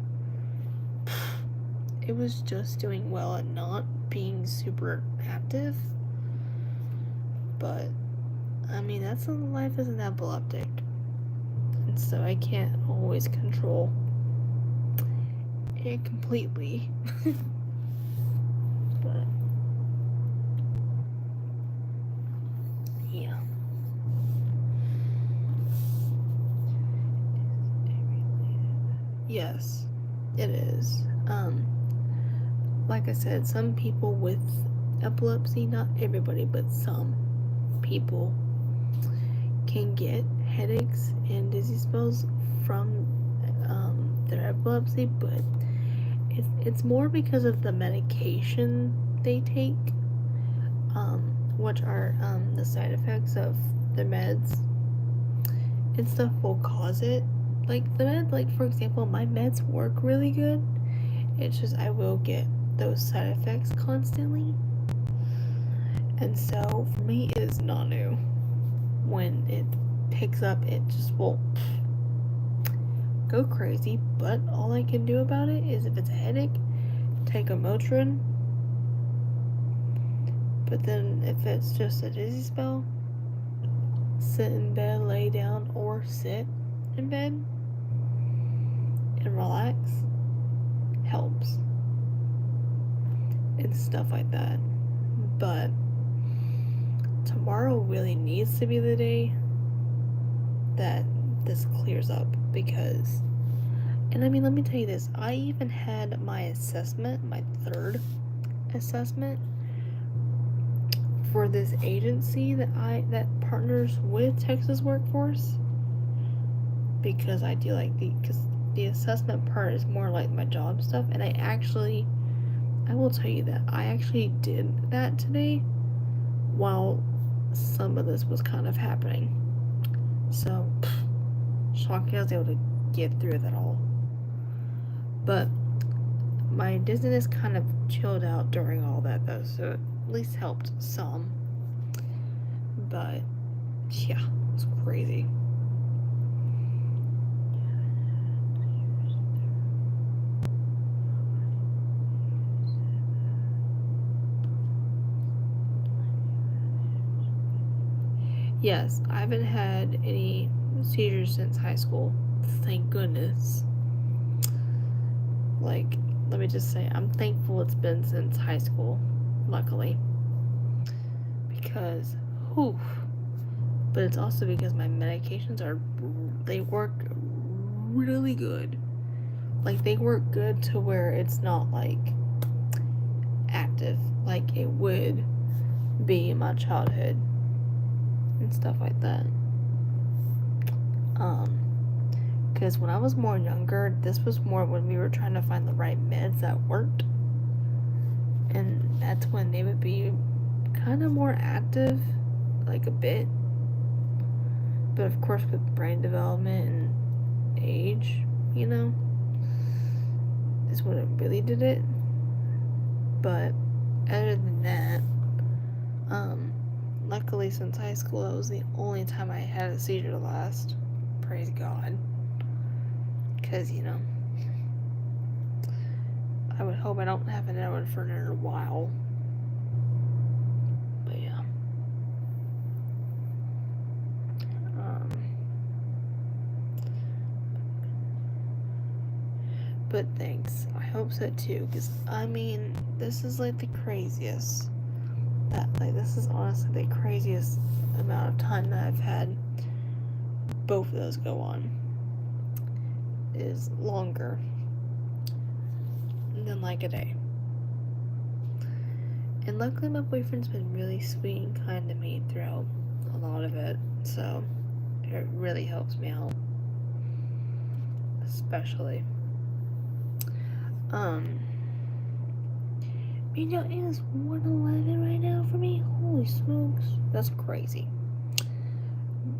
It was just doing well and not being super active. But I mean, that's the life as an epileptic, and so I can't always control it completely. But yeah. Yes, it is. Like I said, some people with epilepsy, not everybody, but some people can get headaches and dizzy spells from their epilepsy, but it's more because of the medication they take, which are the side effects of the meds and stuff will cause it. Like the med, like for example, my meds work really good. It's just I will get those side effects constantly. And so for me, it is not new. When it picks up, it just will go crazy. But all I can do about it is if it's a headache, take a Motrin. But then if it's just a dizzy spell, sit in bed, lay down, or sit in bed and relax helps and stuff like that. But tomorrow really needs to be the day that this clears up, because, and I mean, let me tell you this, I even had my assessment, my third assessment for this agency that partners with Texas Workforce, because I do like because the assessment part is more like my job stuff, and I will tell you that I actually did that today while some of this was kind of happening. So, shocking I was able to get through that all. But my dizziness kind of chilled out during all that though, so it at least helped some. But yeah, it's crazy. Yes, I haven't had any seizures since high school. Thank goodness. Like, let me just say, I'm thankful it's been since high school, luckily. Because, whew. But it's also because my medications they work really good. Like, they work good to where it's not, like, active like it would be in my childhood and stuff like that. Because when I was more younger, this was more when we were trying to find the right meds that worked, and that's when they would be kind of more active, like a bit. But of course, with brain development and age, you know, is when it really did it. But other than that, luckily since high school, that was the only time I had a seizure to last. Praise God. Because, you know, I would hope I don't have another one for another while. But yeah. But thanks. I hope so too. Because, I mean, this is like the craziest. This is honestly the craziest amount of time that I've had both of those go on. Is longer than like a day. And luckily my boyfriend's been really sweet and kind to me throughout a lot of it, so it really helps me out. Especially. You know, it is 1:11 right now for me. Holy smokes. That's crazy.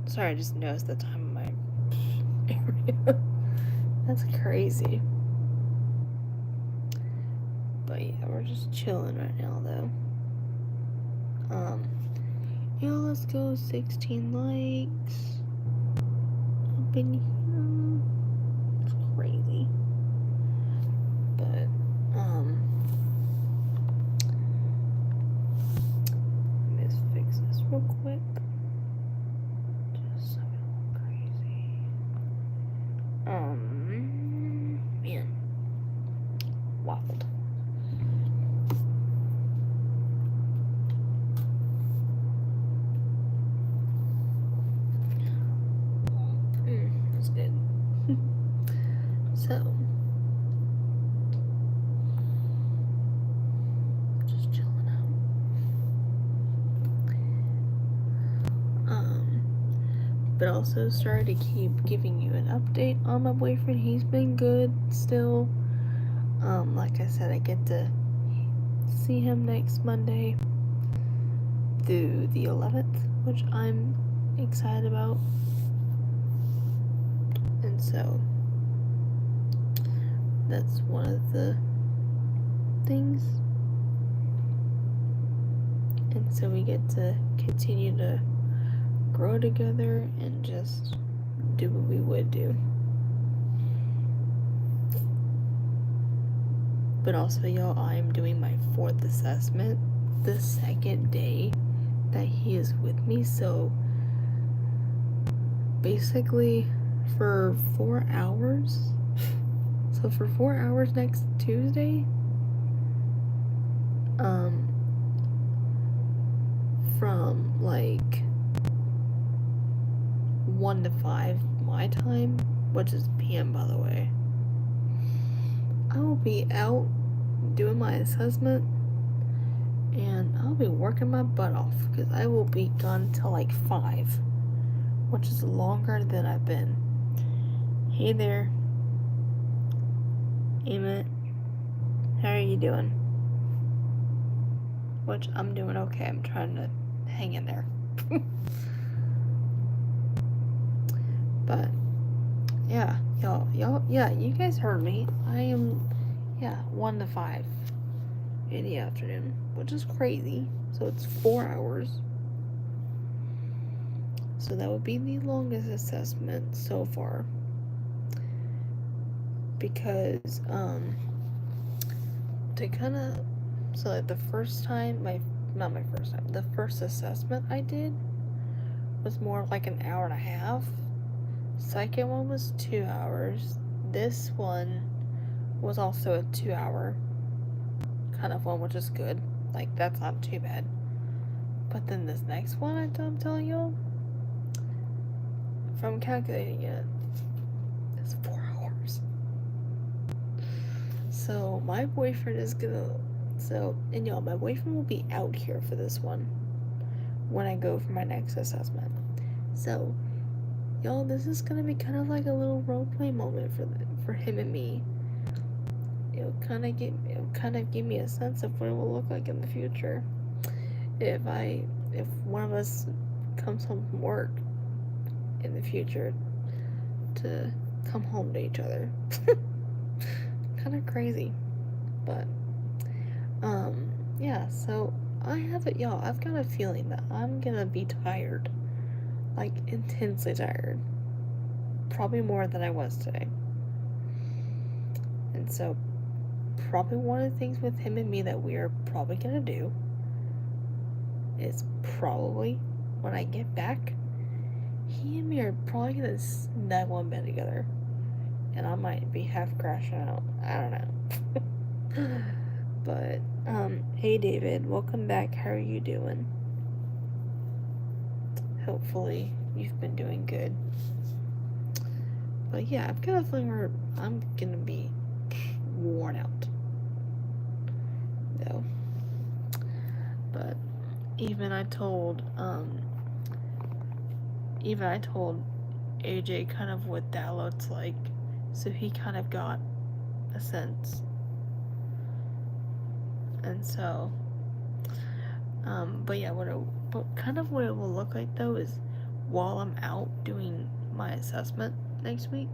Sorry, I just noticed the time in my area. That's crazy. But yeah, we're just chilling right now though. Yeah, let's go 16 likes. Up in here. It's crazy. But, let me just fix this real quick. Just so I don't look crazy. Man. Waffled. That's good. So, just chilling out. But also started to keep giving you an update on my boyfriend. He's been good still. Like I said, I get to see him next Monday through the 11th, which I'm excited about. And so that's one of the things. And so we get to continue to grow together and just do what we would do. But also, y'all, I am doing my 4th assessment the second day that he is with me. So basically for 4 hours. So for 4 hours next Tuesday, from like 1 to 5 my time, which is PM by the way, I will be out doing my assessment and I'll be working my butt off because I will be gone till like 5, which is longer than I've been. Hey there, Emmett. How are you doing? Which I'm doing okay. I'm trying to hang in there. But yeah, yeah, you guys heard me. I am, 1 to 5 in the afternoon, which is crazy. So it's 4 hours. So that would be the longest assessment so far. Because, to kind of, so like the first time, the first assessment I did was more like an hour and a half. Second one was 2 hours. This one was also a 2 hour kind of one, which is good. Like, that's not too bad. But then this next one, I'm telling y'all, if I'm calculating it, it's 4 hours. So my boyfriend is gonna, and y'all, my boyfriend will be out here for this one when I go for my next assessment. So, y'all, this is gonna be kind of like a little role play moment for him and me. It'll kind of give me a sense of what it will look like in the future if one of us comes home from work in the future to come home to each other. Kind of crazy, but yeah. So I've got a feeling that I'm gonna be tired, like intensely tired, probably more than I was today. And so probably one of the things with him and me that we are probably gonna do is probably when I get back, he and me are probably gonna snuggle in bed together, and I might be half crashing out. I don't know. But hey David, welcome back. How are you doing? Hopefully you've been doing good. But yeah, I've got a feeling where I'm gonna be worn out though. But even I told AJ kind of what that looks like, so he kind of got a sense. And so but yeah, what it will look like though is while I'm out doing my assessment next week,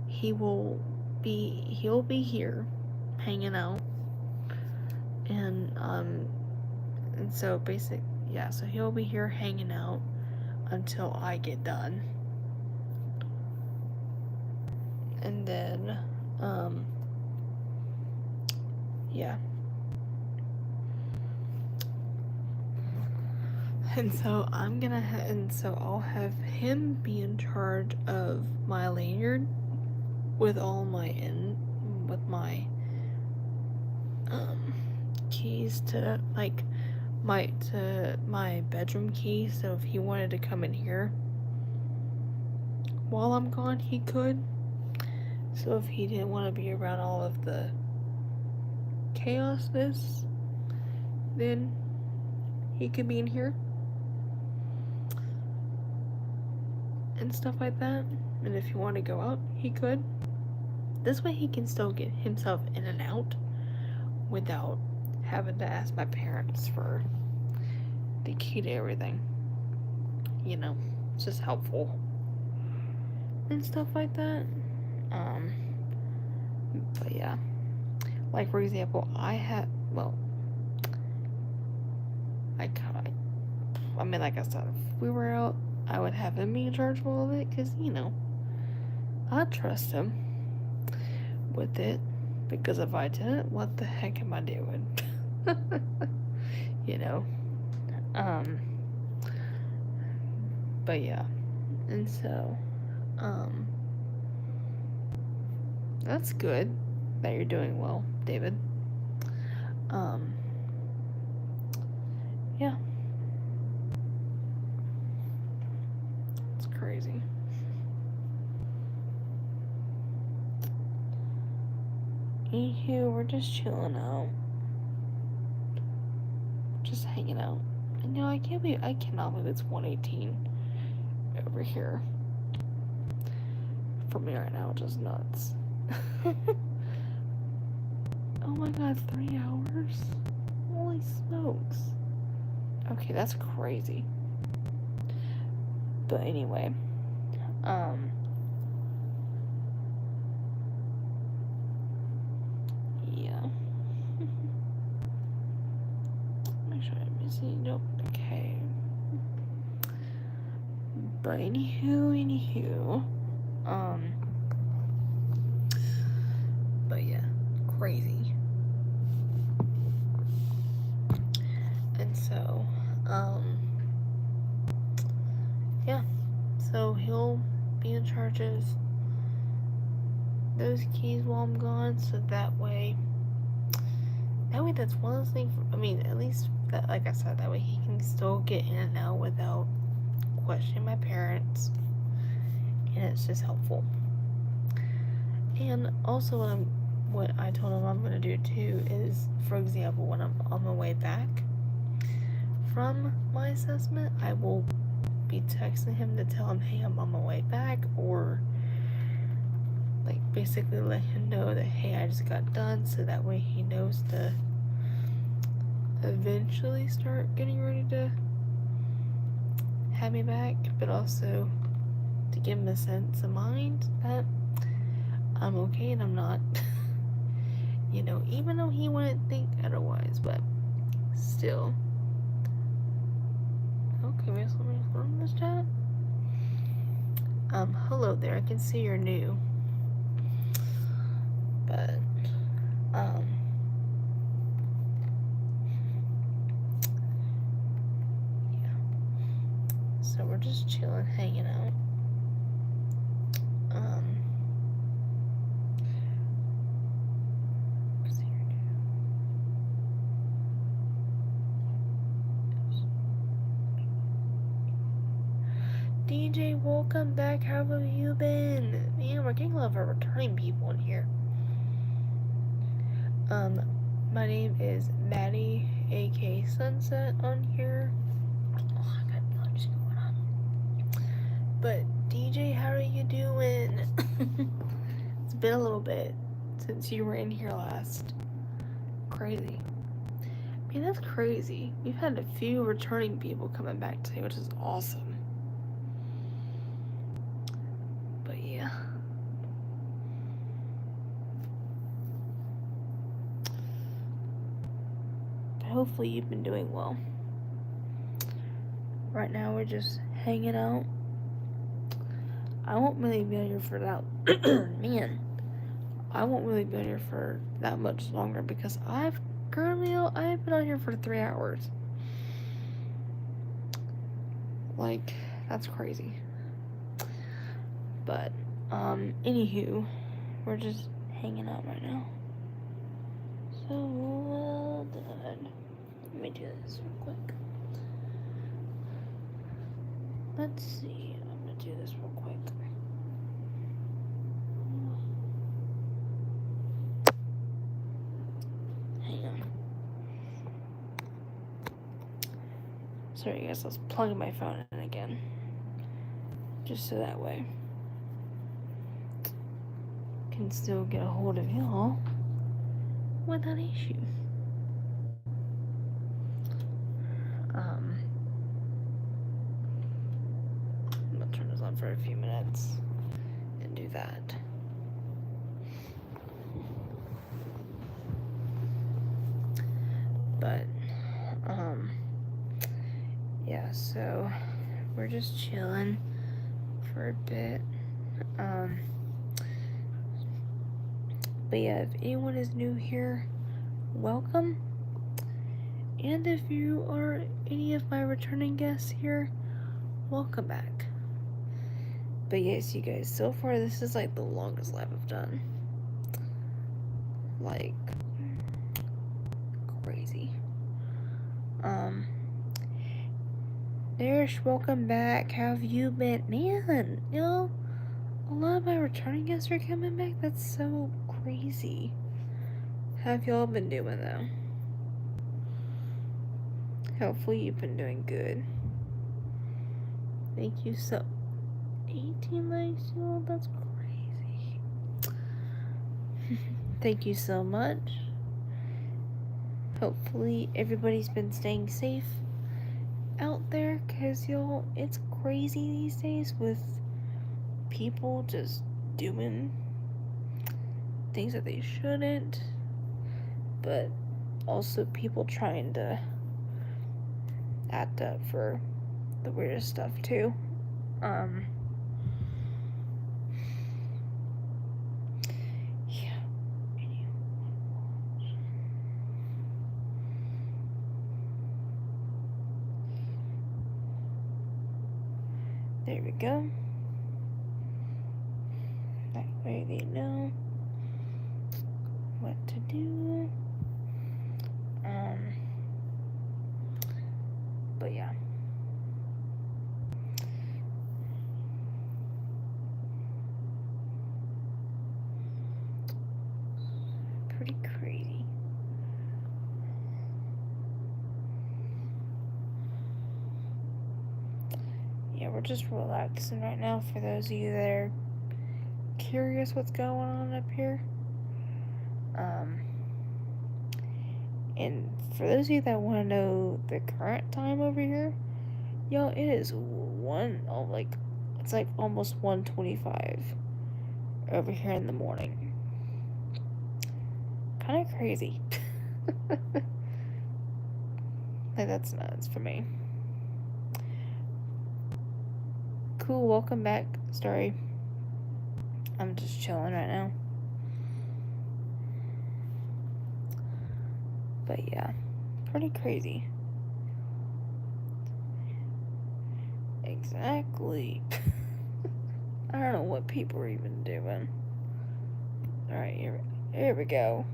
he'll be here hanging out, and so so he'll be here hanging out until I get done, and then yeah. And so I'll have him be in charge of my lanyard with all my keys to my bedroom key. So if he wanted to come in here while I'm gone, he could. So if he didn't want to be around all of the chaosness, then he could be in here and stuff like that. And if he wanted to go out, he could. This way he can still get himself in and out without having to ask my parents for the key to everything. You know, it's just helpful and stuff like that. But yeah, like for example, like I said, if we were out, I would have him be in charge of all of it, because I trust him with it, because if I didn't, what the heck am I doing? But yeah, and so that's good that you're doing well, David. Yeah, it's crazy. Anywho, we're just chilling out, just hanging out. And I cannot believe it's 1:18. over here. For me right now, just nuts. Oh my god, 3 hours? Holy smokes. Okay, that's crazy. But anyway, yeah. Make sure I'm missing. Nope. Okay. But anywho, but yeah, crazy. And so, yeah. So he'll be in charge of those keys while I'm gone, so that way that's one of those things. I mean, at least that, like I said, that way he can still get in and out without questioning my parents, and it's just helpful. And also, what I told him I'm gonna do too is, for example, when I'm on my way back from my assessment, I will be texting him to tell him, hey, I'm on my way back, or like basically let him know that, hey, I just got done, so that way he knows to eventually start getting ready to have me back, but also to give him a sense of mind that I'm okay and I'm not, even though he wouldn't think otherwise, but still. Okay, wait, let me from this chat. Hello there, I can see you're new. But, yeah. So we're just chilling, hanging out. DJ, welcome back. How have you been? Man, we're getting a lot of returning people in here. My name is Maddie, aka Sunset, on here. Oh, I got lunch going on. But DJ, how are you doing? It's been a little bit since you were in here last. Crazy. Man, that's crazy. We've had a few returning people coming back today, which is awesome. But yeah. Hopefully you've been doing well. Right now we're just hanging out. I won't really be out here for that. Man, I won't really be out here for that much longer because I've been out here for 3 hours. Like, that's crazy. But, anywho, we're just hanging out right now. So, well done. Let me do this real quick. Let's see. I'm gonna do this real quick. Hang on. Sorry, guys. I was plugging my phone in again, just so that way I can still get a hold of y'all without issue. I'm gonna turn this on for a few minutes and do that. But, yeah, so we're just chilling for a bit. But yeah, if anyone is new here, welcome. And if you are any of my returning guests here, welcome back. But yes, you guys, so far this is like the longest live I've done. Like, crazy. Narish, welcome back. How have you been? Man, a lot of my returning guests are coming back. That's so crazy. How have y'all been doing, though? Hopefully you've been doing good. Thank you 18 likes, y'all. That's crazy. Thank you so much. Hopefully everybody's been staying safe out there, because y'all, it's crazy these days with people just doing things that they shouldn't, but also people trying to act up for the weirdest stuff too. Yeah. There we go. That way they know what to do. But yeah. Pretty crazy. Yeah, we're just relaxing right now for those of you that are curious what's going on up here. And for those of you that want to know the current time over here, y'all, it is it's like almost 1:25 over here in the morning. Kind of crazy. Like, that's nuts for me. Cool, welcome back, Story. I'm just chilling right now. But yeah, pretty crazy. Exactly. I don't know what people are even doing. Alright, here we go.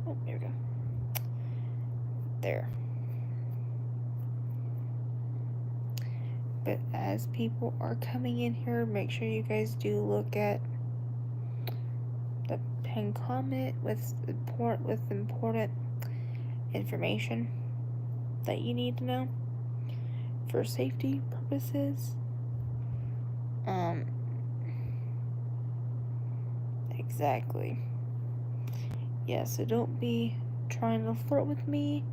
Oh, here we go. There. But as people are coming in here, make sure you guys do look at the pinned comment with important information that you need to know for safety purposes. Exactly. Yeah, so don't be trying to flirt with me.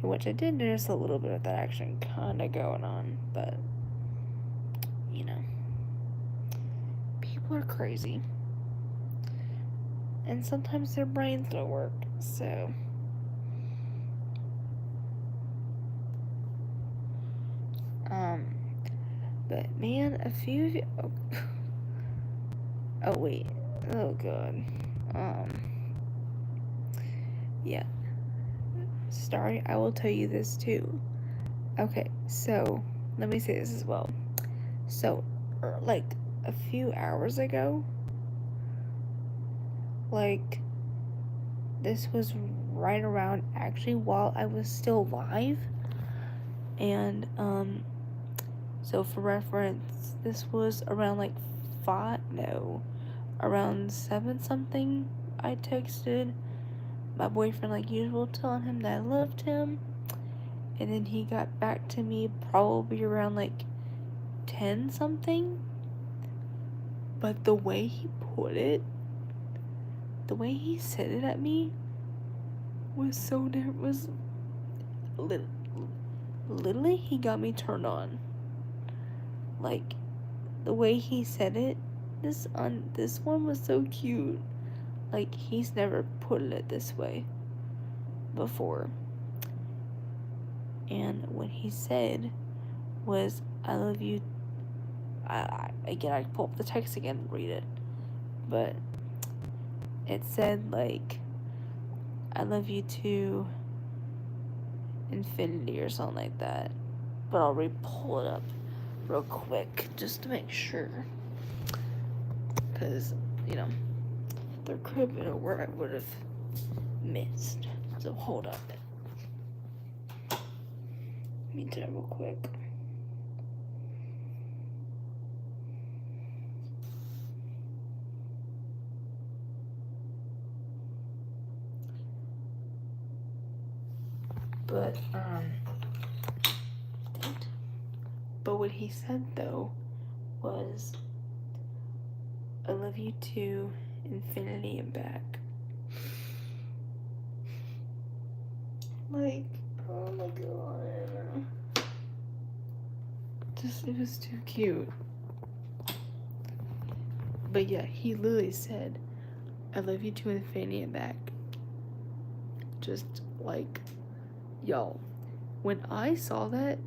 In which I did notice a little bit of that action kind of going on, but you know, people are crazy, and sometimes their brains don't work. So, but man, a few of you. Oh wait. Oh god. Yeah. Sorry, I will tell you this too. Okay, so let me say this as well. So, like a few hours ago, like this was right around actually while I was still live, and so for reference, this was around like around 7 something. I texted my boyfriend like usual, telling him that I loved him, and then he got back to me probably around like 10 something. But the way he put it, the way he said it at me was so different. Was literally, he got me turned on. Like, the way he said it, this one was so cute. Like, he's never put it this way before. And what he said was, I love you. I pull up the text again and read it. But it said, like, I love you to infinity or something like that. But I'll pull it up real quick just to make sure. Because, you know, there could have been a word I would have missed. So hold up. Let me do that real quick. But, But what he said though was, I love you to infinity and back. Like, oh my god. Just, it was too cute. But yeah, he literally said, I love you to infinity and back. Just like, y'all, when I saw that,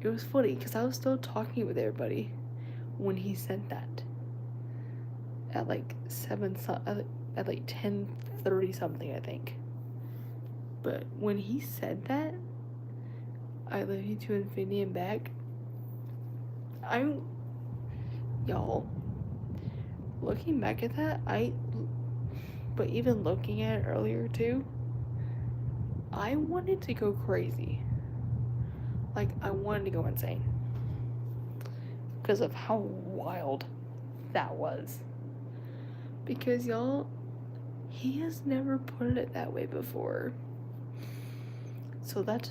it was funny because I was still talking with everybody when he said that at like 10:30 something, I think. But when he said that, I love you to infinity and back, y'all, looking back at that, but even looking at it earlier too, I wanted to go crazy. Like, I wanted to go insane because of how wild that was. Because y'all, he has never put it that way before. So that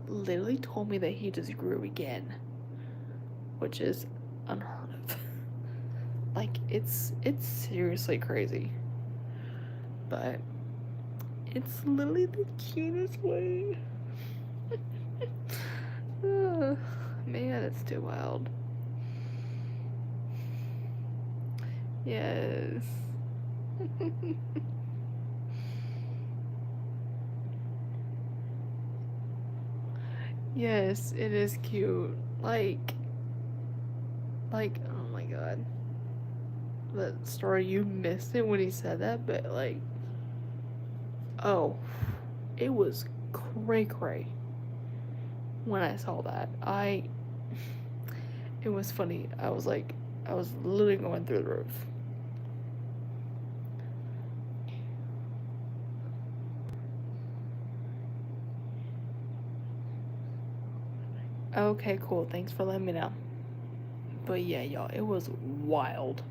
literally told me that he just grew again, which is unheard of. Like, it's seriously crazy. But it's literally the cutest way. Man, it's too wild. Yes. Yes, it is cute. Like, oh my god. That story, you missed it when he said that, but like, oh, it was cray when I saw that. It was funny. I was literally going through the roof. Okay, cool. Thanks for letting me know. But yeah, y'all, it was wild.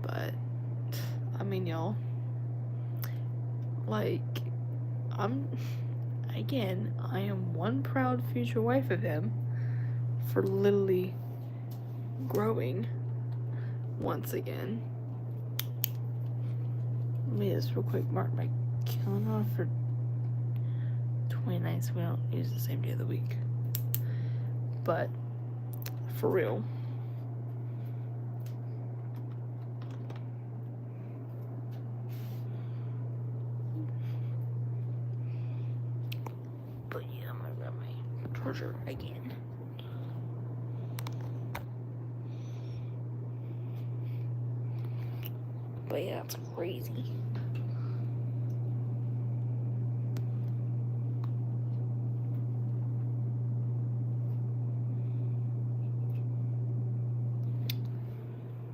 But, I mean, y'all, like, I am one proud future wife of him for literally growing once again. Let me just real quick mark my calendar for 29th, so we don't use the same day of the week. But for real, but yeah, I'm gonna grab my charger again. But yeah, it's crazy.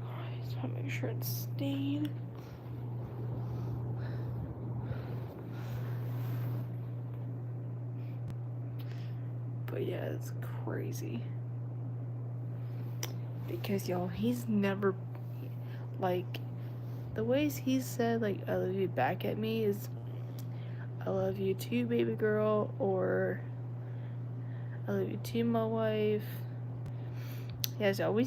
Alright, so make sure it's stayed. But yeah, it's crazy. Because y'all, he's never, like, the ways he said, like, I love you back at me is, I love you too, baby girl, or I love you too, my wife. Yes, y'all, we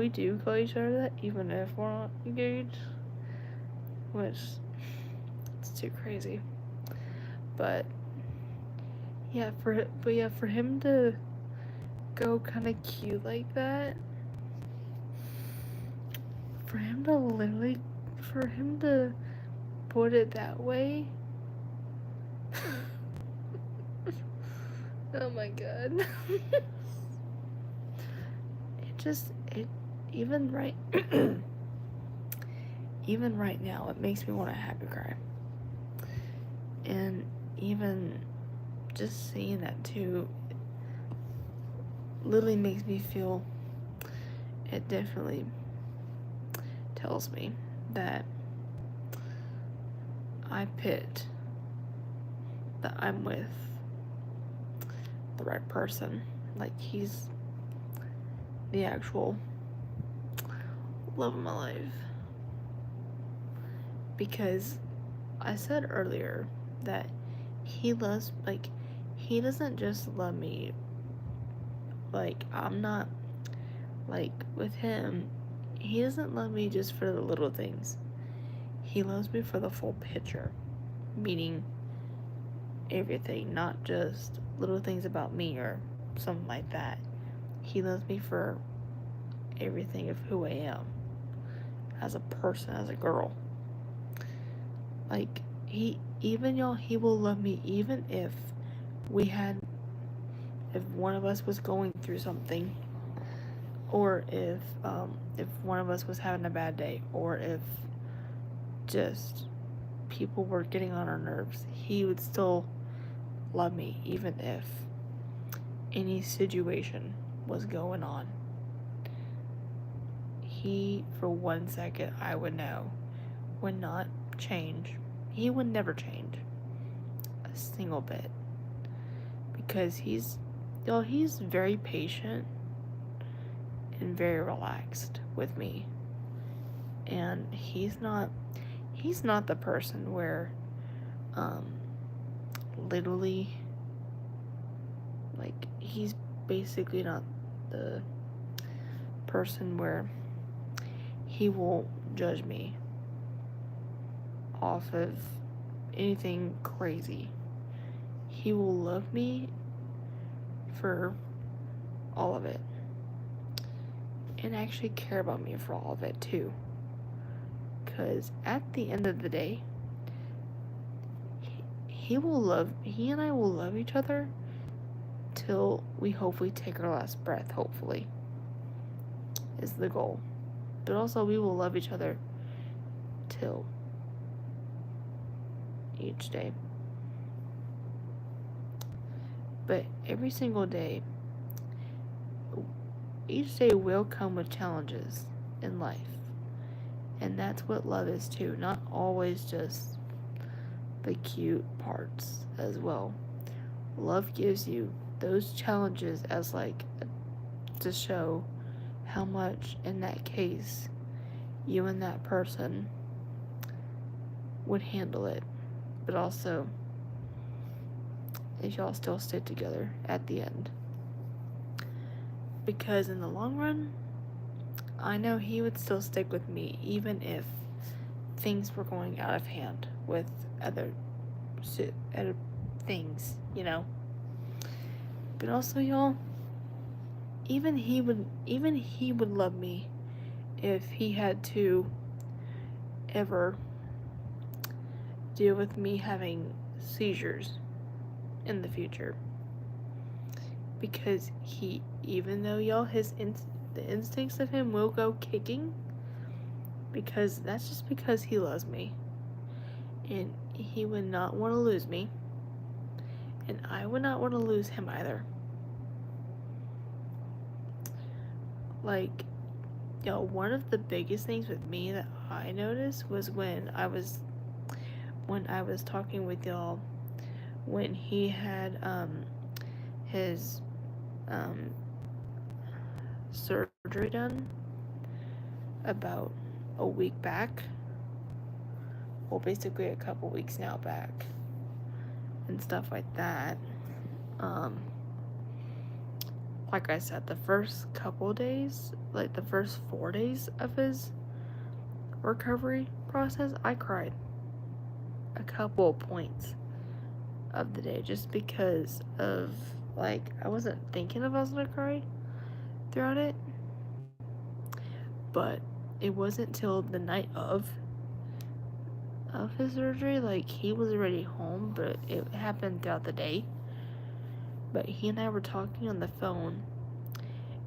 do call each other that, even if we're not engaged. Which, it's too crazy. But yeah, for him to go kind of cute like that, for him to put it that way. Oh my god. Even right now, it makes me want to happy cry. And even just seeing that too, literally makes me feel, it definitely tells me that I picked, that I'm with the right person. Like, he's the actual love of my life. Because I said earlier that he loves, like, he doesn't just love me, like, I'm not, like, with him, he doesn't love me just for the little things. He loves me for the full picture, meaning everything, not just little things about me or something like that. He loves me for everything of who I am as a person, as a girl. Like, he will love me even if if one of us was going through something, or if one of us was having a bad day, or if just people were getting on our nerves. He would still love me even if any situation was going on. He, for 1 second, I would know, would not change. He would never change a single bit, because he's very patient and very relaxed with me. And he's not the person where literally, like, he's basically not the person where he will judge me off of anything crazy. He will love me for all of it, and actually care about me for all of it too. Because at the end of the day, he and I will love each other till we hopefully take our last breath, hopefully, is the goal. But also, we will love each other till each day. But every single day, each day will come with challenges in life. And that's what love is too. Not always just the cute parts as well. Love gives you those challenges as like to show how much, in that case, you and that person would handle it. But also, if y'all still stay together at the end. Because in the long run, I know he would still stick with me even if things were going out of hand with other things, you know. But also, y'all, even he would love me if he had to ever deal with me having seizures in the future. Because even though y'all, the instincts of him will go kicking, because that's just because he loves me, and he would not want to lose me, and I would not want to lose him either. Like, yo, one of the biggest things with me that I noticed was when I was talking with y'all, when he had his surgery done about a week back. Well, basically a couple weeks now back, and stuff like that. Like I said, the first couple days, like the first 4 days of his recovery process, I cried a couple of points of the day, just because of, like, I wasn't thinking if I was gonna cry throughout it. But it wasn't till the night of his surgery. Like, he was already home, but it happened throughout the day. But he and I were talking on the phone,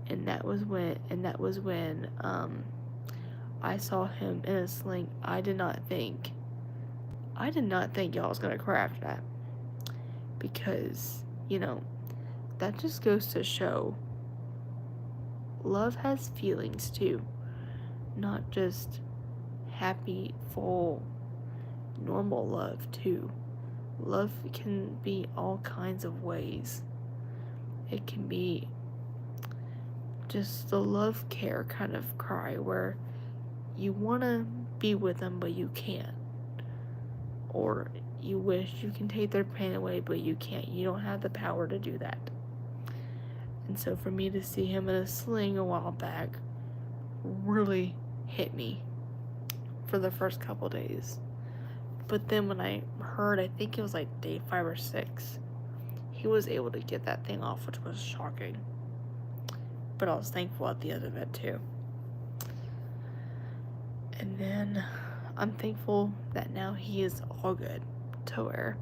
and that was when I saw him in a sling. I did not think y'all was gonna cry after that, because, you know, that just goes to show love has feelings too, not just happy, full, normal love too. Love can be all kinds of ways. It can be just the love care kind of cry where you want to be with them but you can't, or you wish you can take their pain away, but you can't. You don't have the power to do that. And so for me to see him in a sling a while back really hit me for the first couple days. But then when I heard, I think it was like day 5 or 6, he was able to get that thing off, which was shocking. But I was thankful at the end of it too. And then I'm thankful that now he is all good to where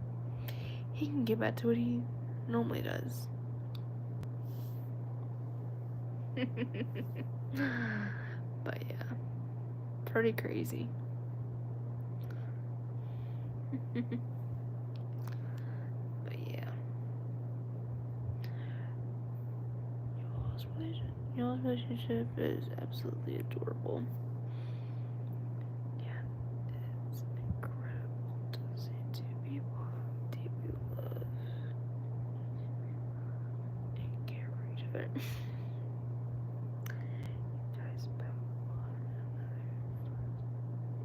he can get back to what he normally does. But yeah, pretty crazy. But yeah, y'all's relationship is absolutely adorable. Yeah, it's incredible to see two people deeply love and care for each other.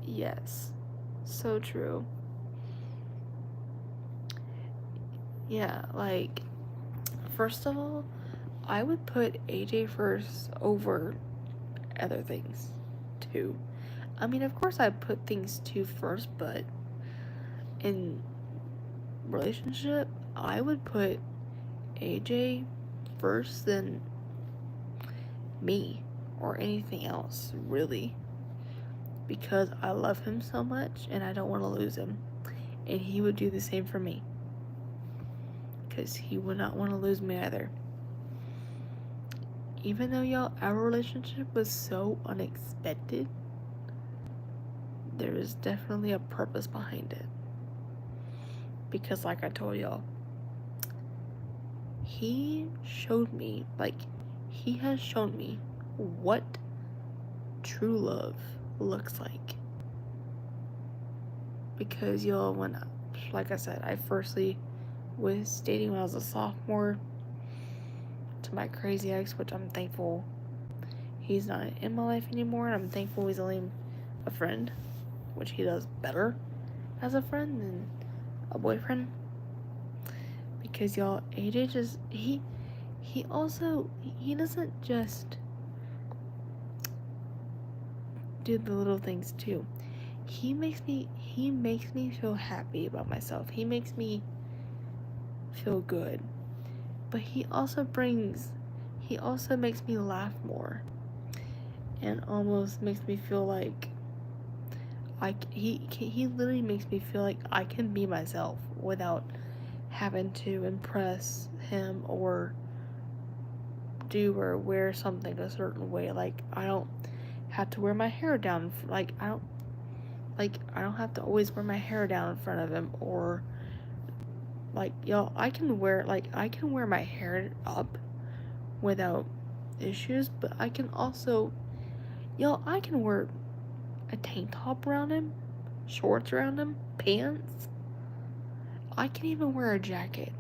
Yes, so true. Yeah, like, first of all, I would put AJ first over other things too. I mean, of course, I put things too first, but in relationship, I would put AJ first than me or anything else, really. Because I love him so much and I don't want to lose him. And he would do the same for me. Because he would not want to lose me either. Even though, y'all, our relationship was so unexpected, there is definitely a purpose behind it. Because like I told y'all, he showed me, he has shown me what true love looks like. Because y'all, when, like I said, I firstly was dating when I was a sophomore to my crazy ex, which I'm thankful he's not in my life anymore, and I'm thankful he's only a friend, which he does better as a friend than a boyfriend. Because y'all, AJ just, he doesn't just do the little things too. He makes me feel happy about myself. He makes me feel good. But he also makes me laugh more. And almost makes me feel like he literally makes me feel like I can be myself without having to impress him or do or wear something a certain way. Like, I don't have to wear my hair down. I don't have to always wear my hair down in front of him, or y'all, I can wear my hair up without issues, but I can also, y'all, I can wear a tank top around him, shorts around him, pants. I can even wear a jacket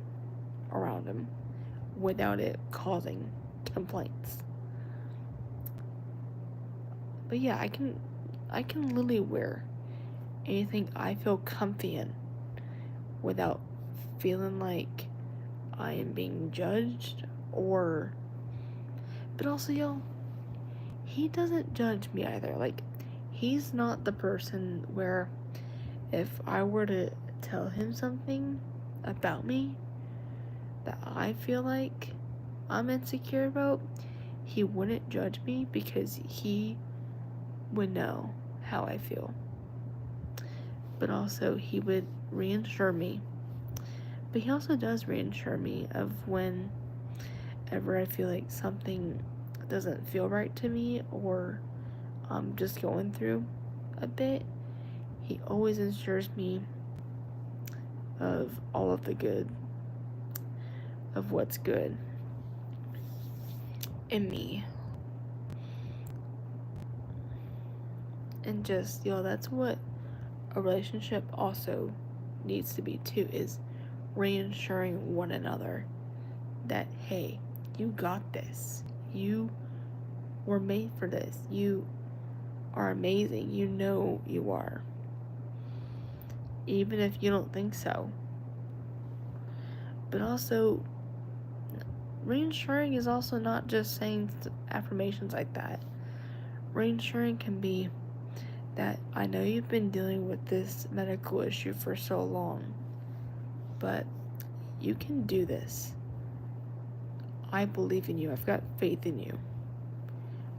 around him without it causing complaints. But yeah, I can literally wear anything I feel comfy in without feeling like I am being judged, or, but also, y'all, he doesn't judge me either. Like, he's not the person where if I were to tell him something about me that I feel like I'm insecure about, he wouldn't judge me because he would know how I feel. But also, he would reassure me. But he also does reassure me of whenever I feel like something doesn't feel right to me, or I'm just going through a bit. He always assures me of all of the good, of what's good in me. And just, y'all, that's what a relationship also needs to be too, is reassuring one another that, hey, you got this. You were made for this. You are amazing. You know you are. even if you don't think so. But also, reassuring is also not just saying affirmations like that. Reassuring can be that I know you've been dealing with this medical issue for so long, but you can do this. I believe in you. I've got faith in you.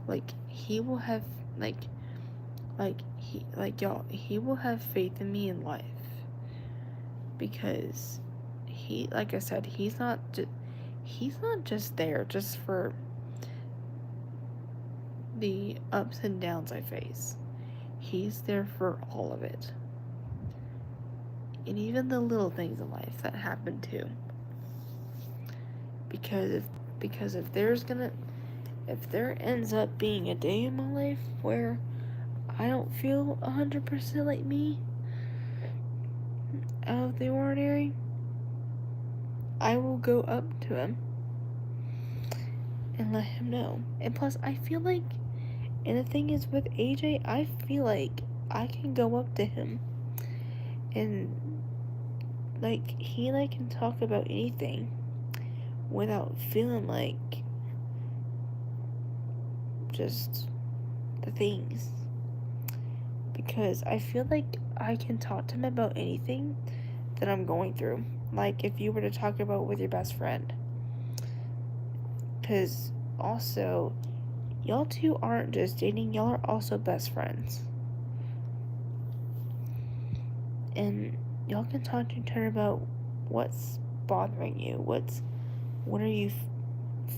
Like he will have y'all, he will have faith in me in life because he, like I said, he's not just there just for the ups and downs I face. He's there for all of it. And even the little things in life that happen too. Because if there ends up being a day in my life where I don't feel 100% like me, out of the ordinary, I will go up to him and let him know. And plus, I feel like, and the thing is with AJ, I feel like I can go up to him and like he can talk about anything without feeling like just the things. Because I feel like I can talk to him about anything that I'm going through. Like if you were to talk about with your best friend. Because also, y'all two aren't just dating, y'all are also best friends. And y'all can talk to each other about what's bothering you, what are you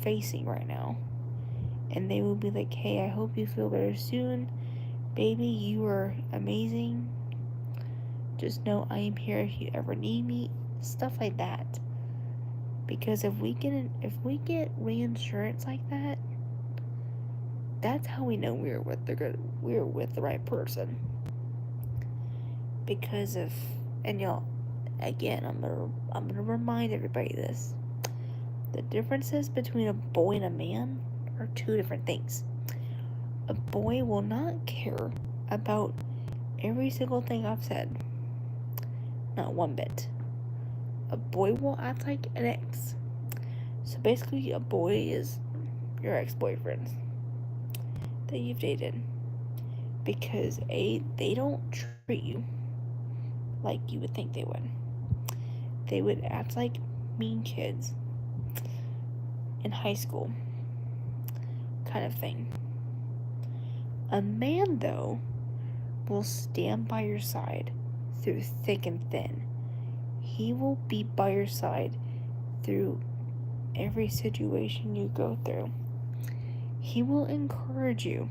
facing right now. And they will be like, hey, I hope you feel better soon. Baby, you are amazing. Just know I am here if you ever need me. Stuff like that. Because if we get reinsurance like that, that's how we know we're with the right person. Because and y'all, again, I'm gonna remind everybody this. The differences between a boy and a man are two different things. A boy will not care about every single thing I've said. Not one bit. A boy will act like an ex. So basically, a boy is your ex-boyfriend that you've dated. Because they don't treat you like you would think they would. They would act like mean kids in high school, kind of thing. A man, though, will stand by your side through thick and thin. He will be by your side through every situation you go through. He will encourage you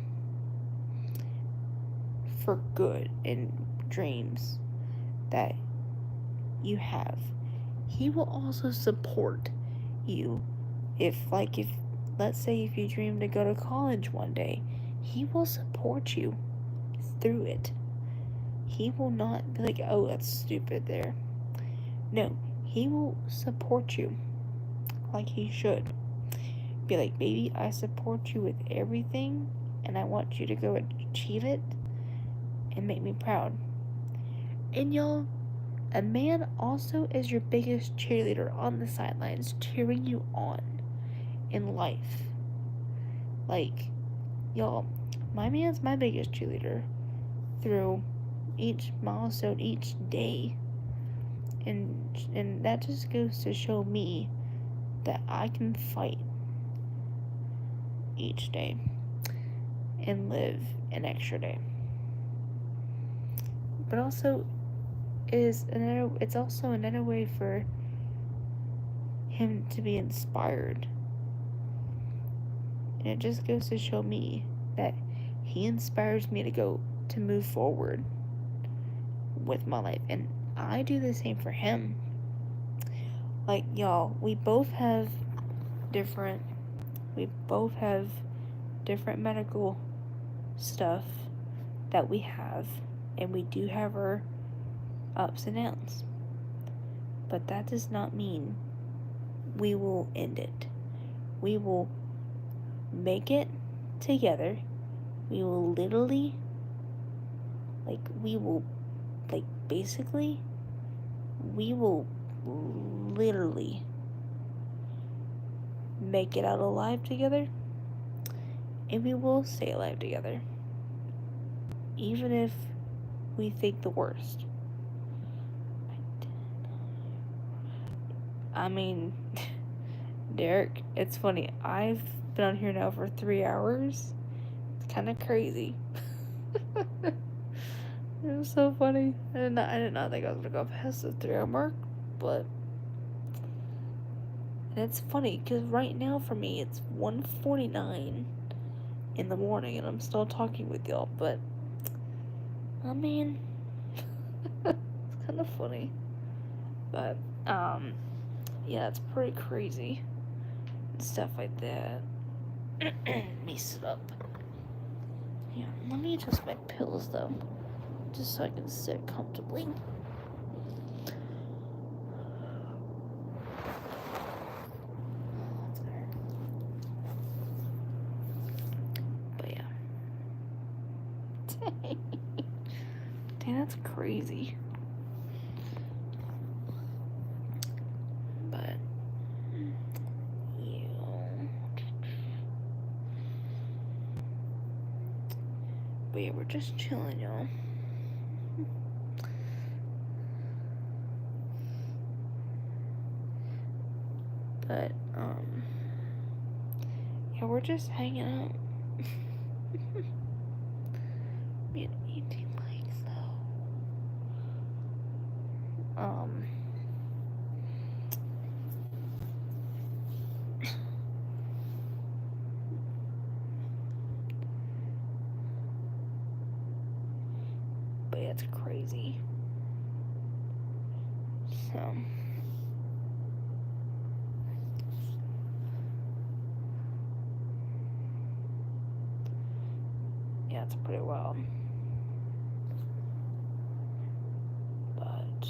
for good and dreams that you have. He will also support you if let's say if you dream to go to college one day, he will support you through it. He will not be like, oh, that's stupid there. No, he will support you like he should. Be like, baby, I support you with everything and I want you to go achieve it and make me proud. And y'all, a man also is your biggest cheerleader on the sidelines, cheering you on in life. Like, y'all, my man's my biggest cheerleader through each milestone, each day. And that just goes to show me that I can fight each day and live an extra day. But also it's also another way for him to be inspired. And it just goes to show me that he inspires me to move forward with my life. And I do the same for him. Like, y'all, we both have different medical stuff that we have, and we do have our ups and downs. But that does not mean we will end it. We will make it together. We will literally, we will basically, we will literally make it out alive together, and we will stay alive together, even if we think the worst. I mean, Derek, it's funny. I've been on here now for 3 hours. It's kind of crazy. It was so funny. I did not think I was gonna go past the 3 hour mark, but and it's funny because right now for me it's 1:49 in the morning and I'm still talking with y'all. But I mean, it's kind of funny. But yeah, it's pretty crazy and stuff like that. Let me sit up. Yeah, let me adjust my pillows though, just so I can sit comfortably. But yeah. Dang, that's crazy. But yeah. But yeah, we're just chilling, y'all. But yeah, we're just hanging out. Me and 18 likes though. But yeah, it's crazy. So yeah, it's pretty wild. But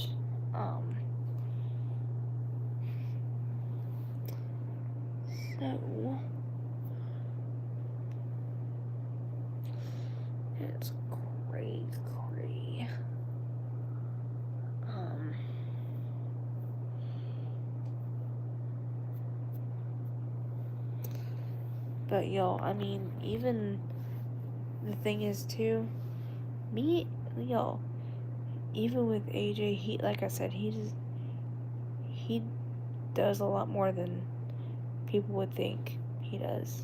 so it's crazy. But y'all, I mean, even the thing is too, y'all, even with AJ, he, like I said, he does a lot more than people would think he does.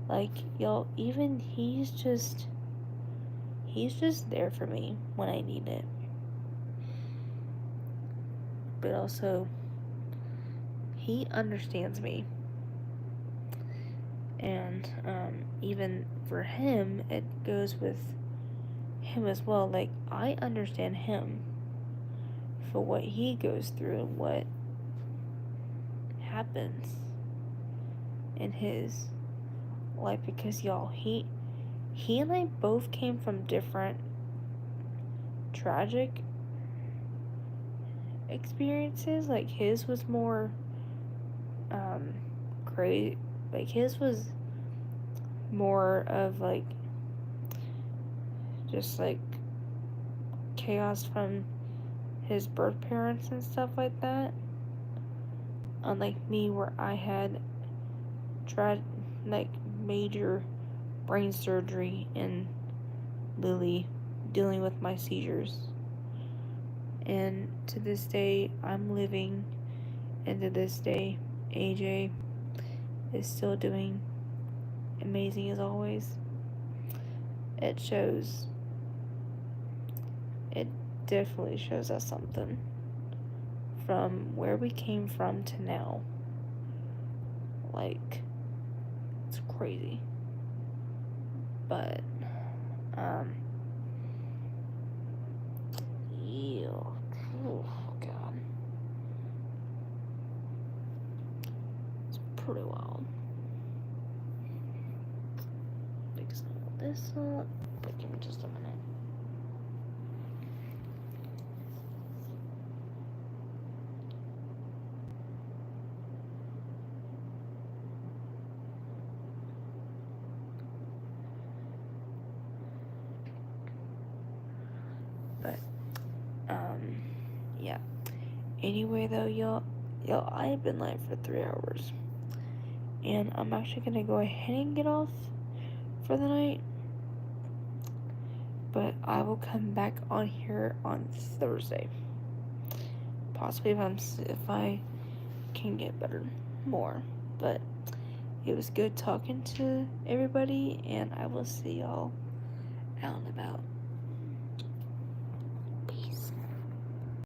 Like, y'all, even he's just there for me when I need it. But also, he understands me. And even for him, it goes with him as well. Like, I understand him for what he goes through and what happens in his life, because y'all, he and I both came from different tragic experiences. Like, his was more crazy. Like, his was more of like just like chaos from his birth parents and stuff like that. Unlike me, where I had tried like major brain surgery and Lily dealing with my seizures. And to this day, I'm living, and to this day, AJ is still doing amazing as always. It shows. It definitely shows us something from where we came from to now. Like, it's crazy. But yeah. Oh god. It's pretty wild. Fix all this up. But give me just a minute. But Yeah. Anyway, though, y'all, I've been live for 3 hours. And I'm actually gonna go ahead and get off for the night. But I will come back on here on Thursday. Possibly if I can get better more. But it was good talking to everybody, and I will see y'all out and about. Peace.